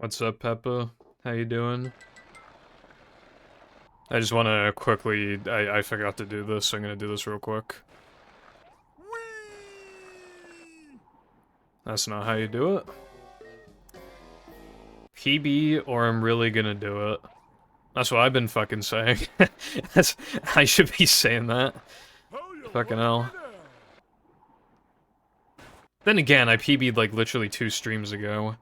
What's up, Peppa? How you doing? I just want to quickly... I forgot to do this, so I'm gonna do this real quick. That's not how you do it. PB, or I'm really gonna do it. That's what I've been fucking saying. I should be saying that. Fucking hell. Then again, I PB'd like literally 2 streams ago.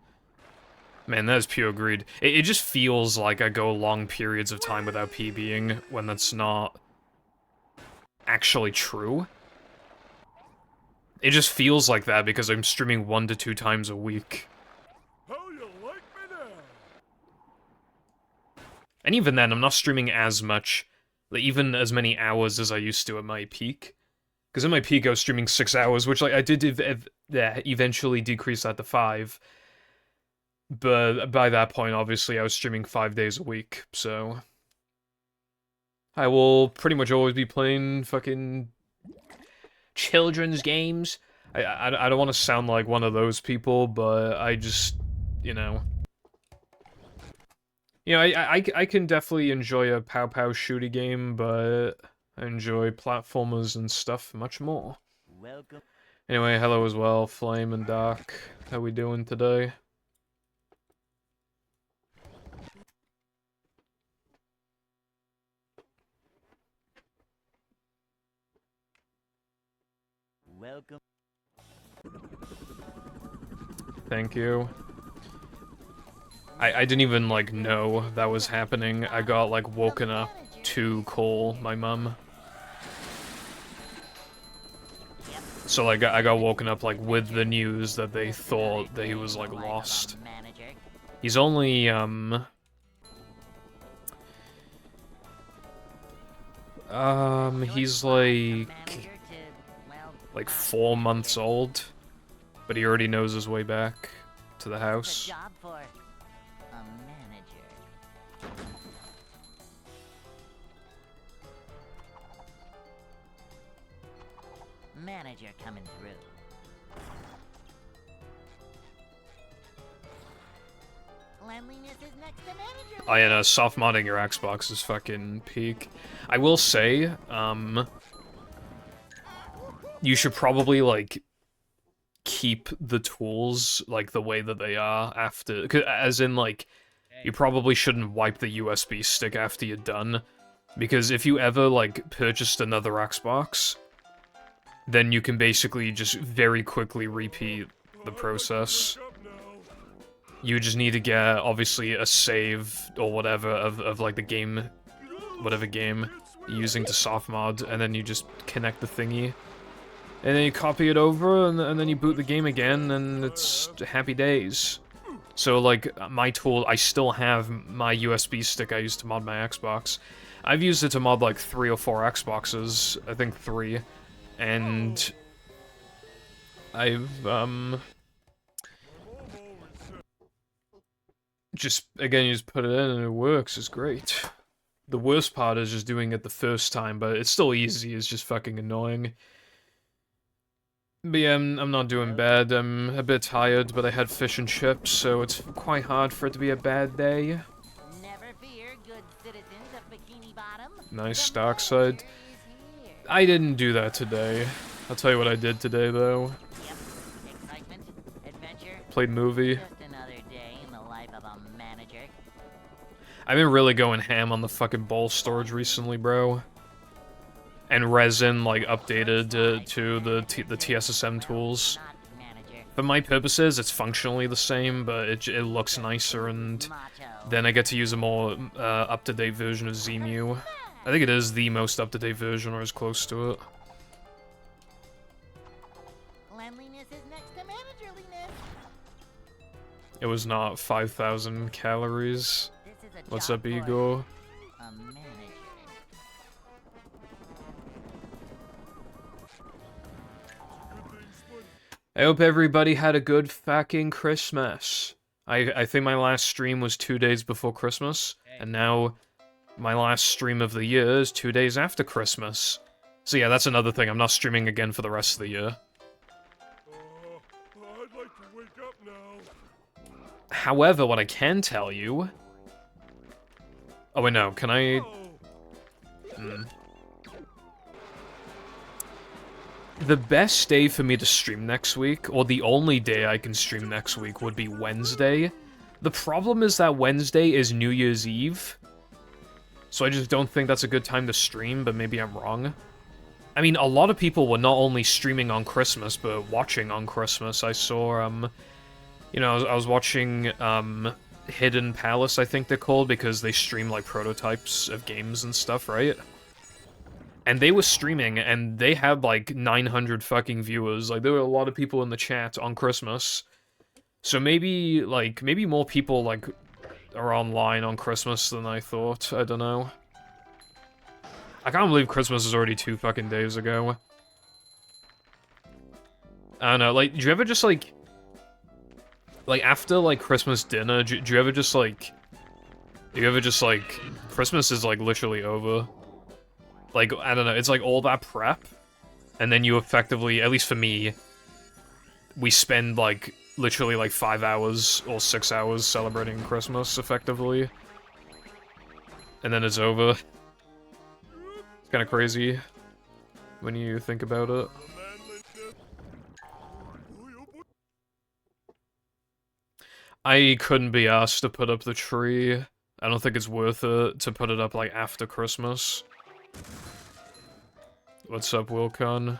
Man, that is pure greed. It just feels like I go long periods of time without PBing when that's not actually true. It just feels like that because I'm streaming 1 to 2 times a week. How you like me now? And even then, I'm not streaming as much, like, even as many hours as I used to at my peak. Because at my peak, I was streaming 6 hours, which, like, I did eventually decrease that to 5. But by that point, obviously, I was streaming 5 days a week, so... I will pretty much always be playing fucking... children's games. I don't want to sound like one of those people, but I just, you know... You know, I can definitely enjoy a pow-pow shooty game, but I enjoy platformers and stuff much more. Welcome. Anyway, hello as well, Flame and Doc. How we doing today? Welcome. Thank you. I didn't even, like, know that was happening. I got, like, woken up to call my mum. So, like, I got woken up, like, with the news that they thought that he was, like, lost. He's only, he's, like 4 months old. But he already knows his way back to the house. Manager coming through. Cleanliness is next to manager. Oh yeah, no, soft modding your Xbox is fucking peak. I will say, you should probably, like, keep the tools, like, the way that they are after... As in, like, you probably shouldn't wipe the USB stick after you're done. Because if you ever, like, purchased another Xbox, then you can basically just very quickly repeat the process. You just need to get, obviously, a save or whatever of like, the game, whatever game you're using to soft mod, and then you just connect the thingy. And then you copy it over, and then you boot the game again, and it's happy days. So, like, my tool, I still have my USB stick I used to mod my Xbox. I've used it to mod, like, 3 or 4 Xboxes, I think 3. And I've, just, again, you just put it in and it works, it's great. The worst part is just doing it the first time, but it's still easy, it's just fucking annoying. But yeah, I'm not doing bad, I'm a bit tired, but I had fish and chips, so it's quite hard for it to be a bad day. Never fear, good citizens of Bikini Bottom. Nice, Darkside. I didn't do that today. I'll tell you what I did today, though. Yep. Excitement, adventure. Played movie. Just another day in the life of a manager. I've been really going ham on the fucking ball storage recently, bro. And resin, like, updated to the TSSM tools. Not manager. For my purposes, it's functionally the same, but it looks nicer, and Macho. then I get to use a more up-to-date version of ZMU. I think it is the most up-to-date version, or as close to it. Cleanliness is next to managerliness. It was not 5,000 calories. This is a What's job up, for Igor? a manager. I hope everybody had a good fucking Christmas. I think my last stream was 2 days before Christmas, and now my last stream of the year is 2 days after Christmas. So yeah, that's another thing, I'm not streaming again for the rest of the year. I'd like to wake up now. However, what I can tell you... Oh, wait, no. Can I... The best day for me to stream next week, or the only day I can stream next week, would be Wednesday. The problem is that Wednesday is New Year's Eve, so I just don't think that's a good time to stream, but maybe I'm wrong. I mean, a lot of people were not only streaming on Christmas, but watching on Christmas. I saw, you know, I was watching, Hidden Palace, I think they're called, because they stream, like, prototypes of games and stuff, right? And they were streaming, and they had, like, 900 fucking viewers. Like, there were a lot of people in the chat on Christmas. So maybe, like, maybe more people, like, are online on Christmas than I thought. I don't know. I can't believe Christmas is already 2 fucking days ago. I don't know, like, do you ever just, like, after, like, Christmas dinner, do you ever just, like, Christmas is, like, literally over. Like, I don't know, it's like all that prep, and then you effectively, at least for me, we spend, like, literally, like, 5 hours or 6 hours celebrating Christmas, effectively. And then it's over. It's kind of crazy when you think about it. I couldn't be asked to put up the tree. I don't think it's worth it to put it up, like, after Christmas. What's up, Wilcon?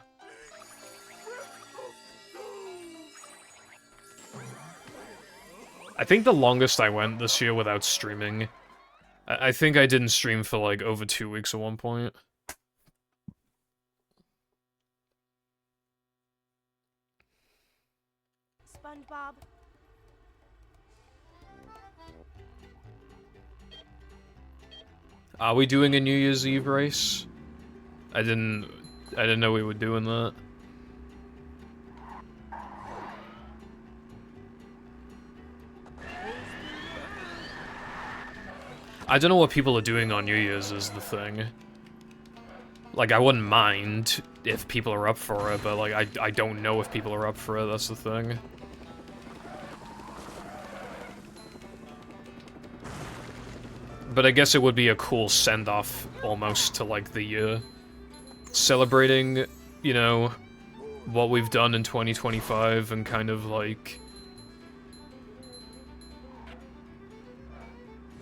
I think the longest I went this year without streaming... I think I didn't stream for, like, over 2 weeks at one point. SpongeBob. Are we doing a New Year's Eve race? I didn't know we were doing that. I don't know what people are doing on New Year's is the thing. Like, I wouldn't mind if people are up for it, but, like, I don't know if people are up for it, that's the thing. But I guess it would be a cool send-off, almost, to, like, the year. Celebrating, you know, what we've done in 2025 and kind of, like...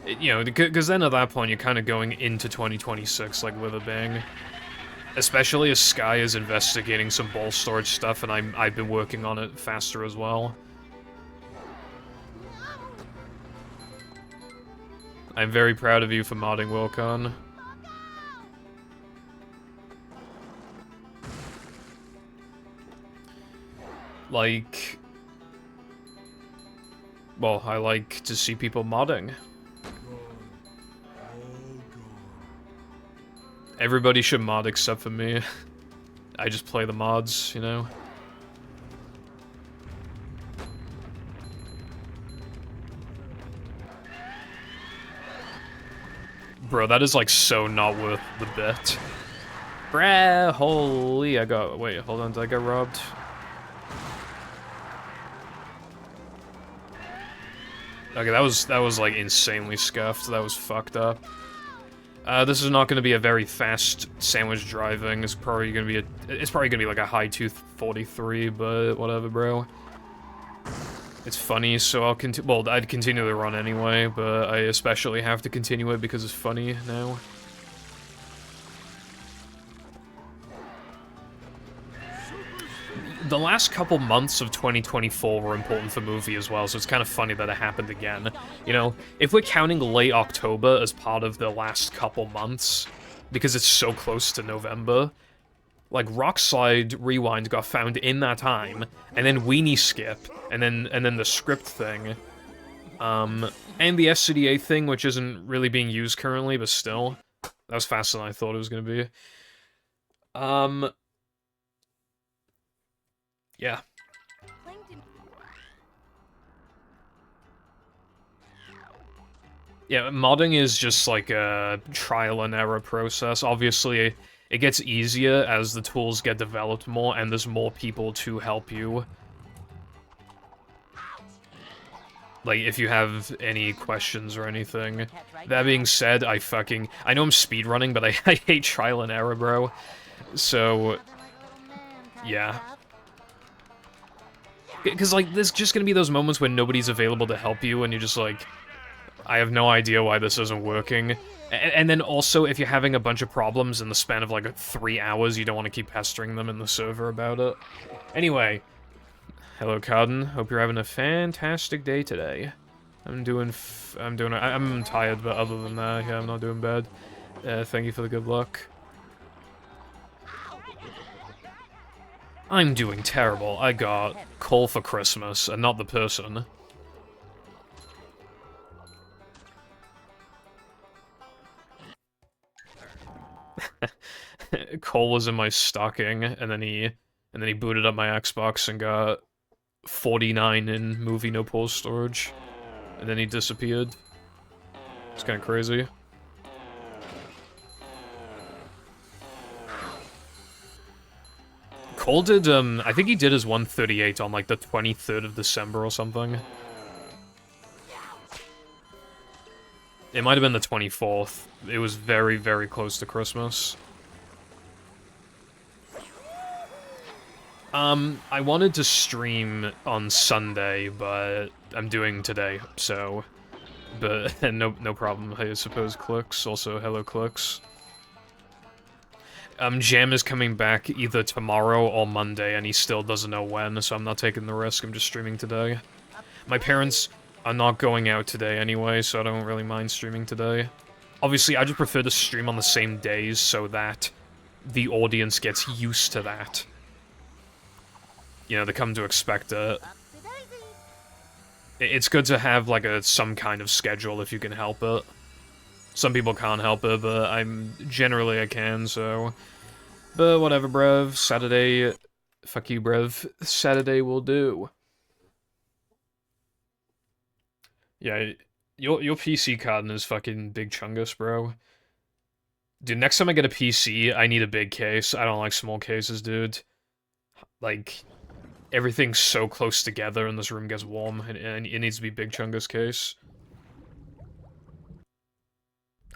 You know, because then at that point you're kind of going into 2026, like, with a bang. Especially as Sky is investigating some ball storage stuff, and I've been working on it faster as well. I'm very proud of you for modding Wilcon. Like... Well, I like to see people modding. Everybody should mod except for me. I just play the mods, you know? Bro, that is, like, so not worth the bit. Bruh, holy, wait, hold on, did I get robbed? Okay, that was, like, insanely scuffed. That was fucked up. This is not gonna be a very fast sandwich driving. It's probably gonna be like a high tooth 43, but whatever, bro. It's funny, so I'll well, I'd continue the run anyway, but I especially have to continue it because it's funny now. The last couple months of 2024 were important for movie as well, so it's kind of funny that it happened again. You know, if we're counting late October as part of the last couple months, because it's so close to November, like, Rockslide Rewind got found in that time, and then Weenie Skip, and then the script thing, and the SCDA thing, which isn't really being used currently, but still. That was faster than I thought it was gonna be. Yeah. Yeah, modding is just like a trial and error process. Obviously, it gets easier as the tools get developed more and there's more people to help you. like, if you have any questions or anything. That being said, I know I'm speedrunning, but I hate trial and error, bro. So, yeah. Because, like, there's just gonna be those moments when nobody's available to help you, and you're just like, I have no idea why this isn't working. And then also, if you're having a bunch of problems in the span of, like, 3 hours, you don't want to keep pestering them in the server about it. Anyway, hello, Carden. Hope you're having a fantastic day today. I'm tired, but other than that, yeah, I'm not doing bad. Thank you for the good luck. I'm doing terrible. I got coal for Christmas, and not the person. Cole was in my stocking, and then he booted up my Xbox and got 49 in movie no pause storage, and then he disappeared. It's kind of crazy. Cole did, I think he did his 138 on, like, the 23rd of December or something. It might have been the 24th. It was very, very close to Christmas. I wanted to stream on Sunday, but I'm doing today, so... But, no problem, I suppose, Clicks. Also, hello, Clicks. Jam is coming back either tomorrow or Monday, and he still doesn't know when, so I'm not taking the risk, I'm just streaming today. My parents are not going out today anyway, so I don't really mind streaming today. Obviously, I just prefer to stream on the same days so that the audience gets used to that. You know, they come to expect it. It's good to have, like, some kind of schedule if you can help it. Some people can't help it, but generally I can, so... But whatever, bruv. Saturday... Fuck you, bruv. Saturday will do. Yeah, your PC card is fucking big chungus, bro. Dude, next time I get a PC, I need a big case. I don't like small cases, dude. Like, everything's so close together and this room gets warm, and it needs to be big chungus case.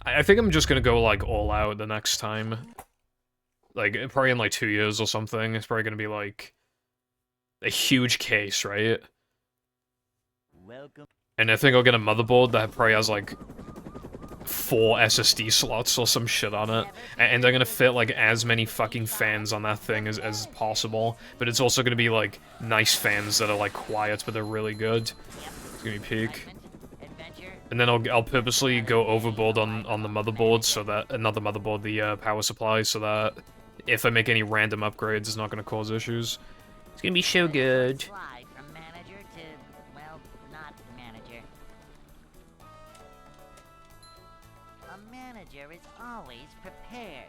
I think I'm just gonna go, like, all out the next time. Like, probably in, like, 2 years or something. It's probably gonna be, like, a huge case, right? Welcome. And I think I'll get a motherboard that probably has, like, 4 SSD slots or some shit on it. And I'm gonna fit, like, as many fucking fans on that thing as possible. But it's also gonna be, like, nice fans that are, like, quiet, but they're really good. It's gonna be peak. And then I'll purposely go overboard on the motherboard so that... not the motherboard, the power supply, so that if I make any random upgrades, it's not gonna cause issues. It's gonna be so good. From manager to, well, not manager. A manager is always prepared.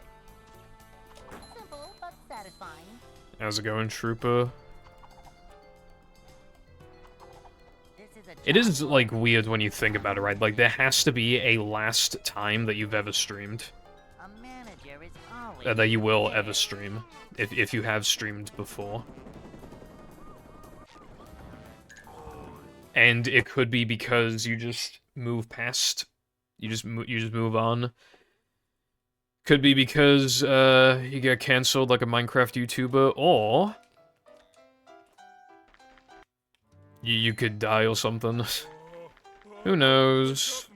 Simple but satisfying. How's it going, Trooper? This is a It is, like, weird when you think about it, right? Like, there has to be a last time that you've ever streamed. A manager is always That you will ever stream. If you have streamed before. And it could be because you just move past. You just move on. Could be because, you get cancelled like a Minecraft YouTuber, or... You could die or something. Who knows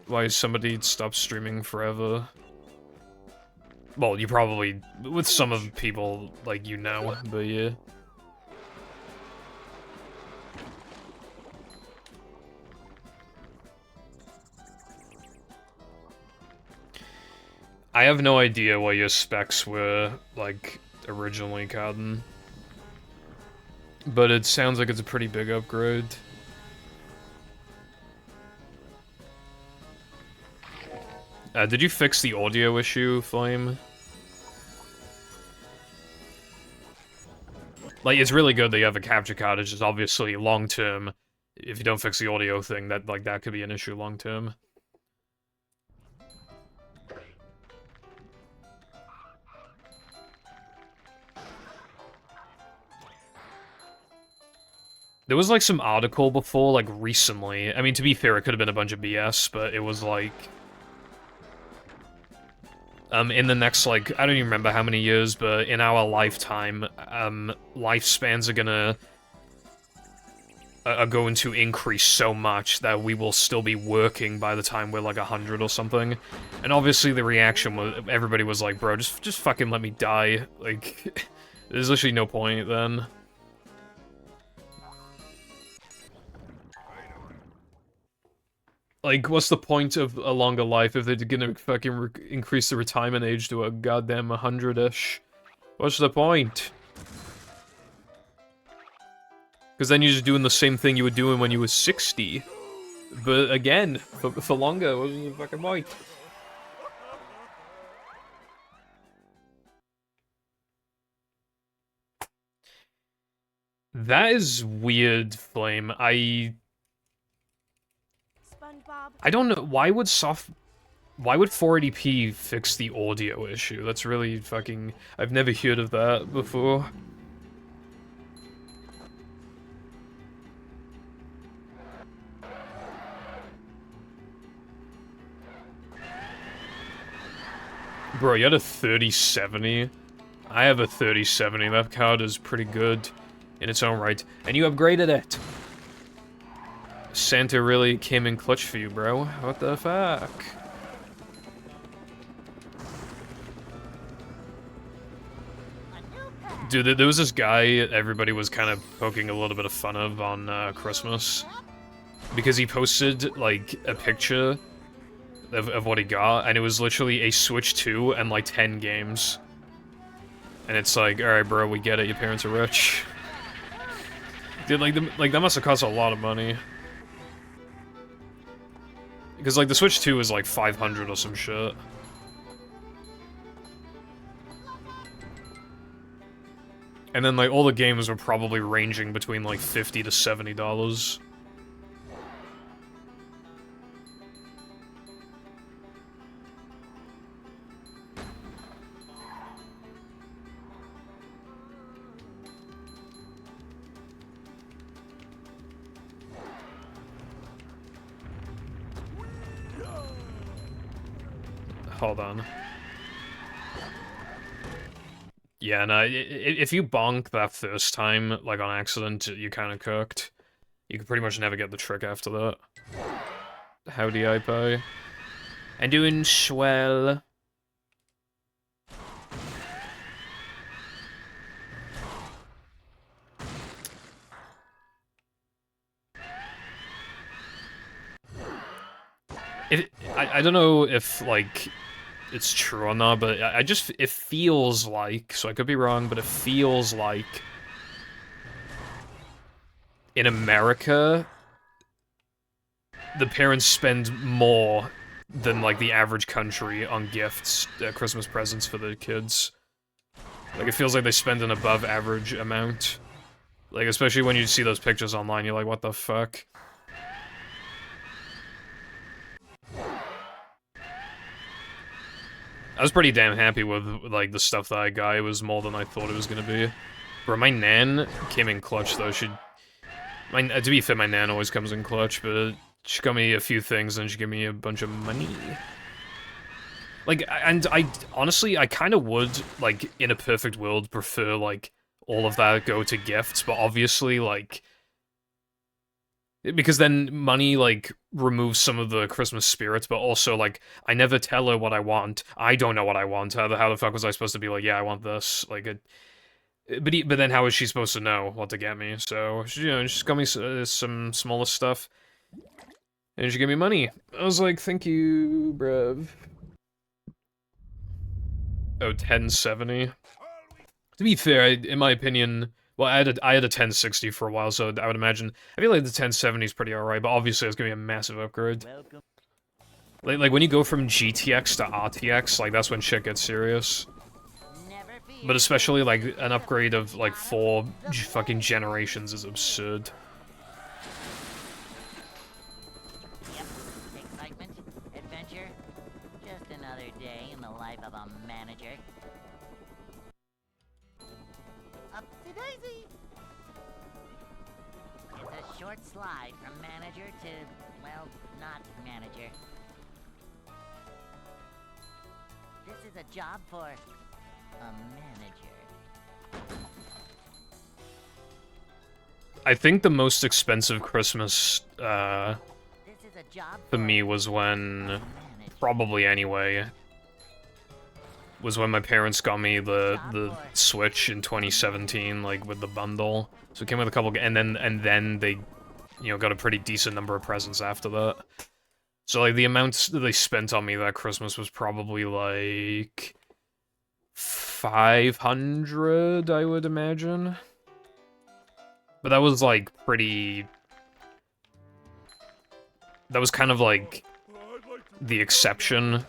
why somebody stopped streaming forever. Well, you probably, with some of people, like, you know, but yeah. I have no idea what your specs were, like, originally, Cotton. But it sounds like it's a pretty big upgrade. Did you fix the audio issue, Flame? Like, it's really good that you have a capture card, it's just obviously long-term. If you don't fix the audio thing, that could be an issue long-term. There was, like, some article before, like, recently. I mean, to be fair, it could have been a bunch of BS, but it was, like... in the next, like, I don't even remember how many years, but in our lifetime, lifespans are going to increase so much that we will still be working by the time we're, like, 100 or something. And obviously the reaction was, everybody was like, bro, just fucking let me die. Like, there's literally no point then. Like, what's the point of a longer life if they're gonna fucking increase the retirement age to a goddamn 100-ish? What's the point? Because then you're just doing the same thing you were doing when you were 60. But again, for longer, what's the fucking point? That is weird, Flame. I don't know, why would 480p fix the audio issue? That's really fucking... I've never heard of that before. Bro, you had a 3070? I have a 3070, that card is pretty good in its own right. And you upgraded it! Santa really came in clutch for you, bro. What the fuck? Dude, there was this guy everybody was kind of poking a little bit of fun of on Christmas. Because he posted, like, a picture of what he got, and it was literally a Switch 2 and, like, 10 games. And it's like, alright, bro, we get it, your parents are rich. Dude, like, that must have cost a lot of money. Because, like, the Switch 2 is, like, 500 or some shit. And then, like, all the games were probably ranging between, like, $50 to $70. Hold on. Yeah, no, if you bonk that first time, like, on accident, you kind of cooked. You can pretty much never get the trick after that. Howdy, Ipo. I'm doing swell. I don't know if, like, it's true or not, but I just, it feels like, so I could be wrong, but it feels like in America, the parents spend more than, like, the average country on gifts, Christmas presents for the kids. Like, it feels like they spend an above average amount. Like, especially when you see those pictures online, you're like, what the fuck? I was pretty damn happy with, like, the stuff that I got. It was more than I thought it was gonna be. Bro, my Nan came in clutch, though. To be fair, my Nan always comes in clutch, but she got me a few things, and she gave me a bunch of money. Like, and honestly, I kind of would, like, in a perfect world, prefer, like, all of that go to gifts, but obviously, like... Because then money, like, removes some of the Christmas spirit, but also, like, I never tell her what I want. I don't know what I want. How the fuck was I supposed to be like, yeah, I want this? Like, but then how is she supposed to know what to get me? So, you know, she just got me some smaller stuff. And she gave me money. I was like, thank you, bruv. Oh, 1070. To be fair, in my opinion... Well, I had a 1060 for a while, so I would imagine... I feel like the 1070 is pretty alright, but obviously it's gonna be a massive upgrade. Like, when you go from GTX to RTX, like, that's when shit gets serious. But especially, like, an upgrade of, like, 4 fucking generations is absurd. Yep. Excitement, adventure, just another day in the life of a manager. Upsy daisy! short slide from manager to, well, not manager. This is a job for a manager. I think the most expensive Christmas, This is a job for me was when, manager. probably anyway, was when my parents got me the Switch in 2017, like, with the bundle. So it came with a couple, and then they, you know, got a pretty decent number of presents after that. So, like, the amounts that they spent on me that Christmas was probably, like, 500, I would imagine. But that was, like, pretty... That was kind of, like, the exception.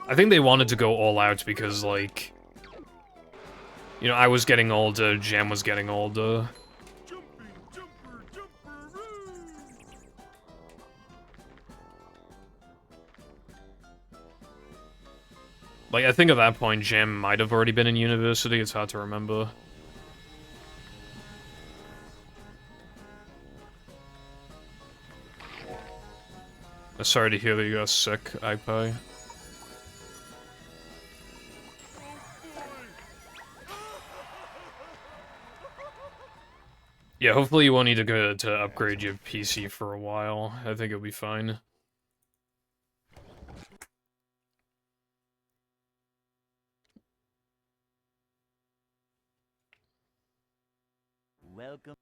I think they wanted to go all out because, like... You know, I was getting older, Jam was getting older. Like, I think at that point, Jam might have already been in university, it's hard to remember. Sorry to hear that you got sick, iPie. Yeah, hopefully you won't need to go to upgrade your PC for a while. I think it'll be fine. Welcome.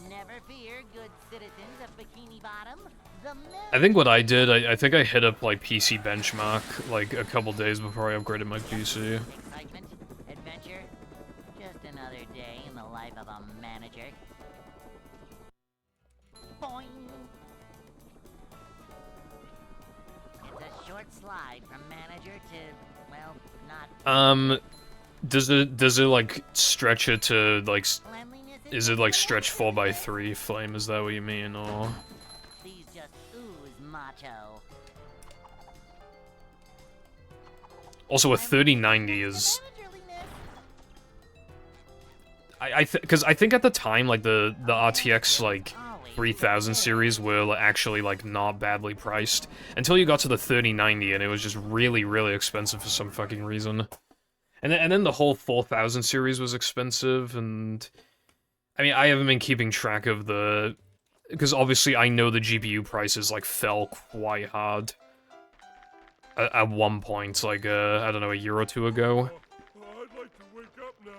Never fear, good citizens of Bikini Bottom. I think what I did, I think I hit up, like, PC Benchmark, like, a couple days before I upgraded my PC. Excitement, adventure, just another day in the life of a manager. Boing! It's a short slide from manager to, well, not Does it, like, stretch it to, like, cleanliness. is it, like, stretch 4x3 flame, is that what you mean, or...? These just ooze macho. Also, a 3090 is... Because I think at the time, like, the RTX, like, 3000 series were like, actually, like, not badly priced. Until you got to the 3090, and it was just really, really expensive for some fucking reason. And then the whole 4000 series was expensive, and... I mean, I haven't been keeping track of the... Because obviously I know the GPU prices, like, fell quite hard. At one point, like, I don't know, a year or two ago. I'd like to wake up now.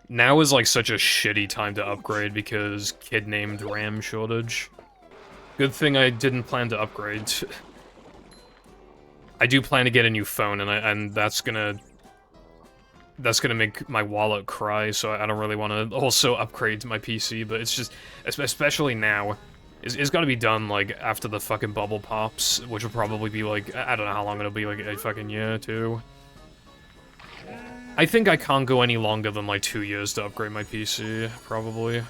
Now is, like, such a shitty time to upgrade because kid-named RAM shortage. Good thing I didn't plan to upgrade. I do plan to get a new phone, and that's gonna make my wallet cry, so I don't really want to also upgrade to my PC, but it's just, especially now, it's gotta be done, like, after the fucking bubble pops, which will probably be, like, I don't know how long it'll be, like, a fucking year or two. I think I can't go any longer than, like, 2 years to upgrade my PC, probably.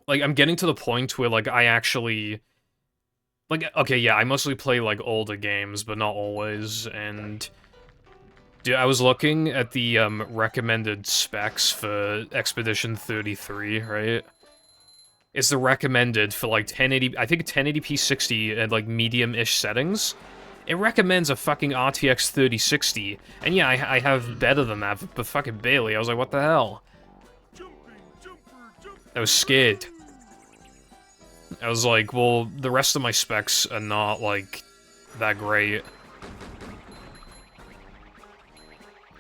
Like, I'm getting to the point where, like, I actually... Like, okay, yeah, I mostly play, like, older games, but not always, and... Dude, I was looking at the, recommended specs for Expedition 33, right? It's the recommended for, like, 1080... I think 1080p 60 and, like, medium-ish settings. It recommends a fucking RTX 3060, and yeah, I have better than that, but fucking barely. I was like, what the hell? I was scared. I was like, well, the rest of my specs are not, like, that great.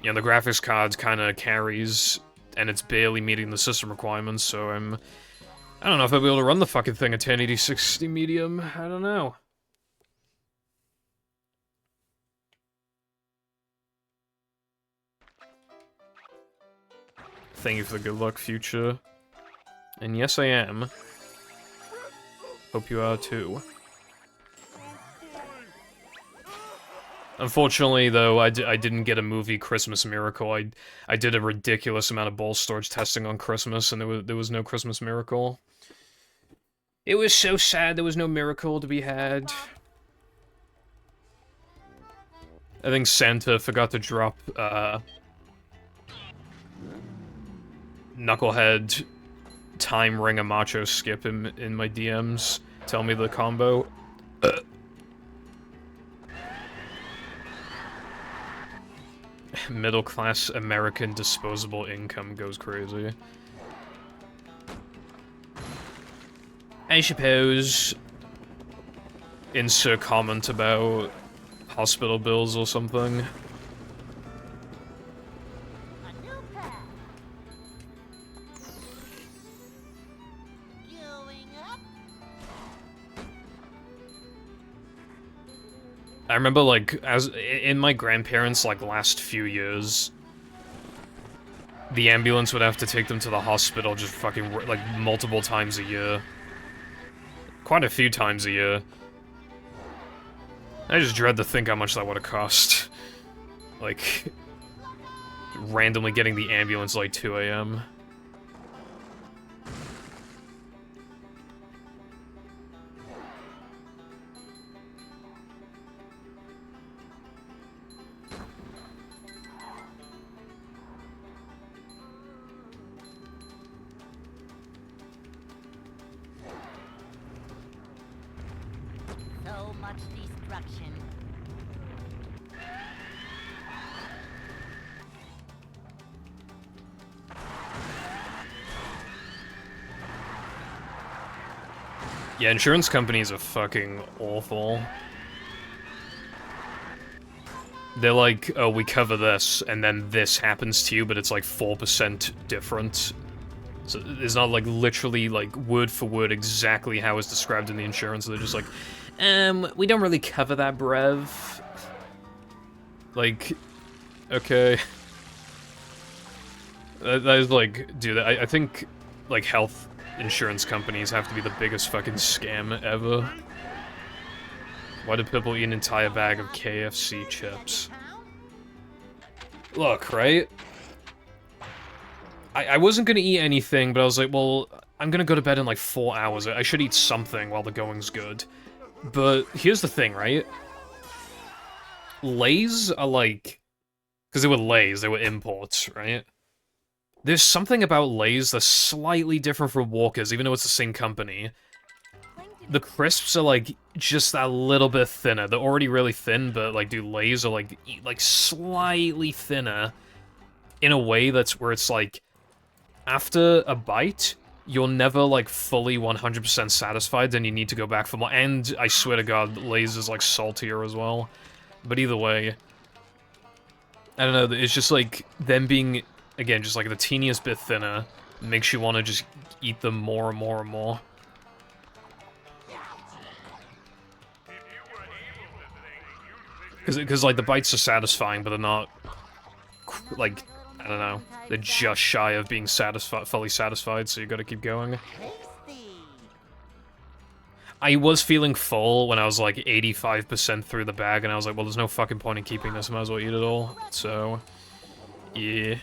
You know, the graphics card kind of carries, and it's barely meeting the system requirements, so I don't know if I'll be able to run the fucking thing at 1080 60 medium. I don't know. Thank you for the good luck, future. And yes, I am. Hope you are too. Unfortunately, though, I didn't get a movie Christmas Miracle. I did a ridiculous amount of ball storage testing on Christmas, and there was no Christmas Miracle. It was so sad there was no miracle to be had. I think Santa forgot to drop, Knucklehead time ring a macho skip in my DMs. Tell me the combo. Middle class American disposable income goes crazy. I suppose. Insert comment about hospital bills or something. A new path. Going up. I remember, like, as in my grandparents' like last few years, the ambulance would have to take them to the hospital just fucking like multiple times a year. Quite a few times a year. I just dread to think how much that would have cost. Like, randomly getting the ambulance like 2 AM. So much destruction. Yeah, insurance companies are fucking awful. They're like, oh, we cover this, and then this happens to you, but it's like 4% different. So it's not like literally like word for word exactly how it's described in the insurance. They're just like, we don't really cover that, bruv. Like, okay. That is like, dude, I think like health insurance companies have to be the biggest fucking scam ever. Why do people eat an entire bag of KFC chips? Look, right? I wasn't gonna eat anything, but I was like, well, I'm gonna go to bed in like 4 hours. I should eat something while the going's good. But here's the thing, right? Lay's are like... Because they were Lay's, they were imports, right? There's something about Lay's that's slightly different from Walker's, even though it's the same company. The crisps are, like, just a little bit thinner. They're already really thin, but, like, dude, Lay's are, like slightly thinner in a way that's where it's, like, after a bite, you're never, like, fully 100% satisfied, then you need to go back for more. And, I swear to God, Lay's is, like, saltier as well. But either way, I don't know, it's just, like, them being... Again, just like the teeniest bit thinner makes you want to just eat them more and more and more. Because like, the bites are satisfying, but they're not, like, I don't know, they're just shy of being fully satisfied, so you gotta keep going. I was feeling full when I was like 85% through the bag, and I was like, well, there's no fucking point in keeping this, might as well eat it all, so, yeah.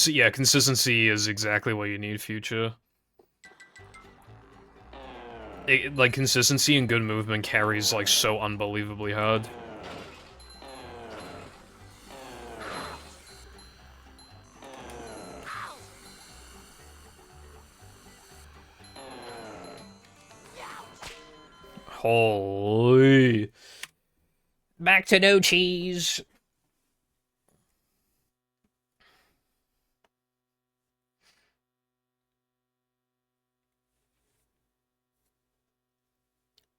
Yeah, consistency is exactly what you need, Future. Like, consistency and good movement carries, like, so unbelievably hard. Holy... Back to no cheese!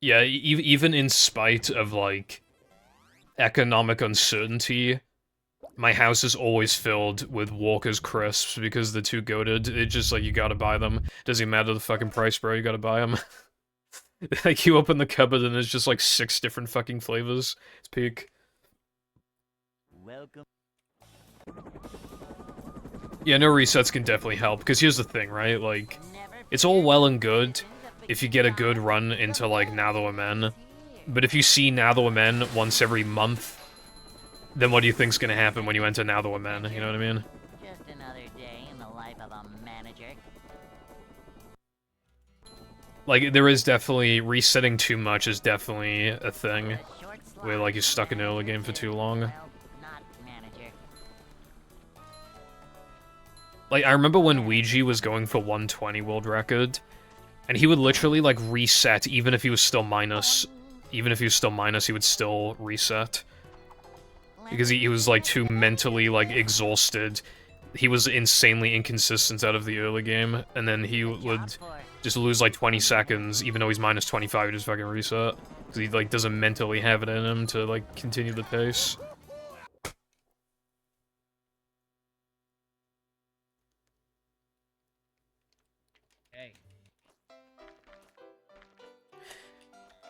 Yeah, even in spite of, like, economic uncertainty, my house is always filled with Walker's crisps because they're too goated. It's just like, you gotta buy them. Doesn't matter the fucking price, bro, you gotta buy them. Like, you open the cupboard and there's just like 6 different fucking flavors. It's peak. Welcome. Yeah, no resets can definitely help, because here's the thing, right? Like, it's all well and good if you get a good run into, like, Now Men, but if you see Now Men once every month, then what do you think's gonna happen when you enter Now Men, you know what I mean? Just another day in the life of a manager. Like, there is definitely, resetting too much is definitely a thing, A short slot where, like, you're stuck in the early game for too long. well, not manager. Like, I remember when Ouija was going for 120 world record, and he would literally, like, reset even if he was still minus. Even if he was still minus, he would still reset. Because he was, like, too mentally, like, exhausted. He was insanely inconsistent out of the early game, and then he would just lose, like, 20 seconds, even though he's minus 25, he just fucking reset. Because he, like, doesn't mentally have it in him to, like, continue the pace.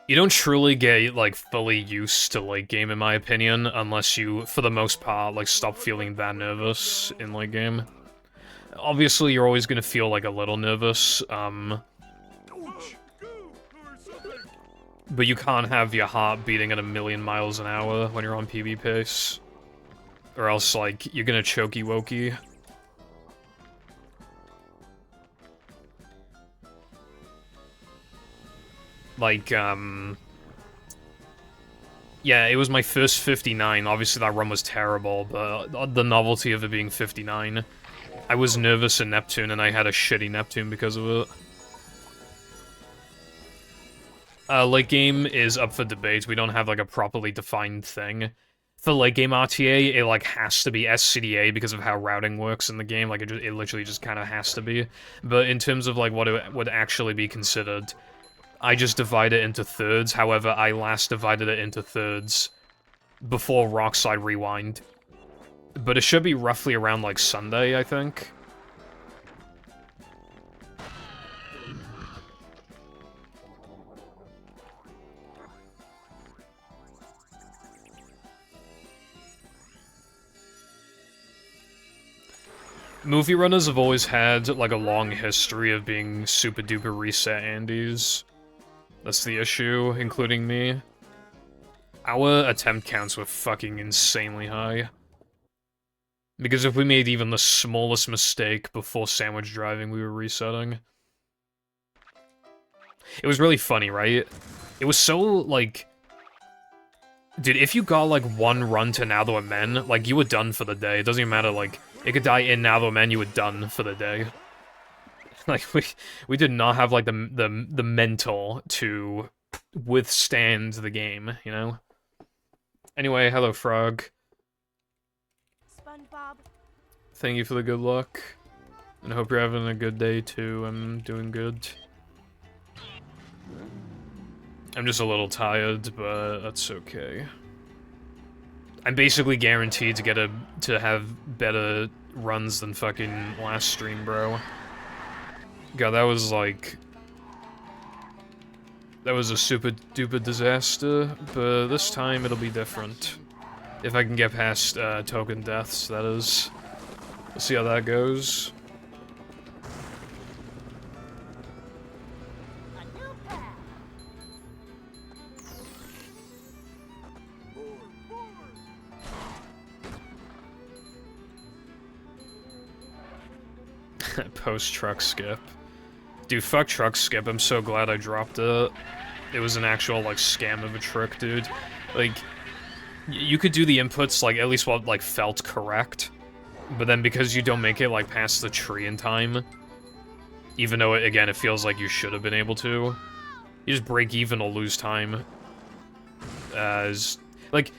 You don't truly get, like, fully used to late game, in my opinion, unless you, for the most part, like, stop feeling that nervous in late game. Obviously, you're always gonna feel, like, a little nervous, but you can't have your heart beating at 1,000,000 miles an hour when you're on PB pace. Or else, like, you're gonna chokey-wokey. Like, yeah, it was my first 59. Obviously, that run was terrible, but the novelty of it being 59. I was nervous in Neptune, and I had a shitty Neptune because of it. Late game is up for debate. We don't have, like, a properly defined thing. For late game RTA, it, like, has to be SCDA because of how routing works in the game. Like, it literally just kind of has to be. But in terms of, like, what it would actually be considered, I just divide it into thirds. However, I last divided it into thirds before Rockside Rewind. But it should be roughly around, like, Sunday, I think. Movie runners have always had, like, a long history of being super-duper reset Andes. That's the issue, including me. Our attempt counts were fucking insanely high. Because if we made even the smallest mistake before sandwich driving, we were resetting. It was really funny, right? It was so, like... Dude, if you got, like, one run to Now There Men, like, you were done for the day. It doesn't even matter, like, it could die in Now There Men, you were done for the day. Like, we did not have, like, the mental to withstand the game, you know? Anyway, hello, Frog. SpongeBob. Thank you for the good luck. And I hope you're having a good day, too. I'm doing good. I'm just a little tired, but that's okay. I'm basically guaranteed to have better runs than fucking last stream, bro. God, that was like... That was a super duper disaster, but this time it'll be different. If I can get past token deaths, that is. We'll see how that goes. Post truck skip. Dude, fuck truck skip. I'm so glad I dropped it. It was an actual, like, scam of a trick, dude. Like, you could do the inputs, like, at least what, like, felt correct. But then because you don't make it, like, past the tree in time, even though, again, it feels like you should have been able to, you just break even or lose time. Like,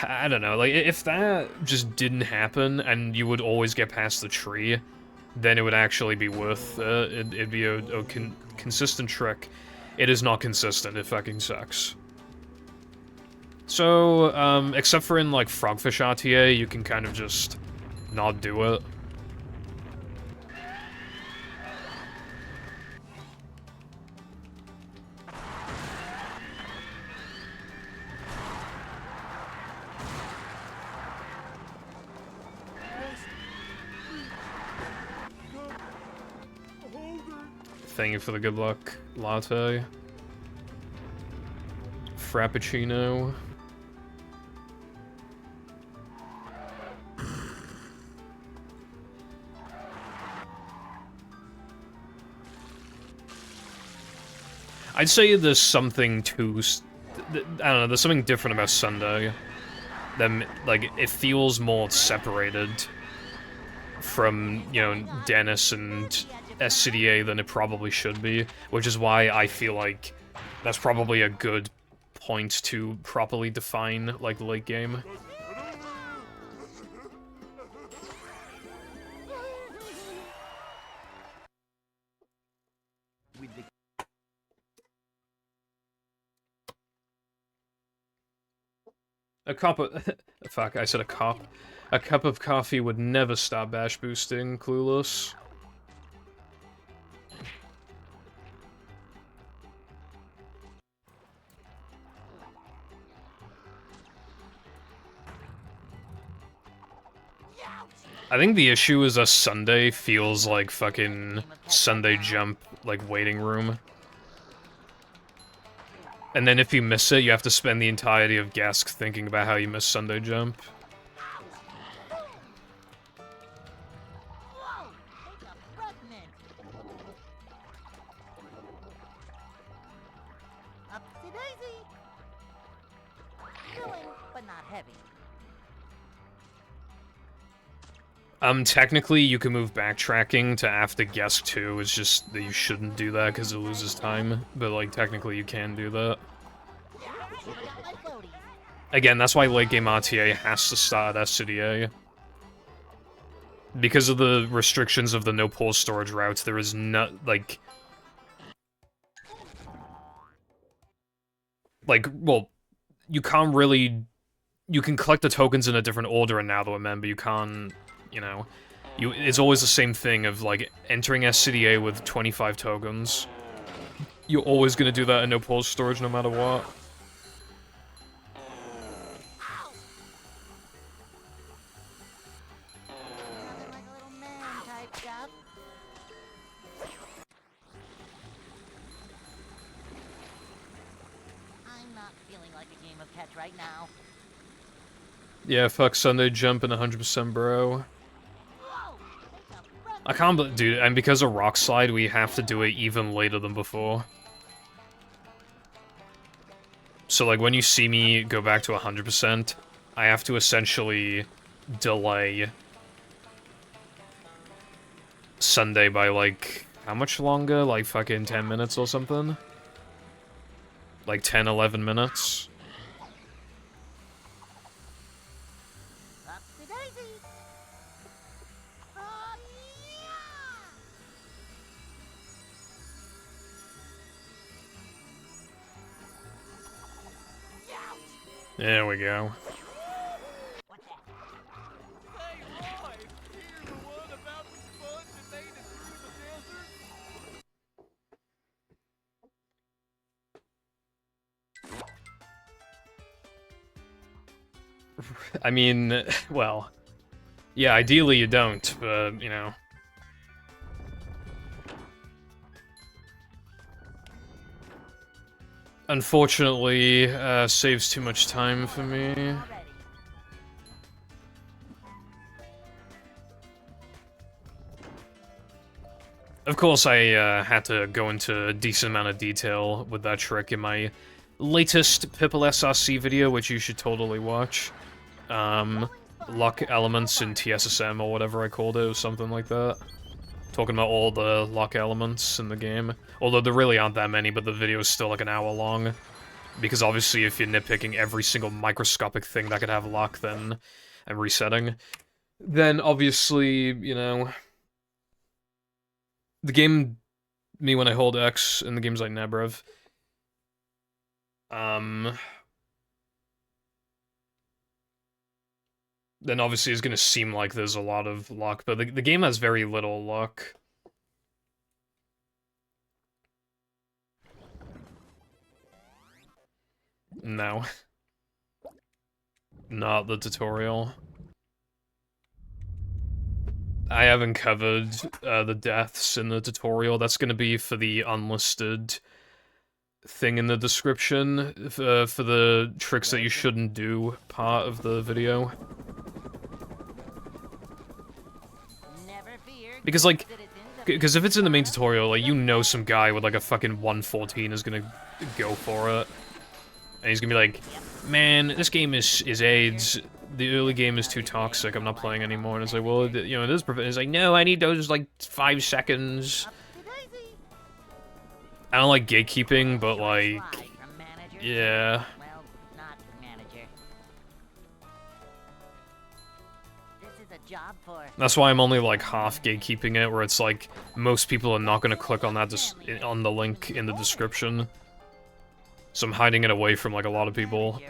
I don't know, like, if that just didn't happen and you would always get past the tree, then it would actually be worth it'd be a consistent trick. It is not consistent, it fucking sucks. So, except for in, like, Frogfish RTA, you can kind of just not do it. Thank you for the good luck latte. Frappuccino. I'd say there's something too... I don't know, there's something different about Sunday. Then, like, it feels more separated from, you know, Dennis and SCDA than it probably should be, which is why I feel like that's probably a good point to properly define, like, the late game. A cup of... fuck, I said a cup. A cup of coffee would never stop bash boosting, Clueless. I think the issue is a Sunday feels like fucking Sunday Jump, like, waiting room. And then if you miss it, you have to spend the entirety of Gask thinking about how you missed Sunday Jump. Technically, you can move backtracking to after Guess 2, it's just that you shouldn't do that because it loses time, but, like, technically you can do that. Again, that's why late game RTA has to start at SCDA. Because of the restrictions of the no pause storage routes, there is not, like... well, you can't really... You can collect the tokens in a different order in Now the Remember, you can't... You know, it's always the same thing of, like, entering SCDA with 25 tokens. You're always gonna do that in no pause storage no matter what. I'm not feeling like a game of catch right now. Yeah, fuck Sunday Jump and 100% bro. I can't believe, dude, and because of Rock Slide, we have to do it even later than before. So, like, when you see me go back to 100%, I have to essentially delay Sunday by, like, how much longer? Like, fucking 10 minutes or something? Like, 10, 11 minutes? There we go. I mean, well, yeah, ideally you don't, but, you know. Unfortunately, saves too much time for me. Of course, I had to go into a decent amount of detail with that trick in my latest Pipple SRC video, which you should totally watch. Lock elements in TSSM or whatever I called it, or something like that. Talking about all the lock elements in the game. Although there really aren't that many, but the video is still like an hour long. Because obviously if you're nitpicking every single microscopic thing that could have lock, then... and resetting, then obviously, you know... The game... me when I hold X in the games like Nebrev... then obviously it's gonna seem like there's a lot of luck, but the game has very little luck. No. Not the tutorial. I haven't covered the deaths in the tutorial. That's gonna be for the unlisted thing in the description, for the tricks that you shouldn't do part of the video. Because, like, because if it's in the main tutorial, like, you know some guy with, like, a fucking 114 is gonna go for it. And he's gonna be like, man, this game is AIDS. The early game is too toxic, I'm not playing anymore. And it's like, well, you know, it is it's like, no, I need those, like, 5 seconds. I don't like gatekeeping, but, like, yeah. That's why I'm only, like, half gatekeeping it, where it's like, most people are not gonna click on that on the link in the description. So I'm hiding it away from, like, a lot of people.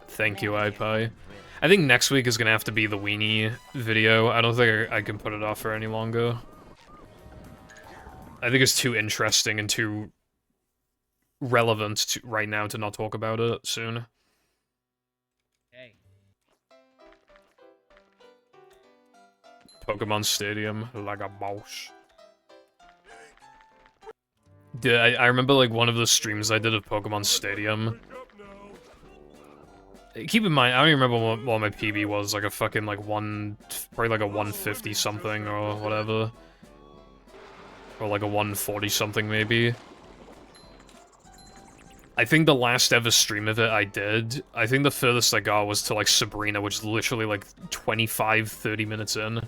Thank you, iPie. I think next week is gonna have to be the weenie video. I don't think I can put it off for any longer. I think it's too interesting and too relevant right now to not talk about it soon. Hey. Pokemon Stadium, like a boss. Yeah, I remember, like, one of the streams I did of Pokemon Stadium. Keep in mind, I don't even remember what my PB was, like a fucking, like, probably like a 150 something or whatever. Or like a 140 something, maybe. I think the last ever stream of it I did, I think the furthest I got was to, like, Sabrina, which is literally, like, 25-30 minutes in.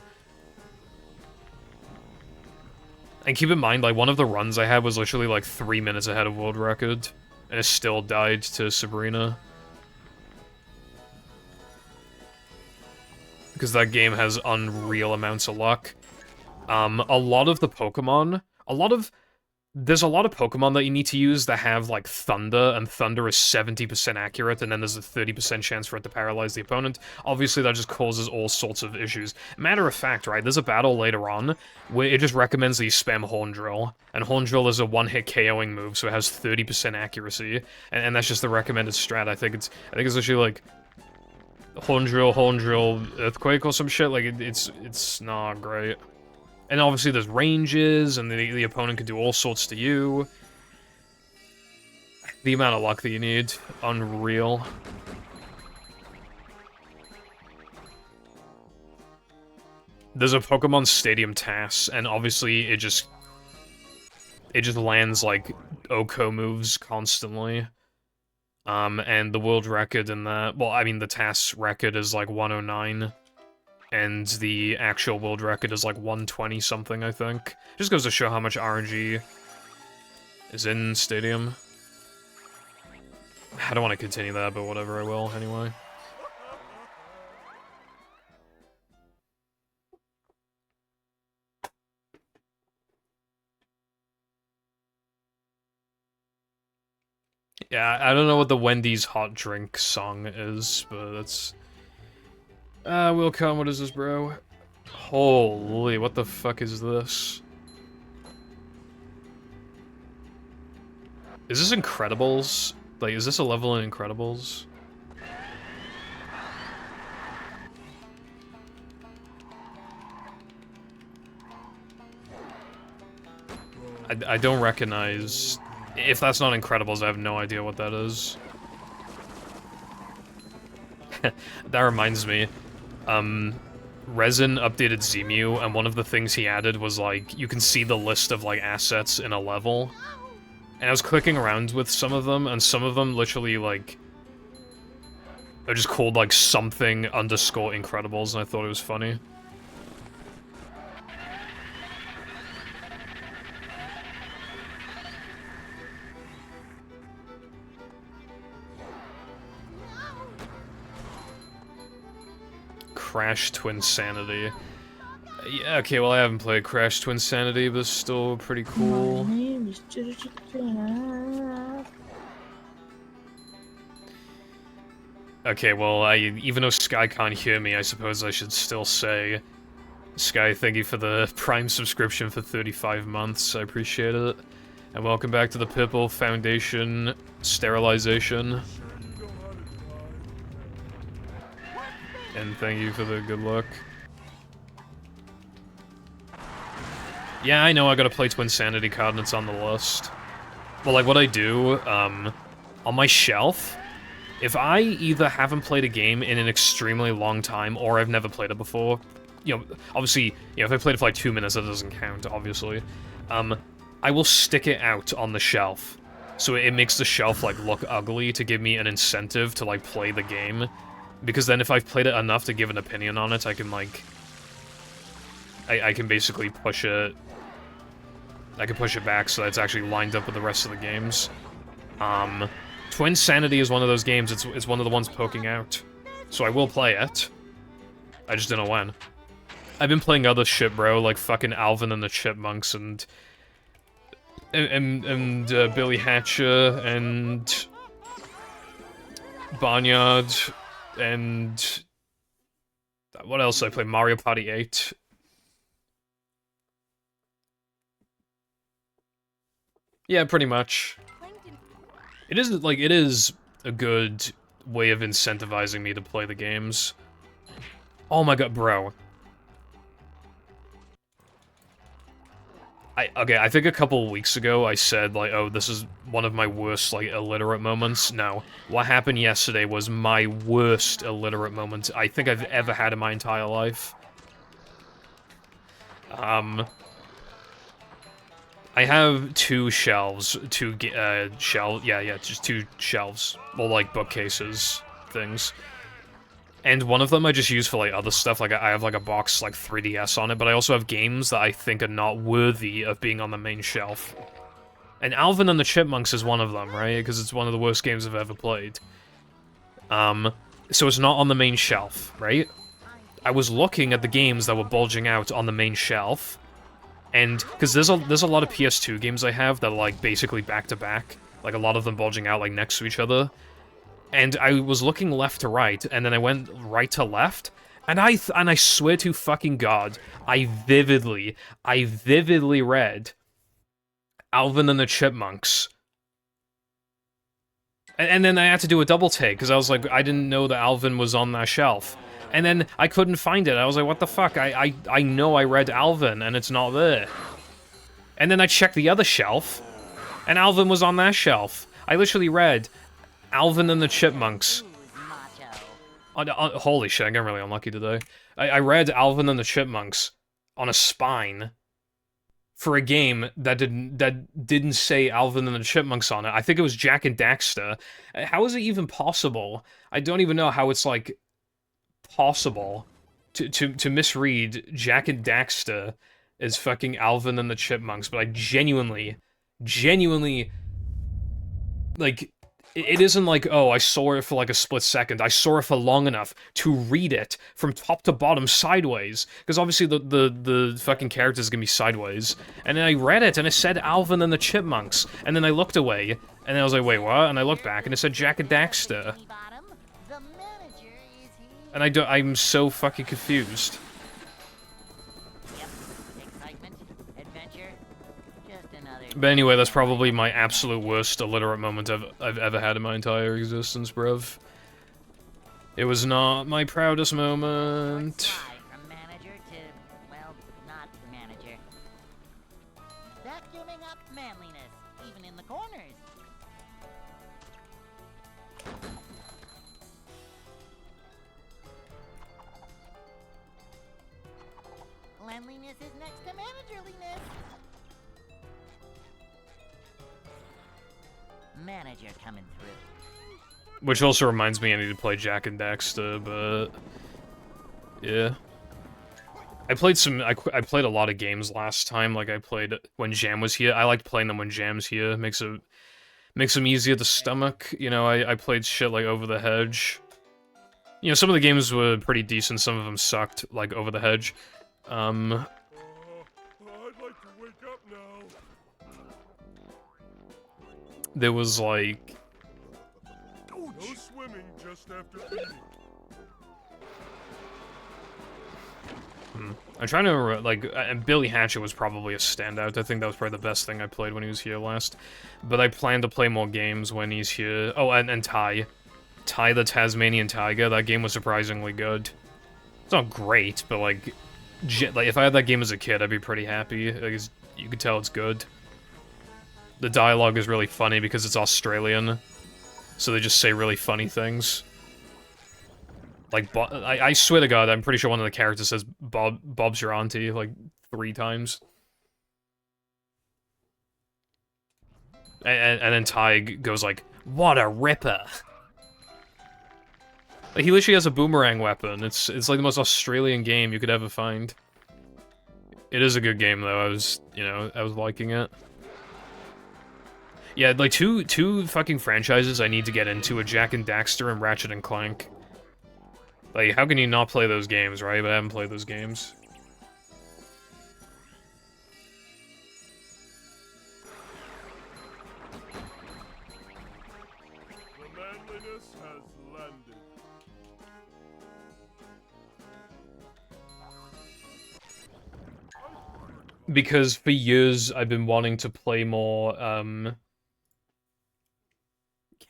And keep in mind, like, one of the runs I had was literally, like, 3 minutes ahead of world record. And it still died to Sabrina. Because that game has unreal amounts of luck. A lot of the Pokemon, there's a lot of Pokemon that you need to use that have, like, Thunder, and Thunder is 70% accurate, and then there's a 30% chance for it to paralyze the opponent. Obviously, that just causes all sorts of issues. Matter of fact, right, there's a battle later on where it just recommends that you spam Horn Drill, and Horn Drill is a one-hit KOing move, so it has 30% accuracy, and that's just the recommended strat. I think it's literally, like, Horn Drill, Earthquake or some shit. Like, it's not great. And obviously there's ranges, and the opponent can do all sorts to you. The amount of luck that you need, unreal. There's a Pokemon Stadium TAS, and obviously it just lands, like, OHKO moves constantly. And the world record in that, well, I mean, the TAS record is, like, 109. And the actual world record is, like, 120 something, I think. Just goes to show how much RNG is in Stadium. I don't want to continue that, but whatever, I will, anyway. Yeah, I don't know what the Wendy's hot drink song is, but that's... Will come, what is this, bro? Holy, what the fuck is this? Is this Incredibles? Like, is this a level in Incredibles? I don't recognize... If that's not Incredibles, I have no idea what that is. That reminds me. Resin updated Zemu, and one of the things he added was, like, you can see the list of, like, assets in a level. And I was clicking around with some of them, and some of them literally, like... are just called, like, something underscore Incredibles, and I thought it was funny. Crash Twinsanity. Yeah, okay, well, I haven't played Crash Twinsanity, but it's still pretty cool. Okay, well, even though Sky can't hear me, I suppose I should still say, Sky, thank you for the Prime subscription for 35 months, I appreciate it. And welcome back to the Pipple Foundation Sterilization. And thank you for the good luck. Yeah, I know I gotta play Twin Sanity card and it's on the list. Well, like, what I do, on my shelf, if I either haven't played a game in an extremely long time or I've never played it before, you know, obviously, if I played it for like 2 minutes, that doesn't count, obviously. I will stick it out on the shelf. So it makes the shelf, like, look ugly to give me an incentive to, like, play the game. Because then if I've played it enough to give an opinion on it, I can, like... I can basically push it... I can push it back so that it's actually lined up with the rest of the games. Twin Sanity is one of those games, it's one of the ones poking out. So I will play it. I just don't know when. I've been playing other shit, bro, like fucking Alvin and the Chipmunks and Billy Hatcher and Barnyard and what else did I play? Mario Party 8. Yeah, pretty much. It is a good way of incentivizing me to play the games. Oh my god, bro. I think a couple weeks ago I said, like, oh, this is one of my worst, like, illiterate moments. No. What happened yesterday was my worst illiterate moment I think I've ever had in my entire life. I have two shelves, just two shelves, well, like, bookcases, things. And one of them I just use for, like, other stuff, like, I have, like, a box, like, 3DS on it, but I also have games that I think are not worthy of being on the main shelf. And Alvin and the Chipmunks is one of them, right? Because it's one of the worst games I've ever played. So it's not on the main shelf, right? I was looking at the games that were bulging out on the main shelf, and, because there's a lot of PS2 games I have that are, like, basically back-to-back, like, a lot of them bulging out, like, next to each other. And I was looking left to right, and then I went right to left, and I swear to fucking God, I vividly read Alvin and the Chipmunks. And then I had to do a double take, because I was like, I didn't know that Alvin was on that shelf. And then I couldn't find it. I was like, what the fuck? I know I read Alvin, and it's not there. And then I checked the other shelf, and Alvin was on that shelf. I literally read Alvin and the Chipmunks. Holy shit, I got really unlucky today. I read Alvin and the Chipmunks on a spine for a game that didn't say Alvin and the Chipmunks on it. I think it was Jak and Daxter. How is it even possible? I don't even know how it's, like, possible to misread Jak and Daxter as fucking Alvin and the Chipmunks, but I genuinely, like, it isn't like, oh, I saw it for like a split second. I saw it for long enough to read it from top to bottom sideways. Because obviously the fucking character's gonna be sideways. And then I read it and it said Alvin and the Chipmunks. And then I looked away and then I was like, wait, what? And I looked back and it said Jak and Daxter. And I'm so fucking confused. But anyway, that's probably my absolute worst illiterate moment I've ever had in my entire existence, bruv. It was not my proudest moment. From manager to, well, not manager. Vacuuming up manliness, even in the corners. Cleanliness is next to managerliness. Manager coming through. Which also reminds me I need to play Jak and Daxter, but yeah. I played a lot of games last time, like I played when Jam was here. I liked playing them when Jam's here. Makes them easier to stomach. You know, I played shit like Over the Hedge. You know, some of the games were pretty decent, some of them sucked, like Over the Hedge. I'd like to wake up now. There was like... No swimming just after eating. I'm trying to remember, like, and Billy Hatcher was probably a standout. I think that was probably the best thing I played when he was here last. But I plan to play more games when he's here. Oh, and Ty. Ty the Tasmanian Tiger, that game was surprisingly good. It's not great, but like, like if I had that game as a kid, I'd be pretty happy. Like, you could tell it's good. The dialogue is really funny because it's Australian, so they just say really funny things. Like, I swear to God, I'm pretty sure one of the characters says Bob's your auntie like 3 times. And then Ty goes like, "What a ripper!" Like, he literally has a boomerang weapon. It's like the most Australian game you could ever find. It is a good game though. I was liking it. Yeah, like two fucking franchises I need to get into are Jak and Daxter and Ratchet and Clank. Like, how can you not play those games, right? But I haven't played those games. The manliness has landed. Because for years I've been wanting to play more,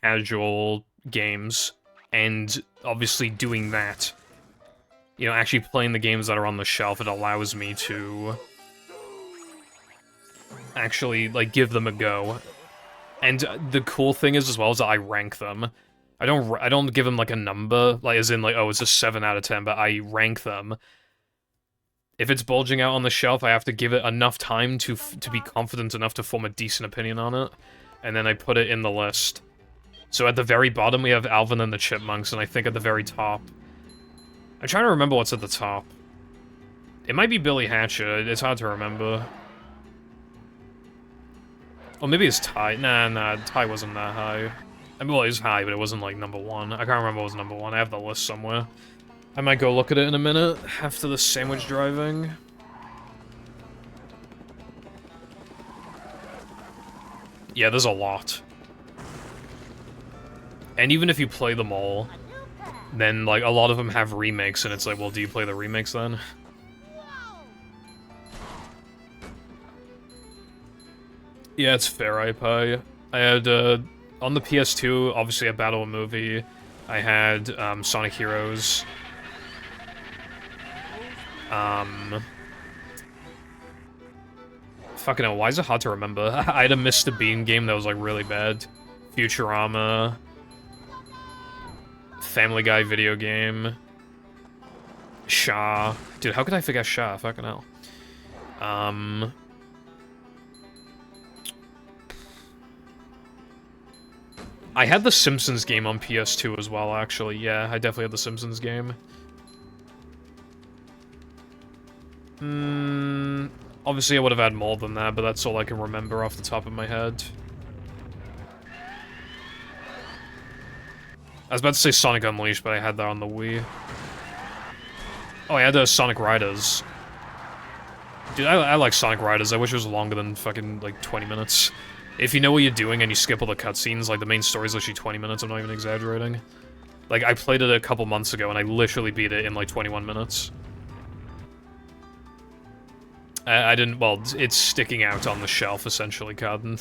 casual games, and obviously doing that, you know, actually playing the games that are on the shelf, it allows me to actually, like, give them a go. And the cool thing is, as well, is that I rank them. I don't give them, like, a number, like, as in, like, oh, it's a 7 out of 10, but I rank them. If it's bulging out on the shelf, I have to give it enough time to be confident enough to form a decent opinion on it, and then I put it in the list. So at the very bottom, we have Alvin and the Chipmunks, and I think at the very top... I'm trying to remember what's at the top. It might be Billy Hatcher, it's hard to remember. Or maybe it's Ty. Nah, Ty wasn't that high. I mean, well, it was high, but it wasn't, like, number 1. I can't remember what was number 1. I have the list somewhere. I might go look at it in a minute, after the sandwich driving. Yeah, there's a lot. And even if you play them all, then, like, a lot of them have remakes, and it's like, well, do you play the remakes then? Yeah, it's fair, iPie. I had, on the PS2, obviously, I Battle a Movie. I had, Sonic Heroes. Fucking hell, why is it hard to remember? I had a Mr. Bean game that was, like, really bad. Futurama. Family Guy video game. Shaw. Dude, how could I forget Shaw? Fucking hell. I had the Simpsons game on PS2 as well, actually. Yeah, I definitely had the Simpsons game. Obviously I would have had more than that, but that's all I can remember off the top of my head. I was about to say Sonic Unleashed, but I had that on the Wii. Oh, I had Sonic Riders. Dude, I like Sonic Riders. I wish it was longer than fucking, like, 20 minutes. If you know what you're doing and you skip all the cutscenes, like, the main story's literally 20 minutes, I'm not even exaggerating. Like, I played it a couple months ago, and I literally beat it in, like, 21 minutes. I didn't, well, it's sticking out on the shelf, essentially, Cotton.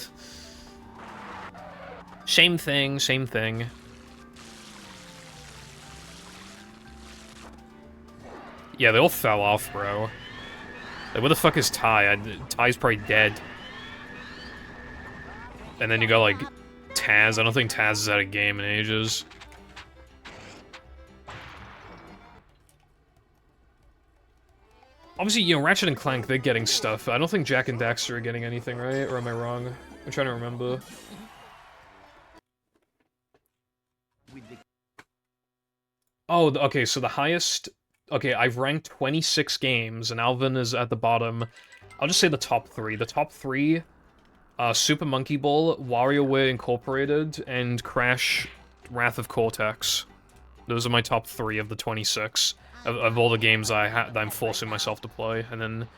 Same thing, same thing. Yeah, they all fell off, bro. Like, where the fuck is Ty? Ty's probably dead. And then you got, like, Taz. I don't think Taz is out of game in ages. Obviously, you know, Ratchet and Clank, they're getting stuff. I don't think Jak and Daxter are getting anything, right? Or am I wrong? I'm trying to remember. Oh, okay, so the highest... Okay, I've ranked 26 games, and Alvin is at the bottom. I'll just say the top 3. The top 3, Super Monkey Ball, WarioWare Incorporated, and Crash Wrath of Cortex. Those are my top 3 of the 26. Of all the games that I'm forcing myself to play, and then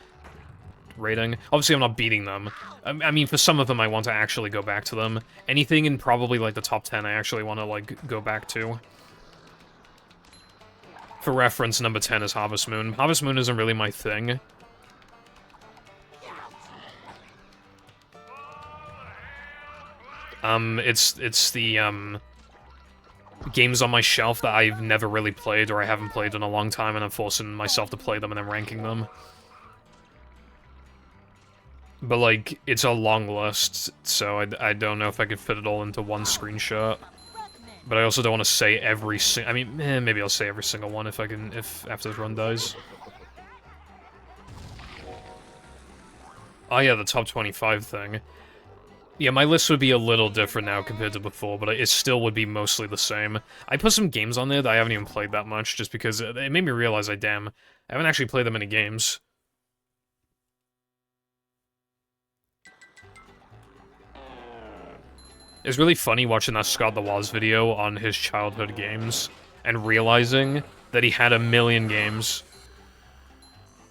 rating. Obviously, I'm not beating them. I mean, for some of them, I want to actually go back to them. Anything in probably, like, the top 10, I actually want to, like, go back to. For reference, number 10 is Harvest Moon. Harvest Moon isn't really my thing. It's the, games on my shelf that I've never really played or I haven't played in a long time, and I'm forcing myself to play them and then ranking them. But, like, it's a long list, so I don't know if I could fit it all into one screenshot. But I also don't want to say every I mean, maybe I'll say every single one if I can, after this run dies. Oh yeah, the top 25 thing. Yeah, my list would be a little different now compared to before, but it still would be mostly the same. I put some games on there that I haven't even played that much, just because it made me realize, I haven't actually played that many games. It's really funny watching that Scott the Woz video on his childhood games, and realizing that he had a million games.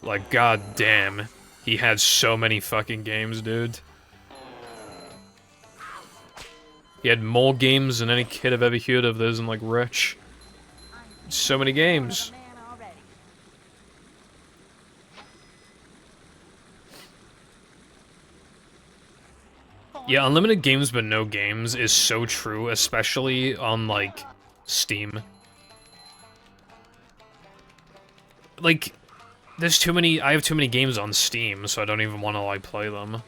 Like, god damn. He had so many fucking games, dude. He had more games than any kid I've ever heard of that isn't, like, rich. So many games. Yeah, unlimited games but no games is so true, especially on, like, Steam. Like, there's too many- I have too many games on Steam, so I don't even want to, like, play them.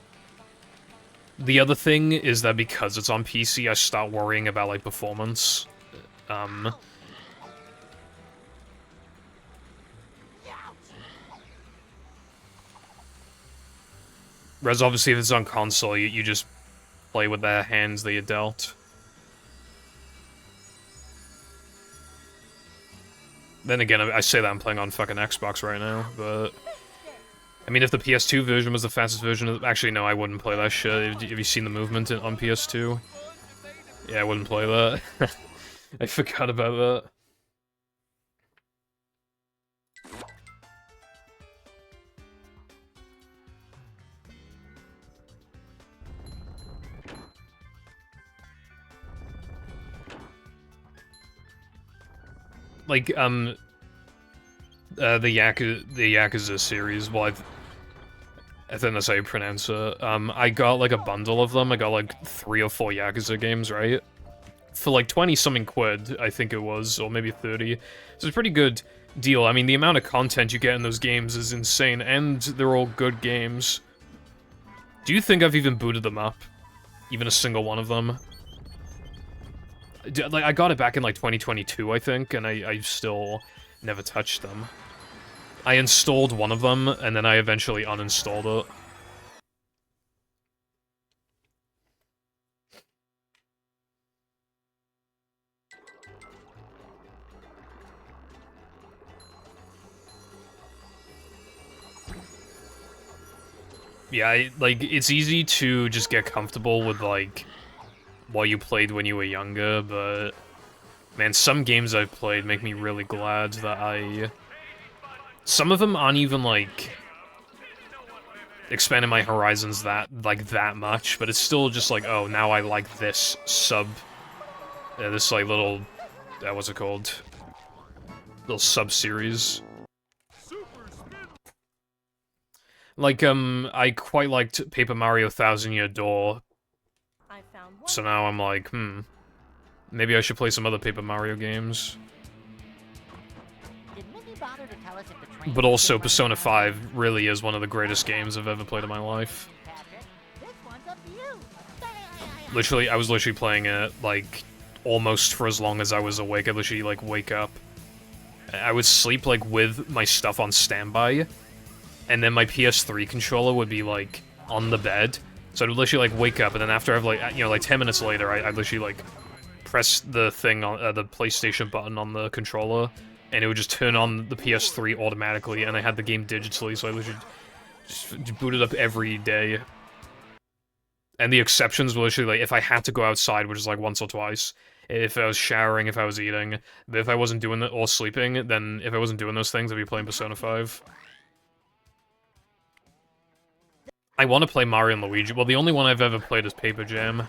The other thing is that because it's on PC, I start worrying about, like, performance. Whereas obviously if it's on console, you just play with the hands that you dealt. Then again, I say that I'm playing on fucking Xbox right now, but... I mean, if the PS2 version was the fastest version of... Actually, no, I wouldn't play that shit. Have you seen the movement on PS2? Yeah, I wouldn't play that. I forgot about that. Like, the Yakuza series, well, I think that's how you pronounce it. I got, like, a bundle of them. I got, like, 3 or 4 Yakuza games, right? For, like, 20-something quid, I think it was, or maybe 30. So it's a pretty good deal. I mean, the amount of content you get in those games is insane, and they're all good games. Do you think I've even booted them up? Even a single one of them? Like, I got it back in, like, 2022, I think, and I still never touched them. I installed one of them, and then I eventually uninstalled it. Yeah, like, it's easy to just get comfortable with, like, what you played when you were younger, but... Man, some games I've played make me really glad that some of them aren't even, like... expanding my horizons that much, but it's still just like, oh, now I like this this, like, little... what's it called? Little sub-series. Like, I quite liked Paper Mario Thousand Year Door, so now I'm like, maybe I should play some other Paper Mario games. But also, Persona 5 really is one of the greatest games I've ever played in my life. Literally, I was literally playing it, like, almost for as long as I was awake. I literally, like, wake up. I would sleep, like, with my stuff on standby, and then my PS3 controller would be, like, on the bed. So I'd literally, like, wake up, and then after I've, like, you know, like, 10 minutes later, I'd literally, like, press the thing on, the PlayStation button on the controller, and it would just turn on the PS3 automatically, and I had the game digitally, so I literally just booted up every day. And the exceptions were literally, like, if I had to go outside, which is, like, once or twice, if I was showering, if I was eating, but if I wasn't doing that, or sleeping, then if I wasn't doing those things, I'd be playing Persona 5. I want to play Mario and Luigi. Well, the only one I've ever played is Paper Jam.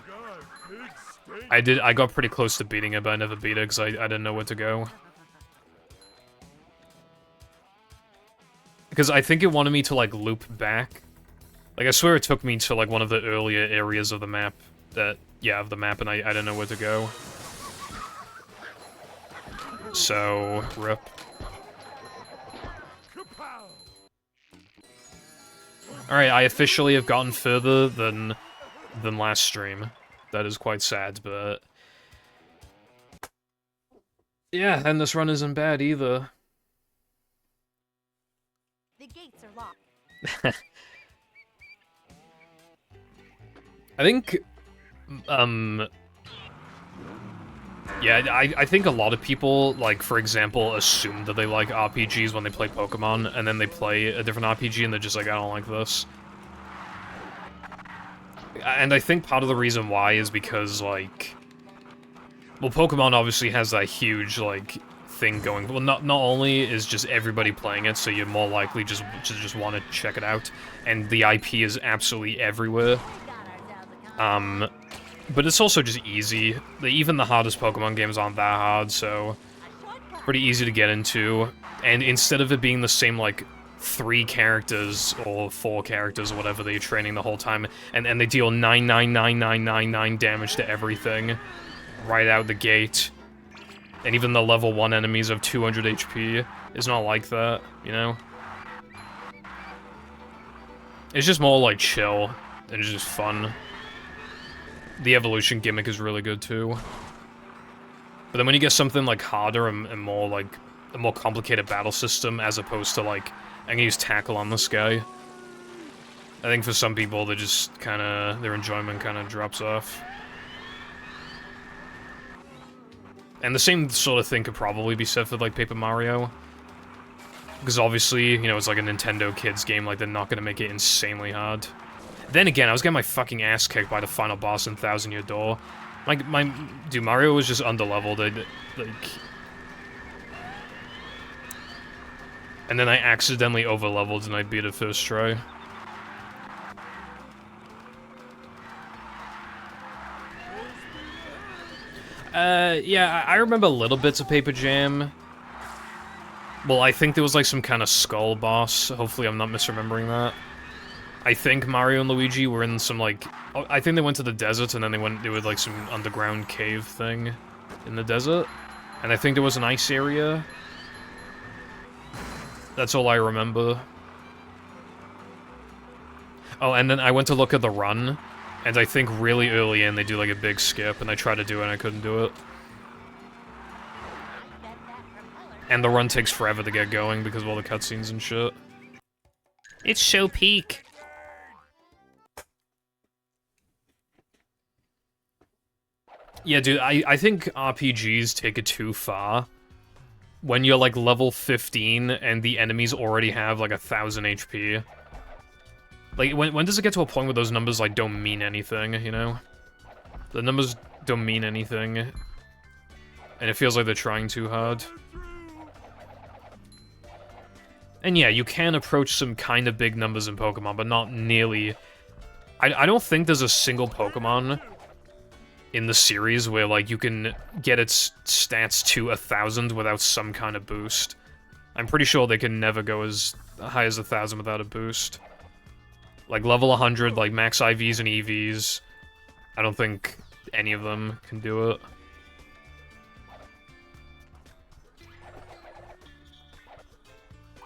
I got pretty close to beating it, but I never beat it, because I didn't know where to go. Because I think it wanted me to, like, loop back. Like, I swear it took me to, like, one of the earlier areas of the map, of the map, and I didn't know where to go. So, rip. Alright, I officially have gotten further than last stream. That is quite sad, but... yeah, and this run isn't bad either. The gates are locked. I think, yeah, I think a lot of people, like, for example, assume that they like RPGs when they play Pokemon, and then they play a different RPG and they're just like, I don't like this. And I think part of the reason why is because, like... well, Pokemon obviously has that huge, like, thing going. Well, not only is just everybody playing it, so you're more likely just want to check it out, and the IP is absolutely everywhere. But it's also just easy. Even the hardest Pokemon games aren't that hard, so pretty easy to get into. And instead of it being the same, like, 3 characters or 4 characters or whatever that you're training the whole time, and they deal 9999999 damage to everything right out the gate. And even the level 1 enemies of 200 HP is not like that, you know? It's just more, like, chill, and it's just fun. The evolution gimmick is really good, too. But then when you get something, like, harder and more, like, a more complicated battle system, as opposed to, like, I'm gonna use Tackle on this guy. I think for some people, they just kinda... their enjoyment kinda drops off. And the same sort of thing could probably be said for, like, Paper Mario. Because obviously, you know, it's like a Nintendo kids game, like, they're not gonna make it insanely hard. Then again, I was getting my fucking ass kicked by the final boss in Thousand Year Door. Dude, Mario was just underleveled, like... and then I accidentally overleveled and I beat it first try. Yeah, I remember little bits of Paper Jam. Well, I think there was, like, some kind of skull boss. Hopefully I'm not misremembering that. I think Mario and Luigi were in some, like... oh, I think they went to the desert, and then they were, like, some underground cave thing in the desert. And I think there was an ice area. That's all I remember. Oh, and then I went to look at the run, and I think really early in they do, like, a big skip, and I tried to do it and I couldn't do it. And the run takes forever to get going because of all the cutscenes and shit. It's so peak. Yeah, dude, I think RPGs take it too far. When you're, like, level 15 and the enemies already have, like, 1,000 HP. Like, when does it get to a point where those numbers, like, don't mean anything, you know? The numbers don't mean anything. And it feels like they're trying too hard. And yeah, you can approach some kind of big numbers in Pokemon, but not nearly... I don't think there's a single Pokemon in the series where, like, you can get its stats to 1,000 without some kind of boost. I'm pretty sure they can never go as high as 1,000 without a boost. Like, level 100, like, max IVs and EVs, I don't think any of them can do it.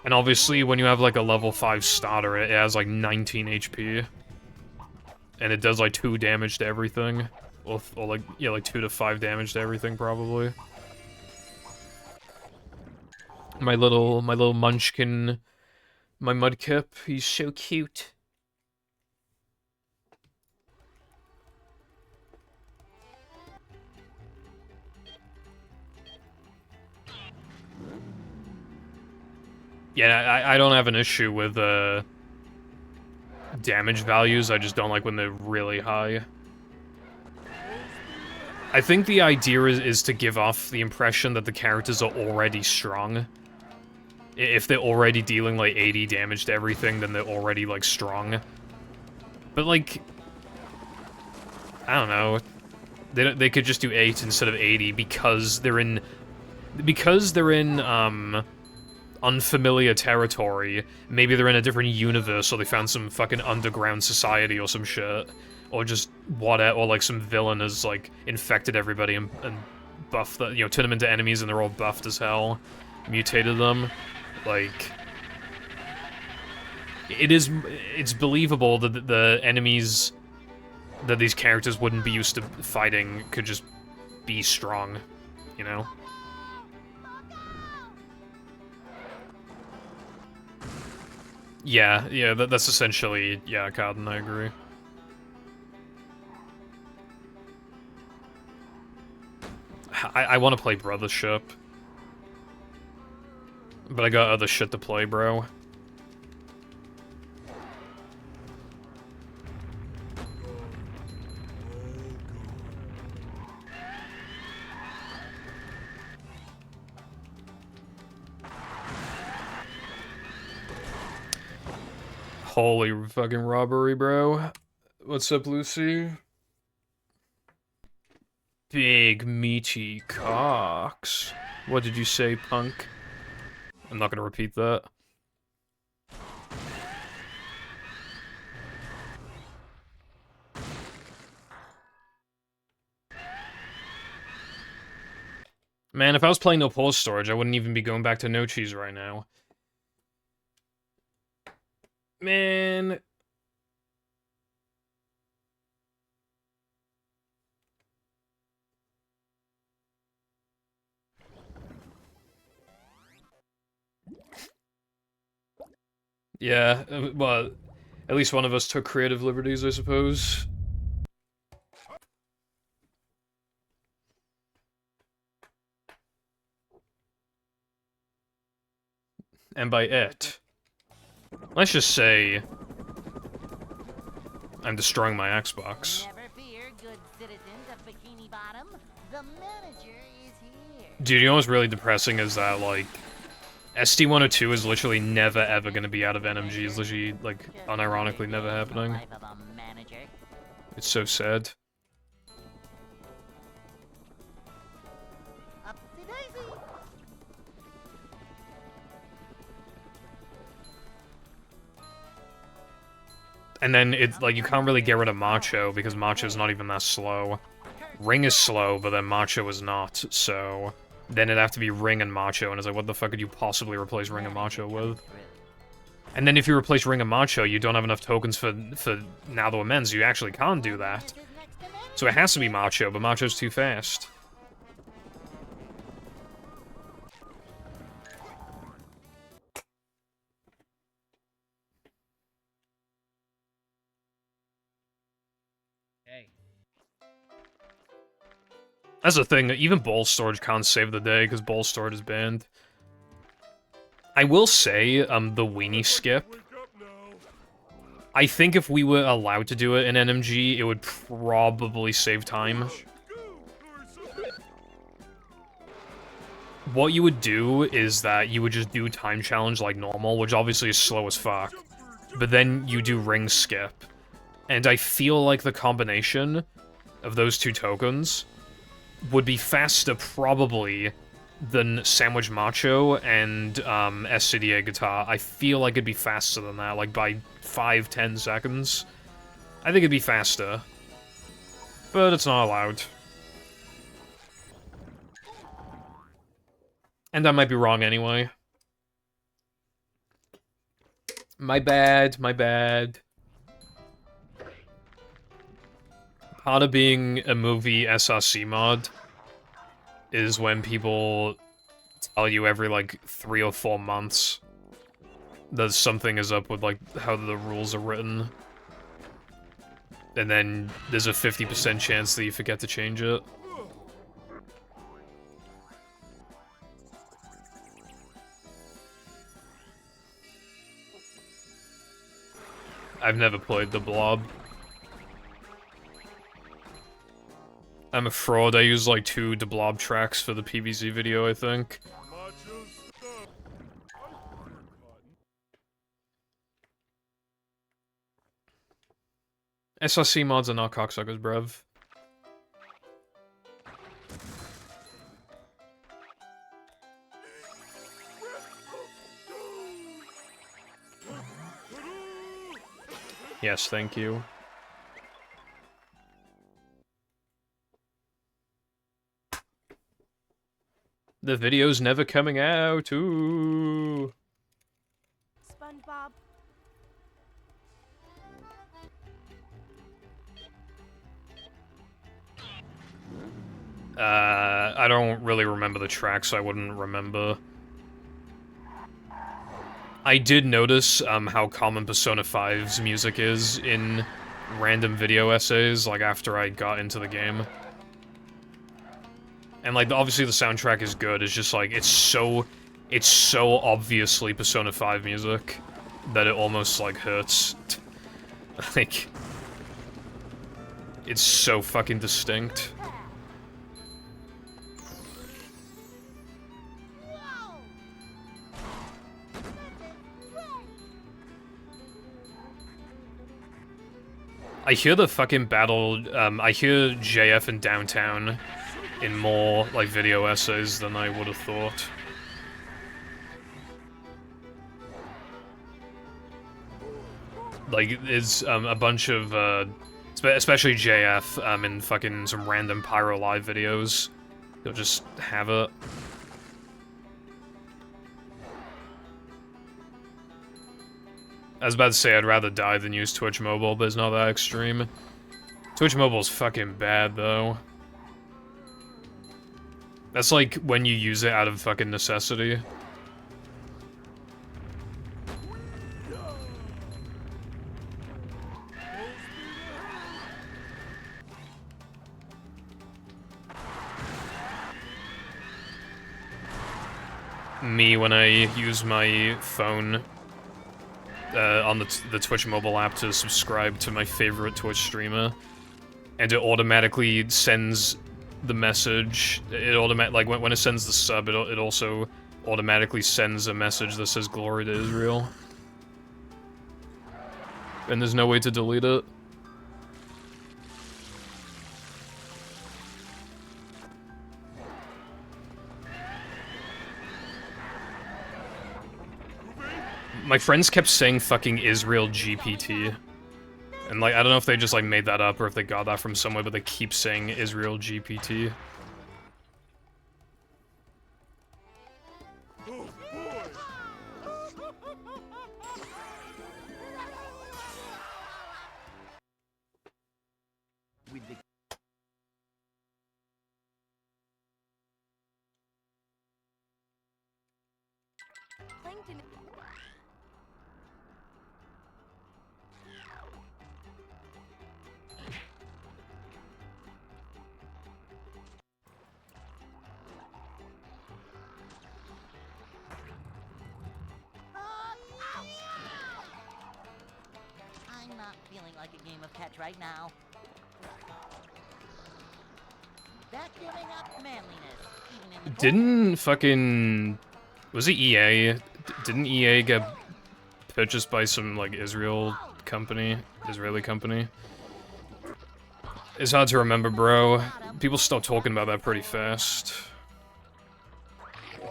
And obviously, when you have, like, a level 5 starter, it has, like, 19 HP. And it does, like, 2 damage to everything. Or like, yeah, like 2 to 5 damage to everything, probably. My little munchkin, my Mudkip, he's so cute. Yeah, I don't have an issue with, damage values, I just don't like when they're really high. I think the idea is to give off the impression that the characters are already strong. If they're already dealing, like, 80 damage to everything, then they're already, like, strong. But, like... I don't know. They could just do 8 instead of 80 because they're in... unfamiliar territory. Maybe they're in a different universe, or they found some fucking underground society or some shit. Or just whatever, or like some villain has, like, infected everybody and buffed, turn them into enemies and they're all buffed as hell, mutated them, like, it's believable that the enemies that these characters wouldn't be used to fighting could just be strong, you know? Yeah, that's essentially, yeah, Carden, I agree. I want to play Brothership. But I got other shit to play, bro. Holy fucking robbery, bro. What's up, Lucy? Big meaty cocks. What did you say, punk? I'm not gonna repeat that. Man, if I was playing no pause storage, I wouldn't even be going back to no cheese right now. Man. Yeah, well, at least one of us took creative liberties, I suppose. And by it, let's just say I'm destroying my Xbox. Never fear, good citizens of Bikini Bottom. The manager is here. Dude, you know what's really depressing is that, like, ST-102 is literally never ever gonna be out of NMG. It's literally, like, unironically never happening. It's so sad. And then it's like you can't really get rid of Macho because Macho's not even that slow. Ring is slow, but then Macho is not, so then it'd have to be Ring and Macho, and it's like, what the fuck could you possibly replace Ring and Macho with? And then if you replace Ring and Macho, you don't have enough tokens for Now the Amends, you actually can't do that. So it has to be Macho, but Macho's too fast. That's the thing, even Ball Storage can't save the day, because Ball Storage is banned. I will say, the weenie skip, I think if we were allowed to do it in NMG, it would probably save time. What you would do is that you would just do time challenge like normal, which obviously is slow as fuck, but then you do ring skip. And I feel like the combination of those two tokens would be faster, probably, than Sandwich Macho and SCDA Guitar. I feel like it'd be faster than that, like by 5-10 seconds. I think it'd be faster. But it's not allowed. And I might be wrong anyway. My bad, my bad. Part of being a movie SRC mod is when people tell you every, like, 3 or 4 months that something is up with, like, how the rules are written. And then there's a 50% chance that you forget to change it. I've never played the Blob. I'm a fraud. I used like 2 The Blob tracks for the PVZ video, I think. SRC mods are not cocksuckers, bruv. Yes, thank you. The video's never coming out. Ooh. SpongeBob. I don't really remember the track, so I wouldn't remember. I did notice how common Persona 5's music is in random video essays, like after I got into the game. And like obviously the soundtrack is good, it's just like it's so obviously Persona 5 music that it almost like hurts. Like it's so fucking distinct. I hear the fucking battle, I hear JF in Downtown in more, like, video essays than I would have thought. Like, it's, a bunch of, especially JF, in fucking some random Pyro Live videos. He'll just have it. I was about to say I'd rather die than use Twitch Mobile, but it's not that extreme. Twitch Mobile's fucking bad, though. That's like when you use it out of fucking necessity. Me when I use my phone on the Twitch mobile app to subscribe to my favorite Twitch streamer, and it automatically sends the message. It like when it sends the sub, it also automatically sends a message that says "Glory to Israel," and there's no way to delete it. My friends kept saying fucking Israel GPT. And like, I don't know if they just like made that up or if they got that from somewhere, but they keep saying Israel GPT. Oh, Plankton. I'm not feeling like a game of catch right now. Vacuuming up manliness, even in the Didn't fucking... Was it EA? Didn't EA get purchased by some, like, Israeli company? It's hard to remember, bro. People stop talking about that pretty fast. Oh,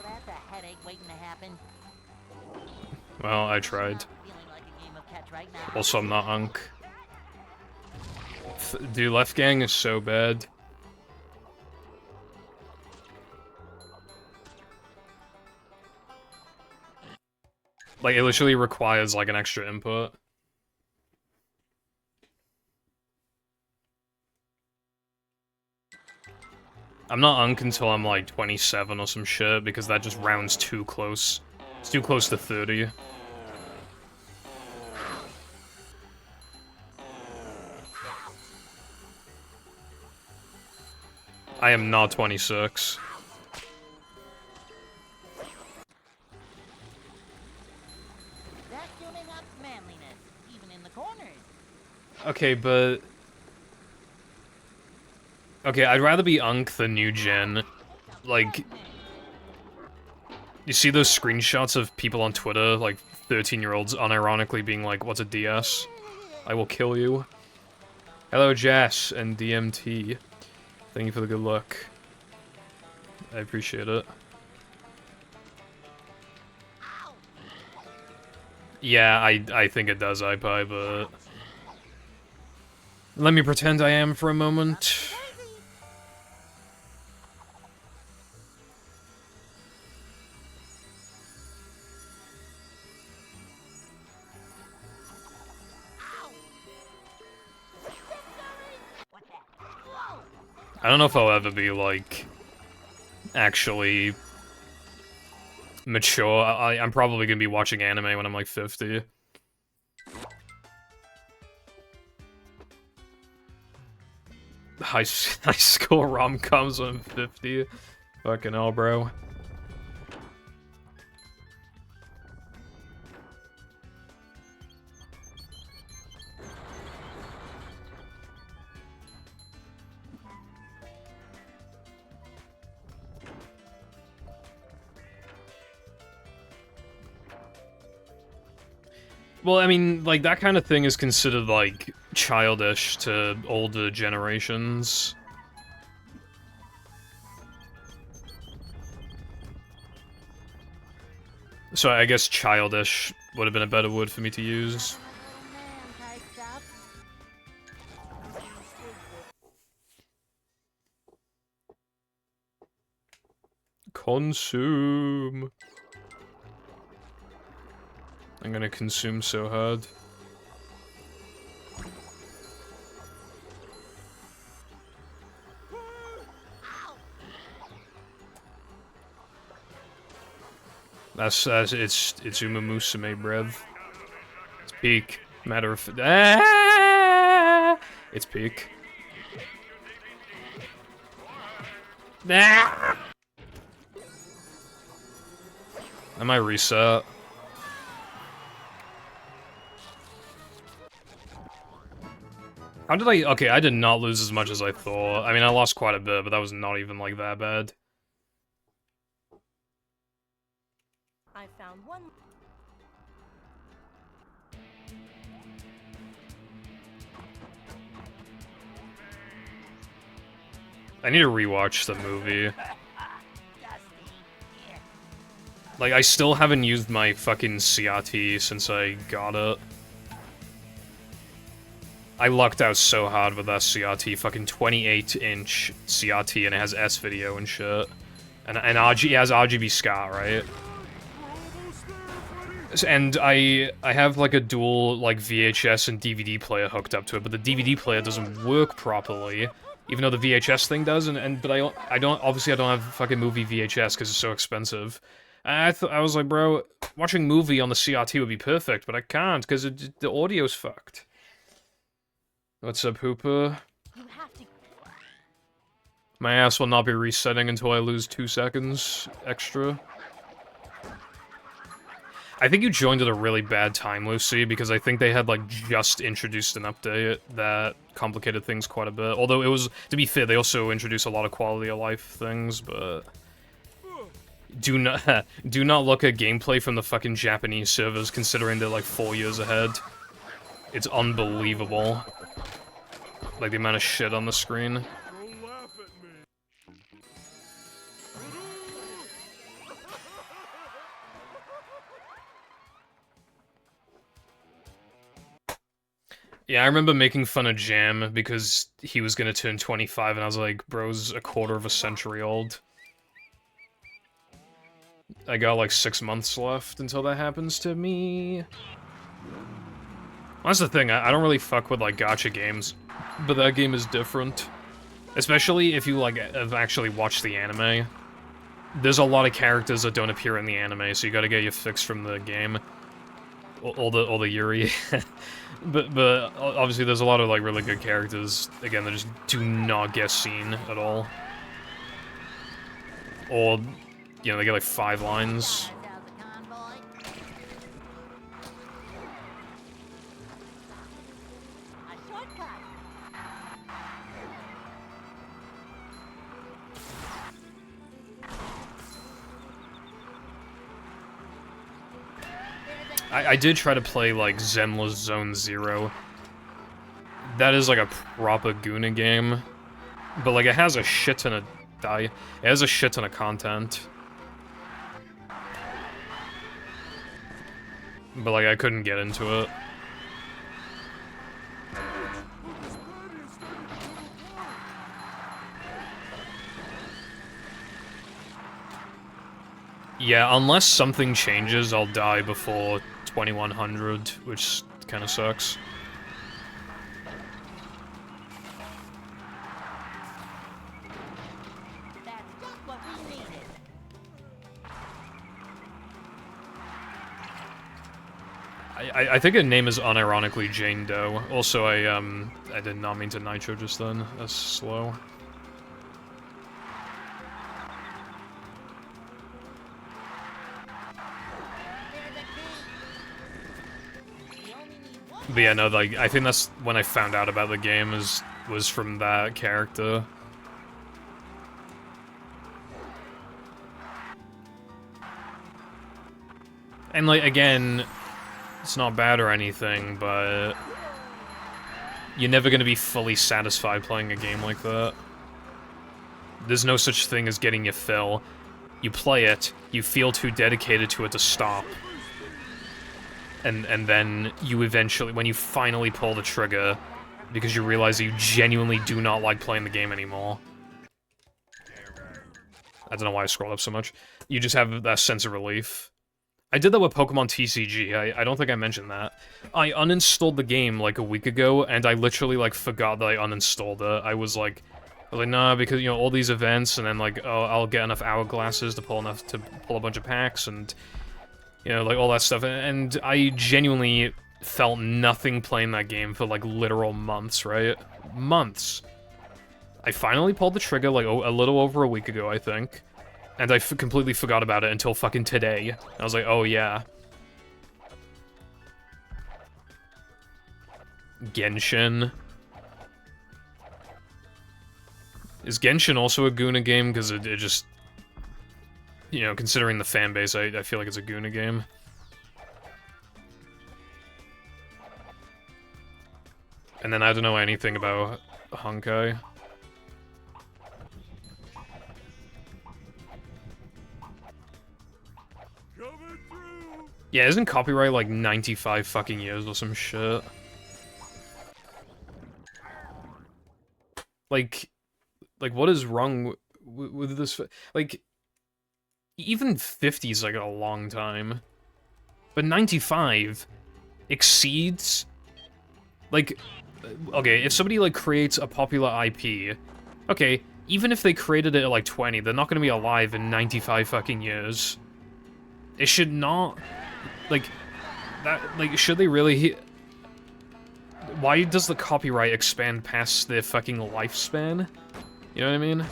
that's a headache waiting to happen. Well, I tried. Not feeling like a game of catch right now. Also, I'm not Unk. Dude, Left Gang is so bad. Like, it literally requires, like, an extra input. I'm not Unk until I'm, like, 27 or some shit, because that just rounds too close. It's too close to 30. I am not 26. Vacuuming up manliness, even in the corners. Okay, but... Okay, I'd rather be Unk than New Gen. Like... You see those screenshots of people on Twitter, like 13-year-olds unironically being like, "What's a DS? I will kill you." Hello, Jess and DMT. Thank you for the good luck. I appreciate it. Yeah, I think it does, iPie, but... Let me pretend I am for a moment. I don't know if I'll ever be, like, actually mature. I'm probably gonna be watching anime when I'm, like, 50. High school rom-coms when I'm 50. Fucking hell, bro. Well, I mean, like, that kind of thing is considered, like, childish to older generations. So I guess childish would have been a better word for me to use. Consume. I'm gonna consume so hard. It's Uma Musume, brev. It's peak. Matter of it's peak. I might reset. How did I... Okay, I did not lose as much as I thought. I mean, I lost quite a bit, but that was not even, like, that bad. I found one. I need to rewatch the movie. Like, I still haven't used my fucking CRT since I got it. I lucked out so hard with that CRT, fucking 28-inch CRT, and it has S-video and shit. And it has RGB SCAR, right? And I have, like, a dual, like, VHS and DVD player hooked up to it, but the DVD player doesn't work properly, even though the VHS thing does, but I don't have fucking movie VHS because it's so expensive. And I was like, bro, watching movie on the CRT would be perfect, but I can't, because the audio's fucked. What's up, Hooper? You have to. My ass will not be resetting until I lose 2 seconds extra. I think you joined at a really bad time, Lucy, because I think they had, like, just introduced an update that complicated things quite a bit. Although it was, to be fair, they also introduced a lot of quality of life things, but... Do not look at gameplay from the fucking Japanese servers, considering they're, like, 4 years ahead. It's unbelievable. Like, the amount of shit on the screen. Don't laugh at me. Yeah, I remember making fun of Jam because he was gonna turn 25, and I was like, bro's a quarter of a century old. I got like 6 months left until that happens to me. That's the thing, I don't really fuck with, like, gacha games, but that game is different. Especially if you, like, have actually watched the anime. There's a lot of characters that don't appear in the anime, so you gotta get your fix from the game. All the Yuri. but obviously there's a lot of, like, really good characters, again, that just do not get seen at all. Or, you know, they get, like, 5 lines. I did try to play, like, Zenless Zone Zero. That is, like, a proper Guna game. But, like, it has a shit ton of... It has a shit ton of content. But, like, I couldn't get into it. Yeah, unless something changes, I'll die before 2100, which kind of sucks. That's just what we needed. I think her name is unironically Jane Doe. Also, I did not mean to nitro just then. That's slow. But yeah, no, like, I think that's when I found out about the game was from that character. And, like, again, it's not bad or anything, but you're never gonna be fully satisfied playing a game like that. There's no such thing as getting your fill. You play it, you feel too dedicated to it to stop. And then you eventually, when you finally pull the trigger, because you realize you genuinely do not like playing the game anymore. I don't know why I scrolled up so much. You just have that sense of relief. I did that with Pokemon TCG, I don't think I mentioned that. I uninstalled the game like a week ago, and I literally like forgot that I uninstalled it. I was like, nah, because, you know, all these events, and then like, oh, I'll get enough hourglasses to pull a bunch of packs, and, you know, like all that stuff. And I genuinely felt nothing playing that game for like literal months, right? Months. I finally pulled the trigger like a little over a week ago, I think. And I completely forgot about it until fucking today. I was like, oh yeah. Genshin. Is Genshin also a Guna game? Because it just... You know, considering the fan base, I feel like it's a Guna game. And then I don't know anything about Honkai. Yeah, isn't copyright like 95 fucking years or some shit? Like what is wrong with this? Like, even 50 is like a long time. But 95 exceeds... Like, okay, if somebody like creates a popular IP, okay, even if they created it at like 20, they're not gonna be alive in 95 fucking years. It should not... Like, that, like, should they really... Why does the copyright expand past their fucking lifespan? You know what I mean?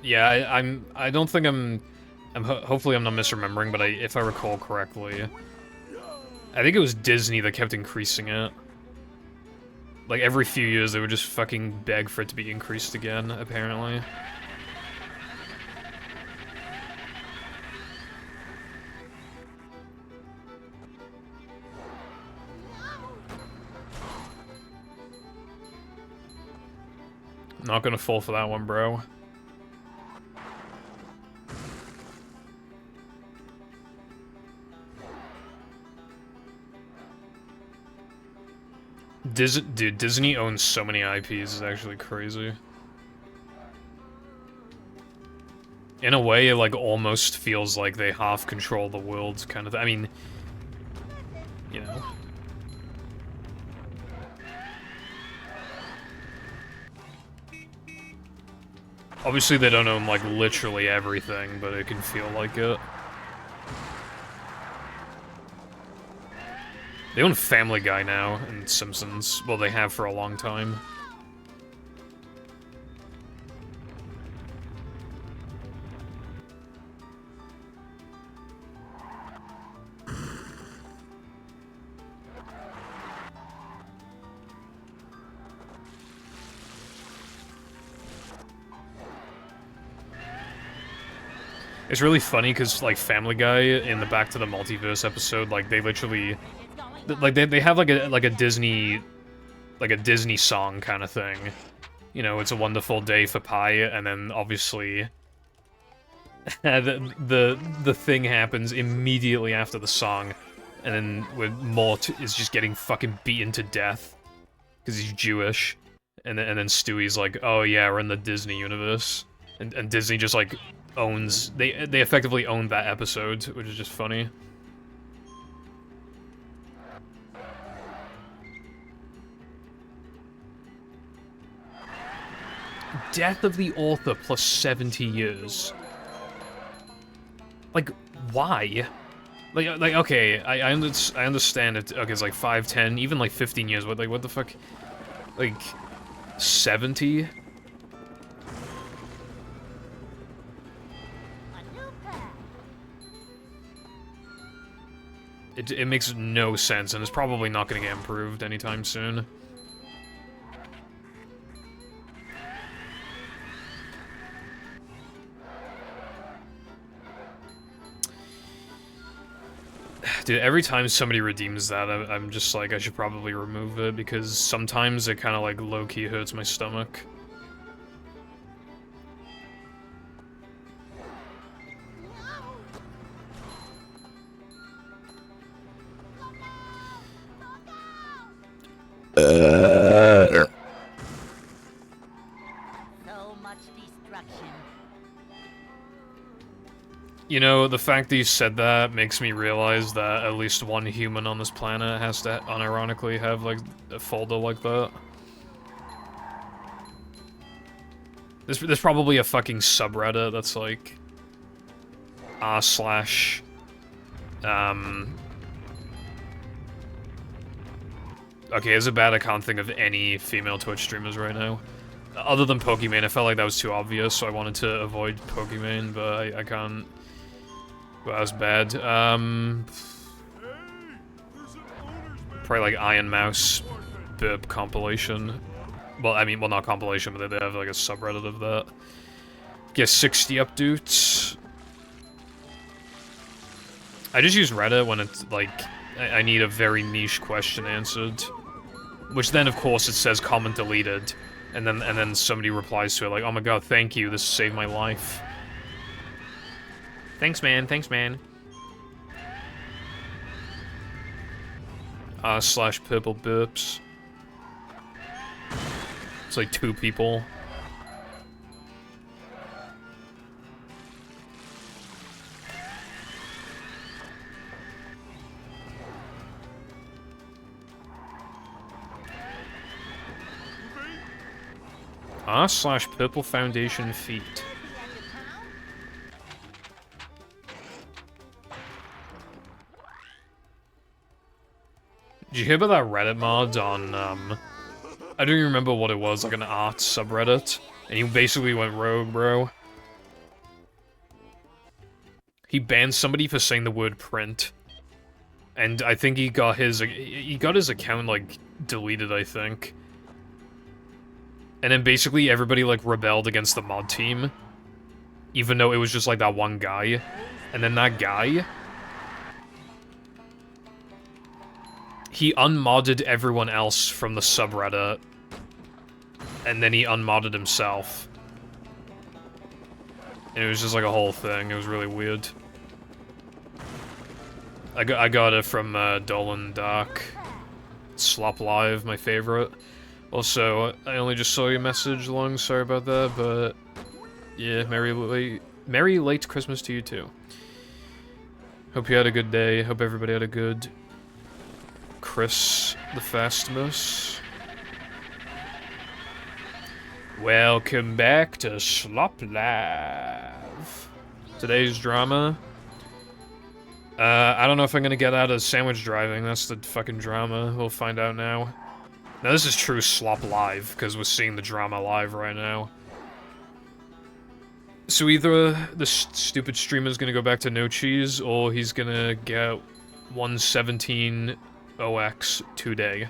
Yeah, I don't think hopefully I'm not misremembering, but if I recall correctly, I think it was Disney that kept increasing it. Like, every few years, they would just fucking beg for it to be increased again, apparently. Not gonna fall for that one, bro. Dude, Disney owns so many IPs, it's actually crazy. In a way, it, like, almost feels like they half control the world, kind of I mean, you know. Obviously, they don't own, like, literally everything, but it can feel like it. They own Family Guy now, and Simpsons. Well, they have for a long time. It's really funny because, like, Family Guy in the Back to the Multiverse episode, like, they literally... Like, they have, like a Disney song kind of thing. You know, It's a Wonderful Day for Pie, and then, obviously... the thing happens immediately after the song. And then with Mort is just getting fucking beaten to death because he's Jewish. And then Stewie's like, oh yeah, we're in the Disney universe. And Disney just like owns, they effectively own that episode, which is just funny. Death of the author plus 70 years. Like, why? Like okay, I understand it. Okay, it's like 5, 10, even like 15 years. What the fuck? Like 70? A new path. It makes no sense, and it's probably not going to get improved anytime soon. Dude, every time somebody redeems that, I'm just like, I should probably remove it, because sometimes it kind of like low-key hurts my stomach. So much destruction. You know, the fact that you said that makes me realize that at least one human on this planet has to unironically have, like, a folder like that. There's probably a fucking subreddit that's like... r/... Okay, it's a bad I can't think of any female Twitch streamers right now. Other than Pokimane, I felt like that was too obvious, so I wanted to avoid Pokimane, but I can't... Well, that was bad. Probably like Iron Mouse burp compilation. Well, I mean, well, not compilation, but they have like a subreddit of that. Get 60 updates. I just use Reddit when it's like I need a very niche question answered, which then of course it says comment deleted, and then somebody replies to it like, oh my god, thank you, this saved my life. Thanks, man. Thanks, man. /purple burps. It's like 2 people. /purple foundation feet. Did you hear about that Reddit mod on, I don't even remember what it was, like an art subreddit, and he basically went rogue, bro. He banned somebody for saying the word print, and I think he got his account, like, deleted, I think. And then basically everybody, like, rebelled against the mod team, even though it was just, like, that one guy. And then that guy... he unmodded everyone else from the subreddit, and then he unmodded himself. And it was just like a whole thing, it was really weird. I got it from Dolan Dark. Slop Live, my favorite. Also, I only just saw your message, Long, sorry about that, but... yeah, Merry late Christmas to you too. Hope you had a good day, hope everybody had a good... Chris the Fastmus. Welcome back to Slop Live. Today's drama. I don't know if I'm gonna get out of sandwich driving. That's the fucking drama. We'll find out now. Now this is true Slop Live, because we're seeing the drama live right now. So either the stupid streamer's gonna go back to no cheese, or he's gonna get 117 OX today.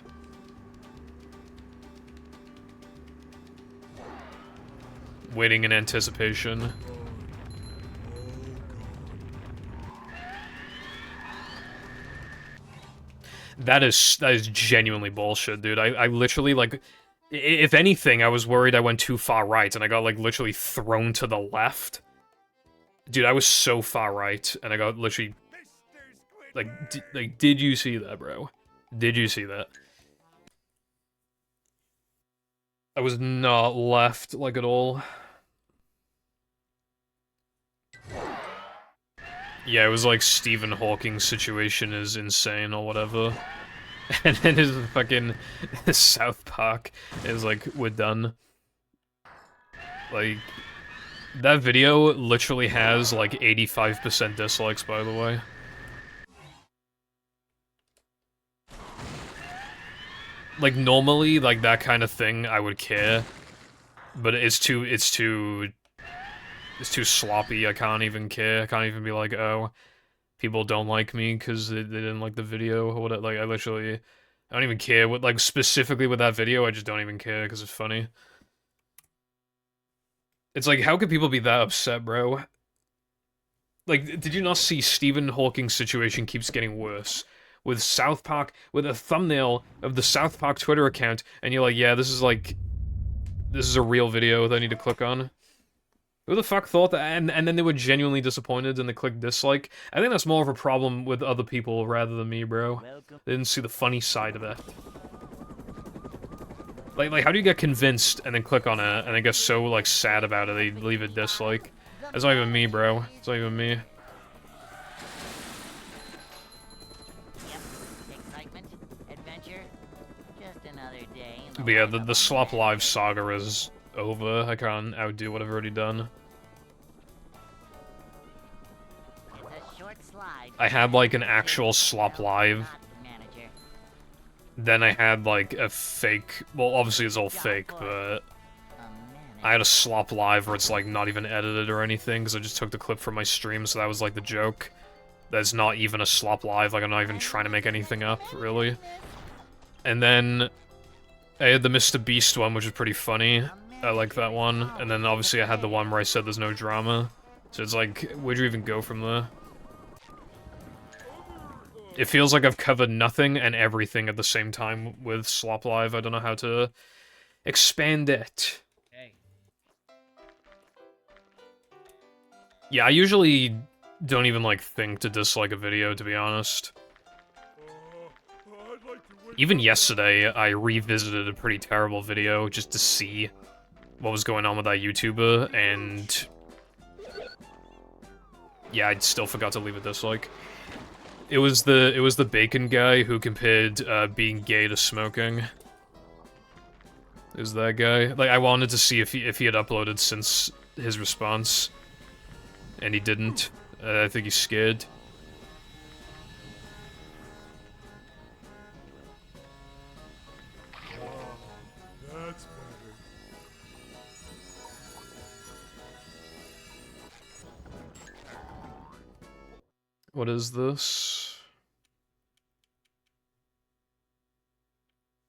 Waiting in anticipation. That is genuinely bullshit, dude. I literally, like, if anything, I was worried I went too far right, and I got, like, literally thrown to the left. Dude, I was so far right, and I got literally, Like, did you see that, bro? Did you see that? I was not left, like, at all. Yeah, it was like Stephen Hawking's situation is insane or whatever. And then his fucking South Park is like, we're done. Like, that video literally has like 85% dislikes, by the way. Like, normally, like, that kind of thing, I would care. But it's too sloppy, I can't even care. I can't even be like, oh, people don't like me because they didn't like the video or whatever. Like, I don't even care what, like, specifically with that video, I just don't even care because it's funny. It's like, how could people be that upset, bro? Like, did you not see Stephen Hawking's situation keeps getting worse? With South Park, with a thumbnail of the South Park Twitter account, and you're like, yeah, this is a real video that I need to click on. Who the fuck thought that? And then they were genuinely disappointed and they clicked dislike. I think that's more of a problem with other people rather than me, bro. They didn't see the funny side of it. Like, how do you get convinced and then click on it and then get so, like, sad about it they leave a dislike? That's not even me, bro. It's not even me. Yep. Excitement, adventure, just another day. But yeah, the Slop Live saga is over. I can't outdo what I've already done. It's a short slide. I had, like, an actual Slop Live. Manager. Then I had, like, a fake... Well, obviously it's all fake, but... I had a Slop Live where it's, like, not even edited or anything, because I just took the clip from my stream, so that was, like, the joke. That's not even a Slop Live, like, I'm not even trying to make anything up, really. And then... I had the Mr. Beast one, which was pretty funny. I like that one. And then, obviously, I had the one where I said there's no drama. So it's like, where'd you even go from there? It feels like I've covered nothing and everything at the same time with Slop Live. I don't know how to expand it. Hey. Yeah, I usually don't even, like, think to dislike a video, to be honest. I'd like to wait. Even yesterday, I revisited a pretty terrible video just to see what was going on with that YouTuber, and... yeah, I still forgot to leave a dislike. It was the bacon guy who compared being gay to smoking. Is that guy? Like, I wanted to see if he had uploaded since his response, and he didn't. I think he's scared. That's better. What is this?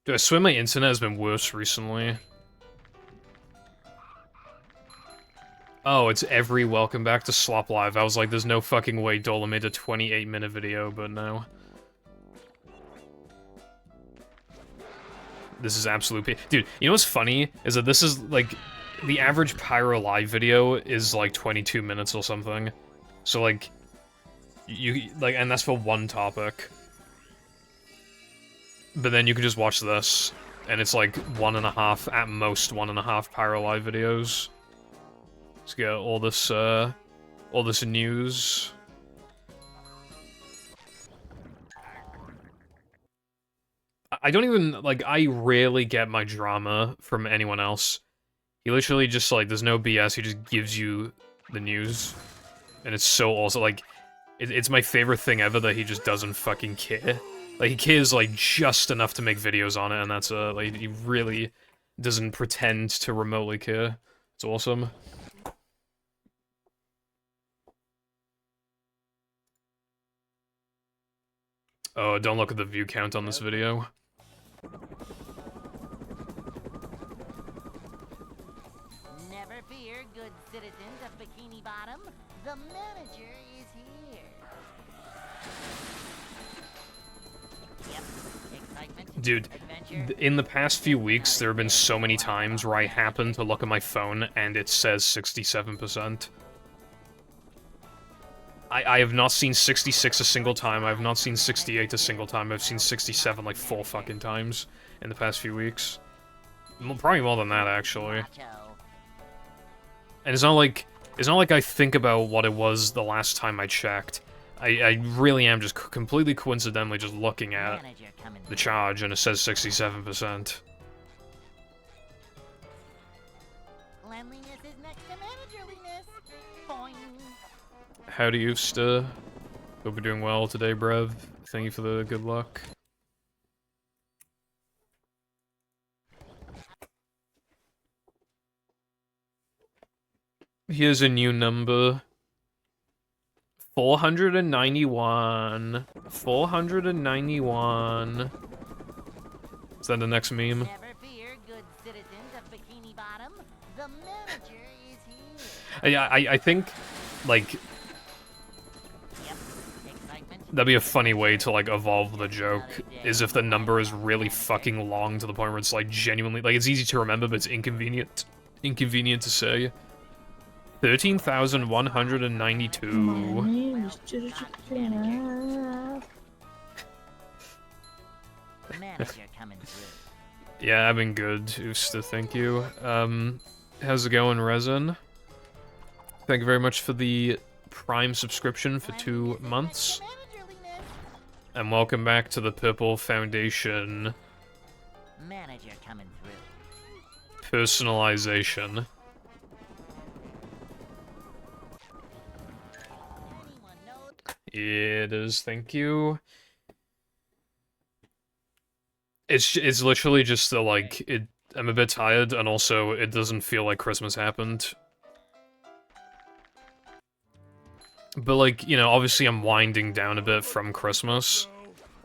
Dude, I swear my internet has been worse recently. Oh, it's every welcome back to Slop Live. I was like, there's no fucking way Dola made a 28-minute video, but no. This is absolute dude, you know what's funny? Is that this is, like, the average Pyro Live video is, like, 22 minutes or something. So, like, and that's for one topic. But then you can just watch this, and it's like 1.5, at most 1.5 Pyro Live videos. Let's get all this news. I don't even, like, I rarely get my drama from anyone else. He literally just, like, there's no BS, he just gives you the news. And it's so awesome, like, it's my favorite thing ever that he just doesn't fucking care. Like, he cares, like, just enough to make videos on it, and that's, like, he really doesn't pretend to remotely care. It's awesome. Oh, don't look at the view count on this video. Never fear, good citizens of Bikini Bottom. The manager is here. Yep. Excitement. Dude, Adventure. in the past few weeks, there have been so many times where I happen to look at my phone and it says 67%. I have not seen 66 a single time. I have not seen 68 a single time. I've seen 67 like 4 fucking times in the past few weeks. Probably more than that, actually. And it's not like I think about what it was the last time I checked. I really am just completely coincidentally just looking at the charge, and it says 67%. Cleanliness is next to managerliness. Boing. Howdy, Usta. Hope you're doing well today, bruv. Thank you for the good luck. Here's a new number. 491. 491. Is that the next meme? Never fear, good citizens of Bikini Bottom. The manager is here. Yeah, I think, like, Yep. Excitement. that'd be a funny way to, like, evolve the joke, is if the number is really fucking long to the point where it's, like, genuinely, like, it's easy to remember, but it's inconvenient to say. 13,192. Manager coming through. Yeah, I've been good, Usta, thank you. How's it going, Resin? Thank you very much for the Prime subscription for 2 months. And welcome back to the Purple Foundation Manager coming through. personalization. Anyone know? It is, thank you. It's literally just the, like, I'm a bit tired, and also it doesn't feel like Christmas happened. But, like, you know, obviously I'm winding down a bit from Christmas,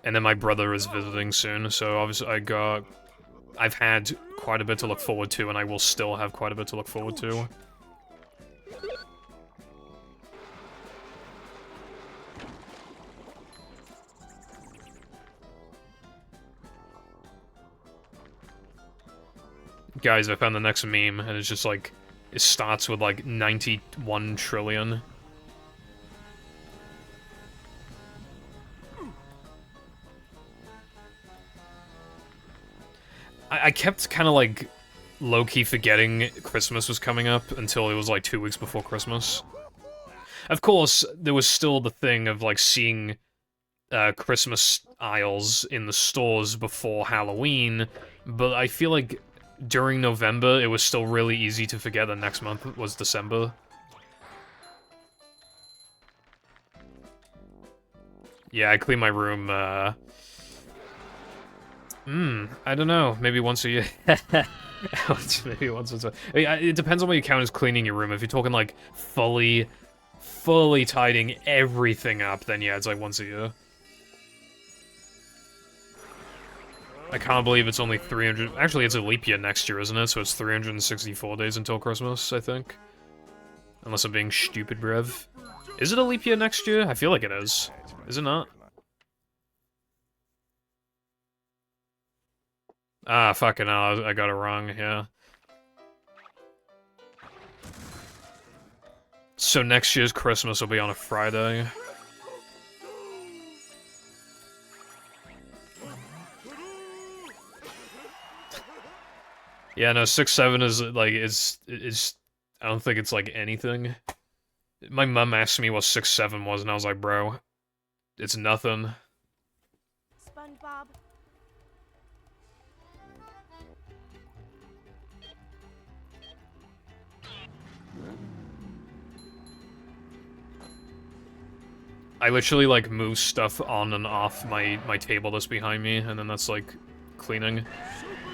and then my brother is visiting soon, so obviously I've had quite a bit to look forward to, and I will still have quite a bit to look forward to. Guys, I found the next meme, and it's just like, it starts with like 91 trillion. I kept kind of like low-key forgetting Christmas was coming up until it was like 2 weeks before Christmas. Of course, there was still the thing of like seeing Christmas aisles in the stores before Halloween, but I feel like during November, it was still really easy to forget that next month was December. Yeah, I clean my room, I don't know, maybe once a year. Maybe once a... I mean, it depends on what you count as cleaning your room. If you're talking, like, fully tidying everything up, then yeah, it's like once a year. I can't believe it's only 300... Actually, it's a leap year next year, isn't it? So it's 364 days until Christmas, I think. Unless I'm being stupid, Brev. Is it a leap year next year? I feel like it is. Is it not? Ah, fucking hell, I got it wrong, yeah. So next year's Christmas will be on a Friday. Yeah, no, 6-7 is, like, it's... I don't think it's, like, anything. My mum asked me what 6-7 was, and I was like, bro, it's nothing. SpongeBob. I literally, like, move stuff on and off my table that's behind me, and then that's, like, cleaning.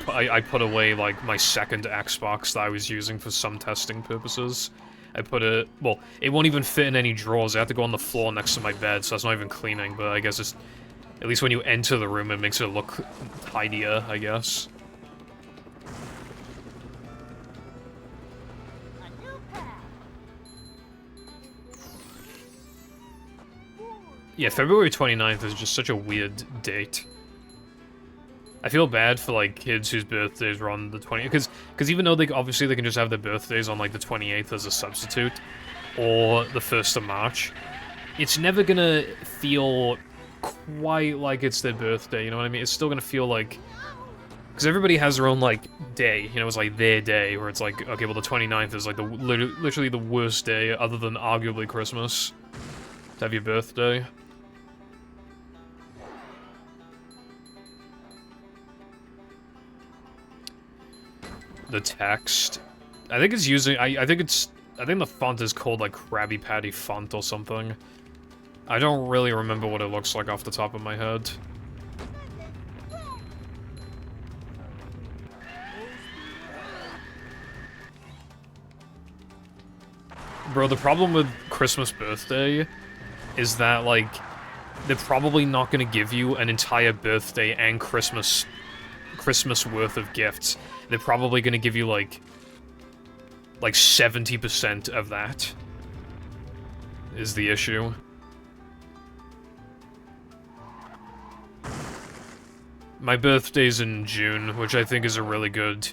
I put away, like, my second Xbox that I was using for some testing purposes. I put it... Well, it won't even fit in any drawers. I have to go on the floor next to my bed, so that's not even cleaning, but I guess it's... At least when you enter the room, it makes it look tidier, I guess. A new path. Yeah, February 29th is just such a weird date. I feel bad for, like, kids whose birthdays were on the 20th, because even though obviously they can just have their birthdays on, like, the 28th as a substitute, or the 1st of March, it's never gonna feel quite like it's their birthday, you know what I mean? It's still gonna feel like... Because everybody has their own, like, day, you know, it's like their day, where it's like, okay, well, the 29th is like the literally the worst day, other than arguably Christmas, to have your birthday. The text. I think it's using, I think the font is called, like, Krabby Patty font or something. I don't really remember what it looks like off the top of my head. Bro, the problem with Christmas birthday is that, like, they're probably not gonna give you an entire birthday and Christmas worth of gifts. They're probably gonna give you, like 70% of that is the issue. My birthday's in June, which I think is a really good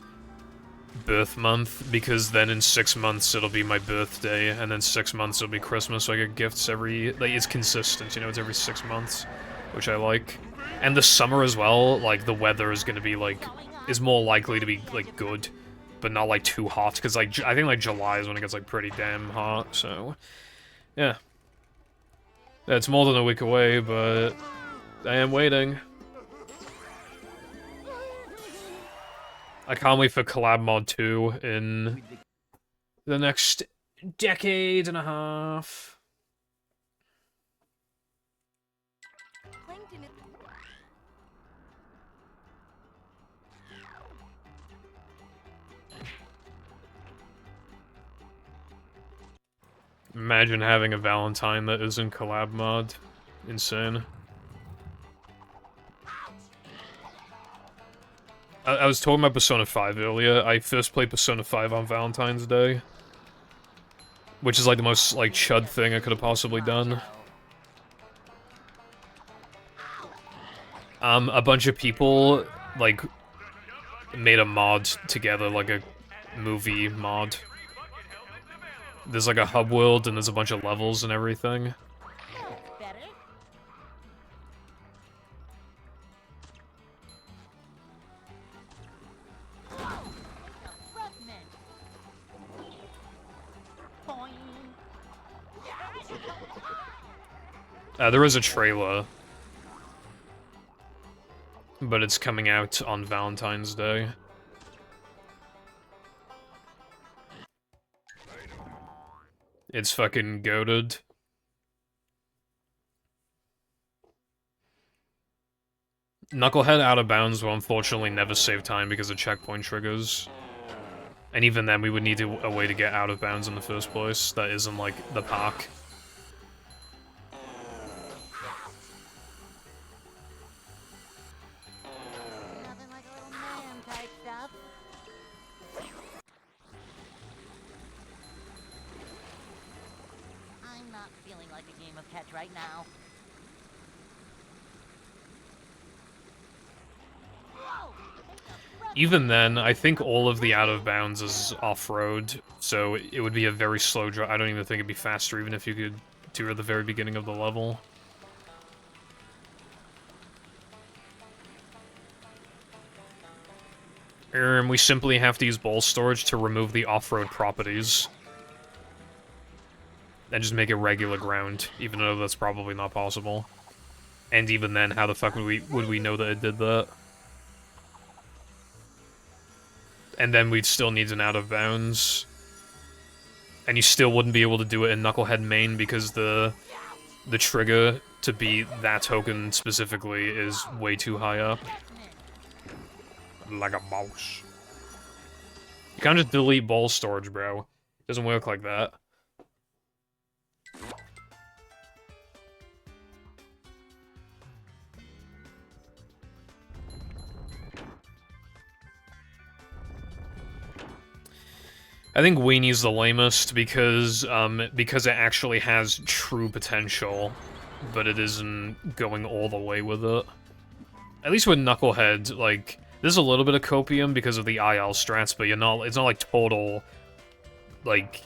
birth month, because then in 6 months it'll be my birthday, and then 6 months it'll be Christmas, so I get gifts every... Like, it's consistent, you know, it's every 6 months, which I like. And the summer as well, like, the weather is gonna be, like, is more likely to be, like, good, but not, like, too hot, because, like, I think, like, July is when it gets, like, pretty damn hot, so... Yeah. It's more than a week away, but... I am waiting. I can't wait for Collab Mod 2 in the next decade and a half. Plankton is... Imagine having a Valentine that isn't Collab Mod. Insane. I was talking about Persona 5 earlier. I first played Persona 5 on Valentine's Day. Which is like the most, like, chud thing I could have possibly done. A bunch of people, like, made a mod together, like a movie mod. There's like a hub world and there's a bunch of levels and everything. Better? There is a trailer. But it's coming out on Valentine's Day. It's fucking goated. Knucklehead Out of Bounds will unfortunately never save time because of checkpoint triggers. And even then, we would need a way to get out of bounds in the first place that isn't, like, the park. Nothing like a little man type stuff. I'm not feeling like a game of catch right now. Even then, I think all of the out of bounds is off-road, so it would be a very slow drive. I don't even think it'd be faster even if you could do it at the very beginning of the level. We simply have to use ball storage to remove the off-road properties. And just make it regular ground, even though that's probably not possible. And even then, how the fuck would we know that it did that? And then we'd still need an out of bounds. And you still wouldn't be able to do it in Knucklehead main because the trigger to beat that token specifically is way too high up. Like a mouse. You can't just delete ball storage, bro. It doesn't work like that. I think Weenie's the lamest because it actually has true potential, but it isn't going all the way with it. At least with Knucklehead, like, there's a little bit of copium because of the IL strats, but it's not like total, like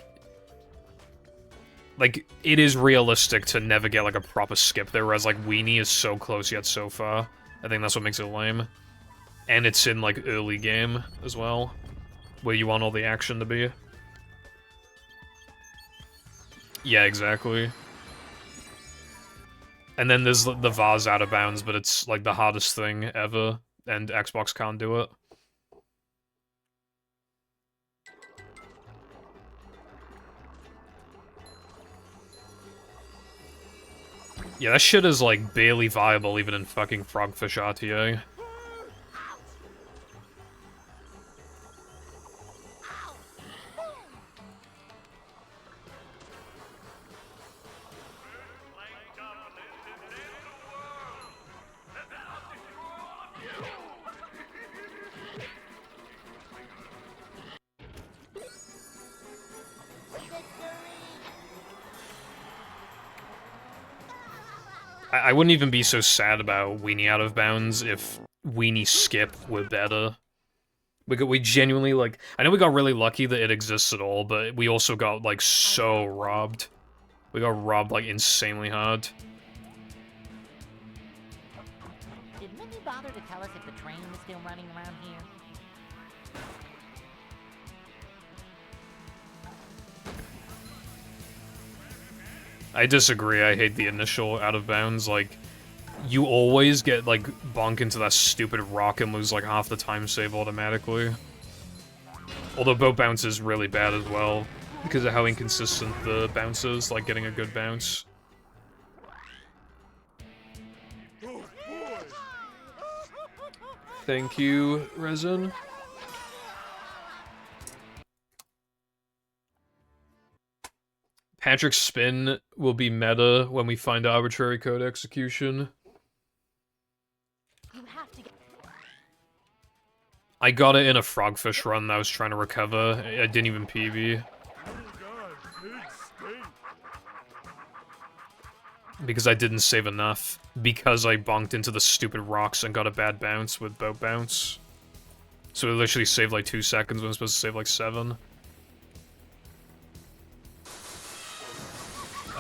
Like, it is realistic to never get, like, a proper skip there, whereas, like, Weenie is so close yet so far. I think that's what makes it lame. And it's in, like, early game as well, where you want all the action to be. Yeah, exactly. And then there's the vase out of bounds, but it's, like, the hardest thing ever, and Xbox can't do it. Yeah, that shit is, like, barely viable even in fucking Frogfish RTA. I wouldn't even be so sad about Weenie out of bounds if Weenie skip were better. We genuinely, like... I know we got really lucky that it exists at all, but we also got, like, so robbed. We got robbed, like, insanely hard. Did Minnie bother to tell us if the train was still running around here? I disagree, I hate the initial out of bounds, like... You always get, like, bonk into that stupid rock and lose, like, half the time save automatically. Although boat bounce is really bad as well, because of how inconsistent the bounce is, like, getting a good bounce. Thank you, Resin. Patrick's spin will be meta when we find arbitrary code execution. You have to get. I got it in a frogfish run that I was trying to recover. I didn't even PB. Oh god, big steak. Because I didn't save enough. Because I bonked into the stupid rocks and got a bad bounce with boat bounce. So it literally saved like 2 seconds when it was supposed to save like 7.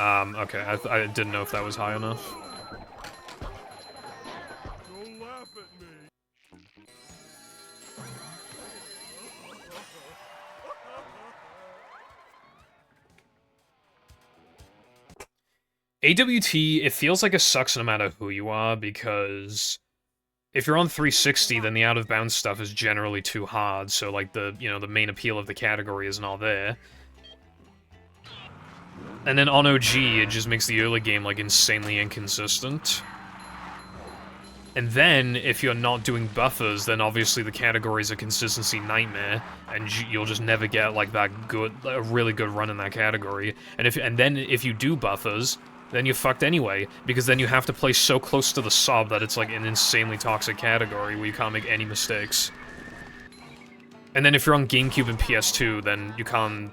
Okay, I didn't know if that was high enough. Don't laugh at me. AWT, it feels like it sucks no matter who you are, because if you're on 360, then the out-of-bounds stuff is generally too hard, so like the main appeal of the category isn't all there. And then on OG, it just makes the early game, like, insanely inconsistent. And then, if you're not doing buffers, then obviously the category is a consistency nightmare, and you'll just never get, like, a really good run in that category. And then if you do buffers, then you're fucked anyway, because then you have to play so close to the sub that it's, like, an insanely toxic category where you can't make any mistakes. And then if you're on GameCube and PS2, then you can't...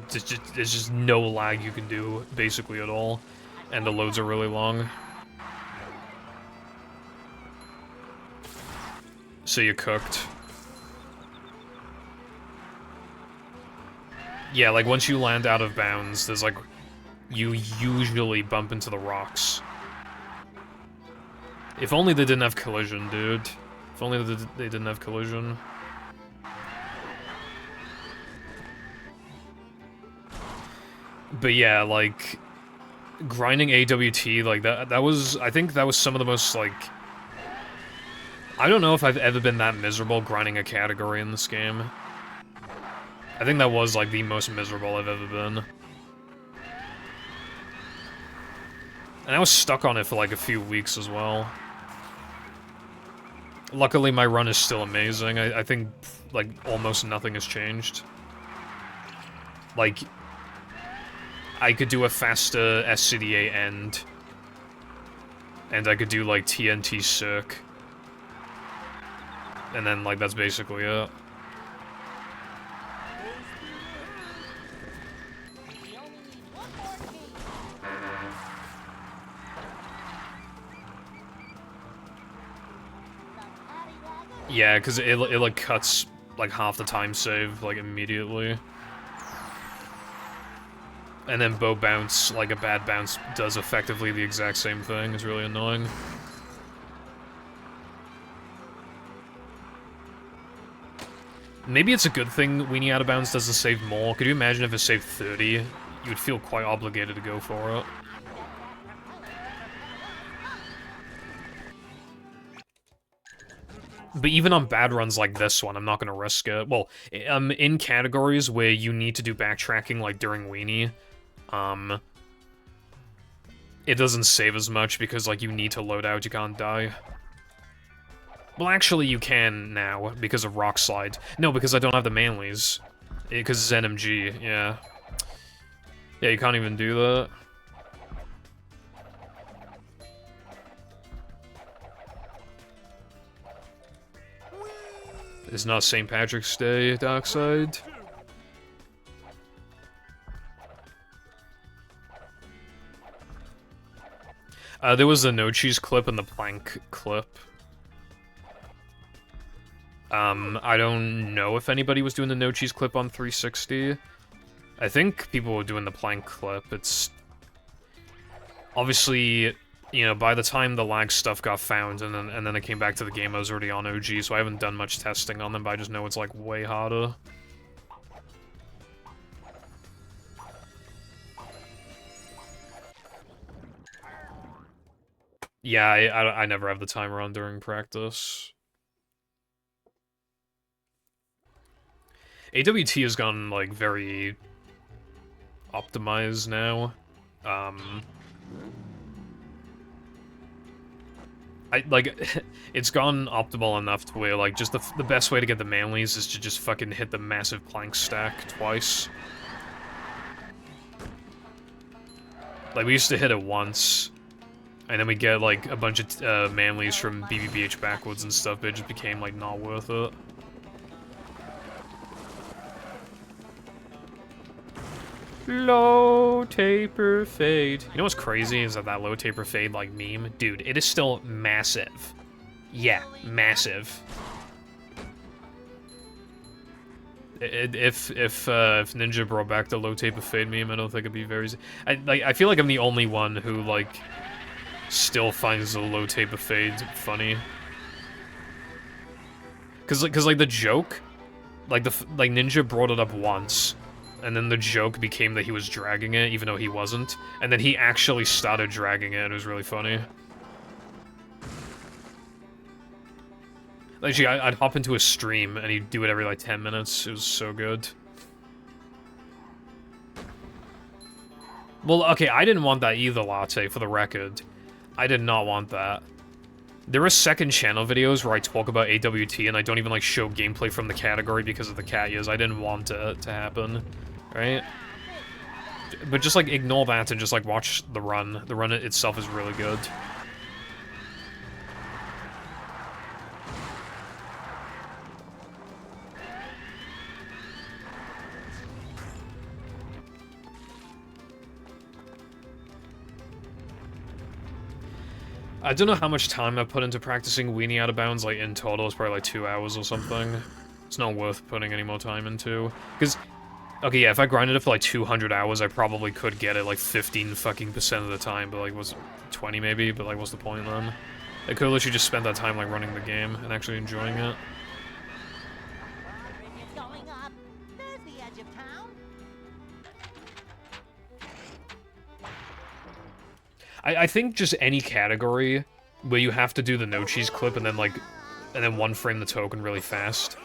There's just no lag you can do, basically, at all. And the loads are really long. So you're cooked. Yeah, like, once you land out of bounds, there's, like... You usually bump into the rocks. If only they didn't have collision, dude. If only they didn't have collision. But yeah, like, grinding AWT, like, that was, I think that was some of the most, like, I don't know if I've ever been that miserable grinding a category in this game. I think that was, like, the most miserable I've ever been. And I was stuck on it for, like, a few weeks as well. Luckily, my run is still amazing. I think, like, almost nothing has changed. Like... I could do a faster SCDA end. And I could do, like, TNT Circ. And then, like, that's basically it. Yeah, because it, like, cuts, like, half the time save, like, immediately. And then bow bounce, like a bad bounce, does effectively the exact same thing. It's really annoying. Maybe it's a good thing weenie out of bounds doesn't save more. Could you imagine if it saved 30? You would feel quite obligated to go for it. But even on bad runs like this one, I'm not gonna risk it. Well, in categories where you need to do backtracking, like during weenie, it doesn't save as much because, like, you need to load out, you can't die. Well, actually, you can now, because of Rock Slide. No, because I don't have the Manleys. Because it's NMG, yeah. Yeah, you can't even do that. It's not St. Patrick's Day, Darkside. There was the no cheese clip and the plank clip. I don't know if anybody was doing the no cheese clip on 360. I think people were doing the plank clip. It's obviously, you know, by the time the lag stuff got found and then it came back to the game, I was already on OG, so I haven't done much testing on them, but I just know it's like way harder. Yeah, I never have the timer on during practice. AWT has gone, like, very optimized now. It's gone optimal enough to where, like, just the best way to get the Manleys is to just fucking hit the massive plank stack twice. Like, we used to hit it once, and then we get, like, a bunch of Manleys from BBBH backwards and stuff, but it just became, like, not worth it. Low taper fade. You know what's crazy is that low taper fade, like, meme? Dude, it is still massive. Yeah, massive. If Ninja brought back the low taper fade meme, I don't think it'd be very... I feel like I'm the only one who, like, still finds the low taper fade funny. Cause like, the joke... Like, Ninja brought it up once, and then the joke became that he was dragging it, even though he wasn't. And then he actually started dragging it, and it was really funny. Like, I'd hop into a stream, and he'd do it every, like, 10 minutes. It was so good. Well, okay, I didn't want that either, Latte, for the record. I did not want that. There are second channel videos where I talk about AWT, and I don't even, like, show gameplay from the category because of the cat years. I didn't want it to happen. Right? But just, like, ignore that and just, like, watch the run. The run itself is really good. I don't know how much time I put into practicing weenie out of bounds, like, in total. It's probably, like, 2 hours or something. It's not worth putting any more time into. Because... Okay, yeah, if I grinded it for, like, 200 hours, I probably could get it, like, 15% fucking of the time, but, like, was 20 maybe? But, like, what's the point then? I could literally just spend that time, like, running the game and actually enjoying it. It's going up. There's the edge of town. I think just any category where you have to do the no cheese clip and then, like, and then one frame the token really fast.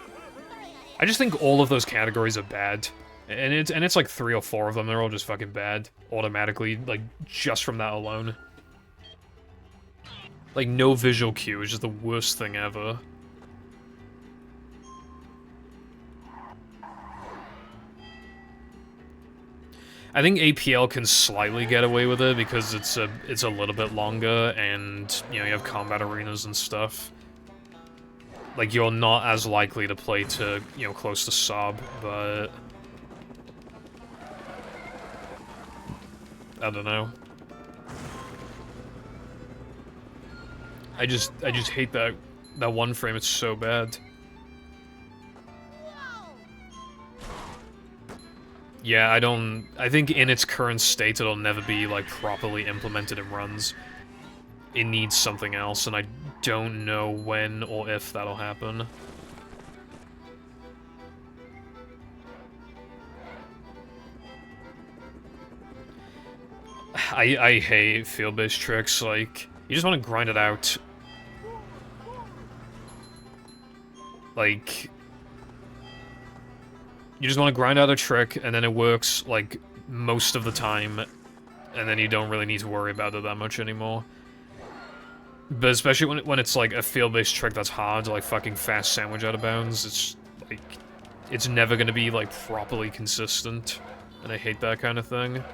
I just think all of those categories are bad. And it's like 3 or 4 of them, they're all just fucking bad, automatically, like, just from that alone. Like, no visual cue is just the worst thing ever. I think APL can slightly get away with it because it's a little bit longer, and, you know, you have combat arenas and stuff. Like, you're not as likely to play to, you know, close to sub, but... I don't know. I just hate that one frame, it's so bad. Yeah, I think in its current state it'll never be, like, properly implemented in runs. It needs something else, and I don't know when or if that'll happen. I hate field-based tricks, like, you just want to grind it out. Like, you just want to grind out a trick, and then it works, like, most of the time, and then you don't really need to worry about it that much anymore. But especially when it's, like, a field-based trick that's hard to, like, fucking fast sandwich out of bounds, it's, like, it's never gonna be, like, properly consistent, and I hate that kind of thing.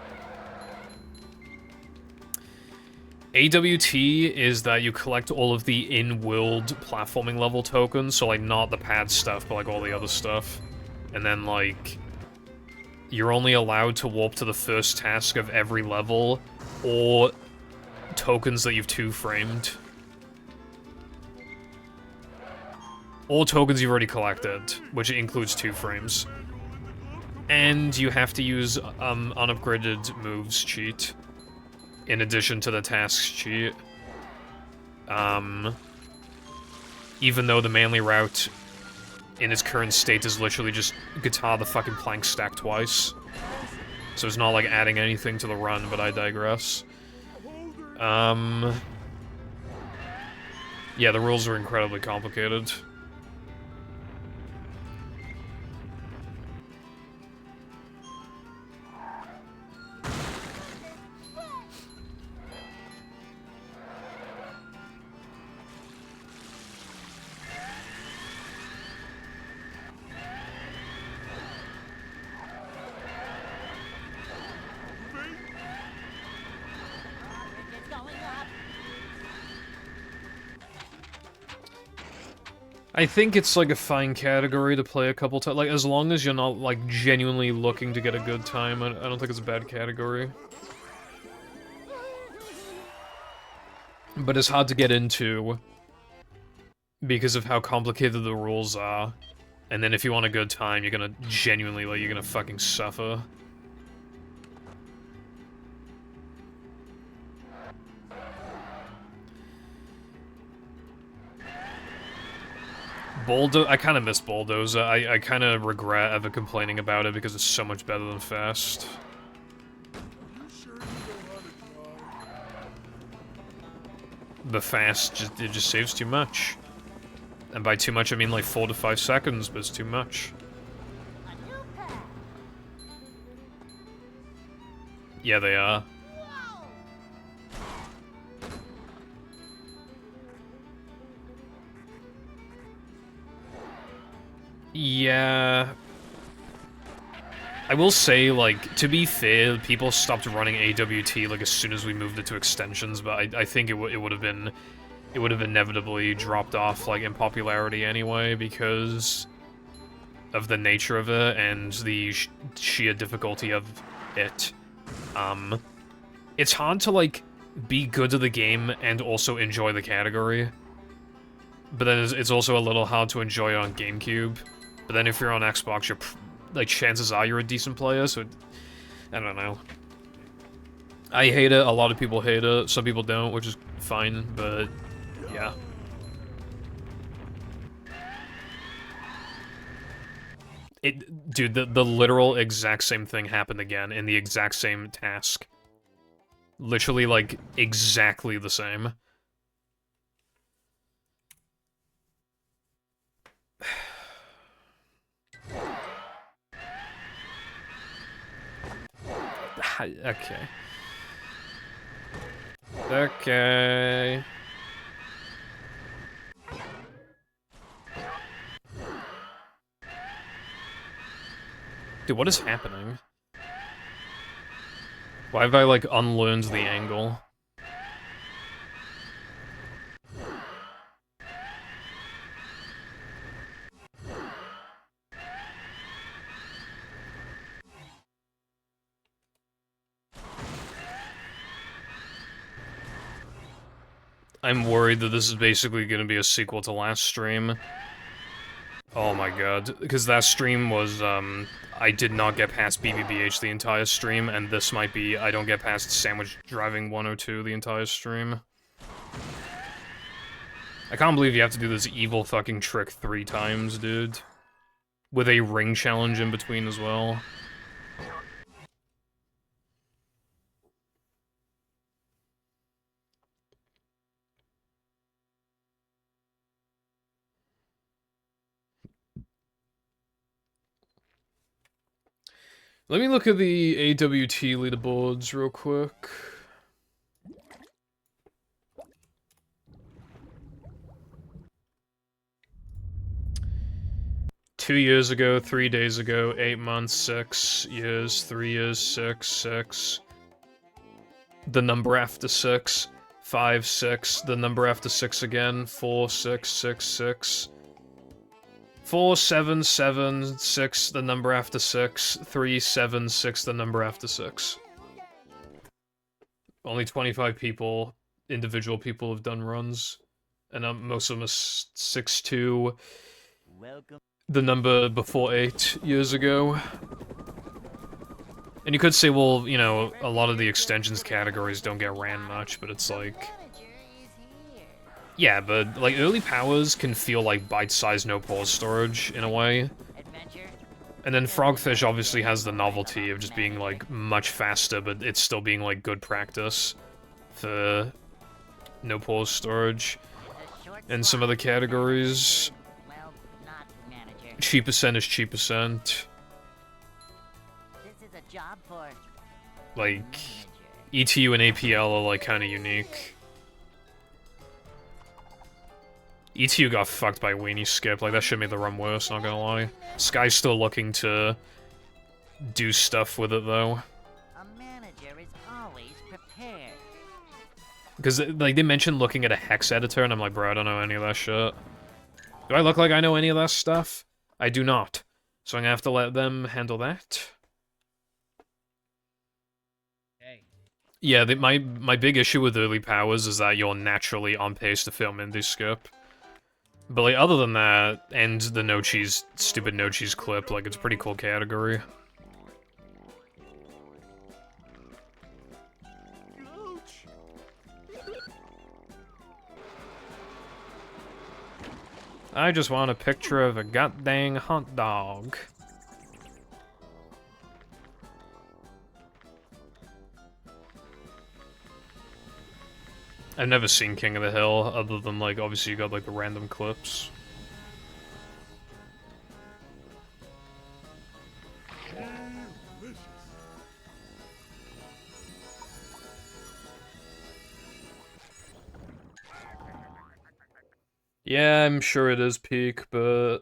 AWT is that you collect all of the in-world platforming level tokens, so, like, not the pad stuff, but, like, all the other stuff. And then, like, you're only allowed to warp to the first task of every level, or tokens that you've two-framed. Or tokens you've already collected, which includes 2 frames. And you have to use unupgraded moves cheat, in addition to the tasks cheat. Even though the manly route in its current state is literally just guitar the fucking plank stack twice. So it's not like adding anything to the run, but I digress. Yeah, the rules are incredibly complicated. It's going up. I think it's, like, a fine category to play a couple times. Like, as long as you're not, like, genuinely looking to get a good time, I don't think it's a bad category. But it's hard to get into because of how complicated the rules are. And then if you want a good time, you're gonna genuinely, like, you're gonna fucking suffer. I kind of miss Bulldozer. I kind of regret ever complaining about it because it's so much better than Fast. You sure you know how to drive? The Fast, it just saves too much. And by too much, I mean like 4 to 5 seconds, but it's too much. A new path. Yeah, they are. Whoa! Yeah. I will say, like, to be fair, people stopped running AWT, like, as soon as we moved it to extensions, but I think it would have been... It would have inevitably dropped off, like, in popularity anyway, because of the nature of it and the sheer difficulty of it. It's hard to, like, be good at the game and also enjoy the category. But then it's also a little hard to enjoy on GameCube. But then if you're on Xbox, you're, like, chances are you're a decent player, so... I don't know. I hate it, a lot of people hate it, some people don't, which is fine, but... yeah. Dude, the literal exact same thing happened again in the exact same task. Literally, like, exactly the same. Okay. Okay. Dude, what is happening? Why have I, like, unlearned the angle? I'm worried that this is basically gonna be a sequel to last stream. Oh my god. Because that stream was, I did not get past BBBH the entire stream, and this might be I don't get past Sandwich Driving 102 the entire stream. I can't believe you have to do this evil fucking trick 3 times, dude. With a ring challenge in between as well. Let me look at the AWT leaderboards real quick. Two years ago, 3 days ago, 8 months, 6 years, 3 years, 6. The number after 6. 5, 6. The number after 6 again. 4, 6, 6, 6. 4, 7, 7, 6, the number after 6, 3, 7, 6, the number after 6. Only 25 people, individual people have done runs, and most of them are 6, 2, the number before 8 years ago. And you could say, well, you know, a lot of the extensions categories don't get ran much, but it's like... Yeah, but, like, early powers can feel like bite-sized no-pause storage, in a way. And then Frogfish obviously has the novelty of just being, like, much faster, but it's still being, like, good practice for no-pause storage. And some other categories... Cheap% is cheap%. Like, ETU and APL are, like, kinda unique. ETU got fucked by Weenie Skip, like that shit made the run worse, not gonna lie. Sky's still looking to do stuff with it though. A manager is always prepared. Because, like, they mentioned looking at a hex editor, and I'm like, bro, I don't know any of that shit. Do I look like I know any of that stuff? I do not. So I'm gonna have to let them handle that. Hey. Yeah, my big issue with early powers is that you're naturally on pace to film Indie Skip. But, like, other than that, and the no cheese, stupid no cheese clip, like, it's a pretty cool category. I just want a picture of a goddamn hot dog. I've never seen King of the Hill, other than, like, obviously you got, like, the random clips. Yeah, I'm sure it is peak, but...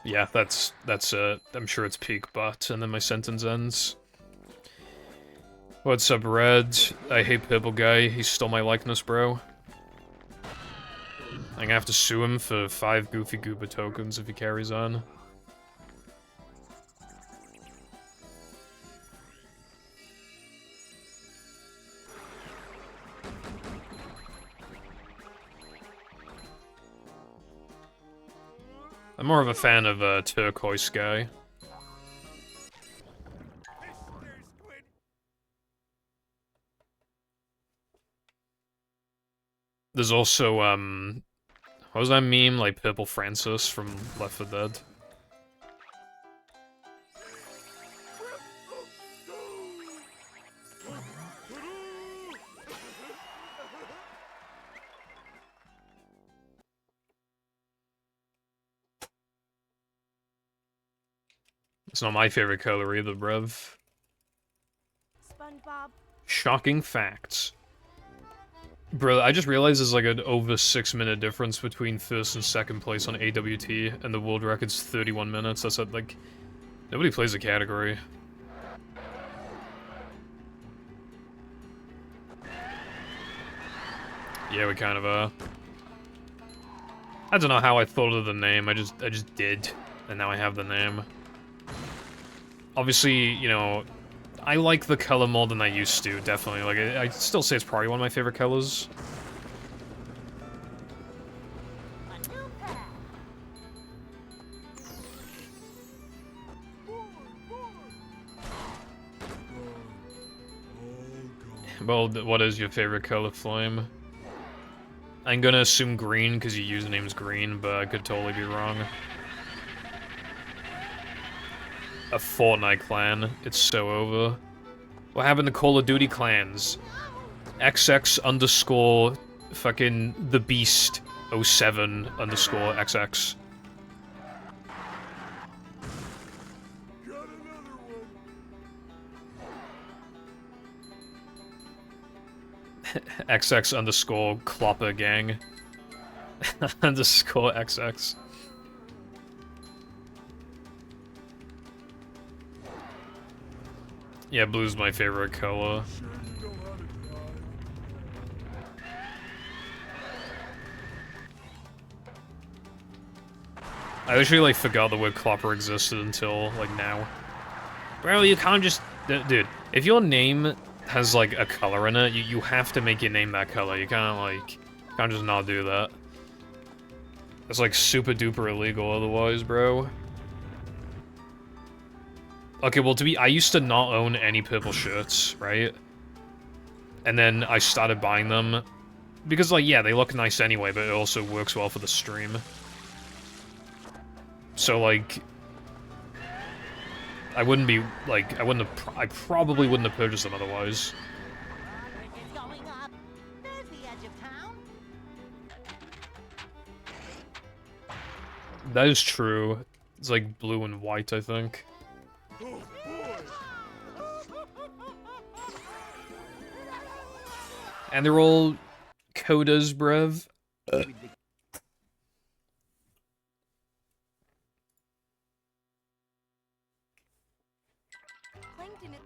Yeah, that's I'm sure it's peak, but, and then my sentence ends. What's up, Red? I hate Pibble Guy, he stole my likeness, bro. I'm gonna have to sue him for 5 Goofy Gooba tokens if he carries on. I'm more of a fan of Turquoise Guy. There's also, what was that meme? Like Purple Francis from Left 4 Dead. It's not my favorite color either, bruv. SpongeBob. Shocking facts. Bro, I just realized there's like an over 6-minute difference between first and second place on AWT, and the world record's 31 minutes. That's like... Nobody plays the category. Yeah, we kind of are. I don't know how I thought of the name, I just did. And now I have the name. Obviously, you know, I like the color more than I used to, definitely. Like, I'd still say it's probably one of my favorite colors. A new path. Well, what is your favorite color, Flame? I'm gonna assume green, because your username's green, but I could totally be wrong. A Fortnite clan. It's so over. What happened to Call of Duty clans? XX underscore fucking the Beast 07 underscore XX. Got another one. XX underscore Clopper Gang. Underscore XX. Yeah, blue's my favorite color. Sure you know how to drive? I literally, like, forgot the word Clopper existed until, like, now. Bro, you can't just... Dude, if your name has, like, a color in it, you have to make your name that color. You can't, like... Can't just not do that. It's, like, super duper illegal otherwise, bro. Okay, well, I used to not own any purple shirts, right? And then I started buying them. Because, like, yeah, they look nice anyway, but it also works well for the stream. So, like... I wouldn't be, like, I probably wouldn't have purchased them otherwise. Progress is going up. There's the edge of town. That is true. It's like blue and white, I think. Oh boy! And they're all codas, bruv. Plankton is...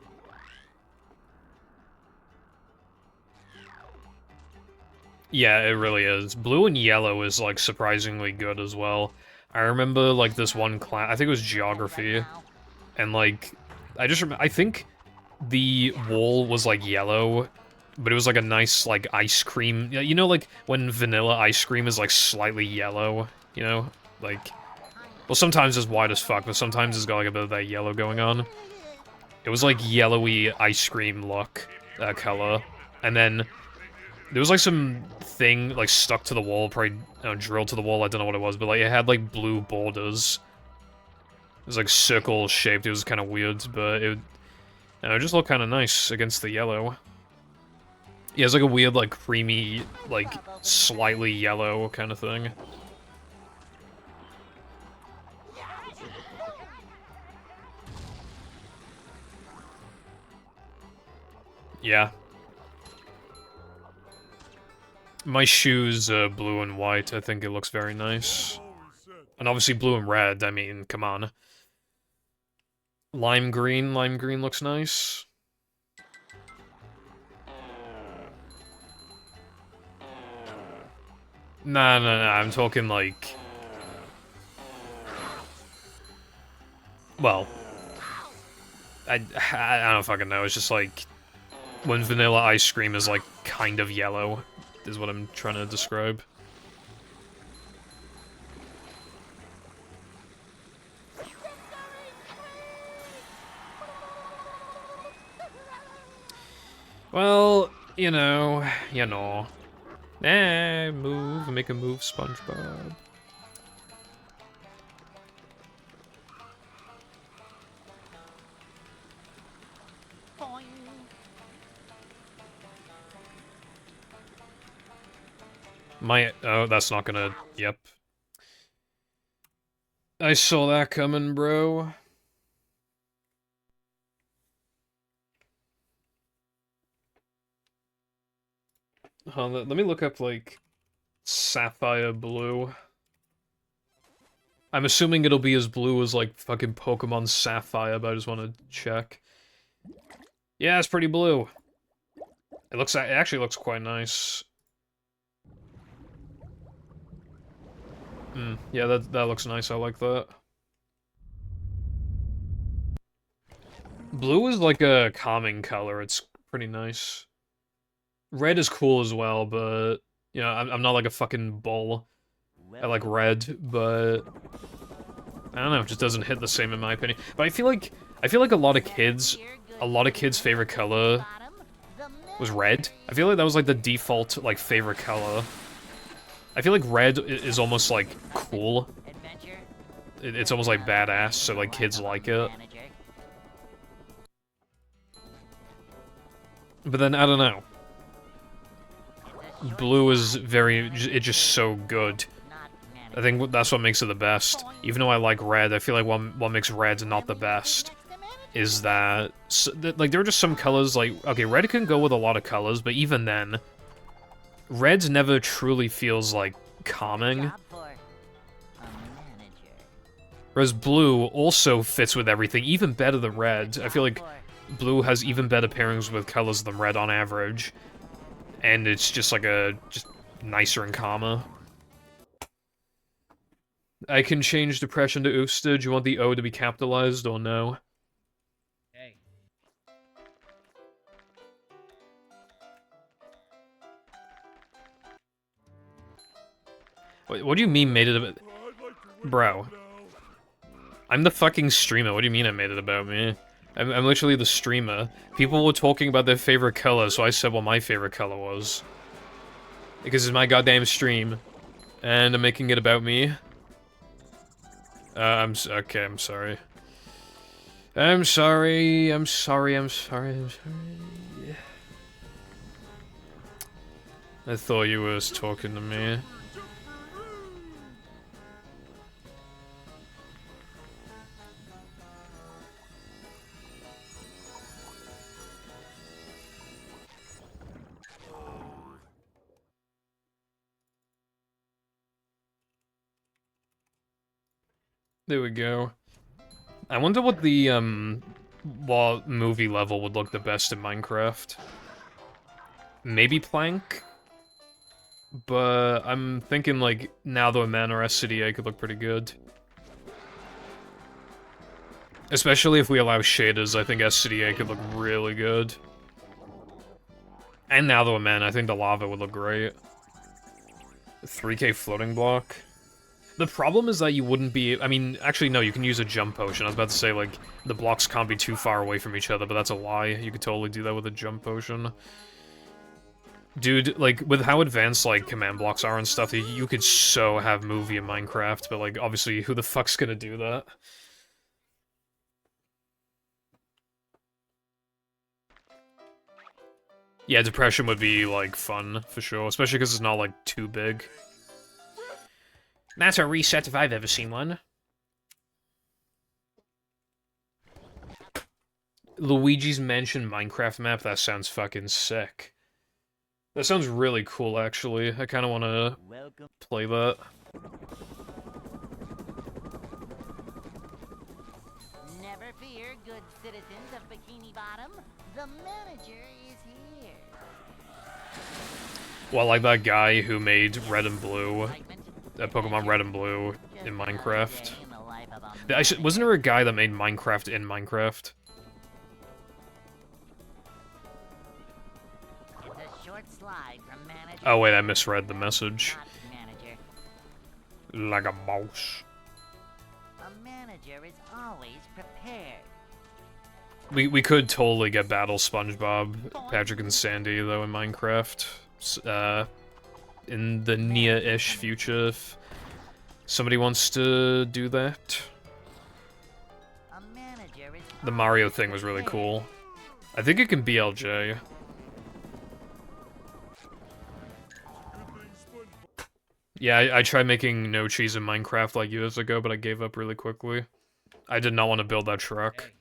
Yeah, it really is. Blue and yellow is, like, surprisingly good as well. I remember, like, this one class, I think it was geography, and, like, I think the wall was, like, yellow, but it was, like, a nice, like, ice cream, you know, like, when vanilla ice cream is, like, slightly yellow, you know? Like, well, sometimes it's white as fuck, but sometimes it's got, like, a bit of that yellow going on. It was, like, yellowy ice cream look, color, and then there was, like, some thing, like, stuck to the wall, probably, drilled to the wall, I don't know what it was, but, like, it had, like, blue borders. It was, like, circle-shaped, it was kind of weird, but it just looked kind of nice against the yellow. Yeah, it's, like, a weird, like, creamy, like, slightly yellow kind of thing. Yeah. My shoes are blue and white, I think it looks very nice. Always said. And obviously blue and red, I mean, come on. Lime green looks nice. Nah, I'm talking like... Well... I don't fucking know, it's just like... When vanilla ice cream is like, kind of yellow, is what I'm trying to describe. Well, you know. Make a move, SpongeBob. Boing. Oh, that's not gonna, yep. I saw that coming, bro. Let me look up, like, Sapphire Blue. I'm assuming it'll be as blue as, like, fucking Pokemon Sapphire, but I just want to check. Yeah, it's pretty blue. It actually looks quite nice. Yeah, that looks nice, I like that. Blue is like a calming color. It's pretty nice. Red is cool as well, but you know, I'm not like a fucking bull. I like red, but I don't know, it just doesn't hit the same in my opinion. But I feel like a lot of kids' favorite color was red. I feel like that was like the default like favorite color. I feel like red is almost like cool. It's almost like badass, so like kids like it. But then I don't know. Blue is it's just so good. I think that's what makes it the best. Even though I like red, I feel like what makes red not the best is that, like, there are just some colors, like, okay, red can go with a lot of colors, but even then, red never truly feels, like, calming. Whereas blue also fits with everything, even better than red. I feel like blue has even better pairings with colors than red on average. And it's just like just nicer and calmer. I can change depression to Ooster. Do you want the O to be capitalized or no? Hey. Wait, what do you mean made it about... Bro. I'm the fucking streamer. What do you mean I made it about me? I'm literally the streamer. People were talking about their favorite color, so I said what my favorite color was. Because it's my goddamn stream. And I'm making it about me. Okay, I'm sorry. I'm sorry. I thought you was talking to me. There we go. I wonder what the, what movie level would look the best in Minecraft. Maybe Plank? But I'm thinking, like, now the Man or SCDA could look pretty good. Especially if we allow shaders, I think SCDA could look really good. And now the Man, I think the lava would look great. 3K floating block. The problem is that you wouldn't be... I mean, actually, no, you can use a jump potion. I was about to say, like, the blocks can't be too far away from each other, but that's a lie. You could totally do that with a jump potion. Dude, like, with how advanced, like, command blocks are and stuff, you could so have movie in Minecraft, but, like, obviously, who the fuck's gonna do that? Yeah, depression would be, like, fun, for sure. Especially because it's not, like, too big. That's a reset if I've ever seen one. Luigi's Mansion Minecraft map? That sounds fucking sick. That sounds really cool, actually. I kind of want to play that. Never fear, good citizens of Bikini Bottom. The manager is here. Well, like that guy who made Red and Blue, Pokemon Red and Blue in Minecraft. Wasn't there a guy that made Minecraft in Minecraft? Oh wait, I misread the message. Like a mouse. A manager is always prepared. We could totally get Battle SpongeBob, Patrick and Sandy though in Minecraft. In the near-ish future, if somebody wants to do that. The Mario thing was really cool. I think it can BLJ. Yeah, I tried making no cheese in Minecraft like years ago, but I gave up really quickly. I did not want to build that truck.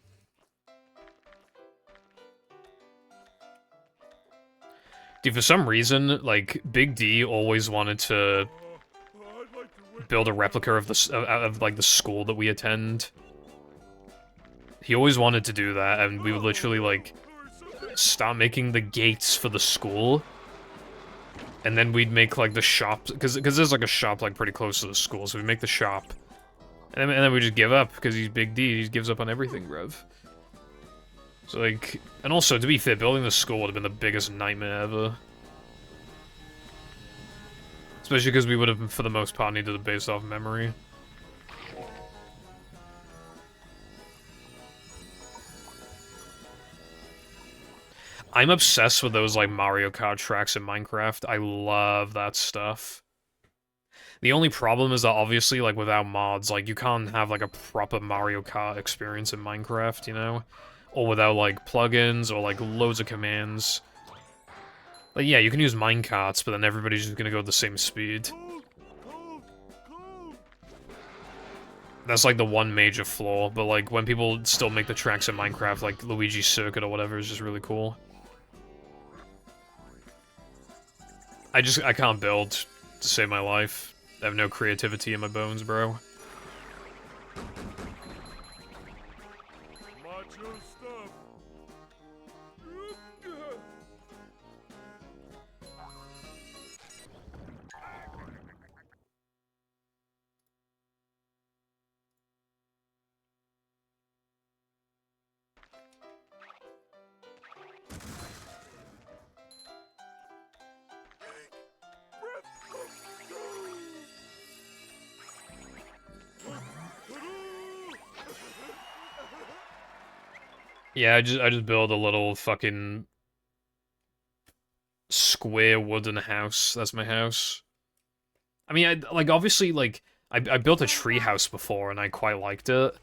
Dude, for some reason, like, Big D always wanted to build a replica of like, the school that we attend. He always wanted to do that, and we would literally, like, stop making the gates for the school. And then we'd make, like, the shop, because there's, like, a shop, like, pretty close to the school, so we'd make the shop. And then we just give up, because he's Big D, he just gives up on everything, bruv. So, like... And also, to be fair, building the school would have been the biggest nightmare ever. Especially because we would have, for the most part, needed it based off memory. I'm obsessed with those, like, Mario Kart tracks in Minecraft. I love that stuff. The only problem is that, obviously, like, without mods, like, you can't have, like, a proper Mario Kart experience in Minecraft, you know? Or without, like, plugins, or, like, loads of commands. Like, yeah, you can use minecarts, but then everybody's just gonna go at the same speed. That's, like, the one major flaw, but, like, when people still make the tracks in Minecraft, like, Luigi's Circuit or whatever, is just really cool. I can't build to save my life. I have no creativity in my bones, bro. Macho stuff. Yeah, I just build a little fucking square wooden house. That's my house. I mean, like, obviously, like, I built a tree house before, and I quite liked it.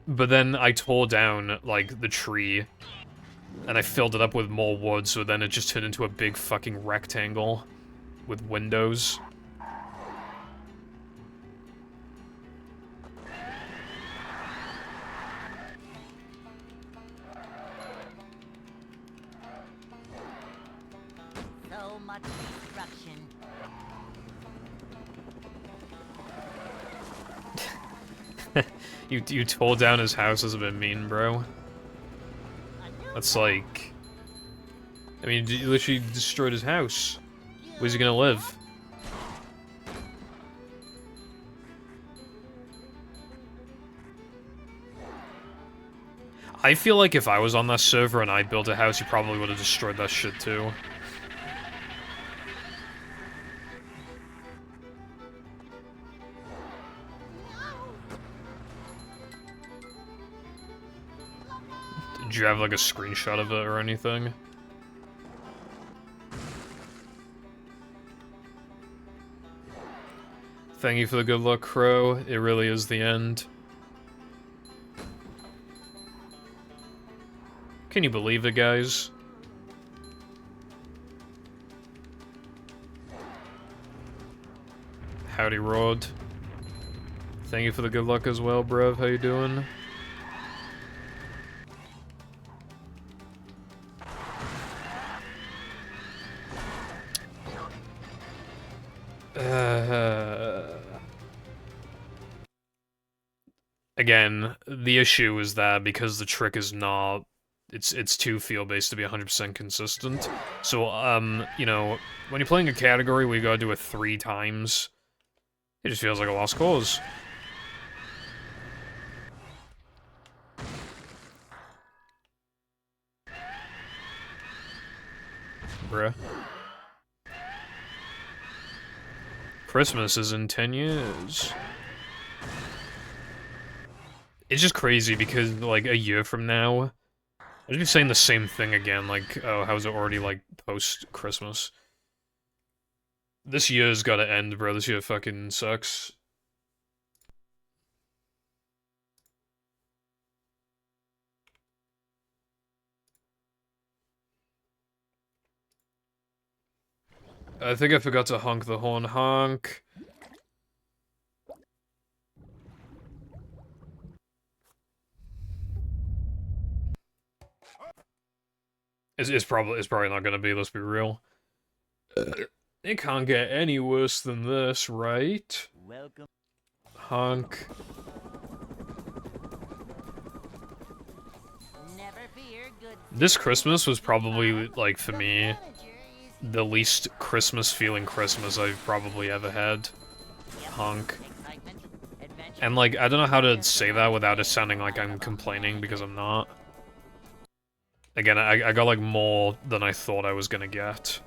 But then I tore down, like, the tree, and I filled it up with more wood, so then it just turned into a big fucking rectangle with windows. So much destruction. You tore down his house is a bit mean, bro. That's like... I mean, you literally destroyed his house. Where's he gonna live? I feel like if I was on that server and I built a house, you probably would have destroyed that shit too. Did you have like a screenshot of it or anything? Thank you for the good luck, Crow. It really is the end. Can you believe it, guys? Howdy, Rod. Thank you for the good luck as well, bruv. How you doing? Again, the issue is that because the trick is not... It's too field-based to be 100% consistent. So, you know, when you're playing a category where you gotta do it 3 times, it just feels like a lost cause. Bruh. Christmas is in 10 years. It's just crazy because, like, a year from now, I'd be saying the same thing again, like, oh, how's it already, like, post-Christmas? This year's gotta end, bro. This year fucking sucks. I think I forgot to honk the horn. Honk. It's probably not gonna be, let's be real. It can't get any worse than this, right? Welcome. Honk. Never fear, good. This Christmas was probably, like, for me, the least Christmas-feeling Christmas I've probably ever had. Honk. Excitement, adventure, And, like, I don't know how to say that without it sounding like I'm complaining, because I'm not. Again, I got, like, more than I thought I was gonna get.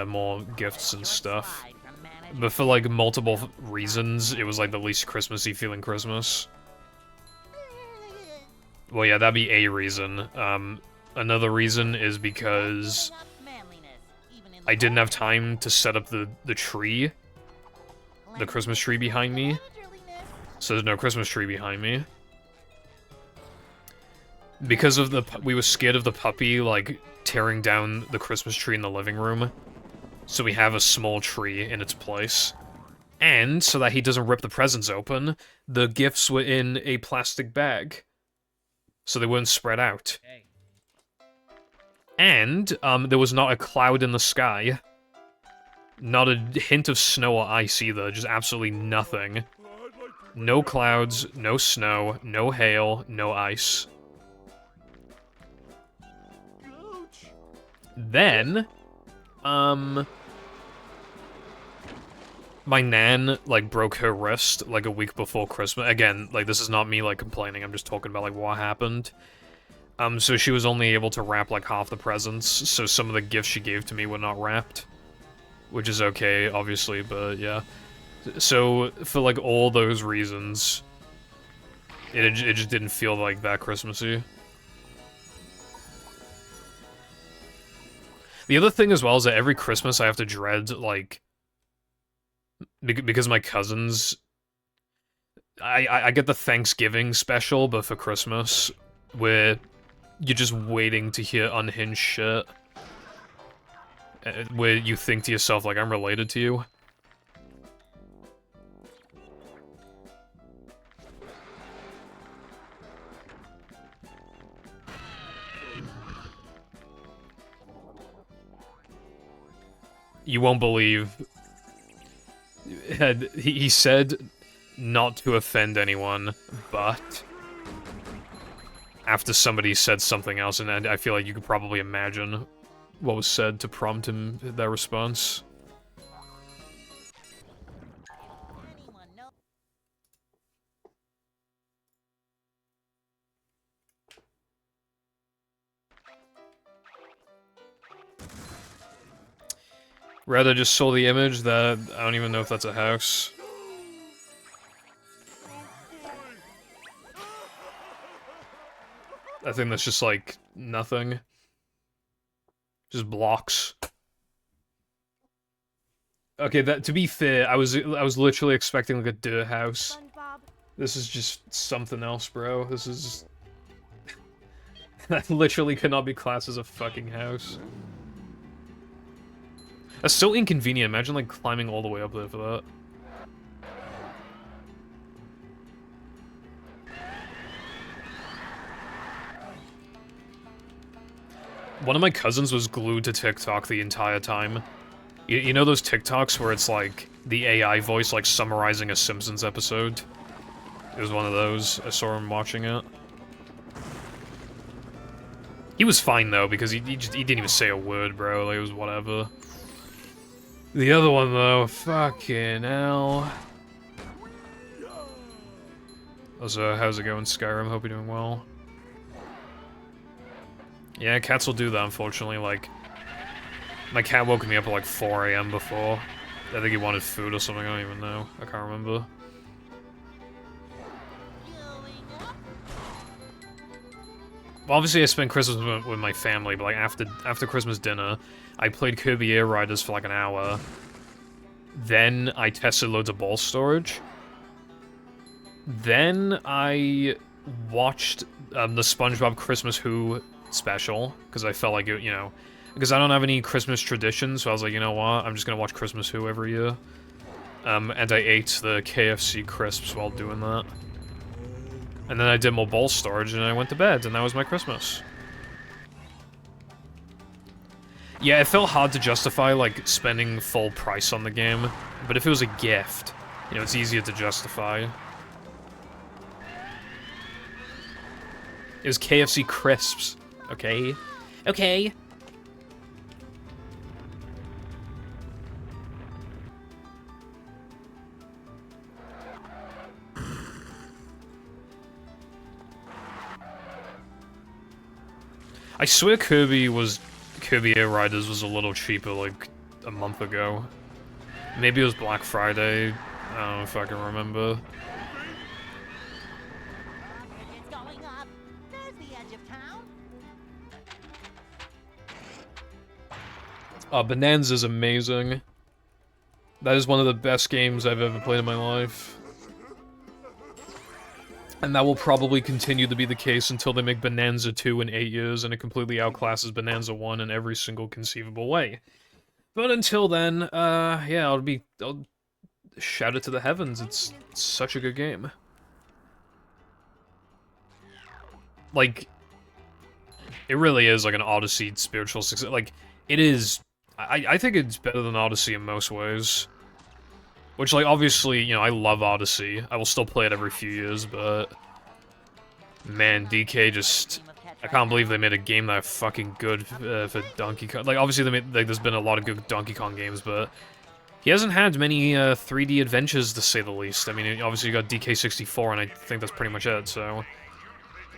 More gifts and stuff. But for, like, multiple reasons, it was, like, the least Christmassy feeling Christmas. Well, yeah, that'd be a reason. Another reason is because I didn't have time to set up the tree. The Christmas tree behind me. So there's no Christmas tree behind me. Because of we were scared of the puppy, like, tearing down the Christmas tree in the living room. So we have a small tree in its place. And, so that he doesn't rip the presents open, the gifts were in a plastic bag. So they wouldn't spread out. Hey. And, there was not a cloud in the sky. Not a hint of snow or ice either, just absolutely nothing. No clouds, no snow, no hail, no ice. Then, my nan, like, broke her wrist, like, a week before Christmas. Again, like, this is not me, like, complaining, I'm just talking about, like, what happened. So she was only able to wrap, like, half the presents, so some of the gifts she gave to me were not wrapped. Which is okay, obviously, but yeah. So, for, like, all those reasons, it just didn't feel, like, that Christmassy. The other thing as well is that every Christmas I have to dread, like, because my cousins, I get the Thanksgiving special, but for Christmas, where you're just waiting to hear unhinged shit. Where you think to yourself, like, I'm related to you. You won't believe... He said not to offend anyone, but... after somebody said something else, and I feel like you could probably imagine what was said to prompt him that response. Rather just saw the image that I don't even know if that's a house. I think that's just like nothing. Just blocks. Okay, that to be fair, I was literally expecting like a dirt house. SpongeBob. This is just something else, bro. This is that literally cannot be classed as a fucking house. That's so inconvenient. Imagine like climbing all the way up there for that. One of my cousins was glued to TikTok the entire time. You know those TikToks where it's like the AI voice like summarizing a Simpsons episode? It was one of those. I saw him watching it. He was fine though because he didn't even say a word, bro. Like, it was whatever. The other one though, fucking hell. Also, how's it going, Skyrim? Hope you're doing well. Yeah, cats will do that, unfortunately. Like, my cat woke me up at like 4 AM before. I think he wanted food or something, I don't even know. I can't remember. Well, obviously I spent Christmas with my family, but like after Christmas dinner, I played Kirby Air Riders for like an hour. Then I tested loads of ball storage. Then I watched the SpongeBob Christmas Who special, because I felt like it, you know, because I don't have any Christmas traditions, so I was like, you know what, I'm just gonna watch Christmas Who every year. And I ate the KFC crisps while doing that. And then I did more ball storage, and I went to bed, and that was my Christmas. Yeah, it felt hard to justify, like, spending full price on the game, but if it was a gift, you know, it's easier to justify. It was KFC crisps, okay? Okay. I swear Kirby Air Riders was a little cheaper like a month ago. Maybe it was Black Friday. I don't know if I can remember. It's going up. There's the edge of town. Bonanza's amazing. That is one of the best games I've ever played in my life. And that will probably continue to be the case until they make Bonanza 2 in 8 years and it completely outclasses Bonanza 1 in every single conceivable way. But until then, yeah, I'll shout it to the heavens. It's such a good game. Like, it really is like an Odyssey spiritual success. Like, it is. I think it's better than Odyssey in most ways. Which, like, obviously, you know, I love Odyssey. I will still play it every few years, but... Man, DK just... I can't believe they made a game that fucking good for Donkey Kong. Like, obviously, like, there's been a lot of good Donkey Kong games, but... He hasn't had many 3D adventures, to say the least. I mean, obviously, you got DK64, and I think that's pretty much it, so...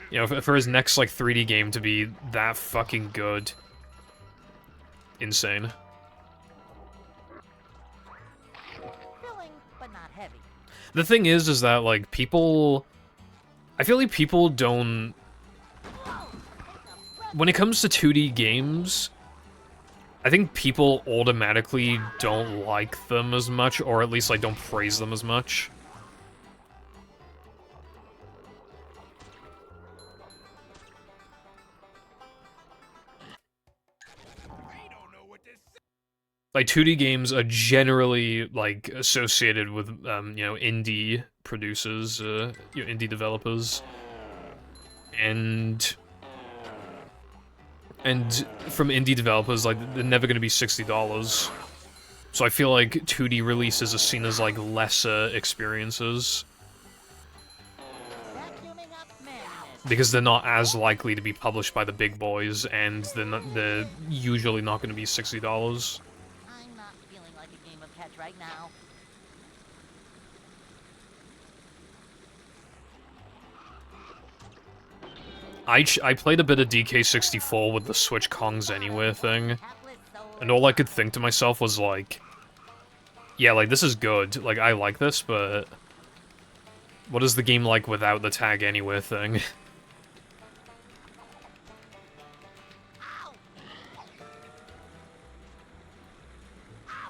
You know, for his next, like, 3D game to be that fucking good... Insane. Filling, but not heavy. The thing is that, like, people... I feel like people don't... When it comes to 2D games, I think people automatically don't like them as much, or at least, like, don't praise them as much. Like, 2D games are generally, like, associated with, you know, indie producers, you know, indie developers. And from indie developers, like, they're never gonna be $60. So I feel like 2D releases are seen as, like, lesser experiences. Vacuuming up madness. Because they're not as likely to be published by the big boys, and they're usually not gonna be $60. I'm not feeling like a game of catch right now. I played a bit of DK64 with the Switch Kongs Anywhere thing, Tablet soul and all I could think to myself was like, yeah, like, this is good, like, I like this, but what is the game like without the Tag Anywhere thing?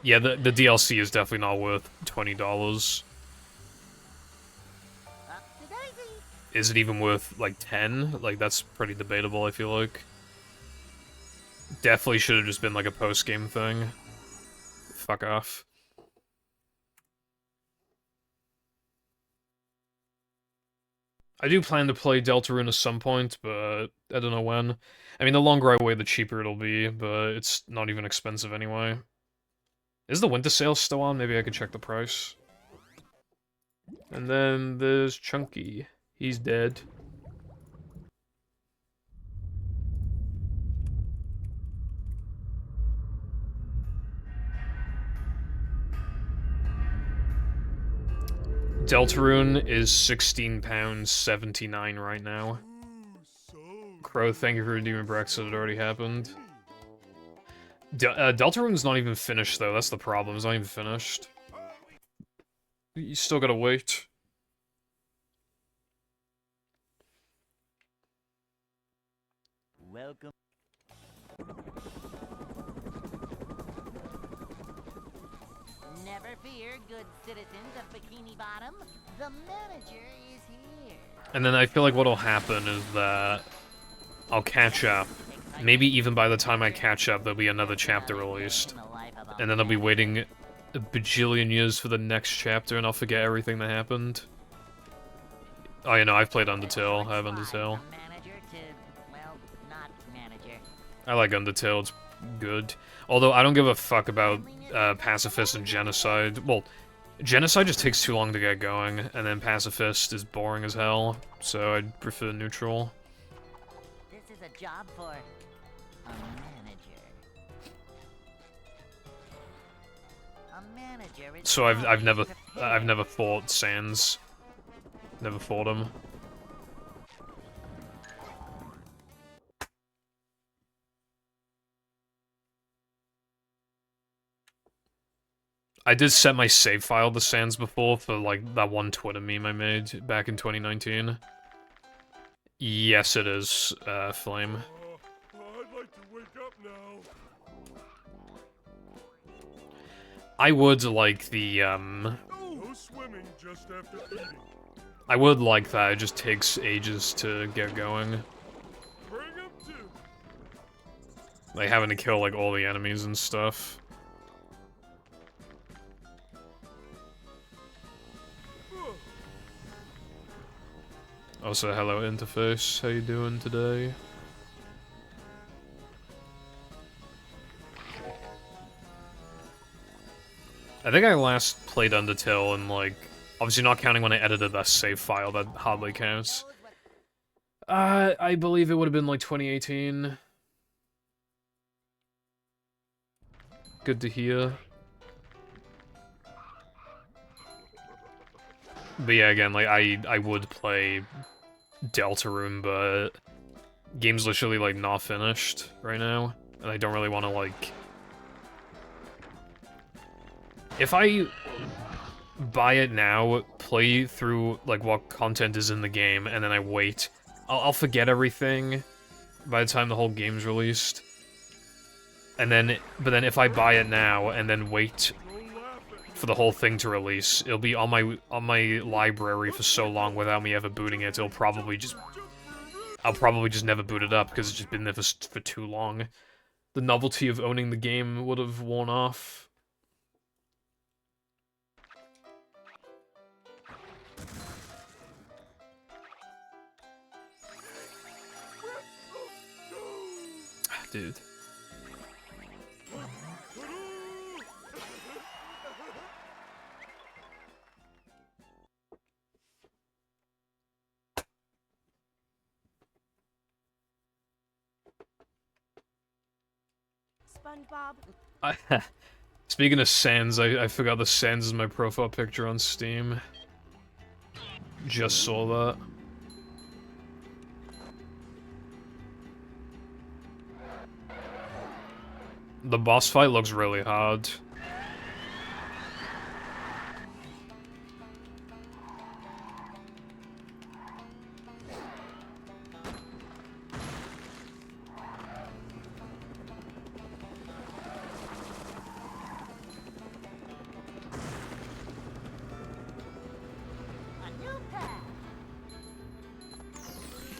Yeah, the DLC is definitely not worth $20. up to daisy. Is it even worth, like, 10? Like, that's pretty debatable, I feel like. Definitely should have just been, like, a post-game thing. Fuck off. I do plan to play Deltarune at some point, but I don't know when. I mean, the longer I wait, the cheaper it'll be, but it's not even expensive anyway. Is the winter sale still on? Maybe I could check the price. And then there's Chunky. He's dead. Deltarune is £16.79 right now. Crow, thank you for redeeming Brexit. It already happened. Deltarune's not even finished, though. That's the problem. It's not even finished. You still gotta wait. Welcome. Never fear, good citizens of Bikini Bottom. The manager is here. And then I feel like what'll happen is that I'll catch up. Maybe even by the time I catch up, there'll be another chapter released. And then I'll be waiting a bajillion years for the next chapter, and I'll forget everything that happened. Oh, you know, I've played Undertale. I have Undertale. Manager to, well, not manager. I like Undertale. It's good. Although, I don't give a fuck about Pacifist and Genocide. Well, Genocide just takes too long to get going, and then Pacifist is boring as hell, so I'd prefer neutral. This is a job for a manager. A manager is So I've never prepared. fought Sans. Never fought him. I did set my save file to sans before for, like, that one Twitter meme I made back in 2019. Yes, it is, Flame. I'd like to wake up now. I would like the, No swimming just after eating. I would like that, it just takes ages to get going. Bring 'em too. Like, having to kill, like, all the enemies and stuff. Also, hello interface, how you doing today? I think I last played Undertale in, like, obviously not counting when I edited that save file, that hardly counts. I believe it would have been, like, 2018. Good to hear. But yeah, again, like, I would play Deltarune, but game's literally, like, not finished right now, and I don't really want to, like... If I buy it now, play through, like, what content is in the game, and then I wait, I'll forget everything by the time the whole game's released. And then, but then if I buy it now, and then wait for the whole thing to release, it'll be on my library for so long without me ever booting it, I'll probably just never boot it up, because it's just been there for too long. The novelty of owning the game would have worn off. Dude. SpongeBob. Speaking of Sans, I forgot the Sans is my profile picture on Steam. Just saw that. The boss fight looks really hard. A new path.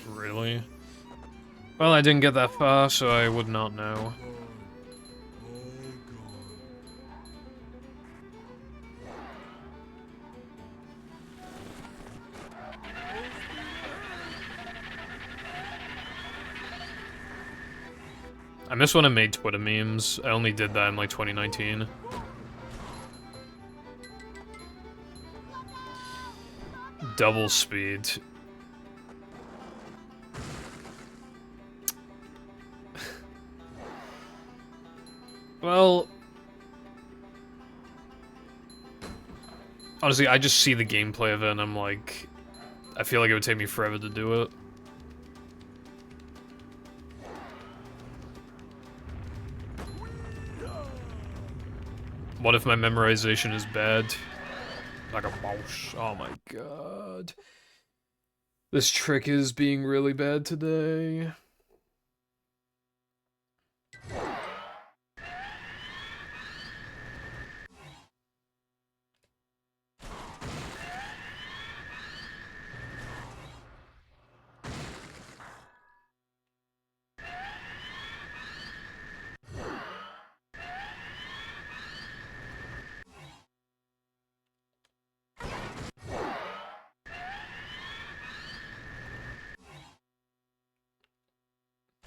Really? Well, I didn't get that far, so I would not know. I miss when I made Twitter memes. I only did that in, like, 2019. Double speed. Well... Honestly, I just see the gameplay of it and I'm like... I feel like it would take me forever to do it. What if my memorization is bad? Like a mouse. Oh my god. This trick is being really bad today.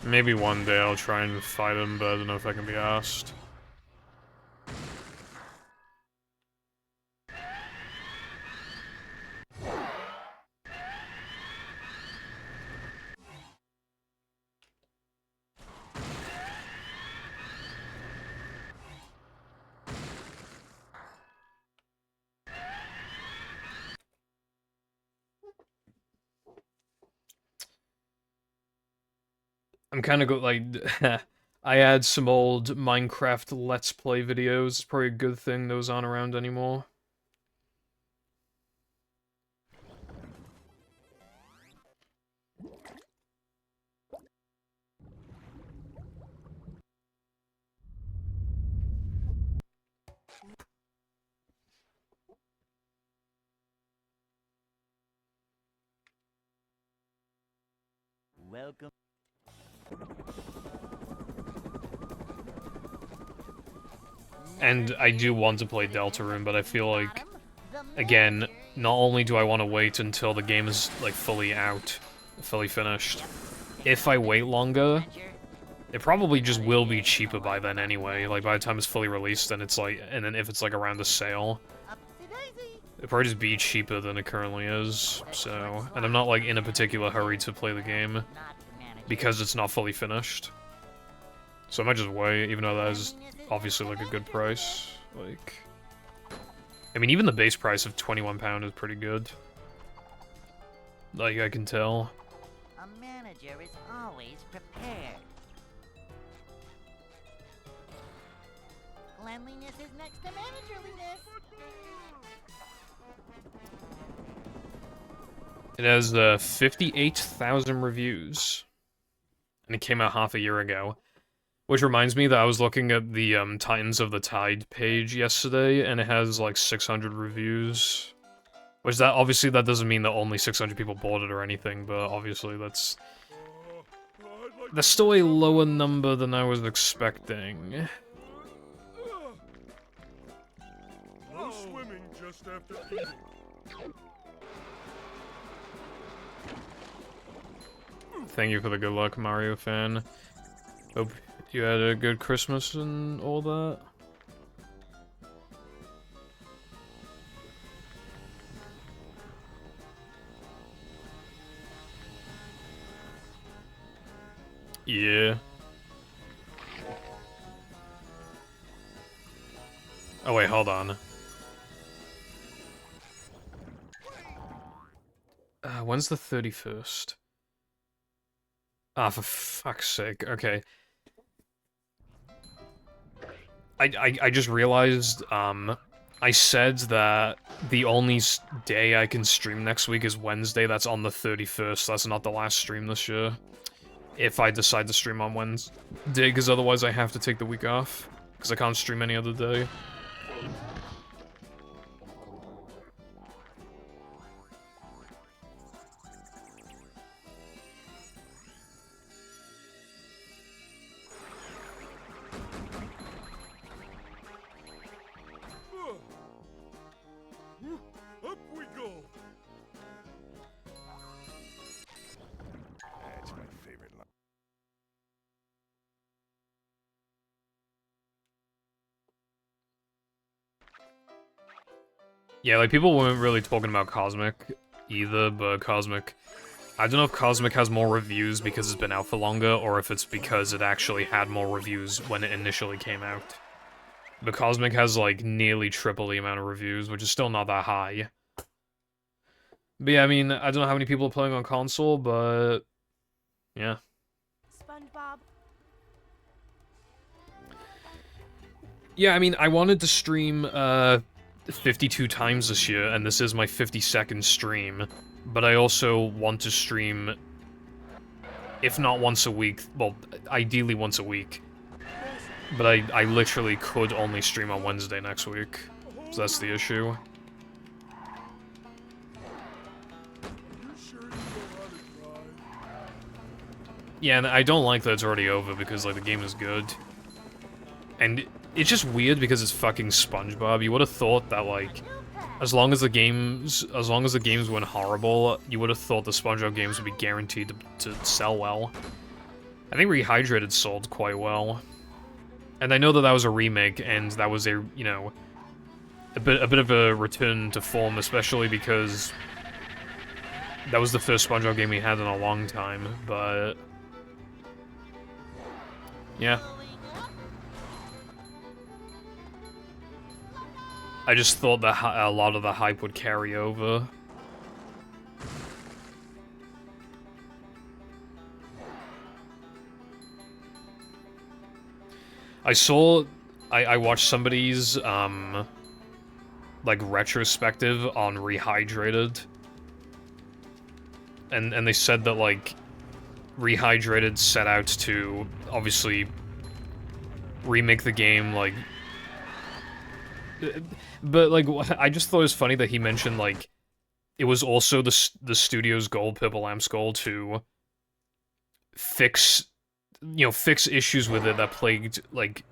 Maybe one day I'll try and fight him, but I don't know if I can be asked. I'm kind of like, I had some old Minecraft Let's Play videos. It's probably a good thing those aren't around anymore. Welcome. And I do want to play Deltarune, but I feel like, again, not only do I want to wait until the game is, like, fully out, fully finished, if I wait longer, it probably just will be cheaper by then anyway. Like, by the time it's fully released, then it's like, and then if it's, like, around the sale, it'll probably just be cheaper than it currently is, so... And I'm not, like, in a particular hurry to play the game, because it's not fully finished. So I might just wait, even though that is obviously, like, a good price. Like... I mean, even the base price of £21 is pretty good. Like, I can tell. A manager is always prepared. Cleanliness is next to managerliness. It has 58,000 reviews. And it came out half a year ago. Which reminds me that I was looking at the Titans of the Tide page yesterday, and it has like 600 reviews. Which that obviously that doesn't mean that only 600 people bought it or anything, but obviously that's still a lower number than I was expecting. No swimming just after eating. Thank you for the good luck, Mario fan. Hope you had a good Christmas and all that. Yeah. Oh wait, hold on. When's the 31st? Ah, for fuck's sake. Okay. I just realized, I said that the only day I can stream next week is Wednesday. That's on the 31st. That's not the last stream this year. If I decide to stream on Wednesday, because otherwise I have to take the week off. Because I can't stream any other day. Up we go. That's my favorite line. Yeah, like, people weren't really talking about Cosmic either, but Cosmic... I don't know if Cosmic has more reviews because it's been out for longer, or if it's because it actually had more reviews when it initially came out. But Cosmic has, like, nearly triple the amount of reviews, which is still not that high. But yeah, I mean, I don't know how many people are playing on console, but... yeah. SpongeBob. Yeah, I mean, I wanted to stream, 52 times this year, and this is my 52nd stream. But I also want to stream, if not once a week, well, ideally once a week. But I literally could only stream on Wednesday next week, so that's the issue. You sure you know how to drive? Yeah, and I don't like that it's already over, because, like, the game is good. And it's just weird because it's fucking SpongeBob. You would have thought that, like, as long as the games went horrible, you would have thought the SpongeBob games would be guaranteed to sell well. I think Rehydrated sold quite well. And I know that that was a remake, and that was a, you know, a bit of a return to form, especially because that was the first SpongeBob game we had in a long time, but... yeah. I just thought that a lot of the hype would carry over. I watched somebody's, like, retrospective on Rehydrated. And they said that, like, Rehydrated set out to, obviously, remake the game, like... But, like, I just thought it was funny that he mentioned, like, it was also the studio's goal, Pippalamp's goal, to fix, you know, fix issues with it that plagued, like,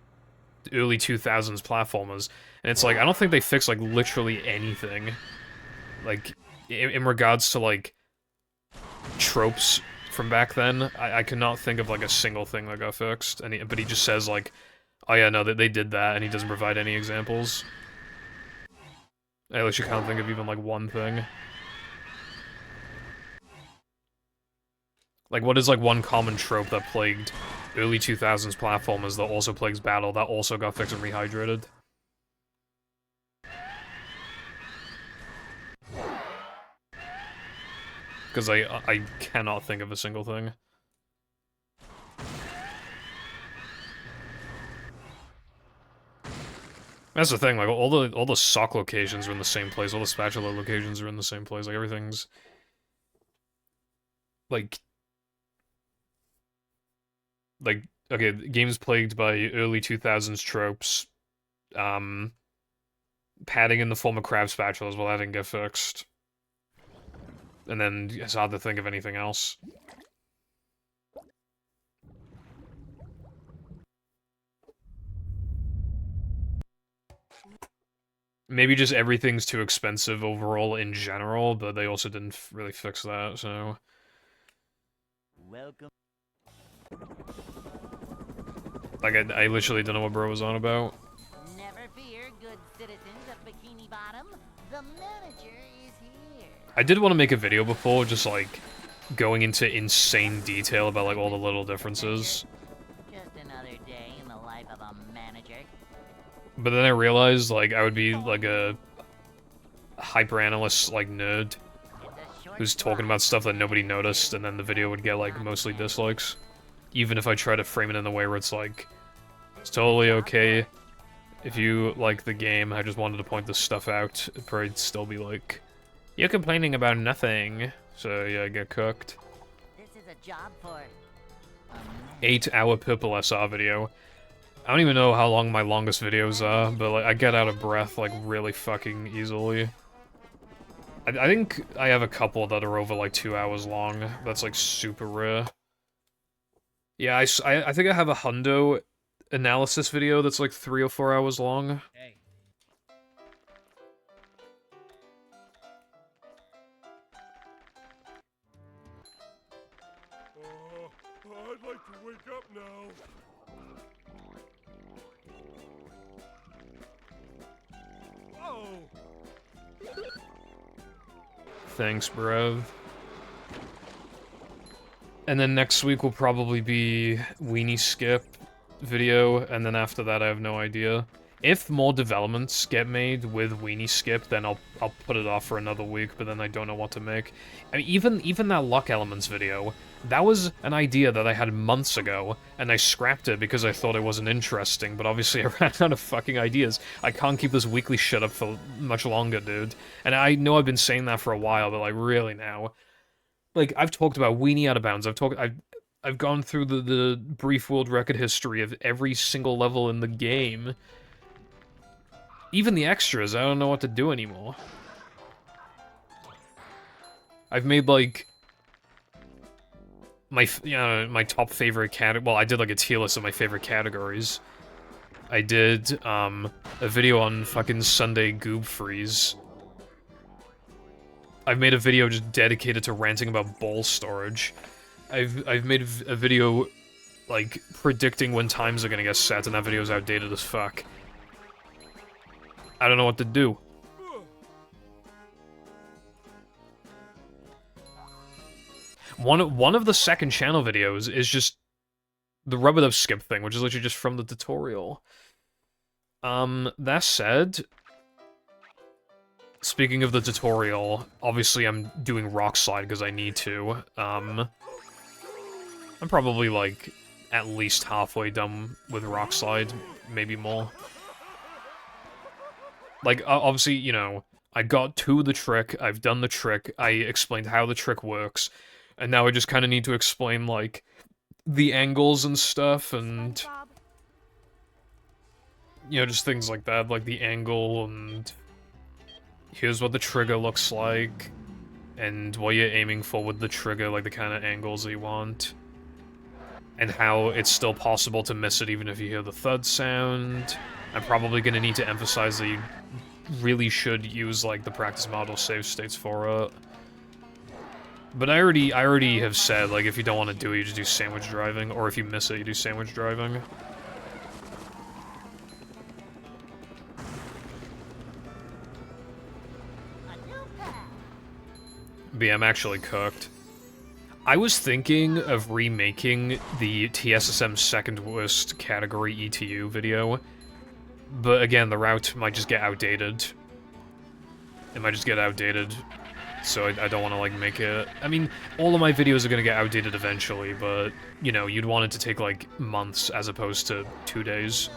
early 2000s platformers. And it's like, I don't think they fixed, like, literally anything. Like, in regards to, like, tropes from back then, I cannot think of, like, a single thing that got fixed. And but he just says, like, oh yeah, no, they did that, and he doesn't provide any examples. At least you can't think of even, like, one thing. Like, what is, like, one common trope that plagued early 2000s platformers that also plagues Battle, that also got fixed and rehydrated? Because I cannot think of a single thing. That's the thing, like, all the sock locations are in the same place, all the spatula locations are in the same place, like, everything's... Like, okay, games plagued by early 2000s tropes, padding in the form of crab spatulas, well, that didn't get fixed. And then it's hard to think of anything else. Maybe just everything's too expensive overall in general, but they also didn't really fix that, so... Welcome. Like, I literally don't know what bro was on about. Never fear, good citizens of Bikini Bottom. The manager is here. I did want to make a video before, just, like, going into insane detail about, like, all the little differences. Just another day in the life of a manager. But then I realized, like, I would be, like, a hyper-analyst, like, nerd who's talking about stuff that nobody noticed, and then the video would get, like, mostly dislikes. Even if I try to frame it in a way where it's like, it's totally okay if you like the game, I just wanted to point this stuff out, it'd probably still be like, you're complaining about nothing, so yeah, get cooked. This is a job for 8-hour Purple SR video. I don't even know how long my longest videos are, but like, I get out of breath like really fucking easily. I think I have a couple that are over like 2 hours long. That's like super rare. Yeah, I think I have a hundo analysis video that's like 3 or 4 hours long. Hey. I'd like to wake up now. Oh. Thanks, bruv. And then next week will probably be Weenie Skip video, and then after that I have no idea. If more developments get made with Weenie Skip, then I'll put it off for another week, but then I don't know what to make. I mean, even that Luck Elements video, that was an idea that I had months ago, and I scrapped it because I thought it wasn't interesting, but obviously I ran out of fucking ideas. I can't keep this weekly shit up for much longer, dude. And I know I've been saying that for a while, but like, really now? Like, I've talked about Weenie Out of Bounds, I've gone through the brief world record history of every single level in the game. Even the extras, I don't know what to do anymore. I've made, like, my top favorite category. Well, I did, like, a tier list of my favorite categories. I did, a video on fucking Sunday Goob Freeze. I've made a video just dedicated to ranting about ball storage. I've made a video, like, predicting when times are gonna get set, and that video's outdated as fuck. I don't know what to do. One of the second channel videos is just the rub-it-up skip thing, which is literally just from the tutorial. That said, speaking of the tutorial, obviously I'm doing Rock Slide because I need to. I'm probably, like, at least halfway done with Rock Slide, maybe more. Like, obviously, you know, I got to the trick, I've done the trick, I explained how the trick works, and now I just kind of need to explain, like, the angles and stuff, and, SpongeBob. you know, just things like that, like the angle, and here's what the trigger looks like, and what you're aiming for with the trigger, like the kind of angles that you want, and how it's still possible to miss it even if you hear the thud sound. I'm probably gonna need to emphasize that you really should use, like, the practice model save states for it. But I already have said, like, if you don't want to do it, you just do sandwich driving, or if you miss it, you do sandwich driving. But yeah, I'm actually cooked. I was thinking of remaking the TSSM second worst category ETU video, but again, the route might just get outdated. It might just get outdated, so I don't want to, like, make it... I mean, all of my videos are gonna get outdated eventually, but, you know, you'd want it to take, like, months as opposed to 2 days.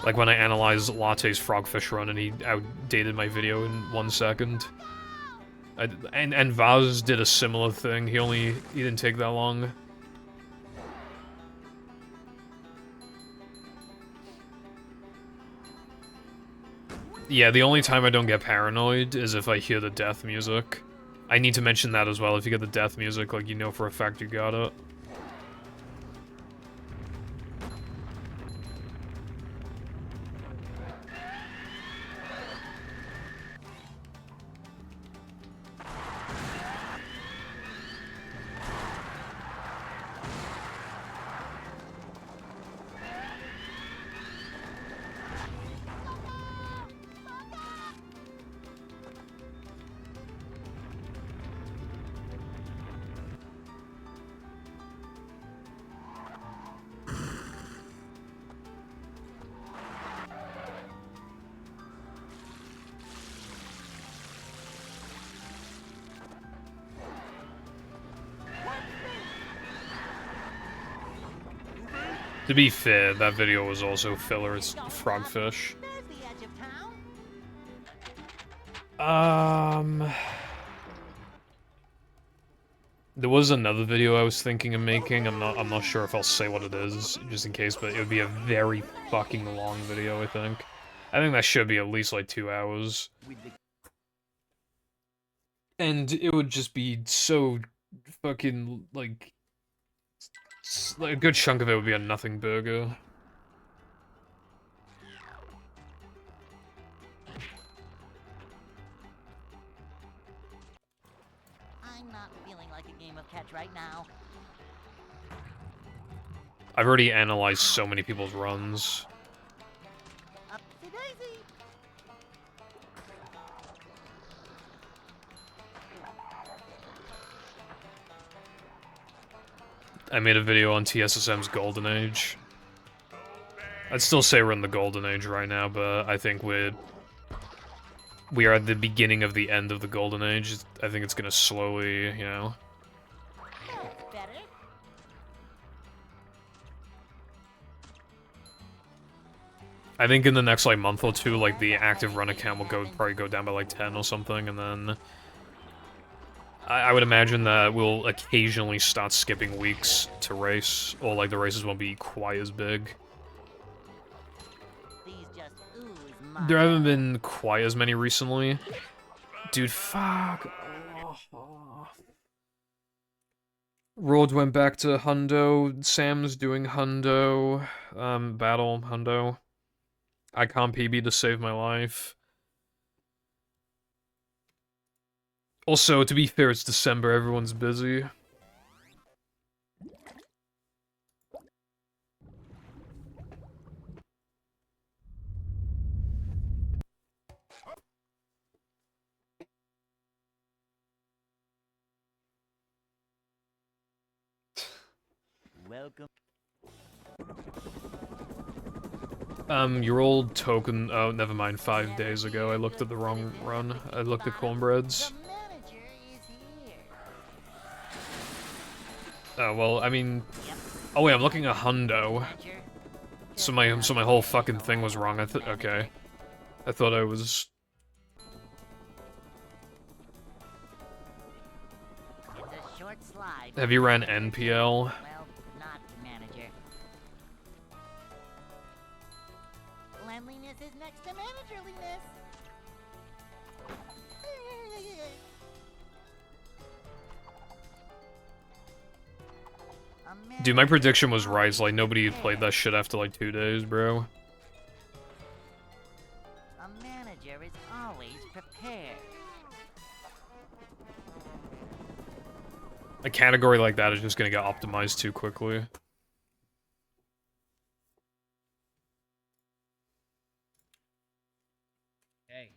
Like when I analyzed Latte's Frogfish run and he outdated my video in 1 second. And Vaz did a similar thing, he didn't take that long. Yeah, the only time I don't get paranoid is if I hear the death music. I need to mention that as well, if you get the death music, like, you know for a fact you got it. To be fair, that video was also filler as Frogfish. There was another video I was thinking of making. I'm not sure if I'll say what it is, just in case, but it would be a very fucking long video, I think. I think that should be at least like 2 hours. And it would just be so fucking, like a good chunk of it would be a nothing burger. I'm not feeling like a game of catch right now. I've already analyzed so many people's runs. Upsy daisy. I made a video on TSSM's Golden Age. I'd still say we're in the Golden Age right now, but I think we are at the beginning of the end of the Golden Age. I think it's gonna slowly, you know... That's better. I think in the next, like, month or two, like, the active run account will probably go down by, like, 10 or something, and then... I would imagine that we'll occasionally start skipping weeks to race, or, like, the races won't be quite as big. These just ooze There haven't been quite as many recently. Dude, fuck. Road went back to Hundo. Sam's doing Hundo. Battle Hundo. I can't PB to save my life. Also, to be fair, it's December, everyone's busy. Welcome. Your old token... Oh, never mind, 5 days ago. I looked at the wrong run. I looked at Cornbreads. The manager is here. Oh, well, I mean... Yep. Oh wait, I'm looking at hundo. Adventure, So just my another whole day in fucking the thing was life wrong. of a Okay. manager. I thought I was... It's a short slide. Have you ran Manager. NPL? Well, not manager. Cleanliness is next to managerliness. A Dude, my manager is prediction was right. always Like, nobody played prepared. that shit after like 2 days, bro. A manager is always prepared. A category like that is just gonna get optimized too quickly. Hey.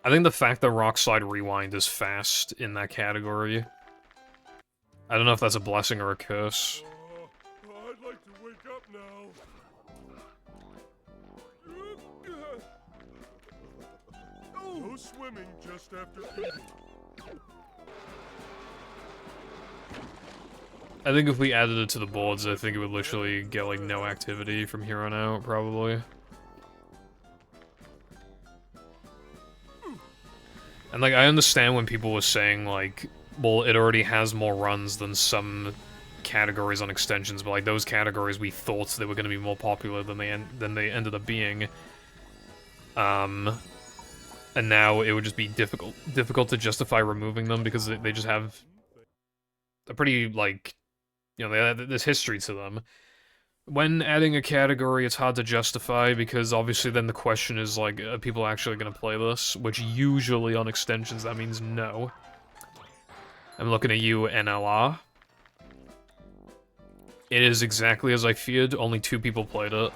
I think the fact that Rockslide Rewind is fast in that category... I don't know if that's a blessing or a curse. I'd like to wake up now. No swimming just after eating. I think if we added it to the boards, I think it would literally get, like, no activity from here on out, probably. And, like, I understand when people were saying, like, well, it already has more runs than some categories on extensions, but, like, those categories we thought they were going to be more popular than they ended up being. And now it would just be difficult to justify removing them because they just have a pretty, like, you know, there's history to them. When adding a category, it's hard to justify because obviously then the question is, like, are people actually going to play this? Which usually on extensions that means no. I'm looking at you, NLR. It is exactly as I feared, only 2 people played it.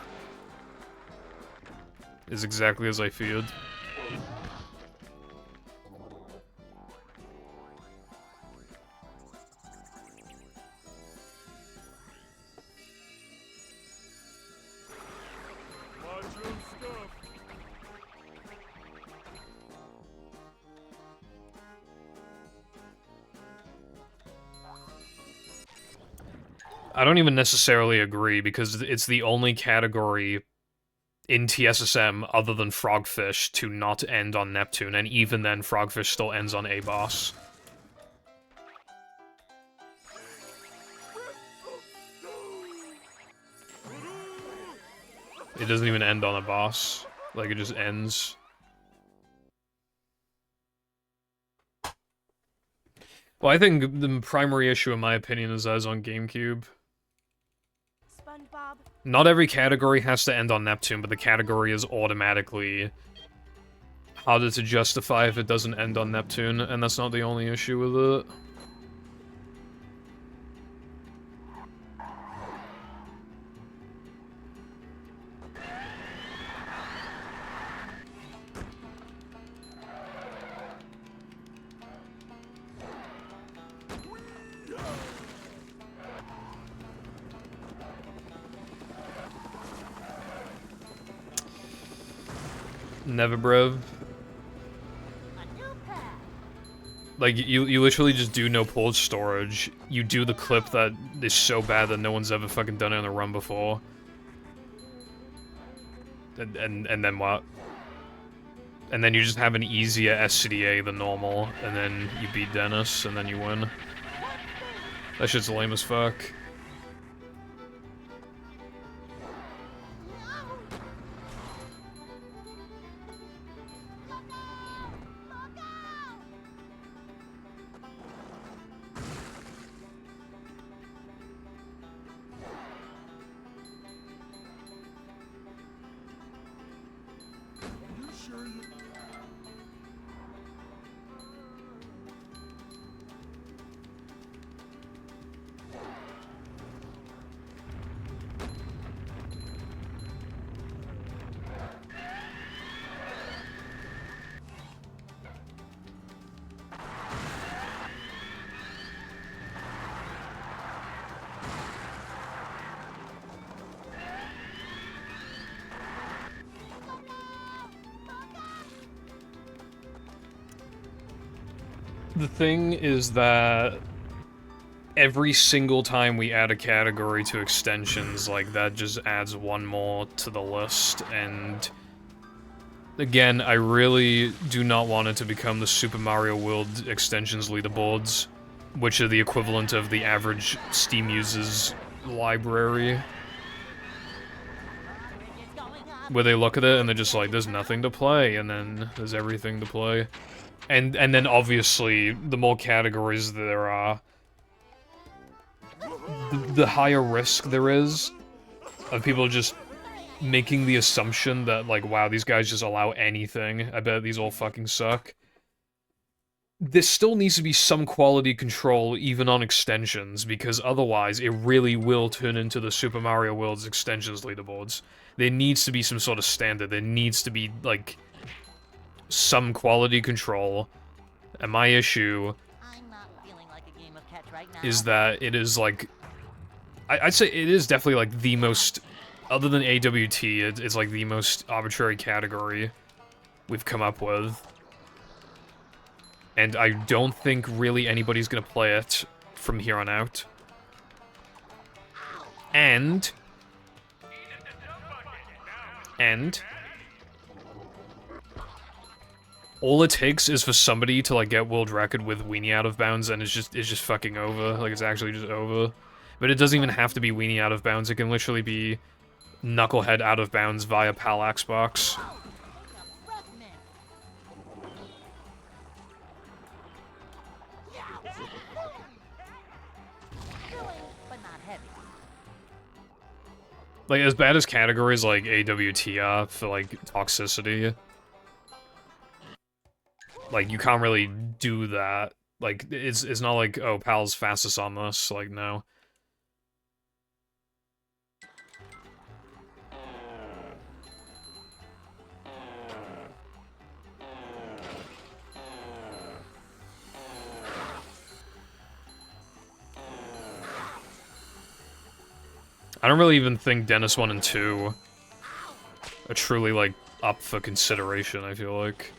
It is exactly as I feared. Macho stuff. I don't even necessarily agree, because it's the only category in TSSM other than Frogfish to not end on Neptune, and even then, Frogfish still ends on a boss. It doesn't even end on a boss. Like, it just ends. Well, I think the primary issue, in my opinion, is as on GameCube. SpongeBob. Not every category has to end on Neptune, but the category is automatically harder to justify if it doesn't end on Neptune, and that's not the only issue with it. Never, bruv. A new path. Like, you literally just do no port storage. You do the clip that is so bad that no one's ever fucking done it on a run before. And then what? And then you just have an easier SCDA than normal, and then you beat Dennis, and then you win. That shit's lame as fuck. You sure you... The thing is that every single time we add a category to extensions, like, that just adds one more to the list, and... Again, I really do not want it to become the Super Mario World extensions leaderboards, which are the equivalent of the average Steam user's library. Where they look at it and they're just like, there's nothing to play, and then there's everything to play. And then obviously, the more categories there are, the higher risk there is of people just making the assumption that, like, wow, these guys just allow anything. I bet these all fucking suck. There still needs to be some quality control even on extensions, because otherwise it really will turn into the Super Mario World's extensions leaderboards. There needs to be some sort of standard. There needs to be, like, some quality control. And my issue is that it is, like... I'd say it is definitely, like, the most... Other than AWT, it's like the most arbitrary category we've come up with. And I don't think really anybody's gonna play it from here on out. And... all it takes is for somebody to, like, get world record with Weenie out of bounds, and it's just fucking over. Like, it's actually just over. But it doesn't even have to be Weenie out of bounds, it can literally be Knucklehead out of bounds via PAL Xbox. Like, as bad as categories like AWT are for, like, toxicity, like, you can't really do that. Like, it's not like, oh, PAL's fastest on this, like, no. I don't really even think Dennis 1 and 2 are truly, like, up for consideration, I feel like.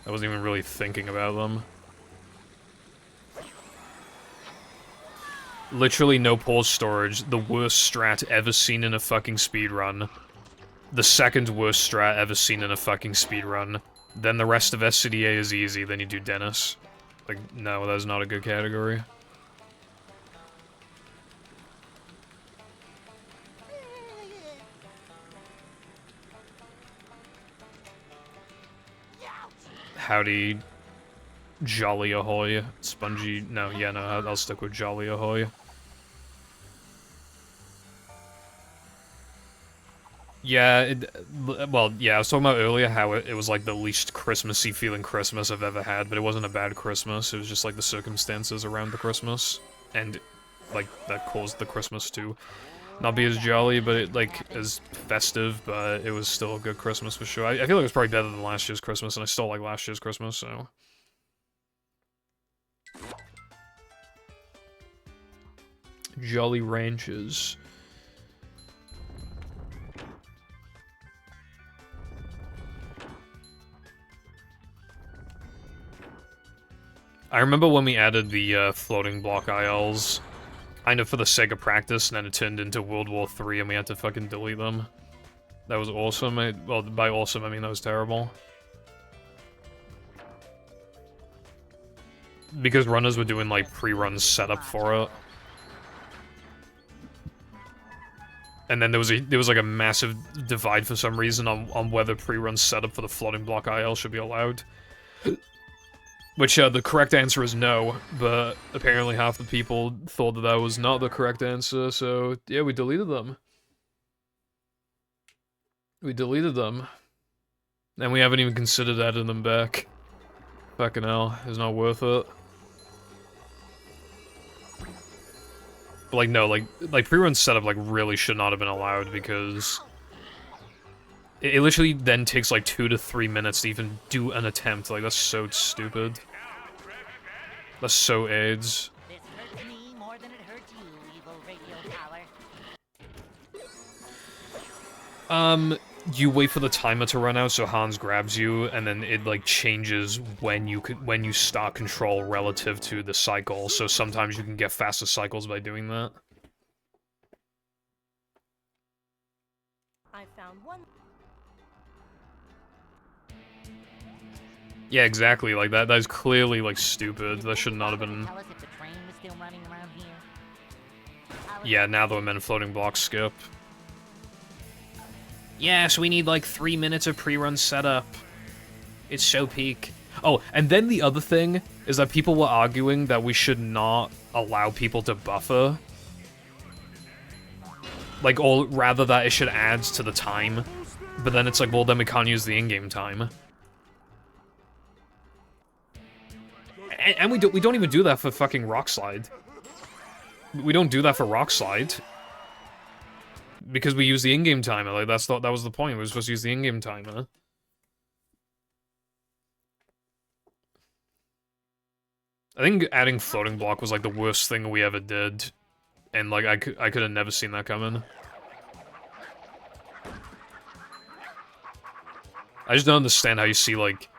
I wasn't even really thinking about them. Literally no pause storage, the worst strat ever seen in a fucking speedrun. The second worst strat ever seen in a fucking speedrun. Then the rest of SCDA is easy, then you do Dennis. Like, no, that's not a good category. Howdy, Jolly Ahoy, Spongy, no, yeah, no, I'll stick with Jolly Ahoy. Yeah, well, yeah, I was talking about earlier how it was like the least Christmassy feeling Christmas I've ever had, but it wasn't a bad Christmas, it was just like the circumstances around the Christmas, and, like, that caused the Christmas to not be as jolly, but it, like, as festive, but it was still a good Christmas for sure. I feel like it was probably better than last year's Christmas, and I still like last year's Christmas, so... Jolly Ranches. I remember when we added the floating block ILs, kind of for the sake of practice, and then it turned into World War III and we had to fucking delete them. That was awesome. Well, by awesome, I mean that was terrible. Because runners were doing, like, pre-run setup for it. And then there was like a massive divide for some reason on whether pre-run setup for the floating block IL should be allowed. Which, the correct answer is no, but apparently half the people thought that that was not the correct answer, so yeah, we deleted them. We deleted them. And we haven't even considered adding them back. Fucking hell, it's not worth it. But, like, no, like pre-run setup, like, really should not have been allowed, because... It literally then takes, like, 2 to 3 minutes to even do an attempt. Like, that's so stupid. That's so AIDS. This hurts me more than it hurts you, evil radio power. you wait for the timer to run out so Hans grabs you, and then it, like, changes when you start control relative to the cycle, so sometimes you can get faster cycles by doing that. I found one. Yeah, exactly, like, that is clearly, like, stupid. That should not have been... Tell us if the train was still running around here. Yeah, now the men floating blocks skip. Yes, we need like 3 minutes of pre-run setup. It's so peak. Oh, and then the other thing is that people were arguing that we should not allow people to buffer. Like, or rather that it should add to the time. But then it's like, well, then we can't use the in-game time. And we don't even do that for fucking Rock Slide. We don't do that for Rock Slide. Because we use the in-game timer, like, that was the point, we were supposed to use the in-game timer. I think adding floating block was, like, the worst thing we ever did. And, like, I could have never seen that coming. I just don't understand how you see, like...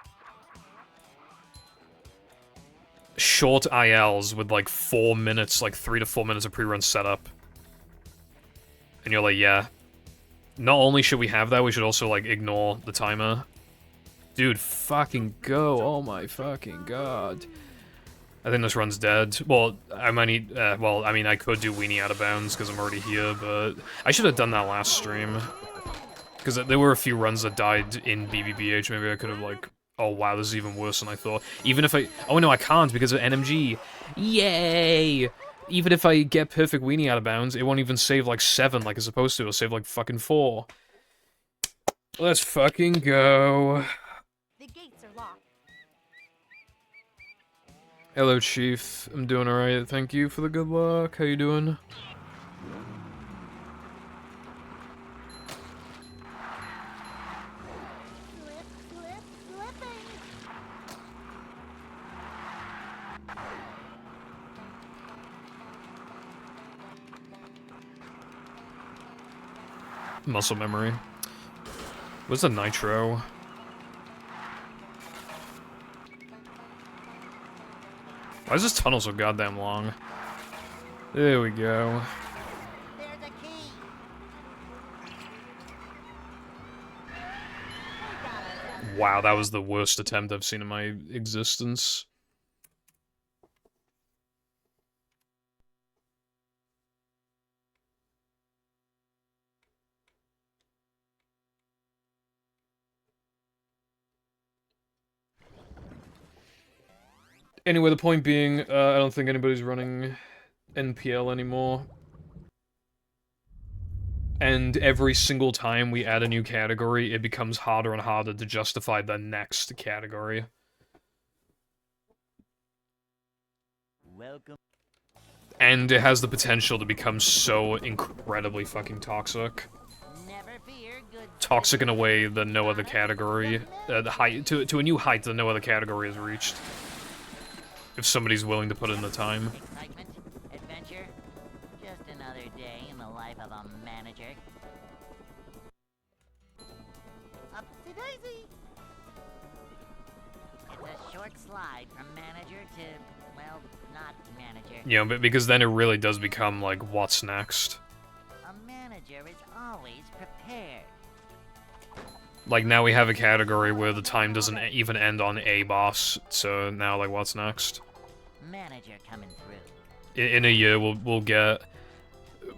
short ILs with, like, 4 minutes, like, 3 to 4 minutes of pre-run setup. And you're like, yeah. Not only should we have that, we should also, like, ignore the timer. Dude, fucking go. Oh my fucking god. I think this run's dead. Well, I might need... well, I mean, I could do Weenie out of bounds because I'm already here, but... I should have done that last stream. Because there were a few runs that died in BBBH. Maybe I could have, like... Oh, wow, this is even worse than I thought. Even if I... Oh, no, I can't because of NMG. Yay! Even if I get perfect Weenie out of bounds, it won't even save, like, 7 like it's supposed to. It'll save, like, fucking 4. Let's fucking go. The gates are locked. Hello, Chief. I'm doing alright. Thank you for the good luck. How you doing? Slipping. Muscle memory. What's the nitro? Why is this tunnel so goddamn long? There we go. There's a key. Wow, that was the worst attempt I've seen in my existence. Anyway, the point being, I don't think anybody's running NPL anymore. And every single time we add a new category, it becomes harder and harder to justify the next category. Welcome. And it has the potential to become so incredibly fucking toxic. Never fear, good. Toxic in a way that no other category, the height, to a new height that no other category has reached. If somebody's willing to put in the time. Excitement, adventure, just another day in the life of a manager. Upsy daisy. It's a short slide from manager to, well, not manager. You know, but because then it really does become like, what's next? A manager is always prepared. Like, now we have a category where the time doesn't even end on a boss, so now, like, what's next? Manager coming through. In a year, we'll get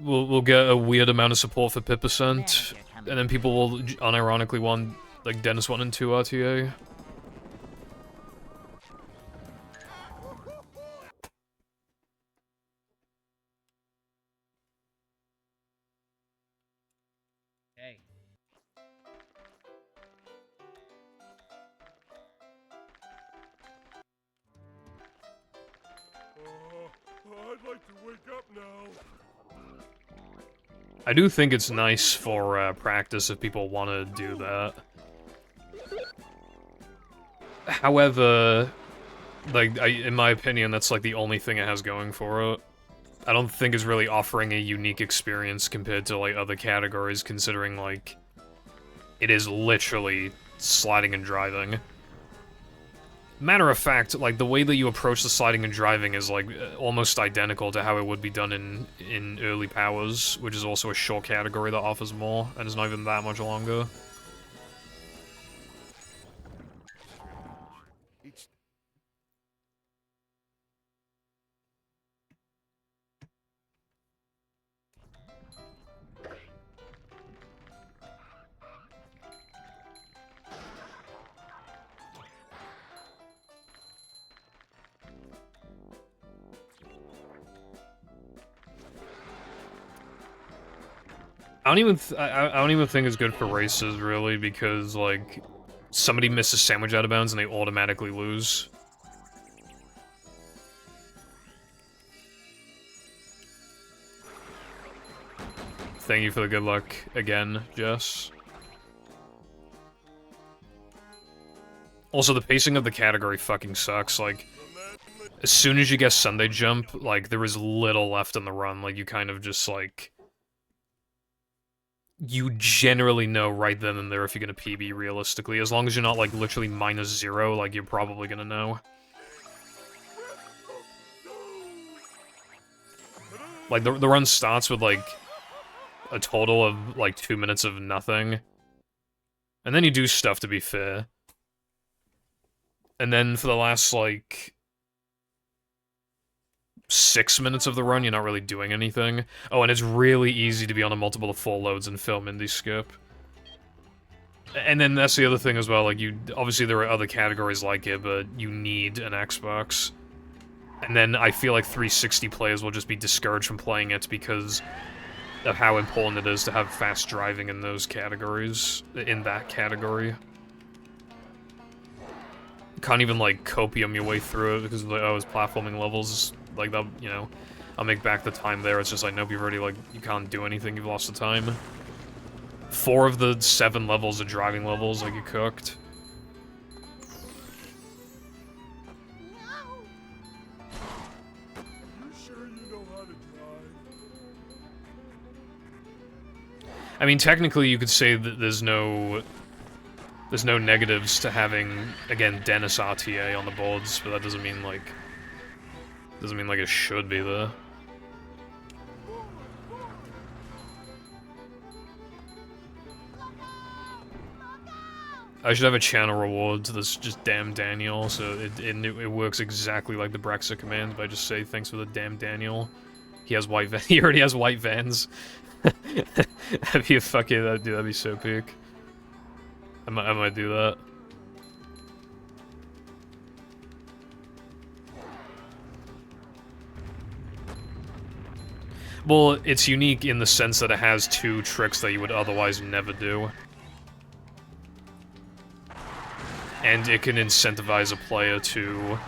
a weird amount of support for Pippercent, and then people will unironically want, like, Dennis 1 and 2 RTA. Hey. I'd like to wake up now. I do think it's nice for practice if people want to do that. However, like, in my opinion, that's like the only thing it has going for it. I don't think it's really offering a unique experience compared to like other categories, considering like it is literally sliding and driving. Matter of fact, like, the way that you approach the sliding and driving is, like, almost identical to how it would be done in early powers, which is also a short category that offers more, and is not even that much longer. I don't even think it's good for races, really, because, like, somebody misses sandwich out of bounds and they automatically lose. Thank you for the good luck again, Jess. Also, the pacing of the category fucking sucks, like, as soon as you get Sunday Jump, like, there is little left in the run, like, you kind of just, like... You generally know right then and there if you're gonna PB realistically. As long as you're not, like, literally -0, like, you're probably gonna know. Like, the run starts with, like, a total of, like, 2 minutes of nothing. And then you do stuff, to be fair. And then for the last, like... 6 minutes of the run, you're not really doing anything. Oh, and it's really easy to be on a multiple of 4 loads and film indie skip. And then that's the other thing as well, like, obviously there are other categories like it, but you need an Xbox. And then I feel like 360 players will just be discouraged from playing it because of how important it is to have fast driving in those categories, in that category. Can't even, like, copium your way through it because of the, oh, it's platforming levels. Like, that, you know, I'll make back the time there. It's just like, nope, you've already, like, you can't do anything. You've lost the time. 4 of the 7 levels are driving levels, like, you cooked. You sure you know how to drive? I mean, technically, you could say that there's no negatives to having, again, Dennis RTA on the boards, but that doesn't mean, like... Doesn't mean, like, it should be there. I should have a channel reward that's just damn Daniel, so it works exactly like the Brexit command, but I just say thanks for the damn Daniel. He has white he already has white Vans. That'd be a fucking, dude, that'd be so peak. I might do that. Well, it's unique in the sense that it has 2 tricks that you would otherwise never do. And it can incentivize a player to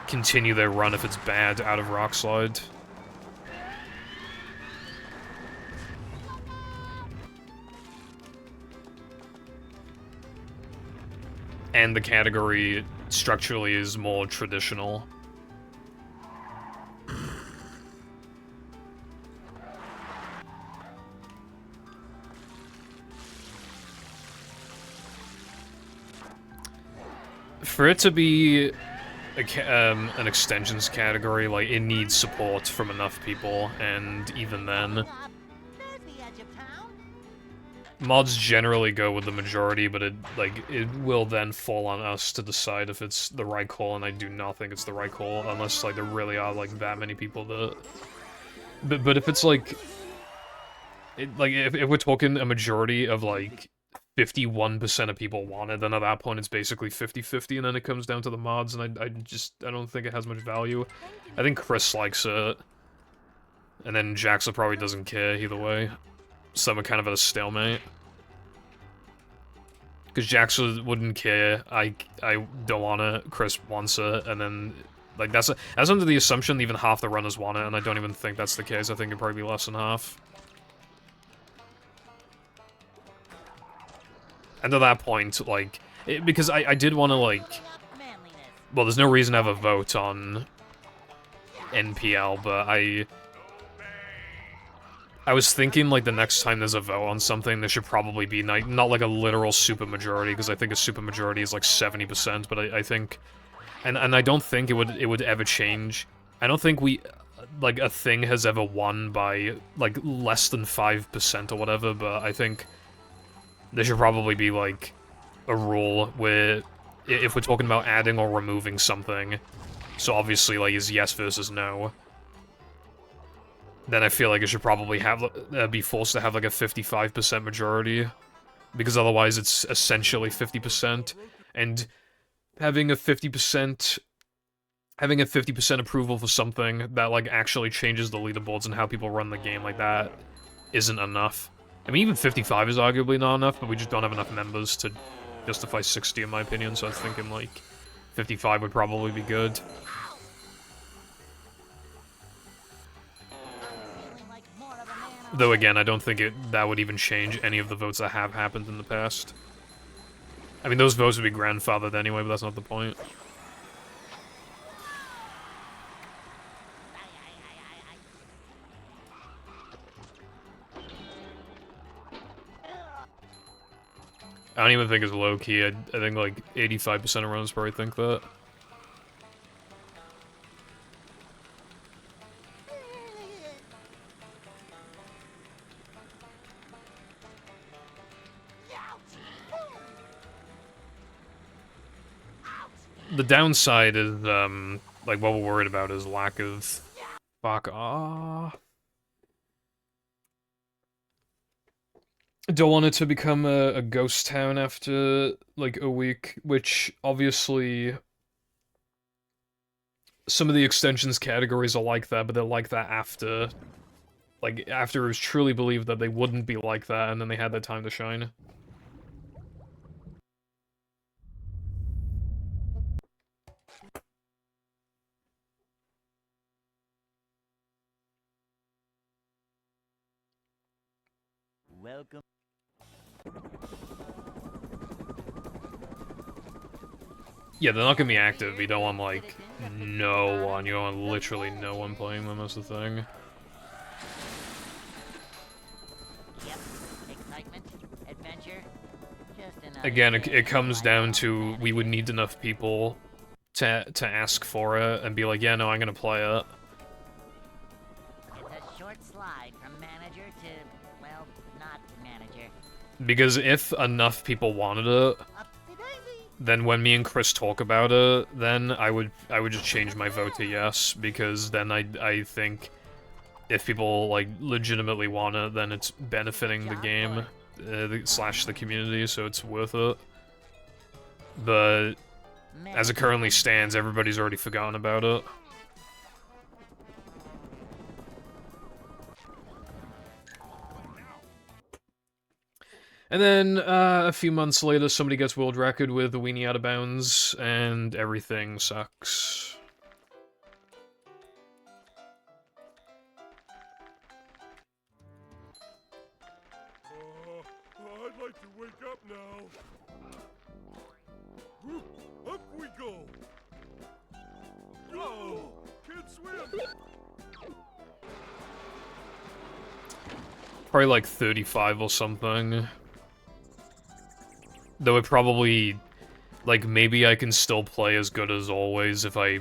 continue their run if it's bad out of Rock Slide. And the category structurally is more traditional. For it to be an extensions category, like, it needs support from enough people, and even then... There's the edge of town. Mods generally go with the majority, but it will then fall on us to decide if it's the right call, and I do not think it's the right call, unless, like, there really are, like, that many people that... But if it's, like... if we're talking a majority of, like, 51% of people want it, then at that point it's basically 50-50, and then it comes down to the mods, and I don't think it has much value. I think Chris likes it. And then Jaxa probably doesn't care either way. So I'm kind of at a stalemate. Because Jaxa wouldn't care, I don't want it, Chris wants it, and then... Like, that's under the assumption that even half the runners want it, and I don't even think that's the case. I think it'd probably be less than half. And at that point, like... because I did want to, like... Well, there's no reason to have a vote on NPL, but I was thinking, like, the next time there's a vote on something, there should probably be, not like a literal supermajority, because I think a supermajority is, like, 70%, but I think... And I don't think it would ever change. I don't think like, a thing has ever won by, like, less than 5% or whatever, but I think there should probably be, like, a rule where if we're talking about adding or removing something, so obviously, like, is yes versus no, then I feel like it should probably have be forced to have, like, a 55% majority, because otherwise it's essentially 50%, and having a 50% approval for something that, like, actually changes the leaderboards and how people run the game, like, that isn't enough. I mean, even 55 is arguably not enough, but we just don't have enough members to justify 60, in my opinion, so I was thinking, like, 55 would probably be good. Though, again, I don't think that would even change any of the votes that have happened in the past. I mean, those votes would be grandfathered anyway, but that's not the point. I don't even think it's low-key. I think, like, 85% of runners probably think that. The downside is, like, what we're worried about is lack of... Fuck off. Don't want it to become a ghost town after, like, a week, which, obviously... Some of the extensions categories are like that, but they're like that after... Like, after it was truly believed that they wouldn't be like that, and then they had their time to shine. Welcome. Yeah, they're not gonna be active. You don't want, like, no one. You want literally no one playing them, that's the thing. Yep. Excitement, adventure. Just another Again, day it comes in the down life to we would need enough people to ask for it and be like, yeah, no, I'm gonna play it. It's a short slide from manager to, well, not manager. Because if enough people wanted it, then when me and Chris talk about it, then I would just change my vote to yes, because then I think if people, like, legitimately want it, then it's benefiting the game, slash the community, so it's worth it. But as it currently stands, everybody's already forgotten about it. And then, a few months later, somebody gets world record with the weenie out of bounds, and everything sucks. I'd like to wake up now. Whoop, up we go. Go! Can't swim. Probably like 35 or something. Though it probably, like, maybe I can still play as good as always if I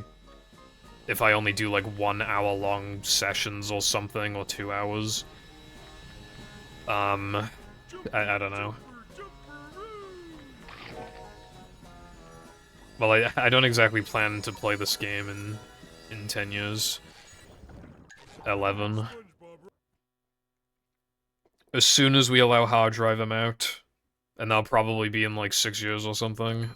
only do, like, 1 hour long sessions or something, or 2 hours. I don't know. Well, I don't exactly plan to play this game in 10 years. 11. As soon as we allow hard drive them out. And that'll probably be in, like, 6 years or something.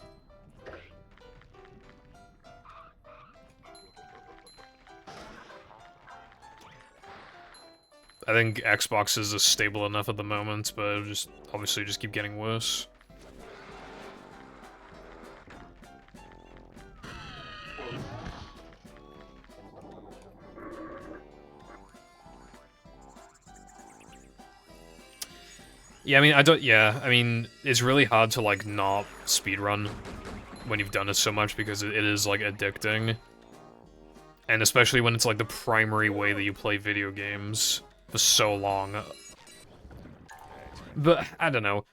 I think Xbox is stable enough at the moment, but it'll just, obviously, just keep getting worse. Yeah, I mean, it's really hard to, like, not speedrun when you've done it so much, because it is, like, addicting. And especially when it's, like, the primary way that you play video games. for so long. But, I don't know.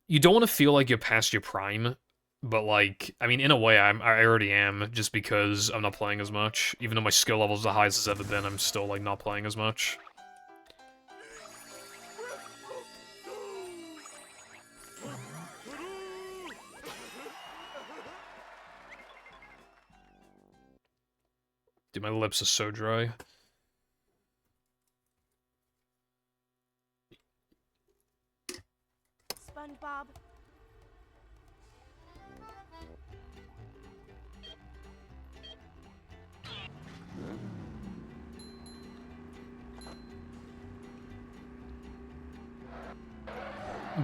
You don't want to feel like you're past your prime, but like, I mean, in a way, I already am, just because I'm not playing as much. Even though my skill level's the highest it's ever been, I'm still, like, not playing as much. Dude, my lips are so dry. SpongeBob.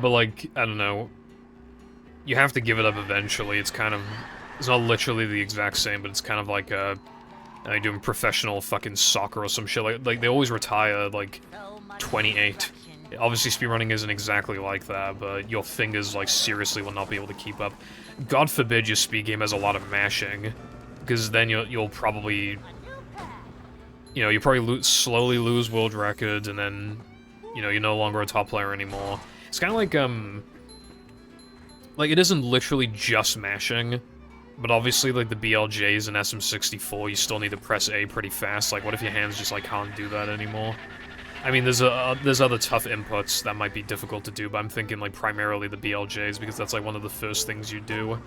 But, like, I don't know. You have to give it up eventually. It's kind of... It's not literally the exact same, but it's kind of like, doing professional fucking soccer or some shit. Like they always retire, like, So much 28. destruction. Obviously, speedrunning isn't exactly like that, but your fingers, like, seriously will not be able to keep up. God forbid your speed game has a lot of mashing, because then you'll probably... A new path. You know, you probably slowly lose world records, and then, you know, you're no longer a top player anymore. It's kind of like, it isn't literally just mashing, but obviously, like, the BLJs and SM64, you still need to press A pretty fast. Like, what if your hands just, like, can't do that anymore? I mean, there's other tough inputs that might be difficult to do, but I'm thinking, like, primarily the BLJs, because that's, like, one of the first things you do.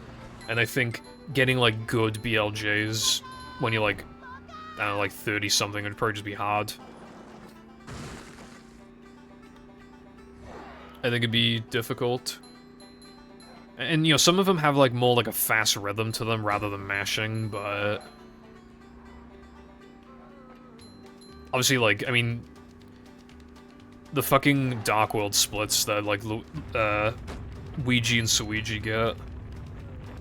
And I think getting, like, good BLJs when you're, like, I don't know, like 30-something would probably just be hard. I think it'd be difficult. And, you know, some of them have, like, more, like, a fast rhythm to them rather than mashing, but... Obviously, like, I mean... The fucking Dark World splits that, like, Ouija and Suigi get.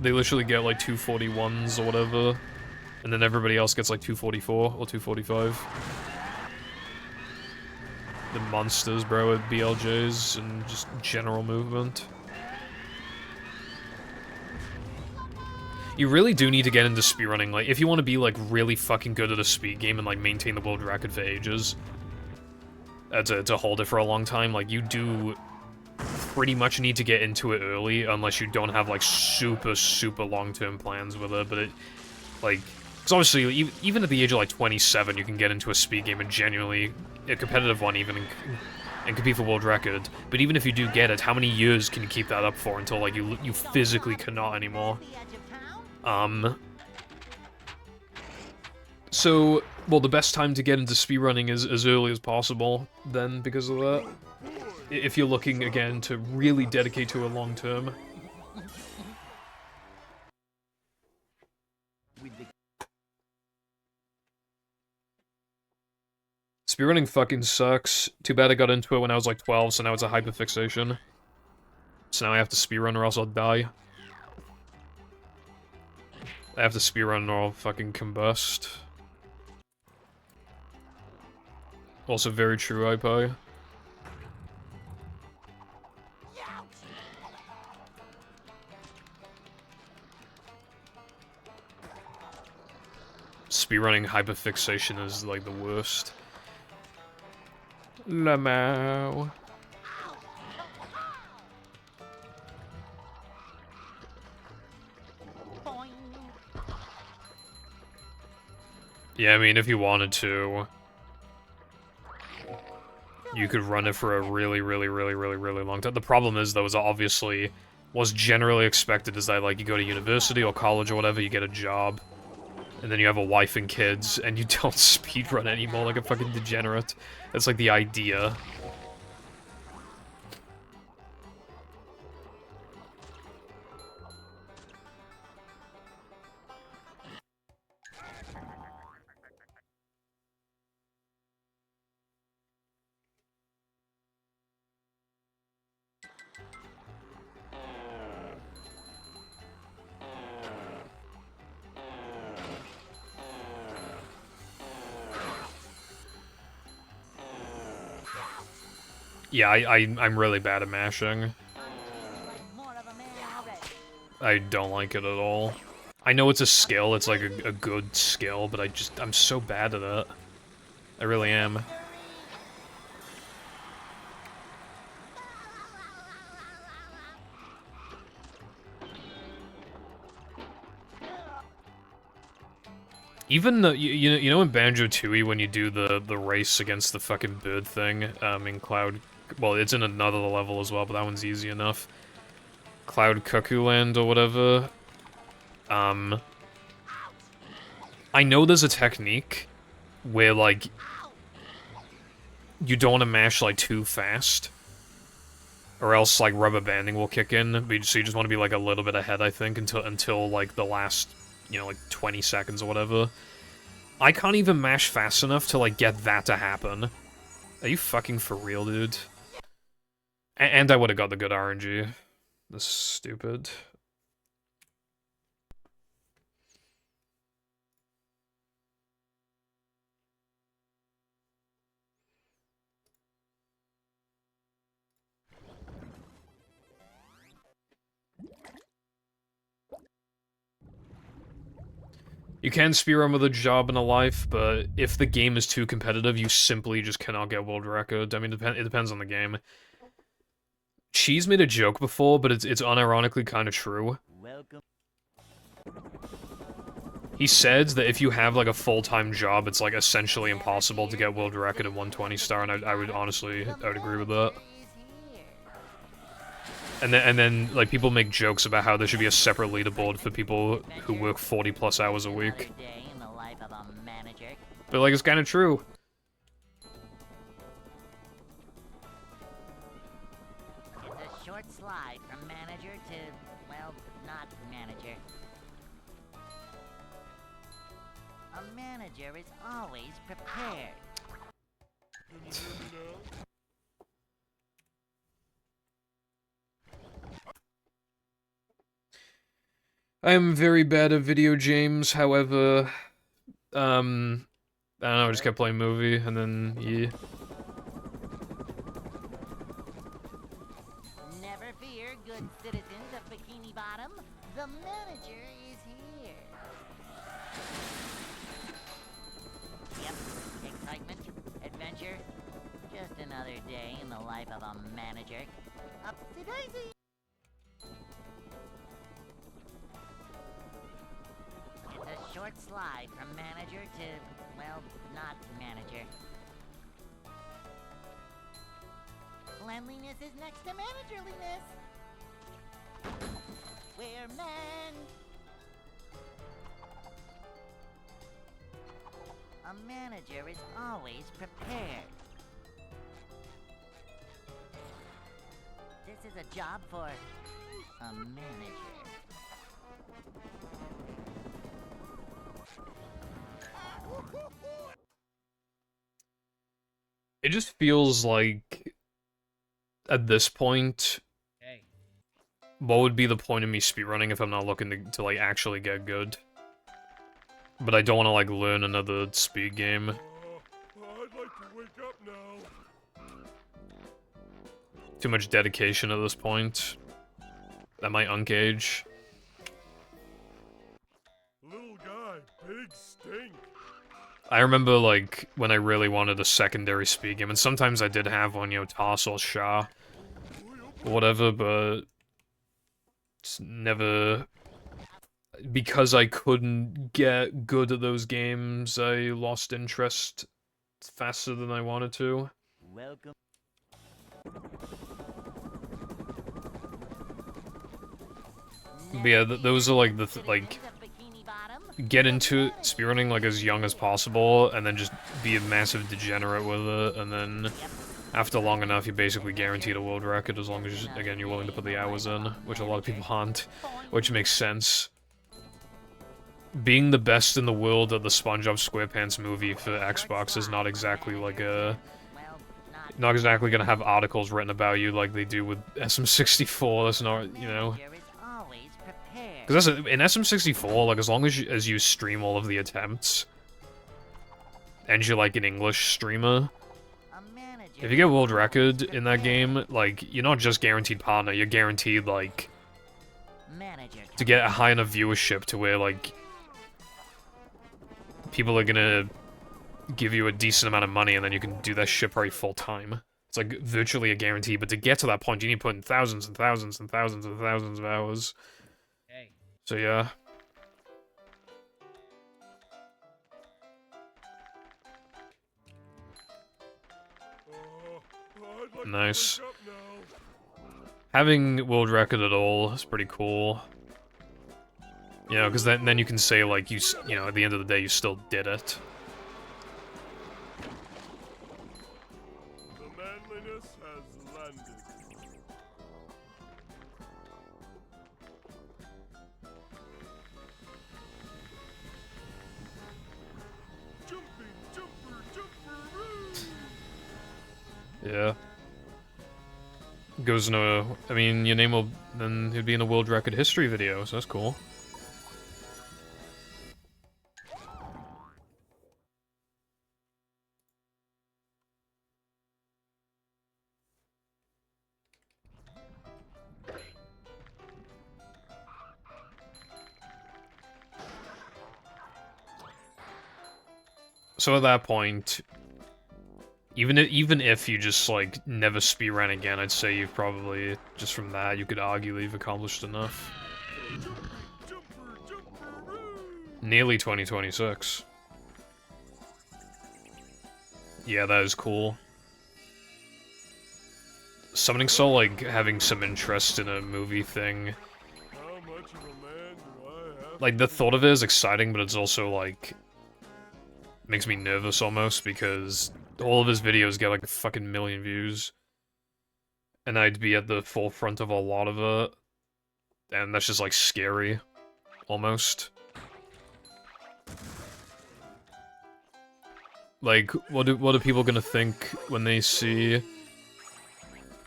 They literally get, like, 241s or whatever. And then everybody else gets, like, 244 or 245. The monsters, bro, with BLJs and just general movement. You really do need to get into speedrunning, like, if you want to be, like, really fucking good at a speed game and, like, maintain the world record for ages, to hold it for a long time, like, you do pretty much need to get into it early, unless you don't have, like, super, super long-term plans with it, but it, like, because obviously, even at the age of, like, 27, you can get into a speed game and genuinely, a competitive one even, and compete for world record, but even if you do get it, how many years can you keep that up for until, like, you physically cannot anymore? The edge of town. So, well, the best time to get into speedrunning is as early as possible, then, because of that. If you're looking, again, to really dedicate to it long term. Speedrunning fucking sucks. Too bad I got into it when I was like 12, so now it's a hyperfixation. So now I have to speedrun or else I'll die. I have to speedrun or I'll fucking combust. Also very true, iPie. Speedrunning hyperfixation is like the worst. Lamau. Boing. Yeah, I mean, if you wanted to, you could run it for a really, really, really, really, really long time. The problem is, though, is obviously what's generally expected is that, like, you go to university or college or whatever, you get a job, and then you have a wife and kids, and you don't speedrun anymore like a fucking degenerate. That's, like, the idea. Yeah, I'm really bad at mashing. More of a man already. I don't like it at all. I know it's a skill, it's like a good skill, but I'm so bad at it. I really am. Even you know in Banjo-Tooie when you do the race against the fucking bird thing in Cloud, well it's in another level as well, but that one's easy enough. Cloud Cuckoo Land or whatever. I know there's a technique where like you don't want to mash like too fast, or else like rubber banding will kick in. So you just want to be like a little bit ahead, I think, until like the last, you know, like 20 seconds or whatever. I can't even mash fast enough to, like, get that to happen. Are you fucking for real, dude? And I would have got the good RNG. This is stupid. You can speedrun with a job and a life, but if the game is too competitive, you simply just cannot get world record. I mean, it depends on the game. Cheese made a joke before, but it's unironically kind of true. Welcome. He said that if you have like a full-time job, it's like essentially impossible to get world record at 120 star, and I would honestly, I would agree with that. And then like people make jokes about how there should be a separate leaderboard for people who work 40+ hours a week. But like it's kind of true. It's a short slide from manager to, well, not manager. A manager is always prepared. Can you hear me now? I am very bad at video games, however, I don't know, I just kept playing movie, and then, yeah. Never fear, good citizens of Bikini Bottom. The manager is here. Yep, excitement, adventure. Just another day in the life of a manager. Upsy daisy. It's a short slide from manager to, well, not manager. Cleanliness is next to managerliness. We're men. A manager is always prepared. This is a job for a manager. It just feels like, at this point, Hey. what would be the point of me speedrunning if I'm not looking to like, actually get good? But I don't want to, like, learn another speed game. I'd like to wake up now. Too much dedication at this point. That might uncage. Little guy, big stink. I remember, like, when I really wanted a secondary speed game, and sometimes I did have one, you know, Toss or Shah, or whatever, but it's never... Because I couldn't get good at those games, I lost interest faster than I wanted to. Welcome. But yeah, those are, like, like... Get into speedrunning, like, as young as possible, and then just be a massive degenerate with it, and then... After long enough, you're basically guaranteed a world record as long as, again, you're willing to put the hours in, which a lot of people aren't, which makes sense. Being the best in the world at the SpongeBob SquarePants movie for Xbox is not exactly like a... Not exactly gonna have articles written about you like they do with SM64, that's not, you know... Because in SM64, like, as long as you stream all of the attempts, and you're, like, an English streamer, if you get world record in that game, like, you're not just guaranteed partner, you're guaranteed, like, to get a high enough viewership to where, like, people are gonna give you a decent amount of money and then you can do that shit very full time. It's, like, virtually a guarantee, but to get to that point, you need to put in thousands and thousands and thousands and thousands of hours. Hey. So, yeah. I'd like Nice. to wake up now. Having world record at all is pretty cool. You know, because then you can say, like, you know, at the end of the day, you still did it. The manliness has landed. Jumping, jumper, jumper, Yeah. Goes in a... I mean, your name will... Then it'd be in a world record history video, so that's cool. So at that point, even if you just, like, never speedrun again, I'd say you've probably, just from that, you could argue you've accomplished enough. jumper, jumper, Nearly 2026. Yeah, that is cool. Summoning Soul, like, having some interest in a movie thing. How much of a man do I have? Like, the thought of it is exciting, but it's also, like... makes me nervous almost, because all of his videos get like a fucking million views. And I'd be at the forefront of a lot of it. And that's just like scary. Almost. Like, what are people gonna think when they see...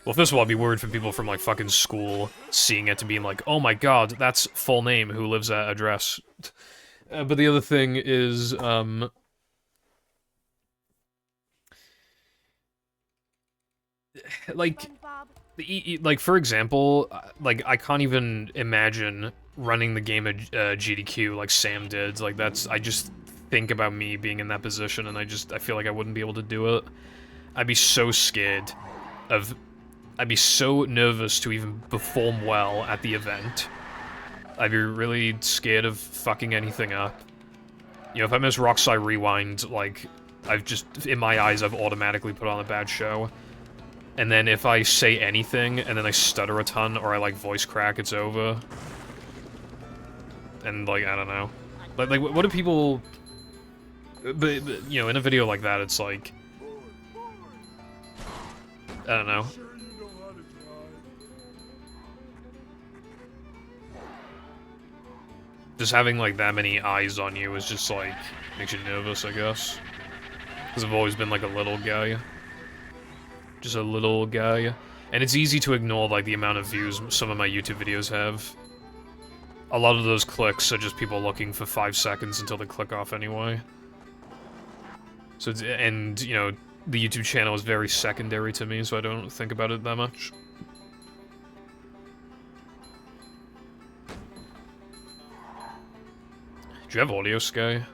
Well, first of all, I'd be worried for people from like fucking school seeing it and being like, oh my god, that's full name, who lives at address. But the other thing is, like, SpongeBob. like, for example, like, I can't even imagine running the game at GDQ like Sam did. Like, that's, I just think about me being in that position, and I feel like I wouldn't be able to do it. I'd be so scared of, I'd be so nervous to even perform well at the event. I'd be really scared of fucking anything up. You know, if I miss Rockstar Rewind, like, I've just, in my eyes, I've automatically put on a bad show. And then if I say anything, and then I stutter a ton, or I, like, voice crack, it's over. And, like, I don't know. Like what do people... But, you know, in a video like that, it's like... I don't know. Sure you know how to drive. Just having, like, that many eyes on you is just, like, makes you nervous, I guess. Because I've always been, like, a little guy. Just a little guy. And it's easy to ignore, like, the amount of views some of my YouTube videos have. A lot of those clicks are just people looking for 5 seconds until they click off anyway. So it's, and, you know, the YouTube channel is very secondary to me, so I don't think about it that much. Do you have audio, Sky?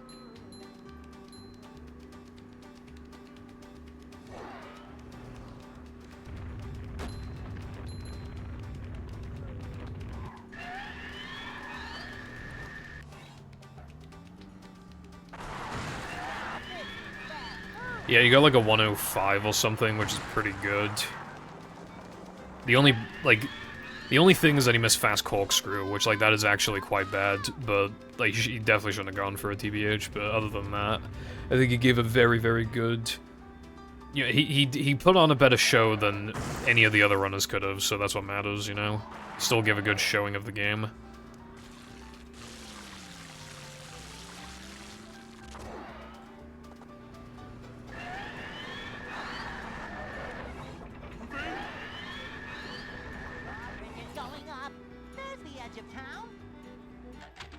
Yeah, you got like a 105 or something, which is pretty good. The only thing is that he missed Fast Corkscrew, which, like, that is actually quite bad, but, like, he definitely shouldn't have gone for a TBH, but other than that, I think he gave a very, very good... You know, he put on a better show than any of the other runners could have, so that's what matters, you know? Still give a good showing of the game. Bridge is going up. There's the edge of town.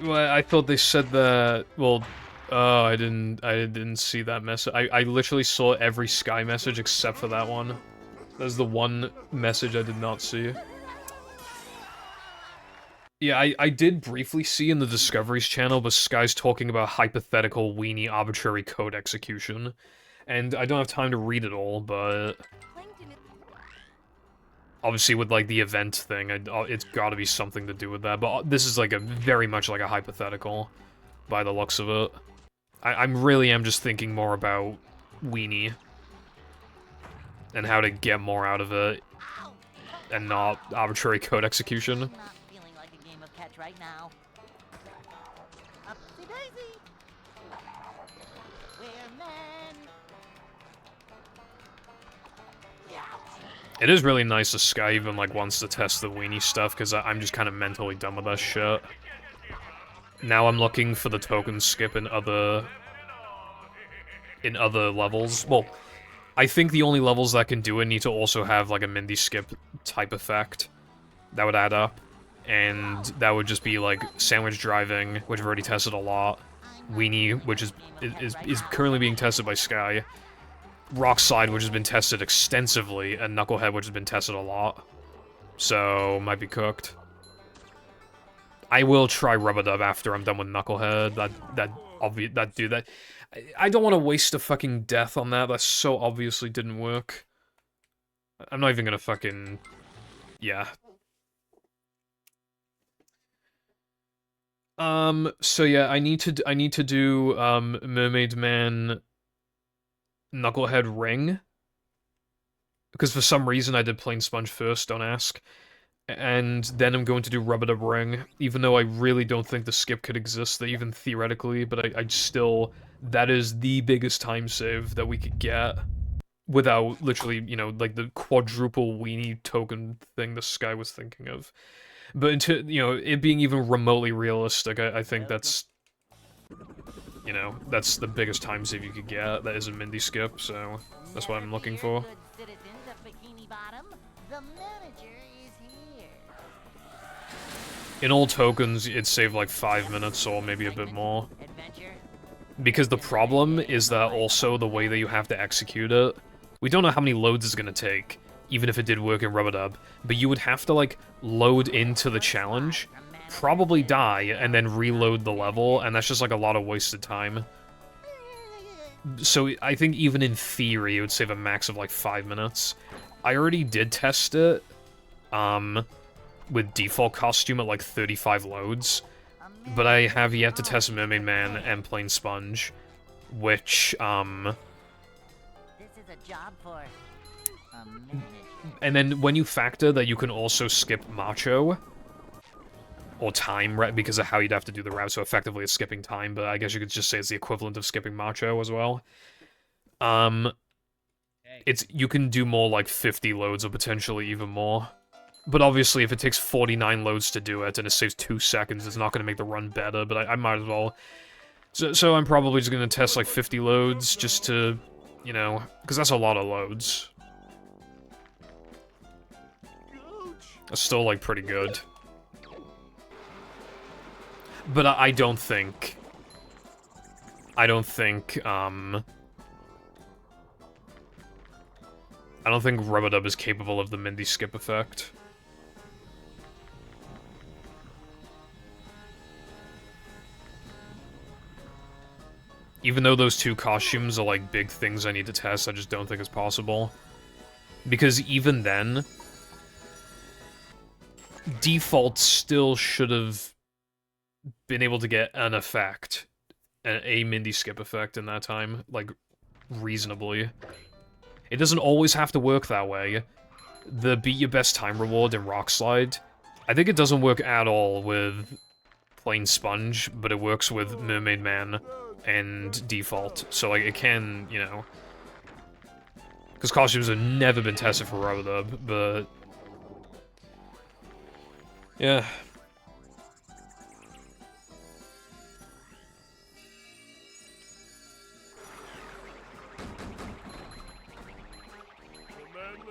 Well, I thought they said that. Well, oh, I didn't see that message. I literally saw every Sky message except for that one. That's the one message I did not see. Yeah, I did briefly see in the Discoveries channel, but Sky's talking about hypothetical weenie arbitrary code execution. And I don't have time to read it all, but... Plankton is Obviously, with, like, the event thing, it's gotta be something to do with that, but this is, like, a very much like a hypothetical, by the looks of it. I really am just thinking more about weenie. and how to get more out of it, and not arbitrary code execution. Not feeling like a game of catch right now. Upsy daisy. We're men. It is really nice that Sky even, like, wants to test the weenie stuff, because I'm just kind of mentally done with that shit. Now I'm looking for the token skip in other levels. Well, I think the only levels that can do it need to also have, like, a Mindy skip type effect. That would add up. And that would just be, like, sandwich driving, which I've already tested a lot. Weenie, which is currently being tested by Sky. Rock Slide, which has been tested extensively, and Knucklehead, which has been tested a lot. So, might be cooked. I will try Rubber Dub after I'm done with Knucklehead. I don't want to waste a fucking death on that. That so obviously didn't work. I'm not even gonna fucking... Yeah. So yeah, I need to do, Mermaid Man... Knucklehead Ring. Because for some reason I did Plain Sponge first, don't ask. And then I'm going to do Rubber Dub Ring, even though I really don't think the skip could exist, even theoretically, but I still... That is the biggest time save that we could get without literally, you know, like the quadruple weenie token thing the Sky was thinking of. But into, you know, it being even remotely realistic, I think that's... You know, that's the biggest time save you could get. That is a Mindy skip, so that's what I'm looking for. Good citizens of Bikini Bottom, the manager is here. In all tokens, it'd save like 5 minutes or maybe a bit more. Adventure. Because the problem is that also the way that you have to execute it, we don't know how many loads it's gonna take, even if it did work in Rubber Dub, but you would have to, like, load into the challenge, probably die, and then reload the level, and that's just, like, a lot of wasted time. So I think even in theory, it would save a max of, like, 5 minutes. I already did test it, with default costume at, like, 35 loads, but I have yet to test Mermaid Man and Plain Sponge, which, This is a job for a manager. and then when you factor that you can also skip Macho, or time, right, because of how you'd have to do the route, so effectively it's skipping time, but I guess you could just say it's the equivalent of skipping Macho as well. You can do more like 50 loads or potentially even more. But obviously if it takes 49 loads to do it and it saves 2 seconds, it's not going to make the run better, but I might as well. So I'm probably just going to test like 50 loads just to, you know, because that's a lot of loads. That's still like pretty good. But I don't think... I don't think Rubber Dub is capable of the Mindy skip effect. Even though those two costumes are, like, big things I need to test, I just don't think it's possible. Because even then... Default still should have been able to get an effect. A Mindy skip effect in that time. Like, reasonably. It doesn't always have to work that way. The beat your best time reward in Rock Slide, I think it doesn't work at all with Plain Sponge, but it works with Mermaid Man and Default. So, like, it can, you know... Because costumes have never been tested for Rubber Dub, but... Yeah.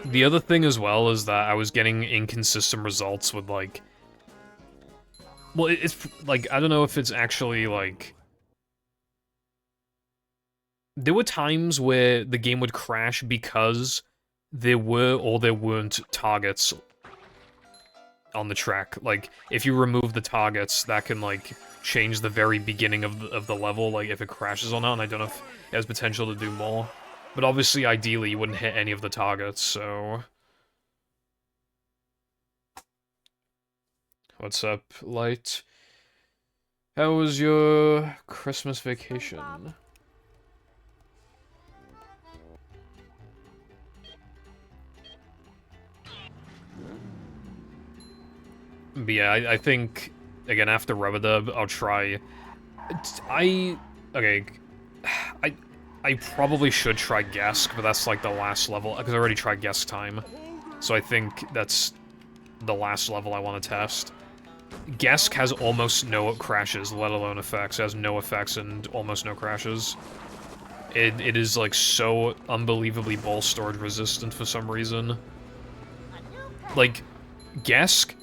The other thing as well is that I was getting inconsistent results with, like... Well, it's, like, I don't know if it's actually, like... There were times where the game would crash because there were or there weren't targets on the track. Like, if you remove the targets, that can, like, change the very beginning of the level, like, if it crashes or not, and I don't know if it has potential to do more. But obviously, ideally, you wouldn't hit any of the targets, so... What's up, Light? How was your Christmas vacation? But yeah, I think, again, after Rubadub, I'll try... Okay, I I probably should try Gesk, but that's like the last level, because I already tried Gesk time. So I think that's the last level I want to test. Gesk has almost no crashes, let alone effects. It has no effects and almost no crashes. It is like so unbelievably ball storage resistant for some reason. Like, Gesk,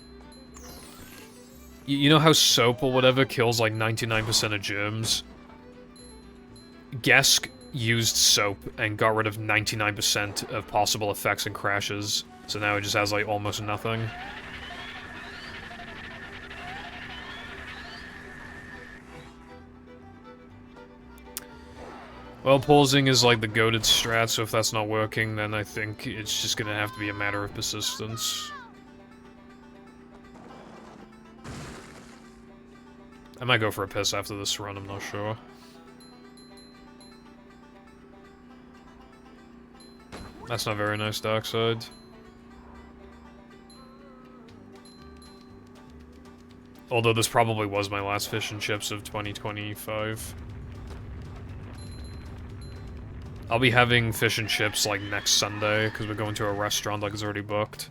you know how soap or whatever kills like 99% of germs? Gesk used soap and got rid of 99% of possible effects and crashes, so now it just has like almost nothing. Well, pausing is like the goated strat, so if that's not working, then I think it's just gonna have to be a matter of persistence. I might go for a piss after this run, I'm not sure. That's not very nice, Darkside. Although this probably was my last fish and chips of 2025. I'll be having fish and chips, like, next Sunday, because we're going to a restaurant, like, it's already booked.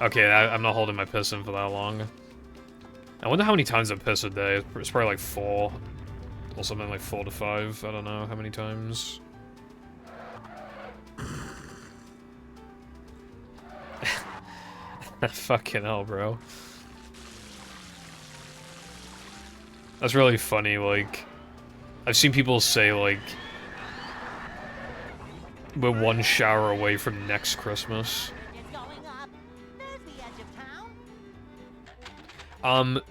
Okay, I'm not holding my piss in for that long. I wonder how many times I piss a day. It's probably like 4. Or something like 4 to 5. I don't know how many times. Fucking hell, bro. That's really funny, like... I've seen people say, like... we're one shower away from next Christmas.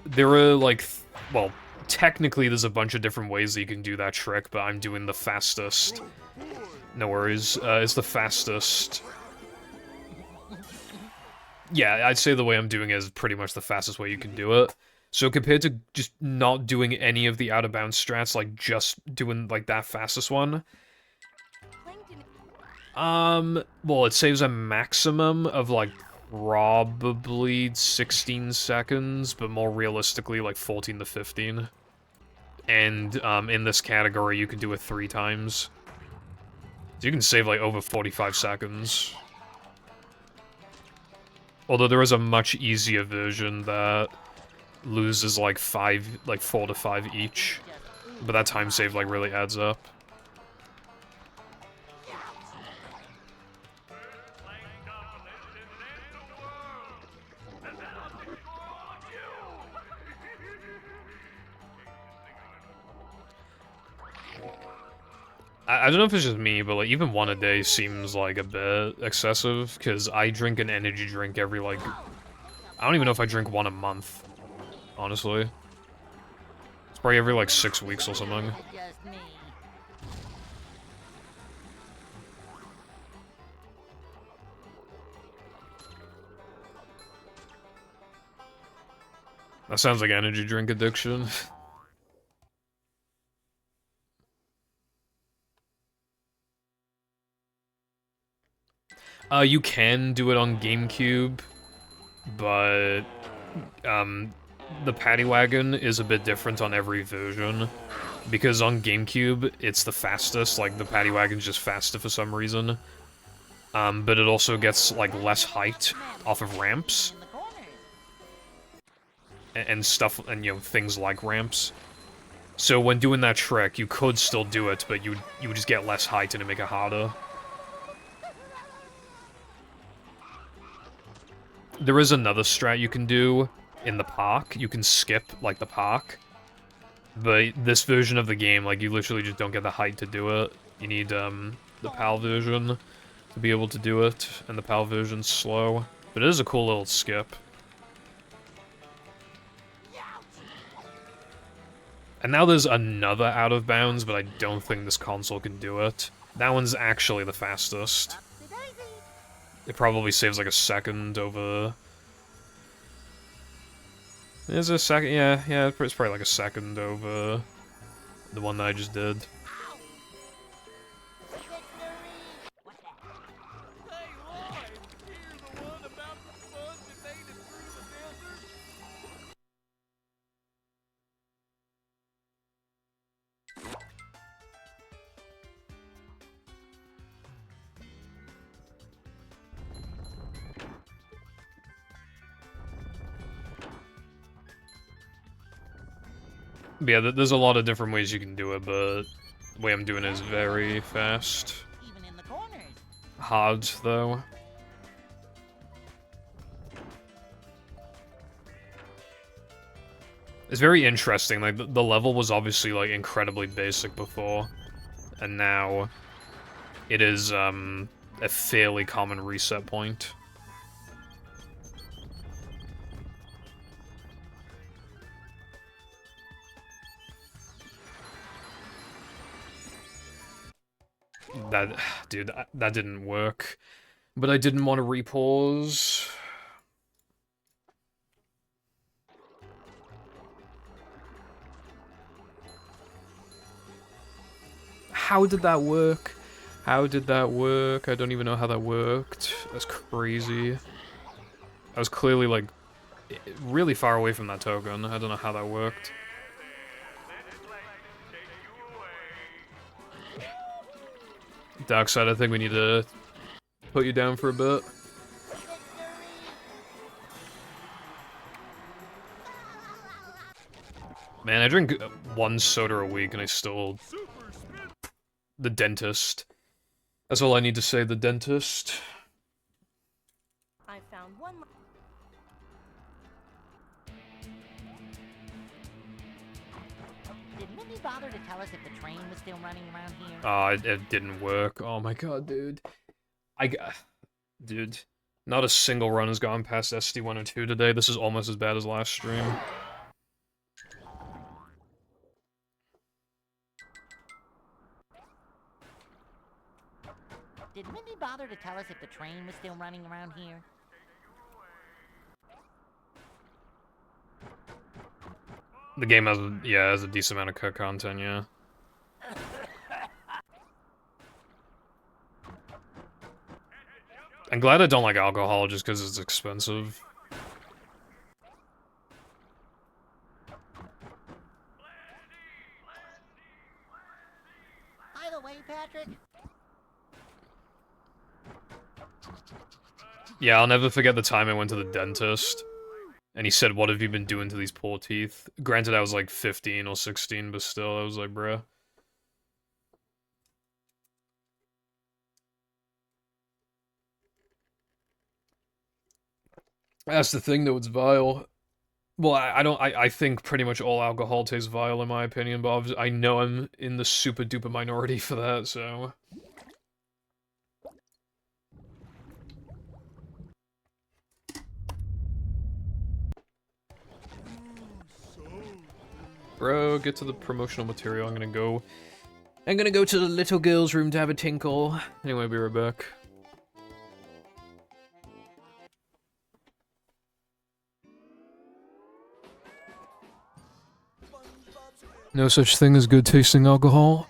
There are, like... well, technically there's a bunch of different ways that you can do that trick, but I'm doing the fastest. No worries. It's the fastest... Yeah, I'd say the way I'm doing it is pretty much the fastest way you can do it. So compared to just not doing any of the out-of-bounds strats, like just doing like that fastest one, well, it saves a maximum of like probably 16 seconds, but more realistically like 14 to 15. And in this category, you can do it 3 times. So you can save like over 45 seconds. Although there is a much easier version that loses like 4 to 5 each. But that time save like really adds up. I don't know if it's just me, but like even 1 a day seems like a bit excessive, because I drink an energy drink every like... I don't even know if I drink 1 a month, honestly. It's probably every like 6 weeks or something. That sounds like energy drink addiction. You can do it on GameCube, but, the paddy wagon is a bit different on every version, because on GameCube, it's the fastest, like, the paddy wagon's just faster for some reason, but it also gets, like, less height off of ramps, and stuff, and, you know, things like ramps. So when doing that trick, you could still do it, but you would just get less height and it'd make it harder. There is another strat you can do in the park. You can skip, like, the park. But this version of the game, like, you literally just don't get the height to do it. You need, the PAL version to be able to do it, and the PAL version's slow. But it is a cool little skip. And now there's another out of bounds, but I don't think this console can do it. That one's actually the fastest. It probably saves like a second over... There's a second, yeah, it's probably like a second over The one that I just did. Victory! What the heck? Hey, Lloyd! You're the one about the sponge that made it through the desert? But yeah, there's a lot of different ways you can do it, but the way I'm doing it is very fast. Even in the corners. Hard, though. It's very interesting, like, the level was obviously, like, incredibly basic before, and now it is, a fairly common reset point. That, dude, that didn't work. But I didn't want to repause. How did that work? How did that work? I don't even know how that worked. That's crazy. I was clearly, like, really far away from that token. I don't know how that worked. Darkseid, I think we need to put you down for a bit. Man, I drink one soda a week and I still... The dentist. That's all I need to say, the dentist. I found one. Did Mindy bother to tell us if the train was still running around here? It didn't work. Oh my god, dude. Dude. Not a single run has gone past SD-102 today. This is almost as bad as last stream. Did Mindy bother to tell us if the train was still running around here? The game has, yeah, has a decent amount of cut content, yeah. I'm glad I don't like alcohol just because it's expensive. By the way, Patrick, Yeah, I'll never forget the time I went to the dentist. And he said, "What have you been doing to these poor teeth?" Granted, I was like 15 or 16, but still, I was like, bruh. That's the thing, though, it's vile. Well, I think pretty much all alcohol tastes vile, in my opinion, but obviously, I know I'm in the super duper minority for that, so... Bro, get to the promotional material. I'm gonna go to the little girl's room to have a tinkle. Anyway, I'll be right back. No such thing as good tasting alcohol.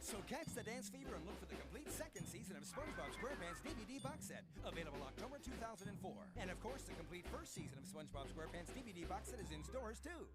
So catch the dance fever and look for the complete second season of SpongeBob SquarePants DVD box set, available October 2004. And of course, the complete first season of SpongeBob SquarePants DVD box set is in stores too.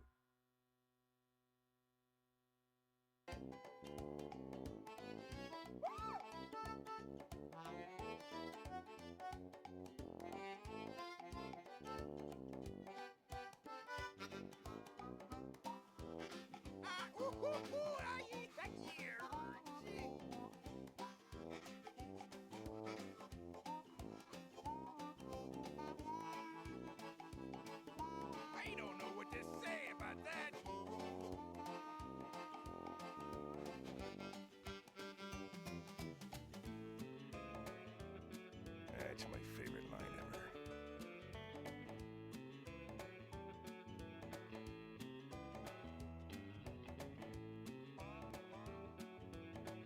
That's my favorite line ever.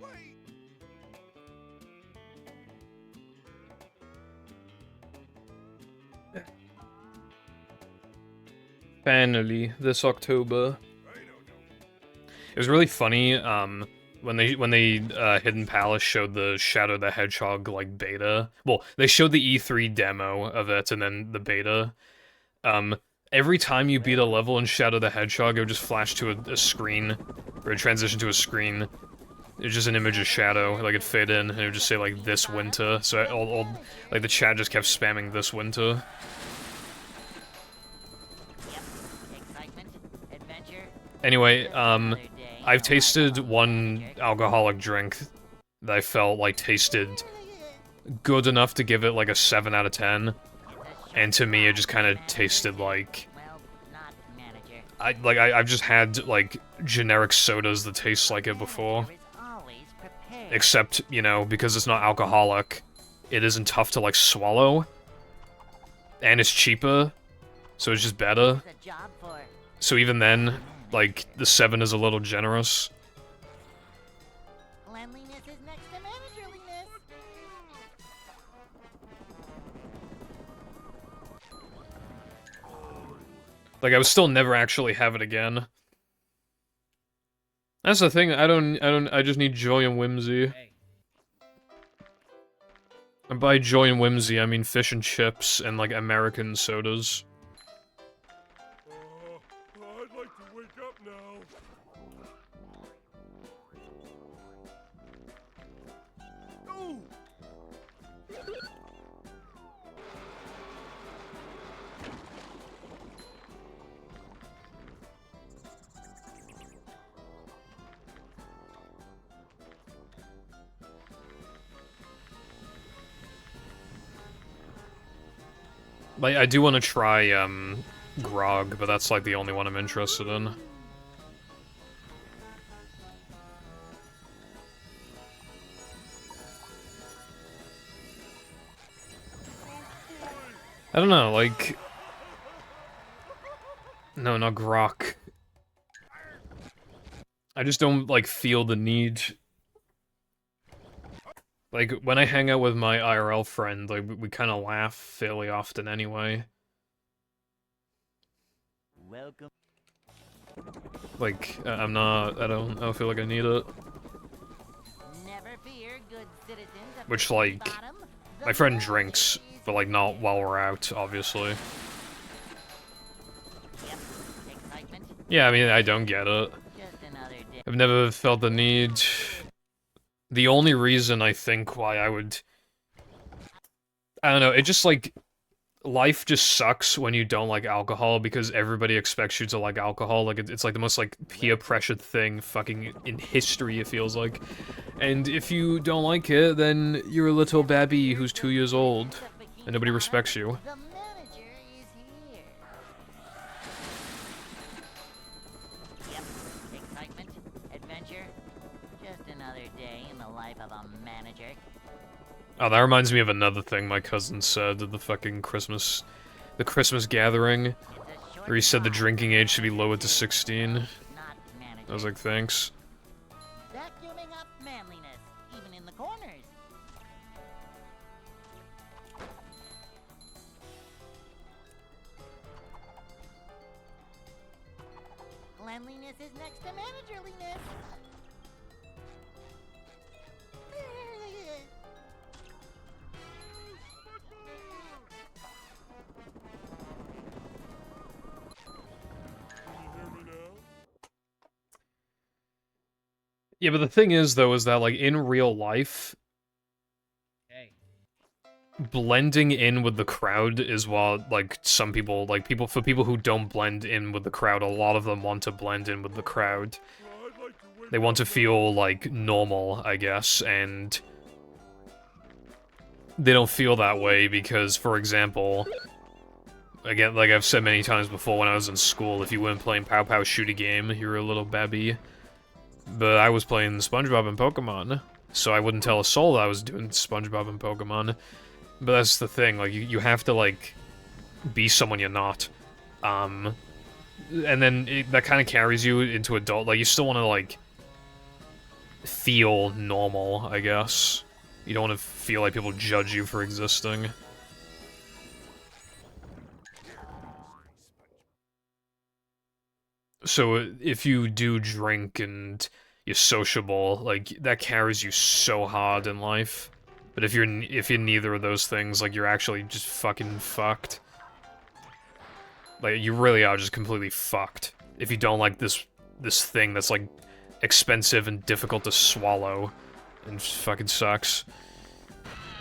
Wait! Finally, this October. I don't know. It was really funny, when they Hidden Palace showed the Shadow the Hedgehog, like, beta. Well, they showed the E3 demo of it, and then the beta. Every time you beat a level in Shadow the Hedgehog, it would just flash to a screen, or a transition to a screen. It was just an image of Shadow, like, it'd fade in, and it would just say, like, this winter. So, like, the chat just kept spamming this winter. Yep. Excitement, adventure. Anyway, Just another day in I've the life tasted of a one manager. alcoholic drink that I felt like tasted good enough to give it like a 7 out of 10, It's a short and to me it just kind of ride, tasted manager. like Well, not manager. I've just had like generic sodas that taste like it before, Manager is always prepared. except, you know, because it's not alcoholic, it isn't tough to like swallow, and it's cheaper, so it's just better. It's a job for So even then, like, the 7 is a little generous. cleanliness is next to managerliness. Like, I would still never actually have it again. That's the thing, I just need joy and whimsy. And by joy and whimsy, I mean fish and chips and, like, American sodas. I'd like to wake up now. Oh! Like, I do want to try, grog, but that's, like, the only one I'm interested in. I don't know, like... No, not grok. I just don't, like, feel the need. Like, when I hang out with my IRL friend, like, we kind of laugh fairly often anyway. Welcome. Like, I don't feel like I need it. Never fear, good citizens of Which, the like, bottom. The my friend world drinks, is but, like, not while we're out, obviously. Yep. Excitement. Yeah, I mean, I don't get it. Just another day. I've never felt the need. The only reason I think why I would... I don't know, it just, like... Life just sucks when you don't like alcohol, because everybody expects you to like alcohol. Like, it's like the most, like, peer-pressured thing fucking in history, it feels like. And if you don't like it, then you're a little babby who's 2 years old, and nobody respects you. The manager is here. Yep. Excitement, adventure. Just another day in the life of a manager. Oh, that reminds me of another thing my cousin said at the fucking Christmas gathering, It's a short where he said the ride, drinking age should be lowered to 16. not I manager. was like, thanks. Vacuuming up manliness, even in the corners. Cleanliness is next to managerliness. Can you hear me now? Yeah, but the thing is, though, is that, like, in real life, blending in with the crowd is what, like, some people, like, for people who don't blend in with the crowd, a lot of them want to blend in with the crowd. Well, I'd like to wake They want to up feel, like, normal, I guess, and they don't feel that way because, for example, again, like I've said many times before, when I was in school, if you weren't playing Pow Pow Shoot a Game, you were a little babby. But I was playing SpongeBob and Pokemon, so I wouldn't tell a soul that I was doing SpongeBob and Pokemon. But that's the thing, like, you have to, like, be someone you're not. And then that kind of carries you into adult, like, you still want to, like, feel normal, I guess. You don't want to feel like people judge you for existing. So if you do drink and you're sociable, like, that carries you so hard in life. But if you're neither of those things, like, you're actually just fucking fucked. Like, you really are just completely fucked. If you don't like this thing that's, like, expensive and difficult to swallow. And just fucking sucks.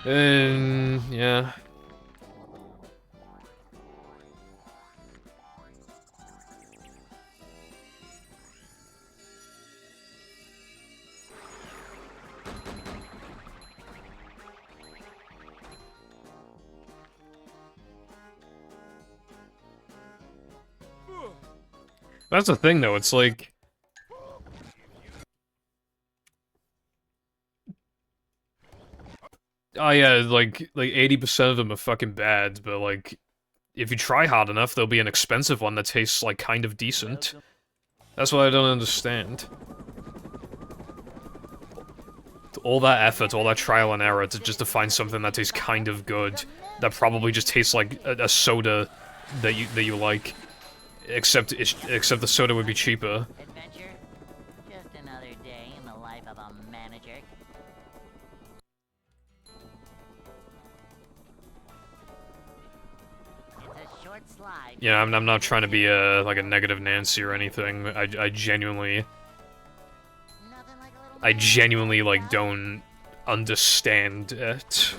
And, yeah. That's the thing, though, it's like... Oh yeah, like 80% of them are fucking bad, but like, if you try hard enough, there'll be an expensive one that tastes like kind of decent. That's what I don't understand. All that effort, all that trial and error just to find something that tastes kind of good, that probably just tastes like a soda that you like, except the soda would be cheaper. Adventure? Just another day in the life of a manager. It's a short slide. Yeah, I'm not trying to be a like a negative Nancy or anything. I genuinely Nothing like a little like don't understand it.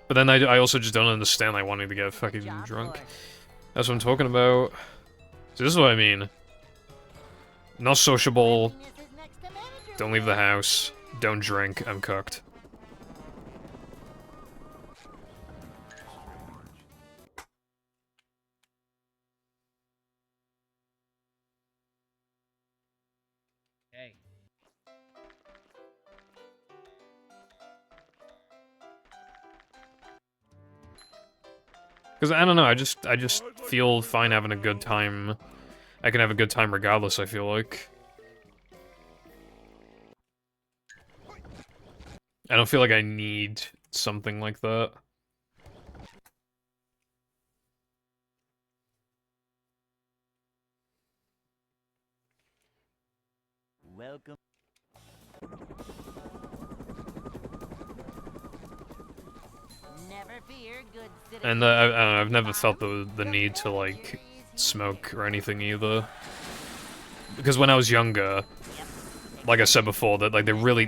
But then I also just don't understand like wanting to get fucking drunk. That's what I'm talking about. So this is what I mean. Not sociable. happiness is next to manager. Don't leave the house. Don't drink. I'm cooked. Hey. Because I don't know, I just feel fine having a good time. I can have a good time regardless, I feel like. I don't feel like I need something like that. Welcome. Never fear, good citizen. And I don't know, I've never felt the need to like smoke or anything either. Because when I was younger, like I said before, that like they really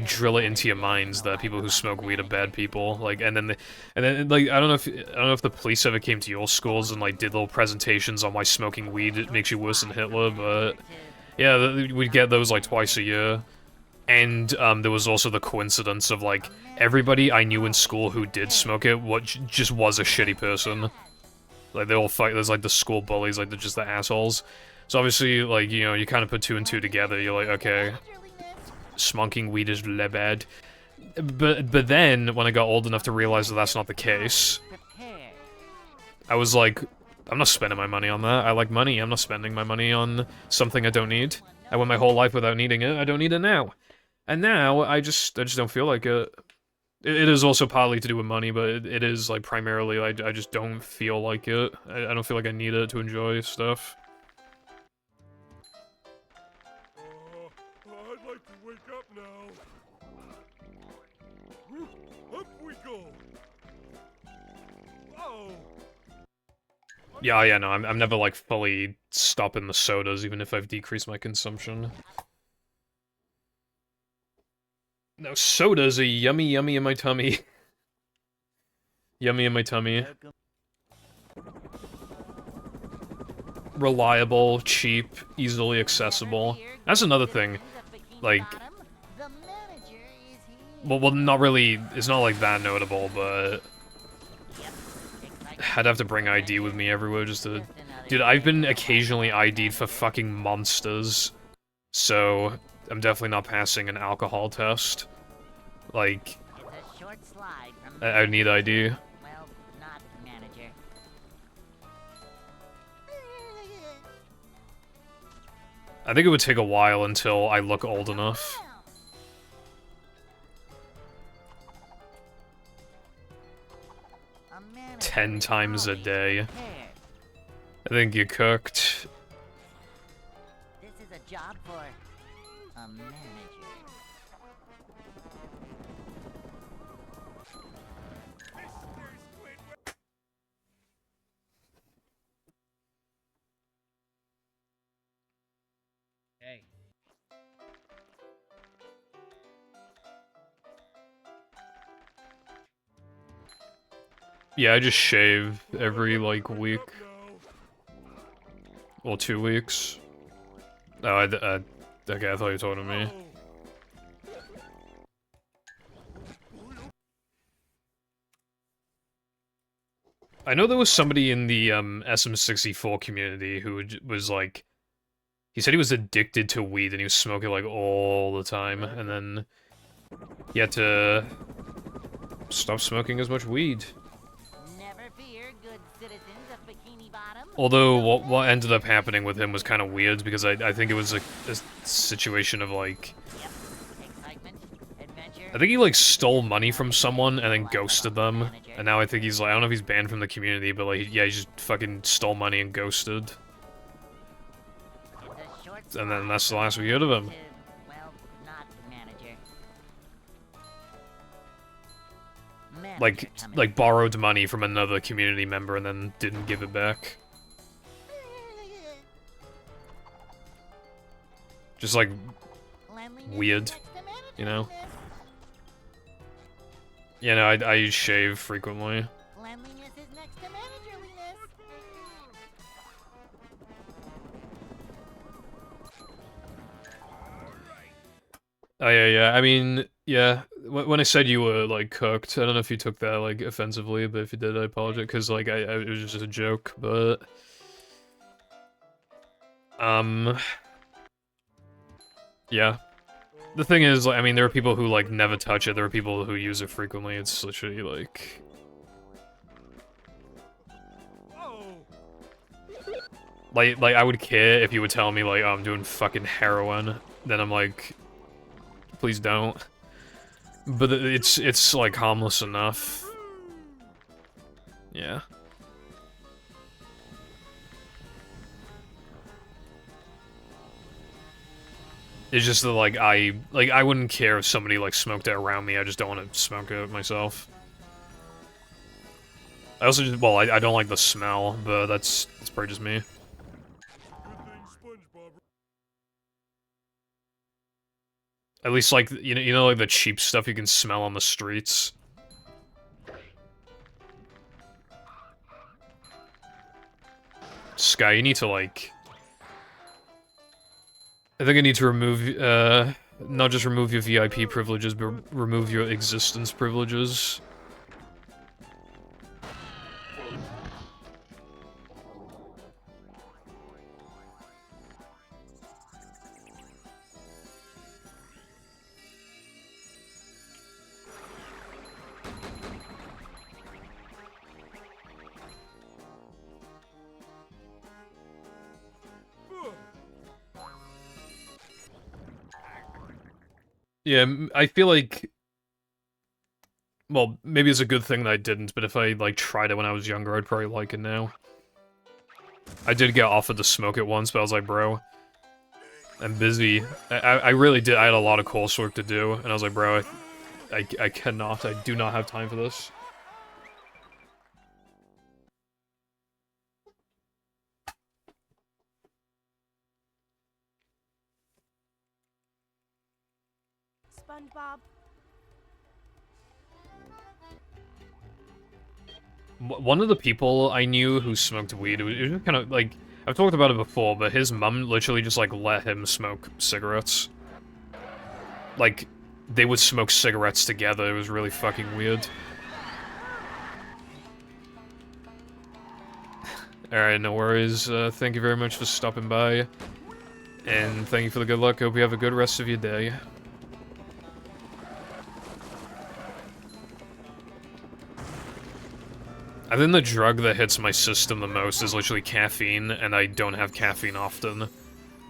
drill it into your minds that people who smoke weed are bad people. Like, and then like I don't know if the police ever came to your schools and like did little presentations on why smoking weed makes you worse than Hitler, but yeah, we'd get those like twice a year. And there was also the coincidence of like everybody I knew in school who did smoke it, just was a shitty person. Like they all fight. There's like the school bullies, like they're just the assholes. So obviously, like, you know, you kind of put two and two together. You're like, okay, smoking weed is really bad. But then when I got old enough to realize that that's not the case, I was like, I'm not spending my money on that. I like money. I'm not spending my money on something I don't need. I went my whole life without needing it. I don't need it now. And now I just don't feel like it. It is also partly to do with money, but it is like primarily I just don't feel like it. I don't feel like I need it to enjoy stuff. I'd like to wake up now. Up we go. Oh. Yeah, no, I'm never like fully stopping the sodas, even if I've decreased my consumption. No, sodas are yummy in my tummy. Yummy in my tummy. Reliable, cheap, easily accessible. That's another thing. Like, well, not really. It's not like that notable, but I'd have to bring ID with me everywhere just to. Dude, I've been occasionally ID'd for fucking monsters. So, I'm definitely not passing an alcohol test. Like, It's a short slide from I need ID. well, not manager. I think it would take a while until I look old enough. A manager 10 times a always day. prepared. I think you cooked. This is a job for a manager. Hey. Yeah, I just shave every, like, week. Well, 2 weeks. Oh, okay, I thought you were talking to me. I know there was somebody in the, SM64 community who was, like... He said he was addicted to weed and he was smoking, like, all the time, and then... He had to... stop smoking as much weed. Never fear, good citizens of Bikini Bottom. Although, what ended up happening with him was kind of weird, because I think it was a situation of, like... Yep. Excitement, adventure. I think he, like, stole money from someone and then ghosted them. And now I think he's, like, I don't know if he's banned from the community, but, like, yeah, he just fucking stole money and ghosted. It's a short And then slide that's the from last we heard of him. to, well, not manager. Manager coming. Like, borrowed money from another community member and then didn't give it back. Just, like, Cleanliness weird, next to you know? manageliness. Yeah, no, I shave frequently. Cleanliness is next to managerliness. Oh, yeah, I mean, yeah, when I said you were, like, cooked, I don't know if you took that, like, offensively, but if you did, I apologize, because, like, it was just a joke, but... Yeah. The thing is, like, I mean, there are people who, like, never touch it, there are people who use it frequently, it's literally, like... Like, I would care if you would tell me, like, oh, I'm doing fucking heroin, then I'm like... Please don't. But it's like, harmless enough. Yeah. It's just that, like, I wouldn't care if somebody, like, smoked it around me, I just don't want to smoke it myself. I also just, well, I don't like the smell, but that's probably just me. Good thing SpongeBob. At least, like, you know, like, the cheap stuff you can smell on the streets? Sky, you need to, like... I think I need to remove, not just remove your VIP privileges, but remove your existence privileges. Yeah, I feel like... Well, maybe it's a good thing that I didn't, but if I, like, tried it when I was younger, I'd probably like it now. I did get offered to smoke it once, but I was like, bro, I'm busy. I really did, I had a lot of coursework to do, and I was like, bro, I cannot, I do not have time for this. SpongeBob. One of the people I knew who smoked weed, it was just kind of, like, I've talked about it before, but his mum literally just, like, let him smoke cigarettes. Like, they would smoke cigarettes together, it was really fucking weird. Alright, no worries, thank you very much for stopping by. And thank you for the good luck. Hope you have a good rest of your day. I think the drug that hits my system the most is literally caffeine, and I don't have caffeine often.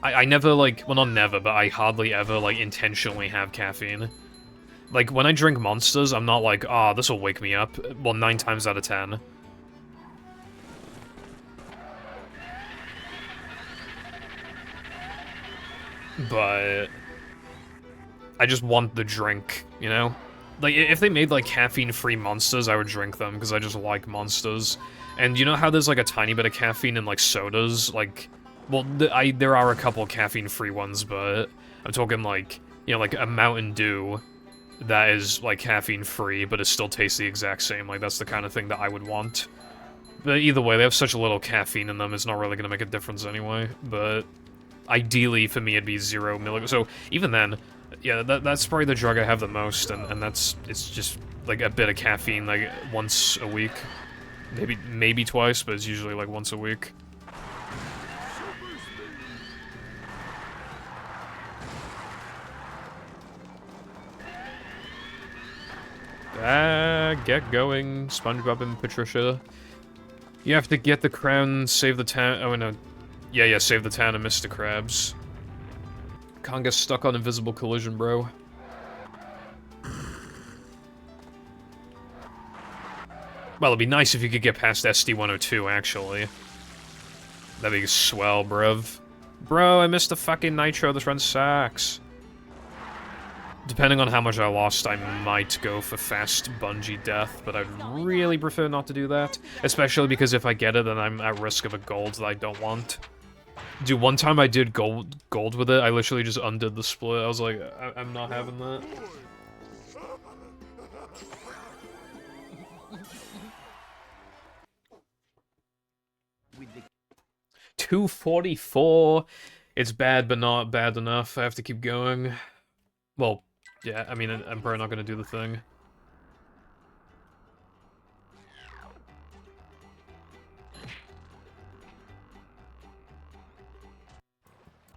I never, like, well, not never, but I hardly ever, like, intentionally have caffeine. Like, when I drink Monsters, I'm not like, ah, this'll wake me up. Well, 9 times out of 10. But I just want the drink, you know? Like, if they made, like, caffeine-free Monsters, I would drink them, because I just like Monsters. And you know how there's, like, a tiny bit of caffeine in, like, sodas? Like, well, there are a couple caffeine-free ones, but I'm talking, like, you know, like a Mountain Dew that is, like, caffeine-free, but it still tastes the exact same. Like, that's the kind of thing that I would want. But either way, they have such a little caffeine in them, it's not really gonna make a difference anyway. But ideally, for me, it'd be 0 milligrams. So, even then, yeah, that's probably the drug I have the most, and it's just, like, a bit of caffeine, like, once a week. Maybe twice, but it's usually, like, once a week. Get going, SpongeBob and Patricia. You have to get the crown, save the town. Oh, no. Yeah, save the town and Mr. Krabs. Can't get stuck on invisible collision, bro. Well, it'd be nice if you could get past SD-102, actually. That'd be swell, bruv. Bro, I missed the fucking nitro, this run sucks. Depending on how much I lost, I might go for fast bungee death, but I'd really prefer not to do that. Especially because if I get it, then I'm at risk of a gold that I don't want. Dude, one time I did gold with it, I literally just undid the split. I was like, I'm not having that. 244. It's bad, but not bad enough. I have to keep going. Well, yeah, I mean, I'm probably not gonna do the thing.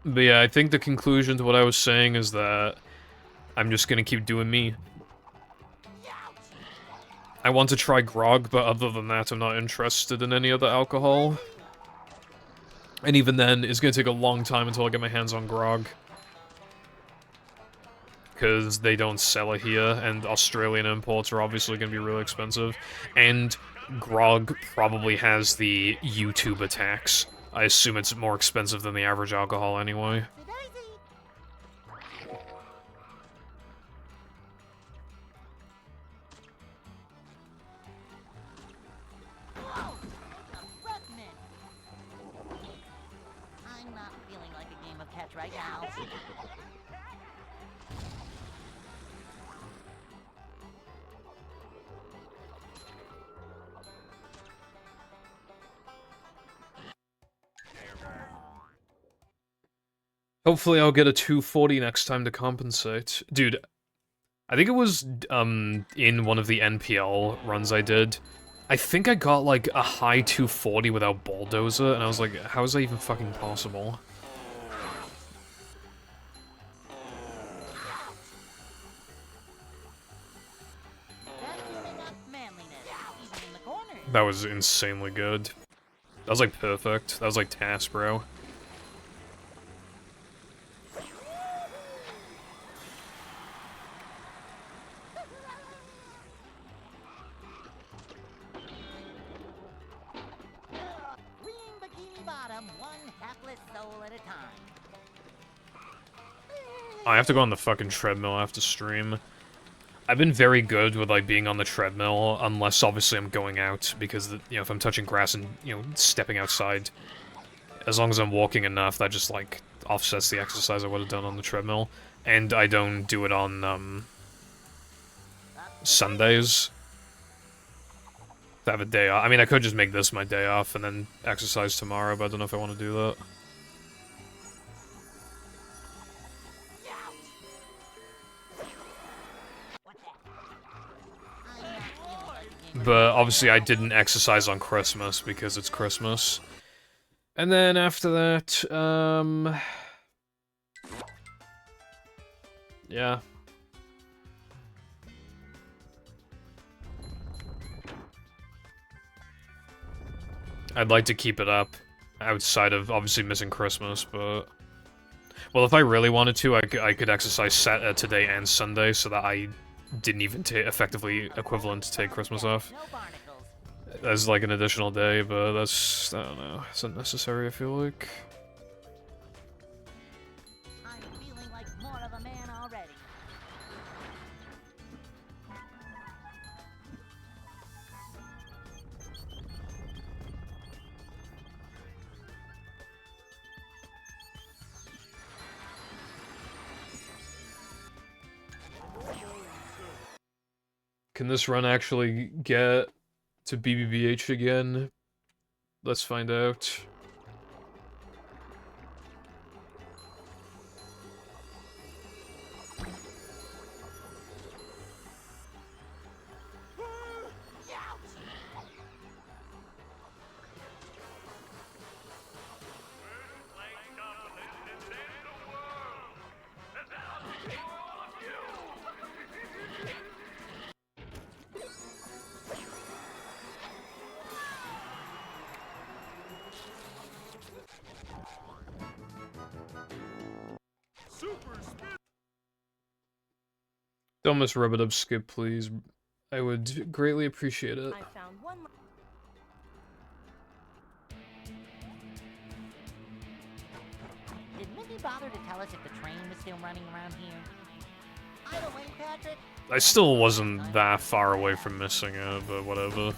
But yeah, I think the conclusion to what I was saying is that I'm just gonna keep doing me. I want to try grog, but other than that, I'm not interested in any other alcohol. And even then, it's gonna take a long time until I get my hands on grog. Because they don't sell it here, and Australian imports are obviously gonna be really expensive. And grog probably has the YouTube attacks. I assume it's more expensive than the average alcohol anyway. I'm not feeling like a game of catch right now. Hopefully I'll get a 240 next time to compensate. Dude, I think it was, in one of the NPL runs I did. I think I got, like, a high 240 without Bulldozer, and I was like, how is that even fucking possible? That was insanely good. That was, like, perfect. That was, like, TAS, bro. I have to go on the fucking treadmill after stream. I've been very good with, like, being on the treadmill, unless, obviously, I'm going out, because, you know, if I'm touching grass and, you know, stepping outside, as long as I'm walking enough, that just, like, offsets the exercise I would have done on the treadmill. And I don't do it on, Sundays. To have a day off. I mean, I could just make this my day off and then exercise tomorrow, but I don't know if I want to do that. But obviously I didn't exercise on Christmas because it's Christmas. And then after that, Yeah. I'd like to keep it up, outside of obviously missing Christmas, but... Well, if I really wanted to, I could exercise today and Sunday, so that I didn't even effectively equivalent to take Christmas off. No barnacles. As like an additional day, but that's, I don't know, it's unnecessary, I feel like. I'm feeling like more of a man already. Can this run actually get to BBBH again? Let's find out. Don't miss Rub It Up Skip, please. I would greatly appreciate it. I found one. Did Mindy bother to tell us if the train was still running around here? Idle way, Patrick. I still wasn't that far away from missing it, but whatever.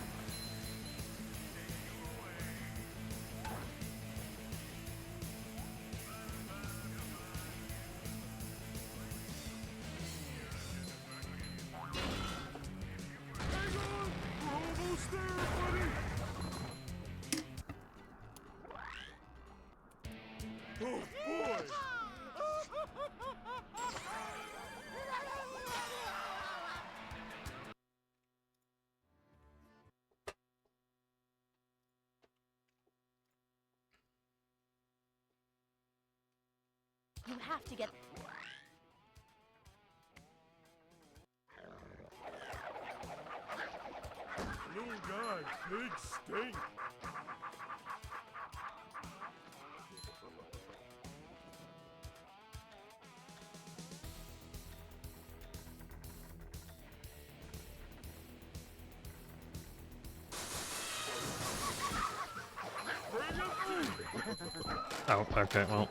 You have to get. Little guy, big stink. Oh, okay, well.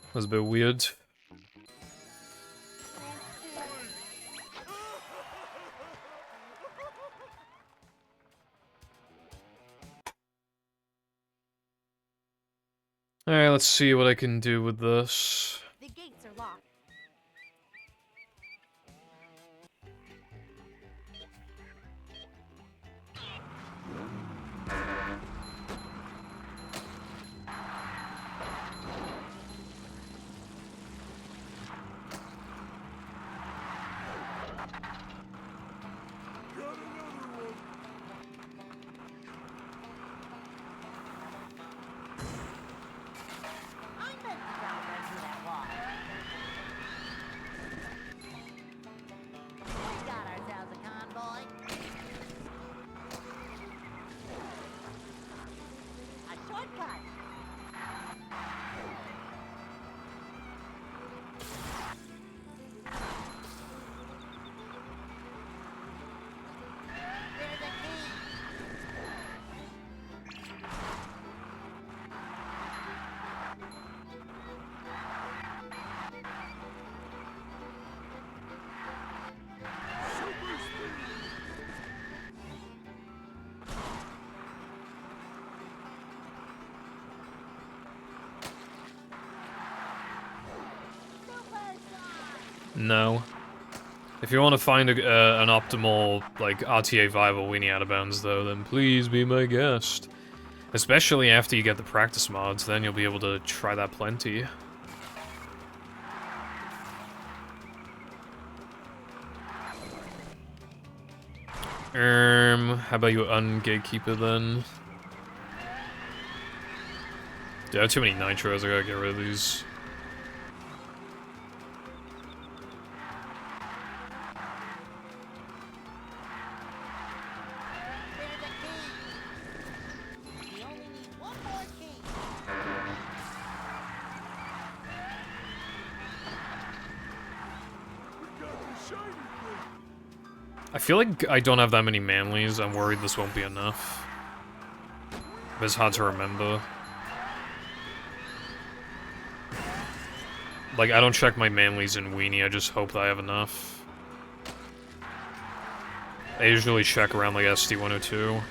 That was a bit weird. Alright, let's see what I can do with this. The gates are locked. I meant to drop right through that wall. We got ourselves a convoy. A shortcut. There's a key. No. If you want to find an optimal, like, RTA viable weenie out of bounds, though, then please be my guest. Especially after you get the practice mods, then you'll be able to try that plenty. How about you ungatekeeper then? Dude, I have too many nitros, I gotta get rid of these. I feel like I don't have that many manlies. I'm worried this won't be enough. But it's hard to remember. Like, I don't check my manlies in Weenie, I just hope that I have enough. I usually check around like SD-102.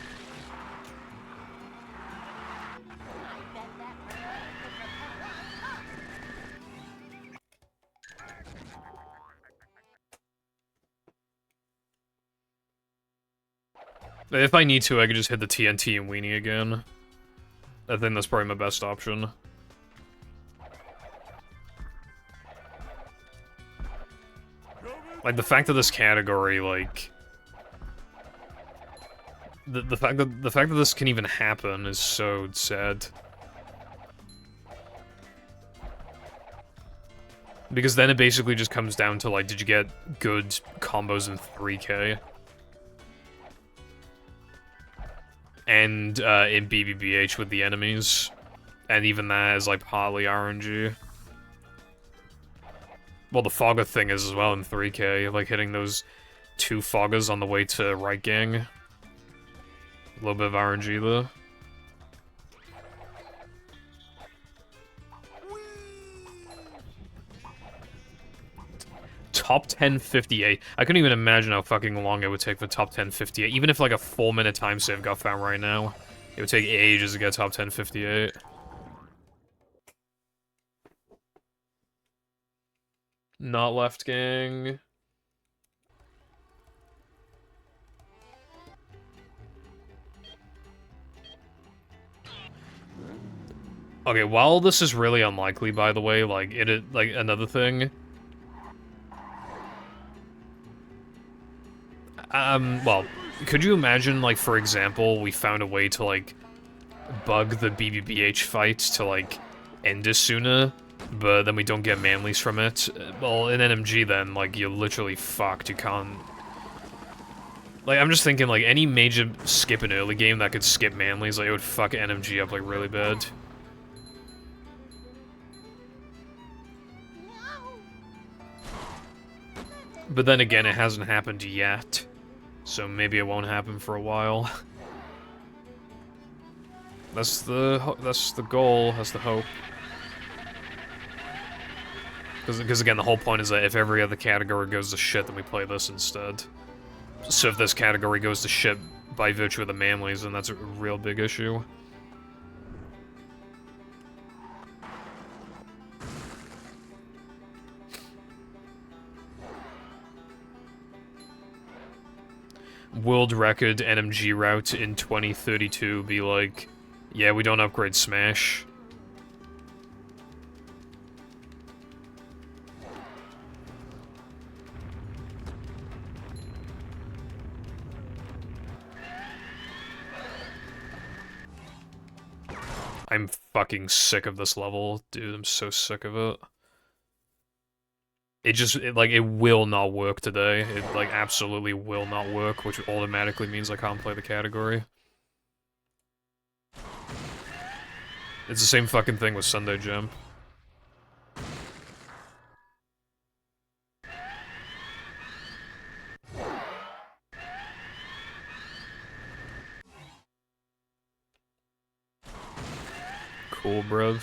If I need to, I could just hit the TNT and Weenie again. I think that's probably my best option. Like, the fact that this category, like... The fact that this can even happen is so sad. Because then it basically just comes down to, like, did you get good combos in 3K? And, in BBBH with the enemies. And even that is, like, partly RNG. Well, the Fogger thing is as well in 3K, like hitting those 2 Foggers on the way to right gang. A little bit of RNG there. Top 1058. I couldn't even imagine how fucking long it would take for top 1058. Even if like a 4-minute time save got found right now, it would take ages to get top 1058. Not left gang. Okay, while this is really unlikely, by the way, like, like, another thing... well, could you imagine, like, for example, we found a way to, like, bug the BBBH fight to, like, end it sooner, but then we don't get manlies from it? Well, in NMG, then, like, you're literally fucked, you can't... Like, I'm just thinking, like, any major skip in early game that could skip manlies, like, it would fuck NMG up, like, really bad. But then again, it hasn't happened yet, so maybe it won't happen for a while. That's the goal, that's the hope. Because again, the whole point is that if every other category goes to shit, then we play this instead. So if this category goes to shit by virtue of the manlies, then that's a real big issue. World record NMG route in 2032 be like, yeah, we don't upgrade Smash. I'm fucking sick of this level, dude, I'm so sick of it. It will not work today. It, like, absolutely will not work, which automatically means I can't play the category. It's the same fucking thing with Sunday Jump. Cool, bruv.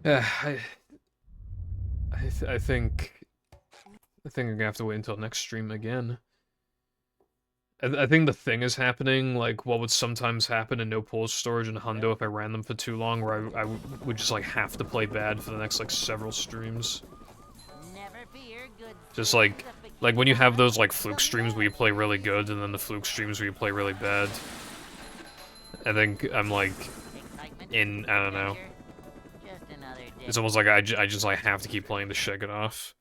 Yeah, I think I'm gonna have to wait until next stream again. I think the thing is happening, like, what would sometimes happen in no pause storage and Hundo if I ran them for too long, where I would just, like, have to play bad for the next, like, several streams. Just, like when you have those, like, fluke streams where you play really good, and then the fluke streams where you play really bad. I think I'm, like, I don't know. It's almost like I just like have to keep playing to shake it off.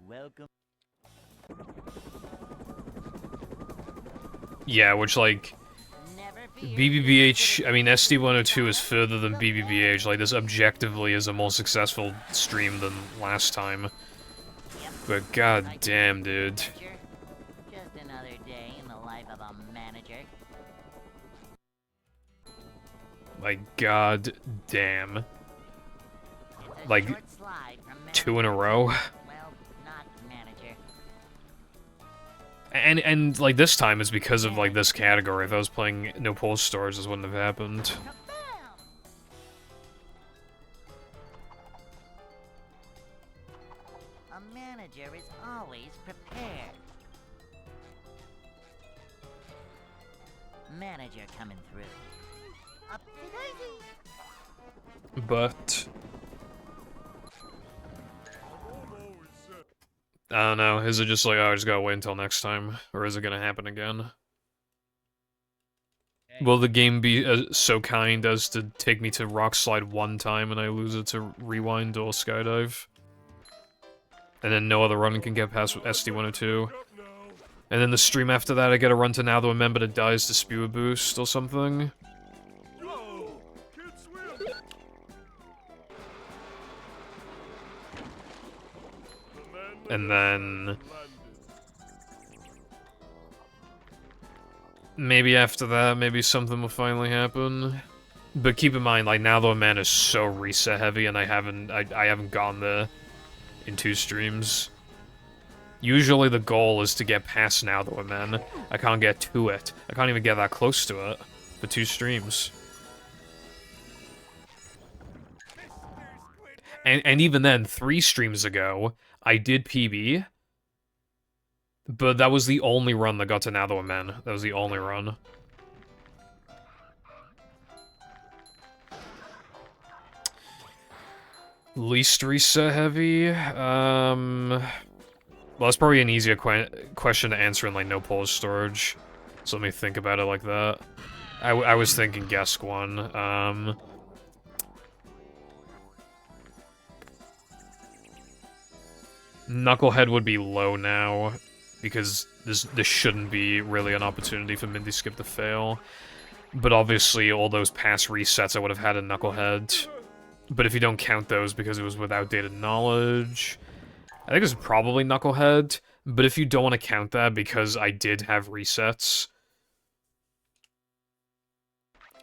Welcome. Yeah, which like Never fear. BBBH, I mean SD102 is further than BBBH. Like this objectively is a more successful stream than last time. But god damn, dude. Adventure. Just another day in the life of a manager. Like god damn. It's a Like, short slide from 2 in a manager. row. Well, not manager. And like this time is because of like this category. If I was playing no pulse stores, this wouldn't have happened. Kabam! A manager is always prepared. Manager coming through. Up to daisy. But Almost set. I don't know. Is it just like, oh, I just gotta wait until next time, or is it gonna happen again? Will the game be so kind as to take me to rock slide one time and I lose it to rewind or skydive? And then no other run can get past SD102. Up now. And then the stream after that I get a run to now the member that dies to spew a boost or something? Go! Kid swim! The man And then landed. maybe after that, maybe something will finally happen. But keep in mind, like, now the man is so reset heavy, and I haven't gone there in 2 streams. Usually the goal is to get past now the man. I can't get to it. I can't even get that close to it for 2 streams. And even then, 3 streams ago, I did PB. But that was the only run that got to now the man. That was the only run. Least reset heavy? Well, that's probably an easier question to answer in, like, no pause storage. So let me think about it like that. I was thinking Gesk 1. Knucklehead would be low now, because this shouldn't be really an opportunity for Mindy Skip to fail. But obviously, all those past resets I would have had in Knucklehead. But if you don't count those because it was with outdated knowledge, I think it's probably Knucklehead. But if you don't want to count that because I did have resets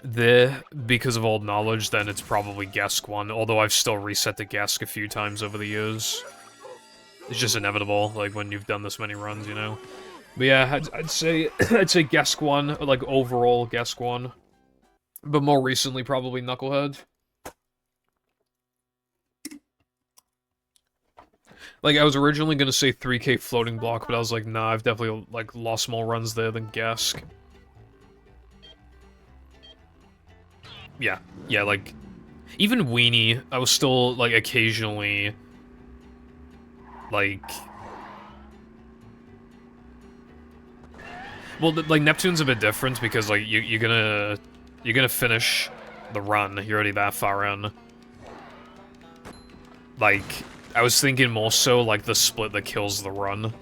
there because of old knowledge, then it's probably Gesk 1, although I've still reset the Gesk a few times over the years. It's just inevitable, like, when you've done this many runs, you know? But yeah, I'd say Gesk 1, like, overall Gesk 1. But more recently, probably Knucklehead. Like, I was originally gonna say 3K floating block, but I was like, nah, I've definitely, like, lost more runs there than Gesk. Yeah, like, even Weenie, I was still, like, occasionally, like... Well, like, Neptune's a bit different, because, like, you're gonna finish the run, you're already that far in. Like, I was thinking more so, like, the split that kills the run.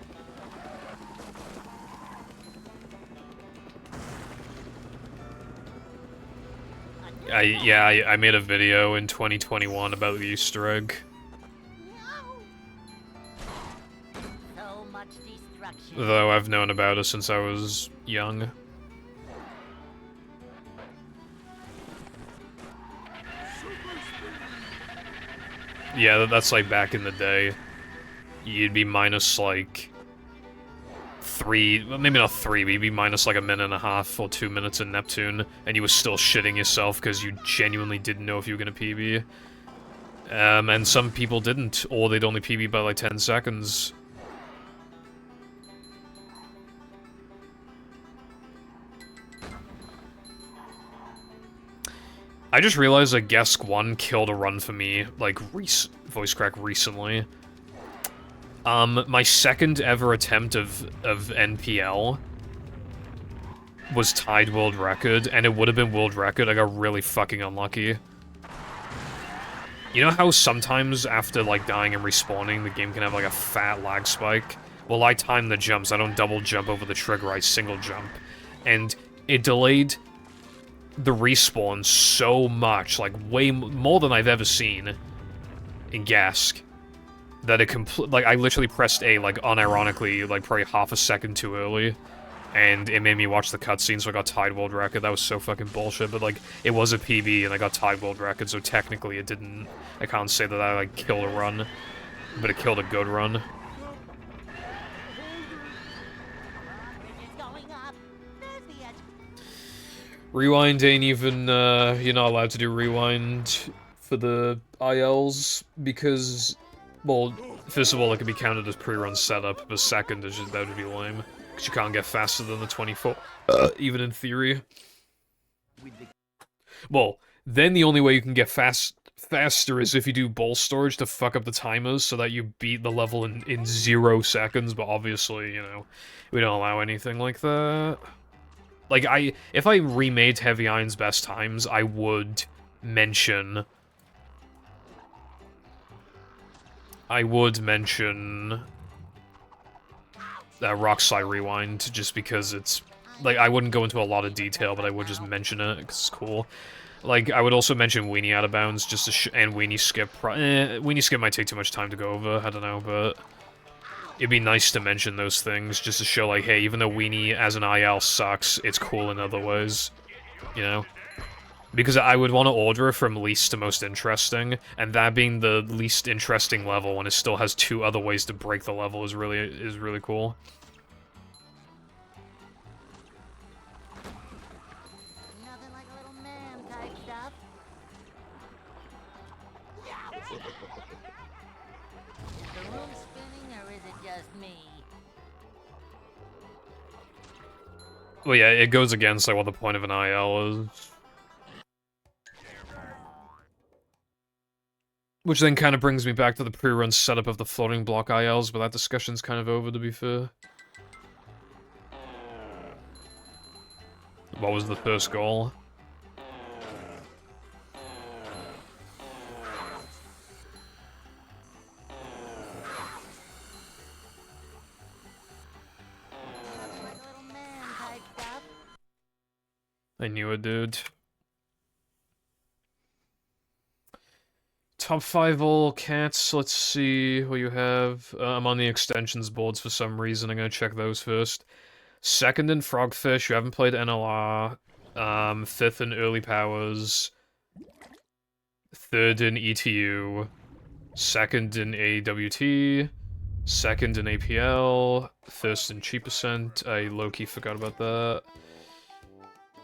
I made a video in 2021 about the Easter egg. So much destruction. Though I've known about it since I was young. Yeah, that's like back in the day. You'd be minus like 3, well, maybe not 3, but you'd be minus like a minute and a half or 2 minutes in Neptune, and you were still shitting yourself because you genuinely didn't know if you were gonna PB. And some people didn't, or they'd only PB by like 10 seconds. I just realized that Gesk 1 killed a run for me, like, voice crack recently. My second ever attempt of NPL was tied world record, and it would have been world record. I got really fucking unlucky. You know how sometimes after, like, dying and respawning, the game can have, like, a fat lag spike? Well, I time the jumps. I don't double jump over the trigger, I single jump. And it delayed the respawn so much, like, way more than I've ever seen in Gask, that it like, I literally pressed A, like, unironically, like, probably half a second too early. And it made me watch the cutscene, so I got tied world record. That was so fucking bullshit, but, like, it was a PB, and I got tied world record, so technically it didn't... I can't say that I, like, killed a run, but it killed a good run. Bridge is going up. There's the edge. Rewind ain't even, you're not allowed to do rewind for the ILs, because, well, first of all, it can be counted as pre-run setup, but second, is just, that would be lame. Because you can't get faster than the 24, even in theory. Well, then the only way you can get faster is if you do bowl storage to fuck up the timers so that you beat the level in 0 seconds, but obviously, you know, we don't allow anything like that. Like, if I remade Heavy Iron's best times, I would mention... Rockslide Rewind, just because it's... Like, I wouldn't go into a lot of detail, but I would just mention it, because it's cool. Like, I would also mention Weenie Out of Bounds, just to and Weenie Skip. Weenie Skip might take too much time to go over, I don't know, but... It'd be nice to mention those things, just to show, like, hey, even though Weenie as an IL sucks, it's cool in other ways. You know? Because I would want to order it from least to most interesting, and that being the least interesting level when it still has 2 other ways to break the level is really cool. Nothing like a little man type stuff. Is the room spinning or is it just me? Well, yeah, it goes against, like, what the point of an IL is. Which then kind of brings me back to the pre-run setup of the floating block ILs, but that discussion's kind of over, to be fair. What was the first goal? Like a little man type stuff. I knew it, dude. Top 5 all cats, let's see what you have. I'm on the extensions boards for some reason, I'm gonna check those first. Second in Frogfish, you haven't played NLR. 5th in Early Powers. 3rd in ETU. 2nd in AWT. 2nd in APL. 1st in Cheap Percent. I low-key forgot about that.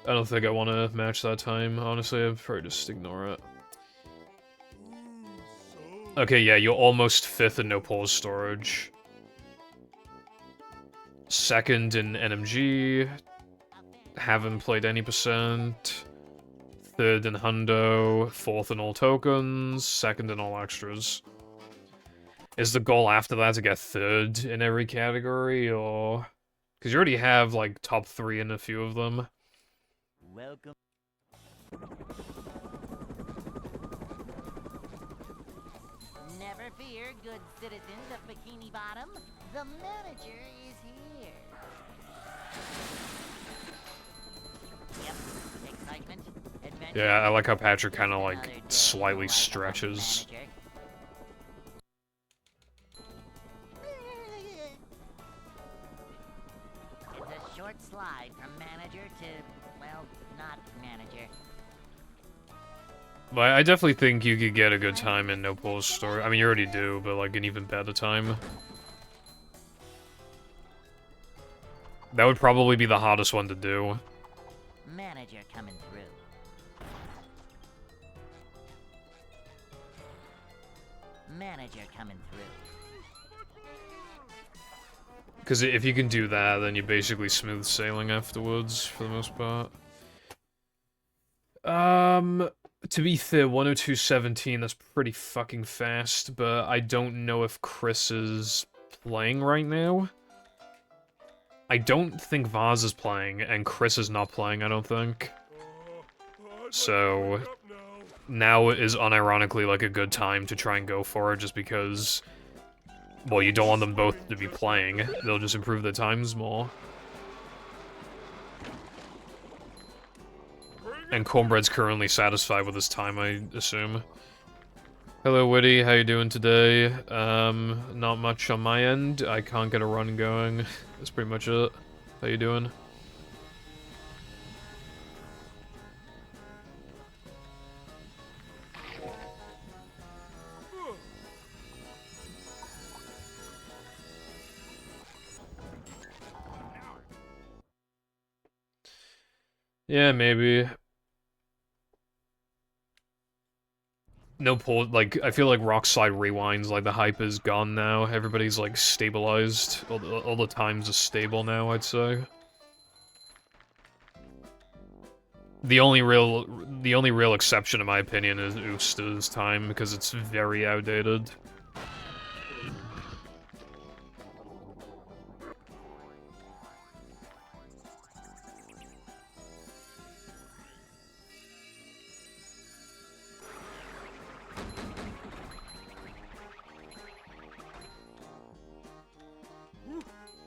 I don't think I want to match that time, honestly. I'd probably just ignore it. Okay, yeah, you're almost 5th in No Pause Storage. 2nd in NMG. Haven't played any percent. 3rd in Hundo. 4th in all tokens. 2nd in all extras. Is the goal after that to get 3rd in every category, or... Because you already have, like, top 3 in a few of them. Welcome. Never fear, good citizens of Bikini Bottom. The manager is here. Yep, excitement, adventure. Yeah, I like how Patrick kind of, Another like, day slightly in the life of a stretches. manager. It's a short slide from manager to, well, not manager. But I definitely think you could get a good time in No Pause Story. I mean, you already do, but, like, an even better time. That would probably be the hardest one to do. Manager coming through. Manager coming through. Because if you can do that, then you're basically smooth sailing afterwards, for the most part. To be fair, 102.17, that's pretty fucking fast, but I don't know if Chris's playing right now. I don't think Vaz is playing, and Chris is not playing, I don't think. So, now is unironically like a good time to try and go for it, just because, well, you don't want them both to be playing. They'll just improve their times more. And Cornbread's currently satisfied with his time, I assume. Hello, Witty. How you doing today? Not much on my end. I can't get a run going. That's pretty much it. How you doing? Yeah, maybe. No pause, like, I feel like Rockslide rewinds, like, the hype is gone now. Everybody's, like, stabilized. All the times are stable now, I'd say. The only real exception, in my opinion, is Ooster's time, because it's very outdated.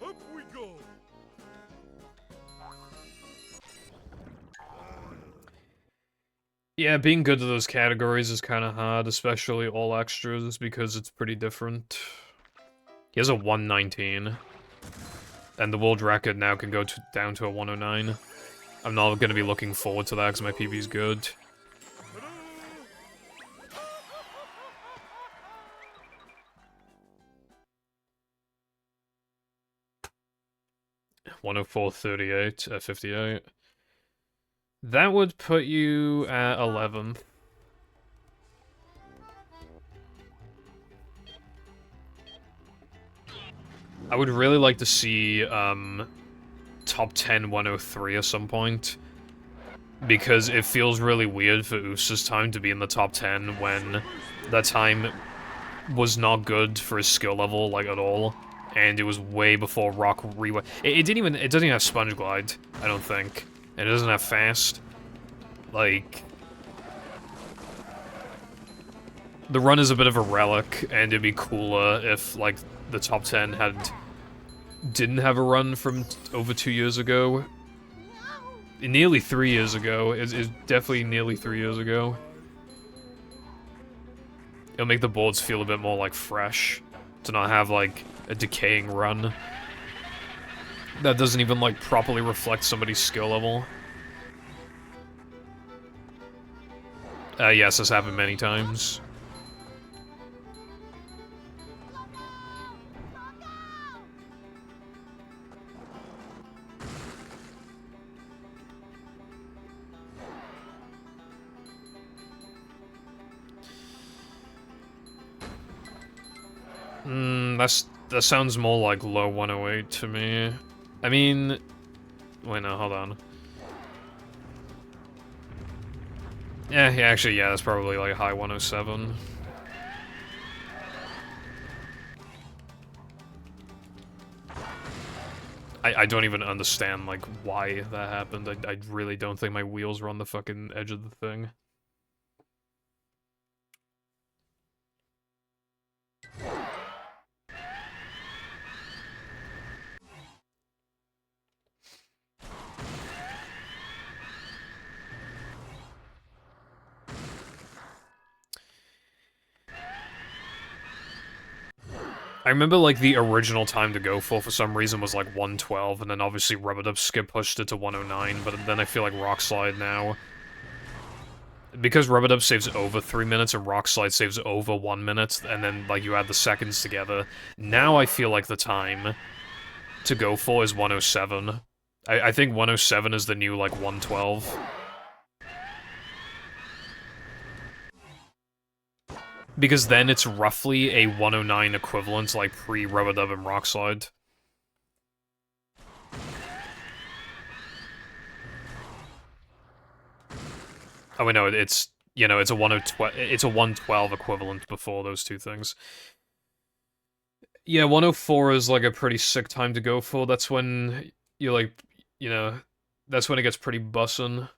Up we go. Yeah, being good to those categories is kind of hard, especially all extras, because it's pretty different. He has a 119. And the world record now can go down to a 109. I'm not going to be looking forward to that because my PB's good. (104.38 at 58). That would put you at 11th. I would really like to see top 10 103 at some point. Because it feels really weird for Ooster's time to be in the top 10 when that time was not good for his skill level, like, at all. And it was way before Rock rewind. It doesn't even have Sponge Glide, I don't think. And it doesn't have Fast. Like, the run is a bit of a relic, and it'd be cooler if, like, the top 10 didn't have a run from over 2 years ago. Nearly 3 years ago. Is definitely nearly 3 years ago. It'll make the boards feel a bit more, like, fresh. To not have, like, a decaying run. That doesn't even, like, properly reflect somebody's skill level. Yes, this happened many times. That sounds more like low 108 to me. I mean... Wait, no, hold on. Yeah, actually, yeah, that's probably like high 107. I don't even understand, like, why that happened. I really don't think my wheels were on the fucking edge of the thing. I remember, like, the original time to go for some reason was, like, 112, and then obviously Rubber Skip pushed it to 109, but then I feel like Rock Slide now... Because Rubber saves over 3 minutes and Rock Slide saves over 1 minute, and then, like, you add the seconds together, now I feel like the time to go for is 107. I think 107 is the new, like, 112. Because then it's roughly a 109 equivalent, like, pre-Rubber and Rock Slide. Oh, wait, no, it's, you know, it's a 112 equivalent before those two things. Yeah, 104 is like a pretty sick time to go for. That's when you like, you know, that's when it gets pretty bussin'.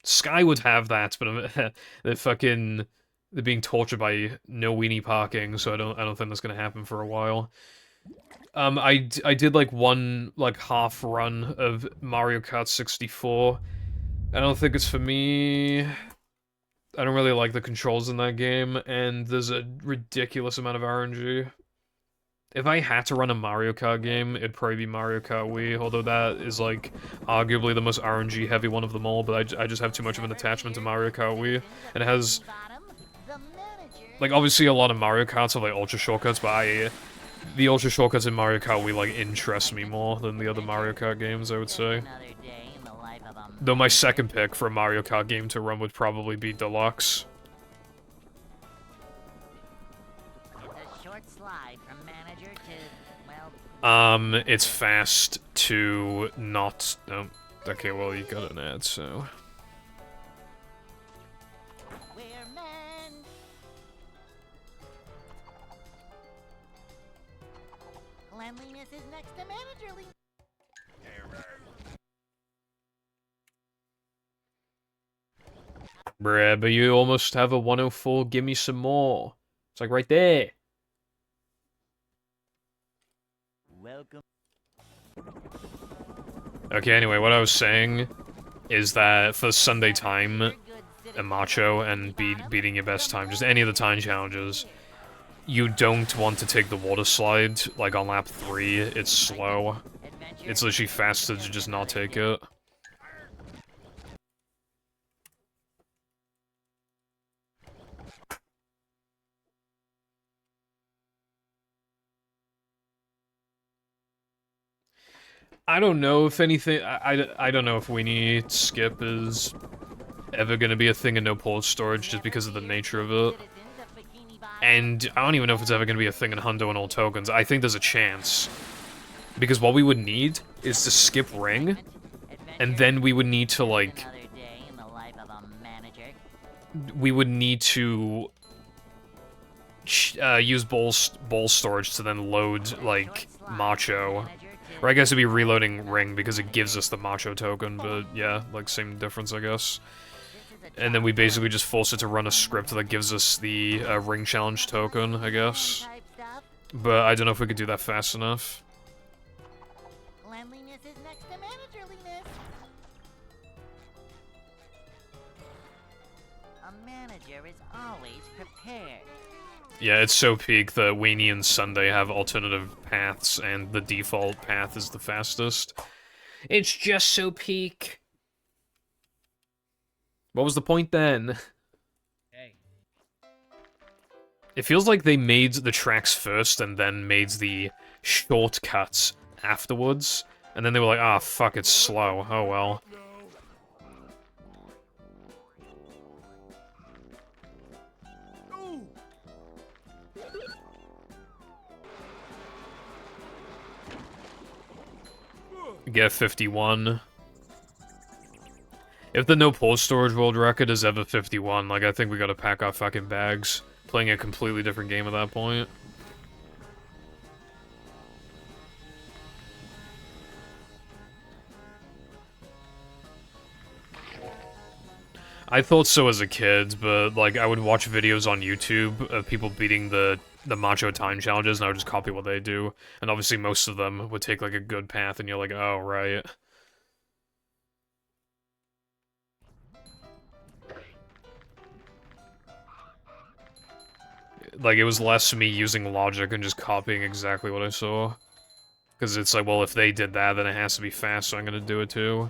Sky would have that, but they're being tortured by no weenie parking, so I don't think that's gonna happen for a while. I did like one like half run of Mario Kart 64. I don't think it's for me. I don't really like the controls in that game, and there's a ridiculous amount of RNG. If I had to run a Mario Kart game, it'd probably be Mario Kart Wii, although that is, like, arguably the most RNG-heavy one of them all, but I just have too much of an attachment to Mario Kart Wii, and it has, like, obviously a lot of Mario Karts have, like, ultra shortcuts, but the ultra shortcuts in Mario Kart Wii, like, interest me more than the other Mario Kart games, I would say. Though my second pick for a Mario Kart game to run would probably be Deluxe. It's fast to not... Oh, okay, well, you got an ad, so... Cleanliness is next to managerly. Bruh, but you almost have a 104, give me some more. It's like right there. Welcome. Okay, anyway, what I was saying is that for Sunday time, a macho and beating your best time, just any of the time challenges, you don't want to take the water slide, like on lap 3, it's slow. It's literally faster to just not take it. I don't know if anything, I don't know if weenie skip is ever gonna be a thing in no port storage just because of the nature of it. And I don't even know if it's ever gonna be a thing in Hundo and all tokens. I think there's a chance. Because what we would need is to skip ring, and then we would need to, like... We would need to... use bowl storage to then load, like, Macho. Or I guess it'd be reloading ring because it gives us the Macho token, but yeah, like, same difference, I guess. And then we basically just force it to run a script that gives us the ring challenge token, I guess. But I don't know if we could do that fast enough. Cleanliness is next to managerliness. A manager is always prepared. Yeah, it's so peak that Weenie and Sunday have alternative paths, and the default path is the fastest. It's just so peak. What was the point then? Hey. It feels like they made the tracks first and then made the shortcuts afterwards. And then they were like, ah, fuck, it's slow. Oh well. Get 51. If the no port storage world record is ever 51, like, I think we gotta pack our fucking bags. Playing a completely different game at that point. I thought so as a kid, but, like, I would watch videos on YouTube of people beating the Macho Time challenges, and I would just copy what they do. And obviously most of them would take, like, a good path, and you're like, oh, right. Like, it was less me using logic and just copying exactly what I saw. Because it's like, well, if they did that, then it has to be fast, so I'm gonna do it too.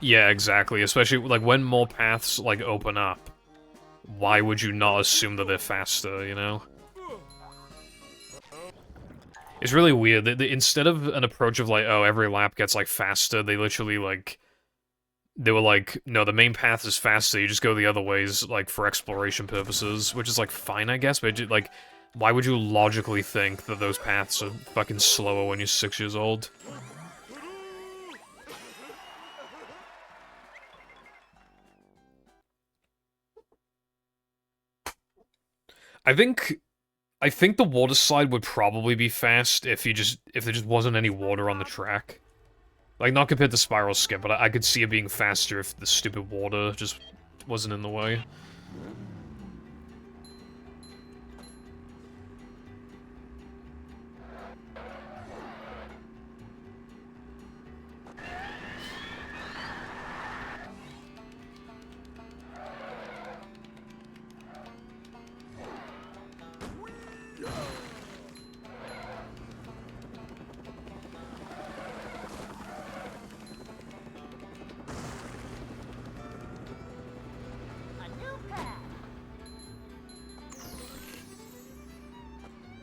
Yeah, exactly. Especially, like, when more paths, like, open up. Why would you not assume that they're faster, you know? It's really weird. Instead of an approach of, like, oh, every lap gets, like, faster, they literally, like... they were like, no, the main path is faster, you just go the other ways, like, for exploration purposes, which is, like, fine, I guess, but, like, why would you logically think that those paths are fucking slower when you're 6 years old? I think the water slide would probably be fast if there just wasn't any water on the track. Like, not compared to Spiral Skip, but I could see it being faster if the stupid water just wasn't in the way. A new path.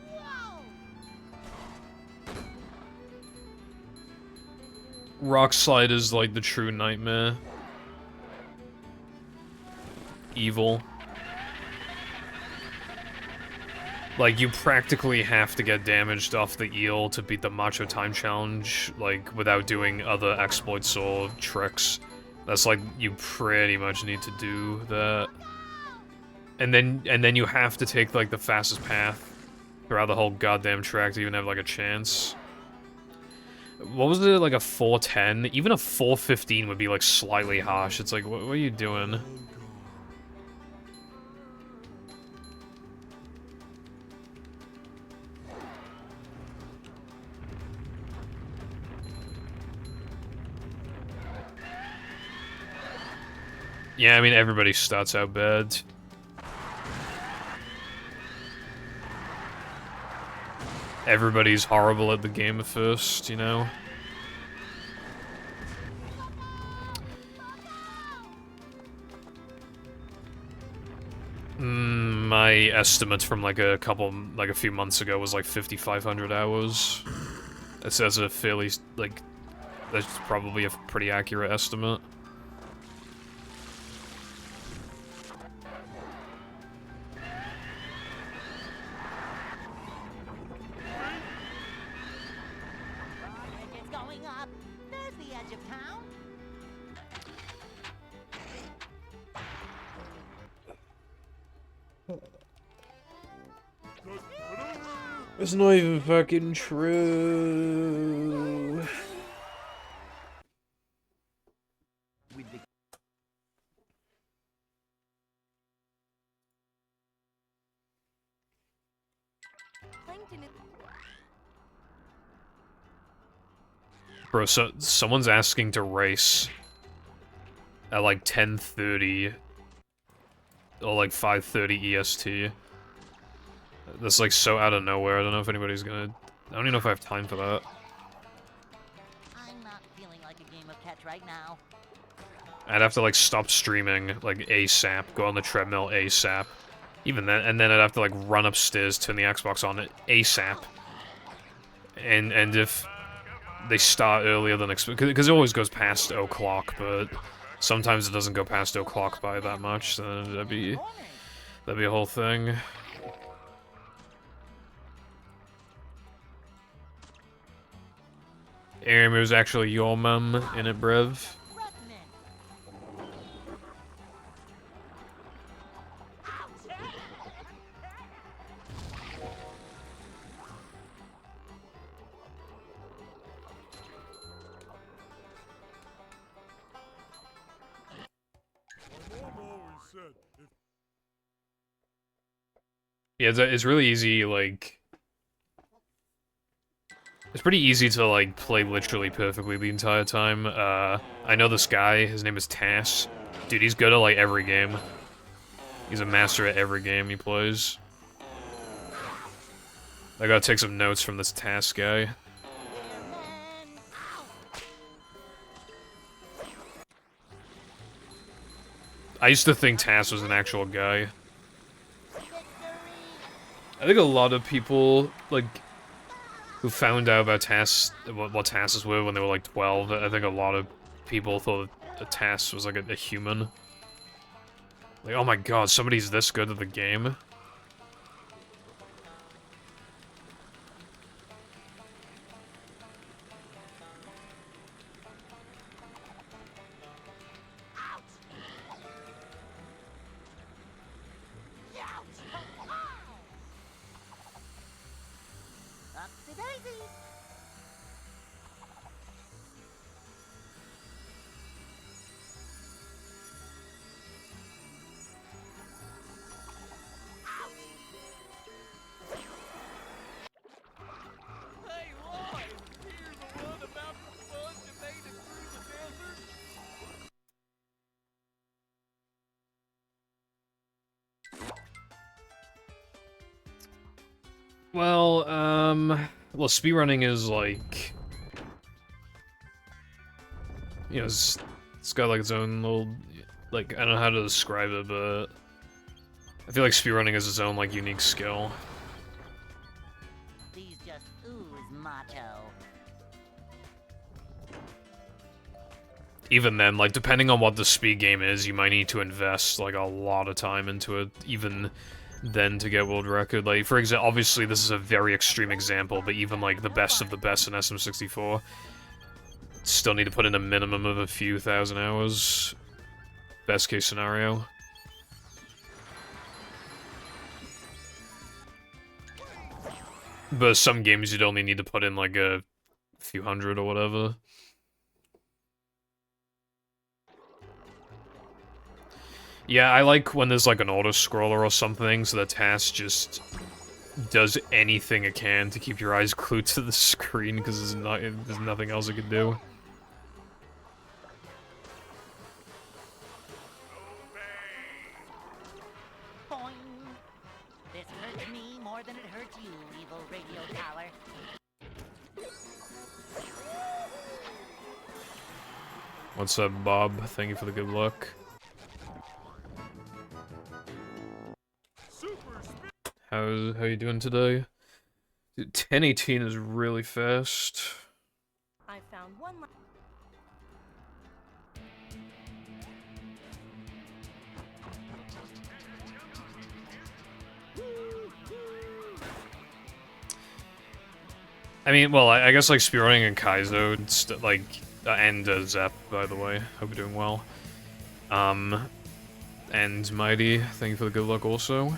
Whoa! Rock slide is like the true nightmare. Evil. Like, you practically have to get damaged off the eel to beat the Macho Time Challenge, like, without doing other exploits or tricks. That's like, you pretty much need to do that. And then you have to take, like, the fastest path throughout the whole goddamn track to even have, like, a chance. What was it, like a 410? Even a 415 would be, like, slightly harsh. It's like, what are you doing? Yeah, I mean, everybody starts out bad. Everybody's horrible at the game at first, you know? My estimate from like a few months ago was like 5,500 hours. It says a fairly, like, that's probably a pretty accurate estimate. It's going up. There's the edge of town. It's not even fucking true. Plankton is Bro, so someone's asking to race at like 10:30 or like 5:30 EST. That's like so out of nowhere. I don't know if anybody's gonna. I don't even know if I have time for that. I'm not feeling like a game of catch right now. I'd have to like stop streaming like ASAP, go on the treadmill ASAP. Even then, and then I'd have to like run upstairs, turn the Xbox on it ASAP. And if they start earlier than expected, because it always goes past 0 o'clock, but sometimes it doesn't go past 0 o'clock by that much. So that'd be a whole thing. Aram, it was actually your mum in it, Brev. My mom always said, if Yeah, it's really easy, like... It's pretty easy to, like, play literally perfectly the entire time. I know this guy, his name is Tass. Dude, he's good at, like, every game. He's a master at every game he plays. I gotta take some notes from this Tass guy. I used to think Tass was an actual guy. I think a lot of people, like, who found out about Tass, what Tasses were when they were like 12, I think a lot of people thought a task was like a human. Like, oh my god, somebody's this good at the game. Upsy daisy. Hey, Lloyd! Here's the one about the sponge that made it through the desert. Well, well, speedrunning is like, you know, it's got like its own little, like, I don't know how to describe it, but I feel like speedrunning is its own, like, unique skill. These just ooze macho. Even then, like, depending on what the speed game is, you might need to invest, like, a lot of time into it, even then to get world record. Like, for example, obviously this is a very extreme example, but even, like, the best of the best in SM64 still need to put in a minimum of a few thousand hours. Best case scenario. But some games you'd only need to put in, like, a few hundred or whatever. Yeah, I like when there's like an auto-scroller or something, so the task just does anything it can to keep your eyes glued to the screen, because there's nothing else it can do. Boing. This hurts me more than it hurts you, evil radio tower. What's up, Bob? Thank you for the good luck. How you doing today? Dude, 1018 is really fast. I found one. I mean, well, I guess like speedrunning and Kaizo, like, and Zep, by the way. Hope you're doing well. And Mighty, thank you for the good luck also.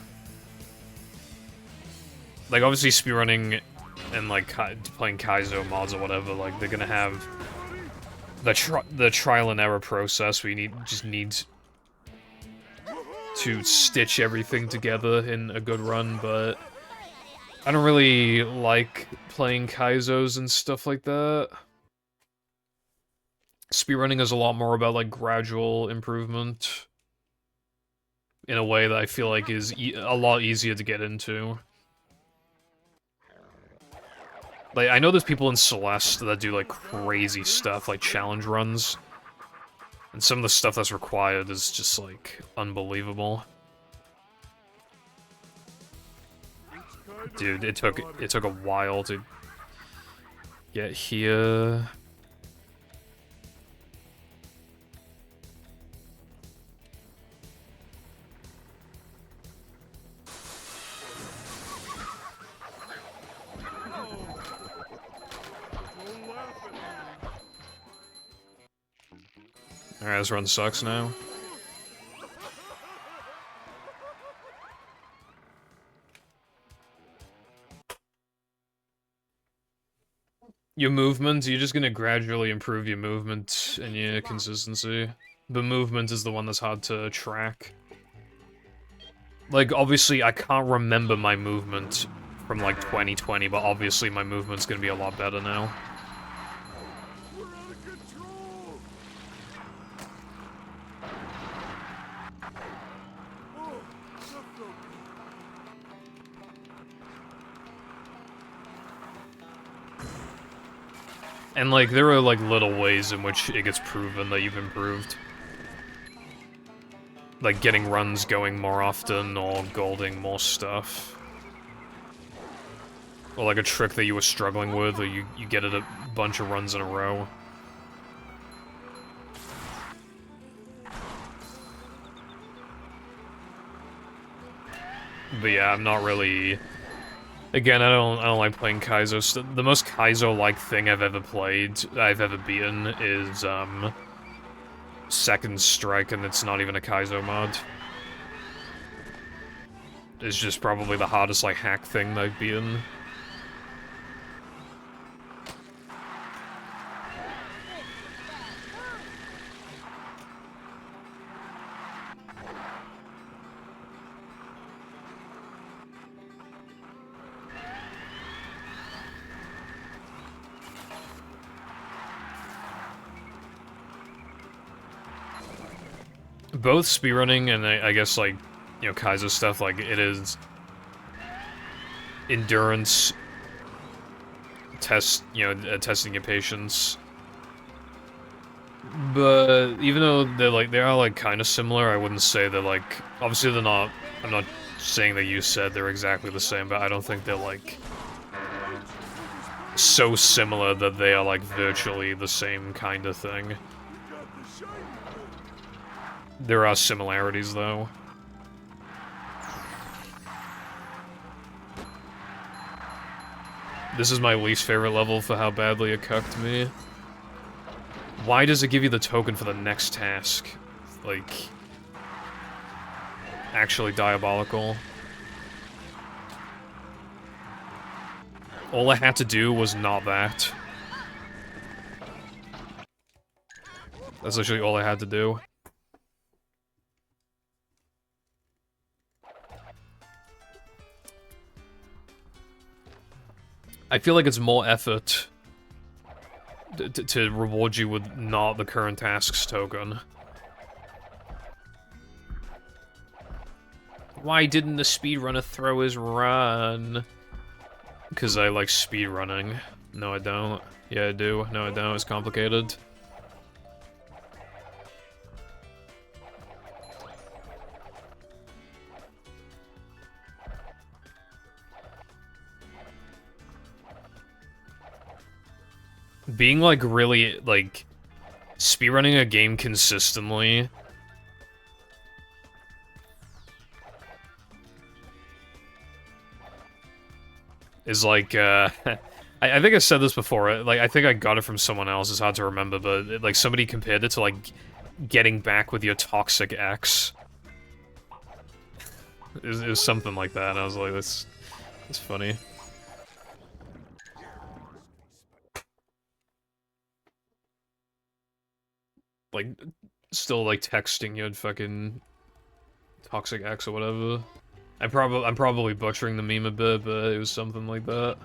Like, obviously speedrunning and, like, playing Kaizo mods or whatever, like, they're gonna have the trial and error process where you just need to stitch everything together in a good run, but I don't really like playing Kaizos and stuff like that. Speedrunning is a lot more about, like, gradual improvement in a way that I feel like is a lot easier to get into. Like, I know there's people in Celeste that do, like, crazy stuff, like challenge runs. And some of the stuff that's required is just, like, unbelievable. Dude, it took a while to get here. Alright, this run sucks now. Your movement, you're just gonna gradually improve your movement and your consistency. The movement is the one that's hard to track. Like, obviously, I can't remember my movement from, like, 2020, but obviously my movement's gonna be a lot better now. We're out of control! Oh, that's so good. And, like, there are, like, little ways in which it gets proven that you've improved. Like, getting runs going more often, or golding more stuff. Or, like, a trick that you were struggling with, or you get it a bunch of runs in a row. But yeah, I'm not really... Again, I don't like playing Kaizo. The most Kaizo-like thing I've ever beaten is, Second Strike, and it's not even a Kaizo mod. It's just probably the hardest, like, hack thing I've beaten. Both speedrunning and I guess, like, you know, Kaizo stuff, like, it is endurance, testing your patience. But even though they are, like, kind of similar, I wouldn't say they're, like, obviously they're not, I'm not saying that you said they're exactly the same, but I don't think they're, like, so similar that they are, like, virtually the same kind of thing. There are similarities, though. This is my least favorite level for how badly it cucked me. Why does it give you the token for the next task? Like... actually diabolical. All I had to do was not that. That's literally all I had to do. I feel like it's more effort to reward you with not the current tasks token. Why didn't the speedrunner throw his run? Because I like speedrunning. No, I don't. Yeah, I do. No, I don't. It's complicated. Being, like, really, like, speedrunning a game consistently is like, I think I said this before, like, I think I got it from someone else, it's hard to remember, but, like, somebody compared it to, like, getting back with your toxic ex. It was something like that, and I was like, that's funny. Like, still, like, texting your fucking toxic ex or whatever. I'm probably butchering the meme a bit, but it was something like that.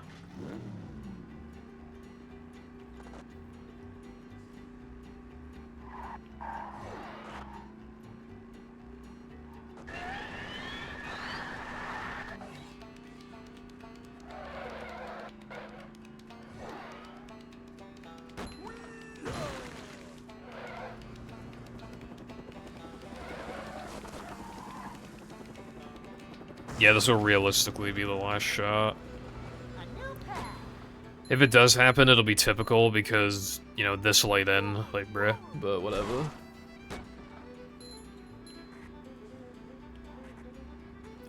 Yeah, this will realistically be the last shot. If it does happen, it'll be typical because, you know, this late in, like, bruh, but whatever.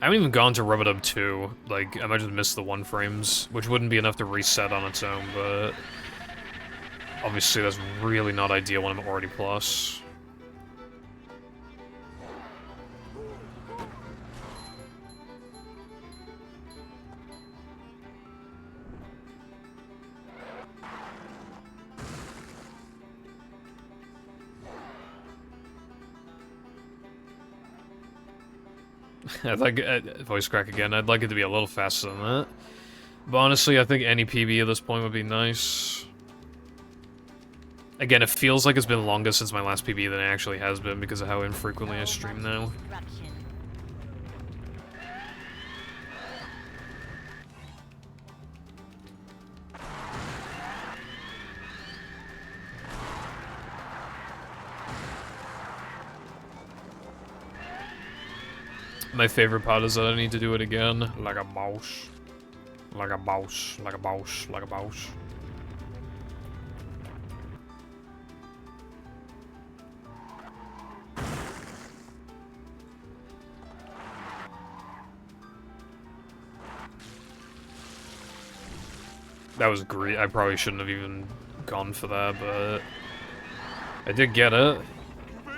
I haven't even gone to Rub-a-Dub 2, like, I might just miss the 1 frames, which wouldn't be enough to reset on its own, but... obviously that's really not ideal when I'm already plus. I'd like voice crack again. I'd like it to be a little faster than that. But honestly, I think any PB at this point would be nice. Again, it feels like it's been longer since my last PB than it actually has been because of how infrequently I stream now. My favorite part is that I need to do it again. Like a mouse. Like a mouse. Like a mouse. Like a mouse. That was great. I probably shouldn't have even gone for that, but I did get it.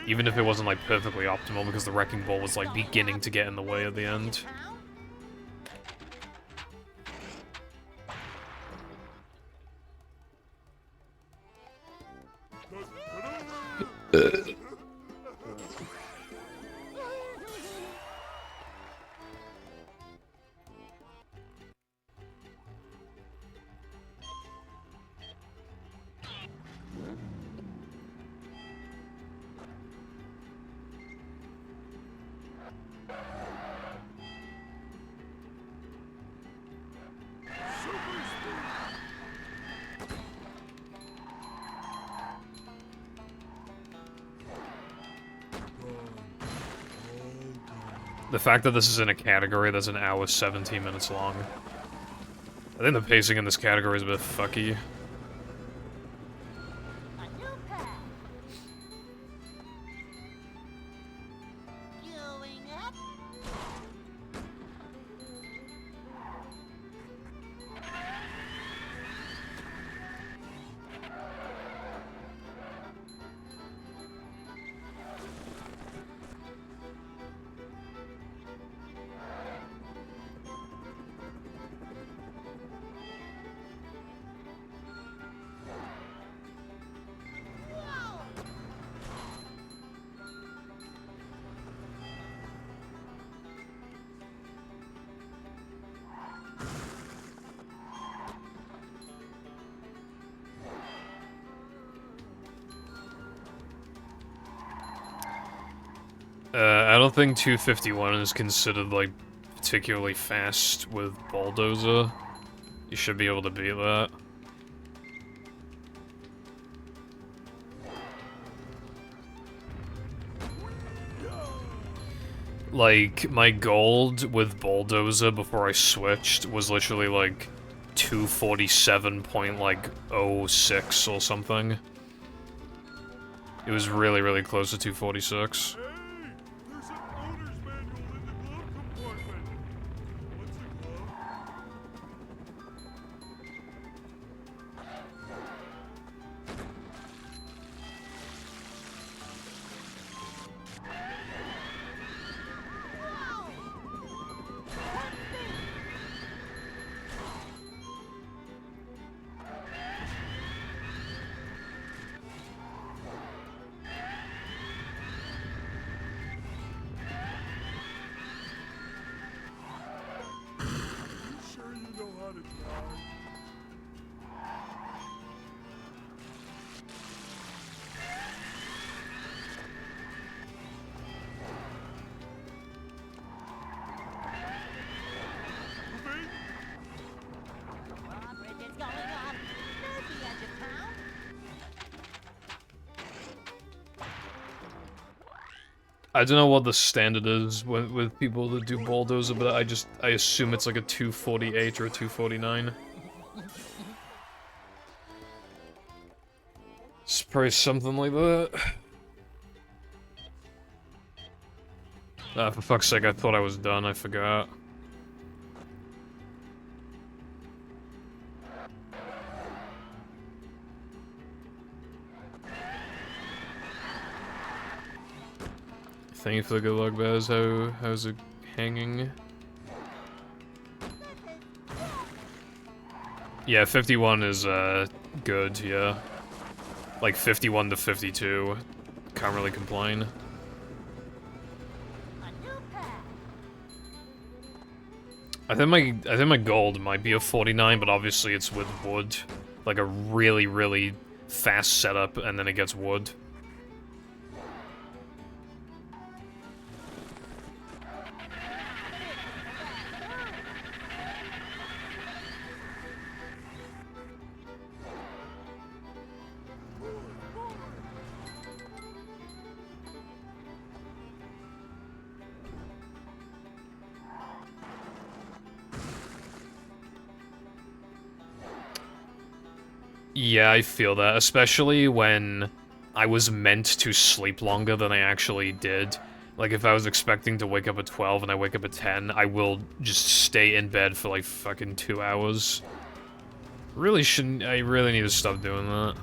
Even if it wasn't, like, perfectly optimal, because the wrecking ball was, like, beginning to get in the way at the end. The fact that this is in a category that's an hour 17 minutes long. I think the pacing in this category is a bit fucky. A new path. Going up. I don't think 251 is considered, like, particularly fast with Bulldozer. You should be able to beat that. Like, my gold with Bulldozer before I switched was literally, like, 247.06 or something. It was really, really close to 246. Hey, there's an owner's manual in the glove compartment. What's a glove? You sure you know how to drive? Moving? Drawbridge is going up. There's the edge of town. I don't know what the standard is with people that do Bulldozer, but I assume it's like a 248 or a 249. It's probably something like that. Ah, for fuck's sake, I thought I was done, I forgot. Thank you for the good luck, Baz. How's it hanging? Yeah, 51 is, good, yeah. Like, 51 to 52. Can't really complain. A new path. I think my gold might be a 49, but obviously it's with wood. Like a really, really fast setup, and then it gets wood. Yeah, I feel that, especially when I was meant to sleep longer than I actually did. Like, if I was expecting to wake up at 12 and I wake up at 10, I will just stay in bed for, like, fucking 2 hours. Really shouldn't. I really need to stop doing that.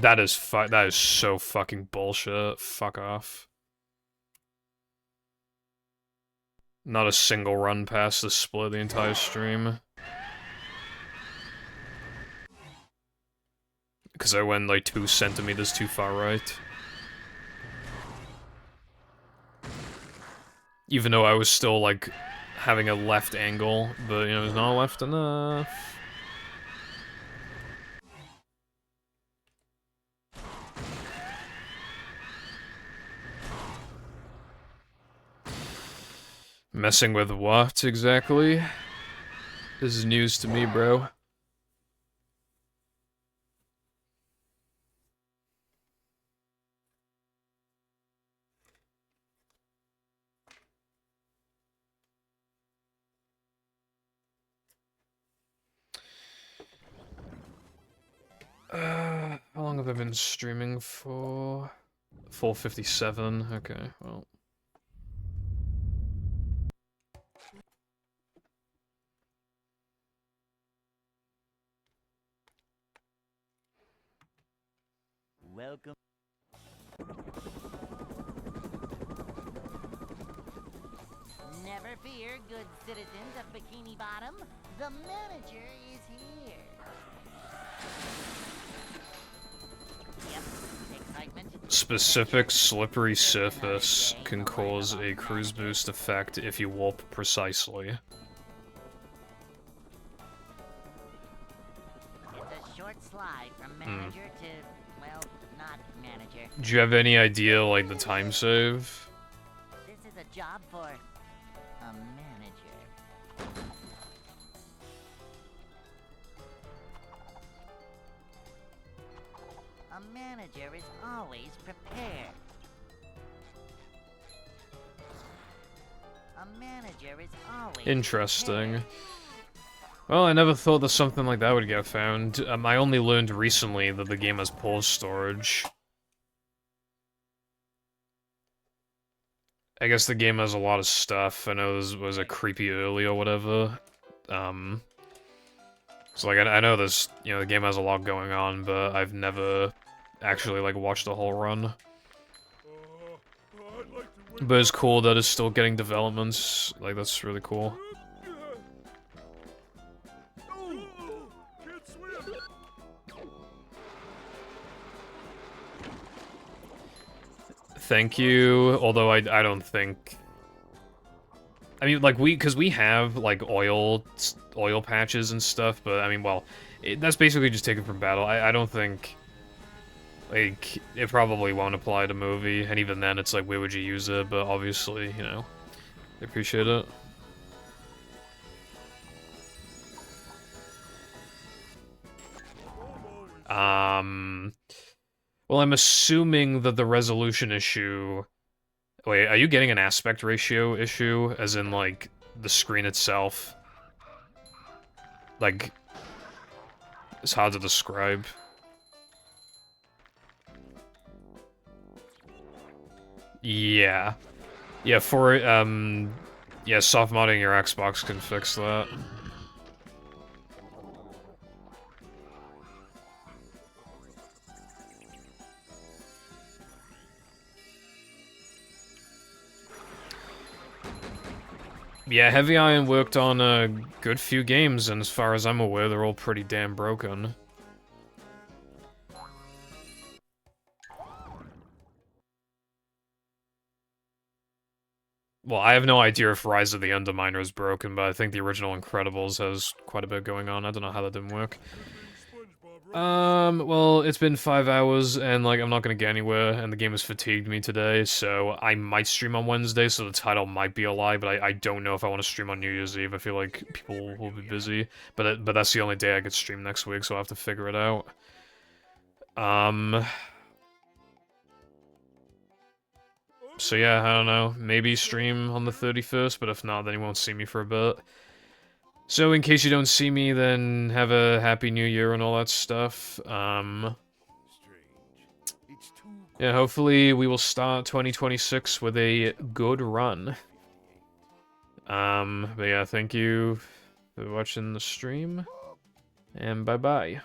That is so fucking bullshit. Fuck off. Not a single run past the split the entire stream. Because I went like 2 centimeters too far right. Even though I was still like having a left angle, but you know, it's not left enough. Messing with what exactly? This is news to me, bro. How long have I been streaming for? 4:57. Okay, well. Welcome. Never fear, good citizens of Bikini Bottom. The manager is here. Yep, excitement. Specific slippery surface can cause a cruise boost effect if you warp precisely. It's a short slide from manager to, well, not manager. Do you have any idea, like, the time save? This is a job for a manager. A manager is always prepared. A manager is always Interesting. prepared. Well, I never thought that something like that would get found. I only learned recently that the game has pause storage. I guess the game has a lot of stuff. I know this was a creepy early or whatever. So like I know this, you know, the game has a lot going on, but I've never actually like watched the whole run. I'd like to win. But it's cool that it's still getting developments. Like that's really cool. Can't swim. Thank you. Although I don't think. I mean, like because we have like oil patches and stuff, but I mean, well, that's basically just taken from battle. I don't think. Like, it probably won't apply to movie, and even then, it's like, where would you use it? But obviously, you know, I appreciate it. Well, I'm assuming that the resolution issue... Wait, are you getting an aspect ratio issue? As in, like, the screen itself? Like, it's hard to describe. Yeah. Yeah, yeah, soft modding your Xbox can fix that. Yeah, Heavy Iron worked on a good few games, and as far as I'm aware, they're all pretty damn broken. Well, I have no idea if Rise of the Underminer is broken, but I think the original Incredibles has quite a bit going on. I don't know how that didn't work. Well, it's been 5 hours, and, like, I'm not gonna get anywhere, and the game has fatigued me today, so I might stream on Wednesday, so the title might be a lie, but I don't know if I want to stream on New Year's Eve. I feel like people will be busy, but that's the only day I could stream next week, so I'll have to figure it out. So yeah, I don't know, maybe stream on the 31st, but if not, then you won't see me for a bit. So in case you don't see me, then have a happy new year and all that stuff. Strange. It's too Yeah, hopefully we will start 2026 with a good run. But yeah, thank you for watching the stream, and bye-bye.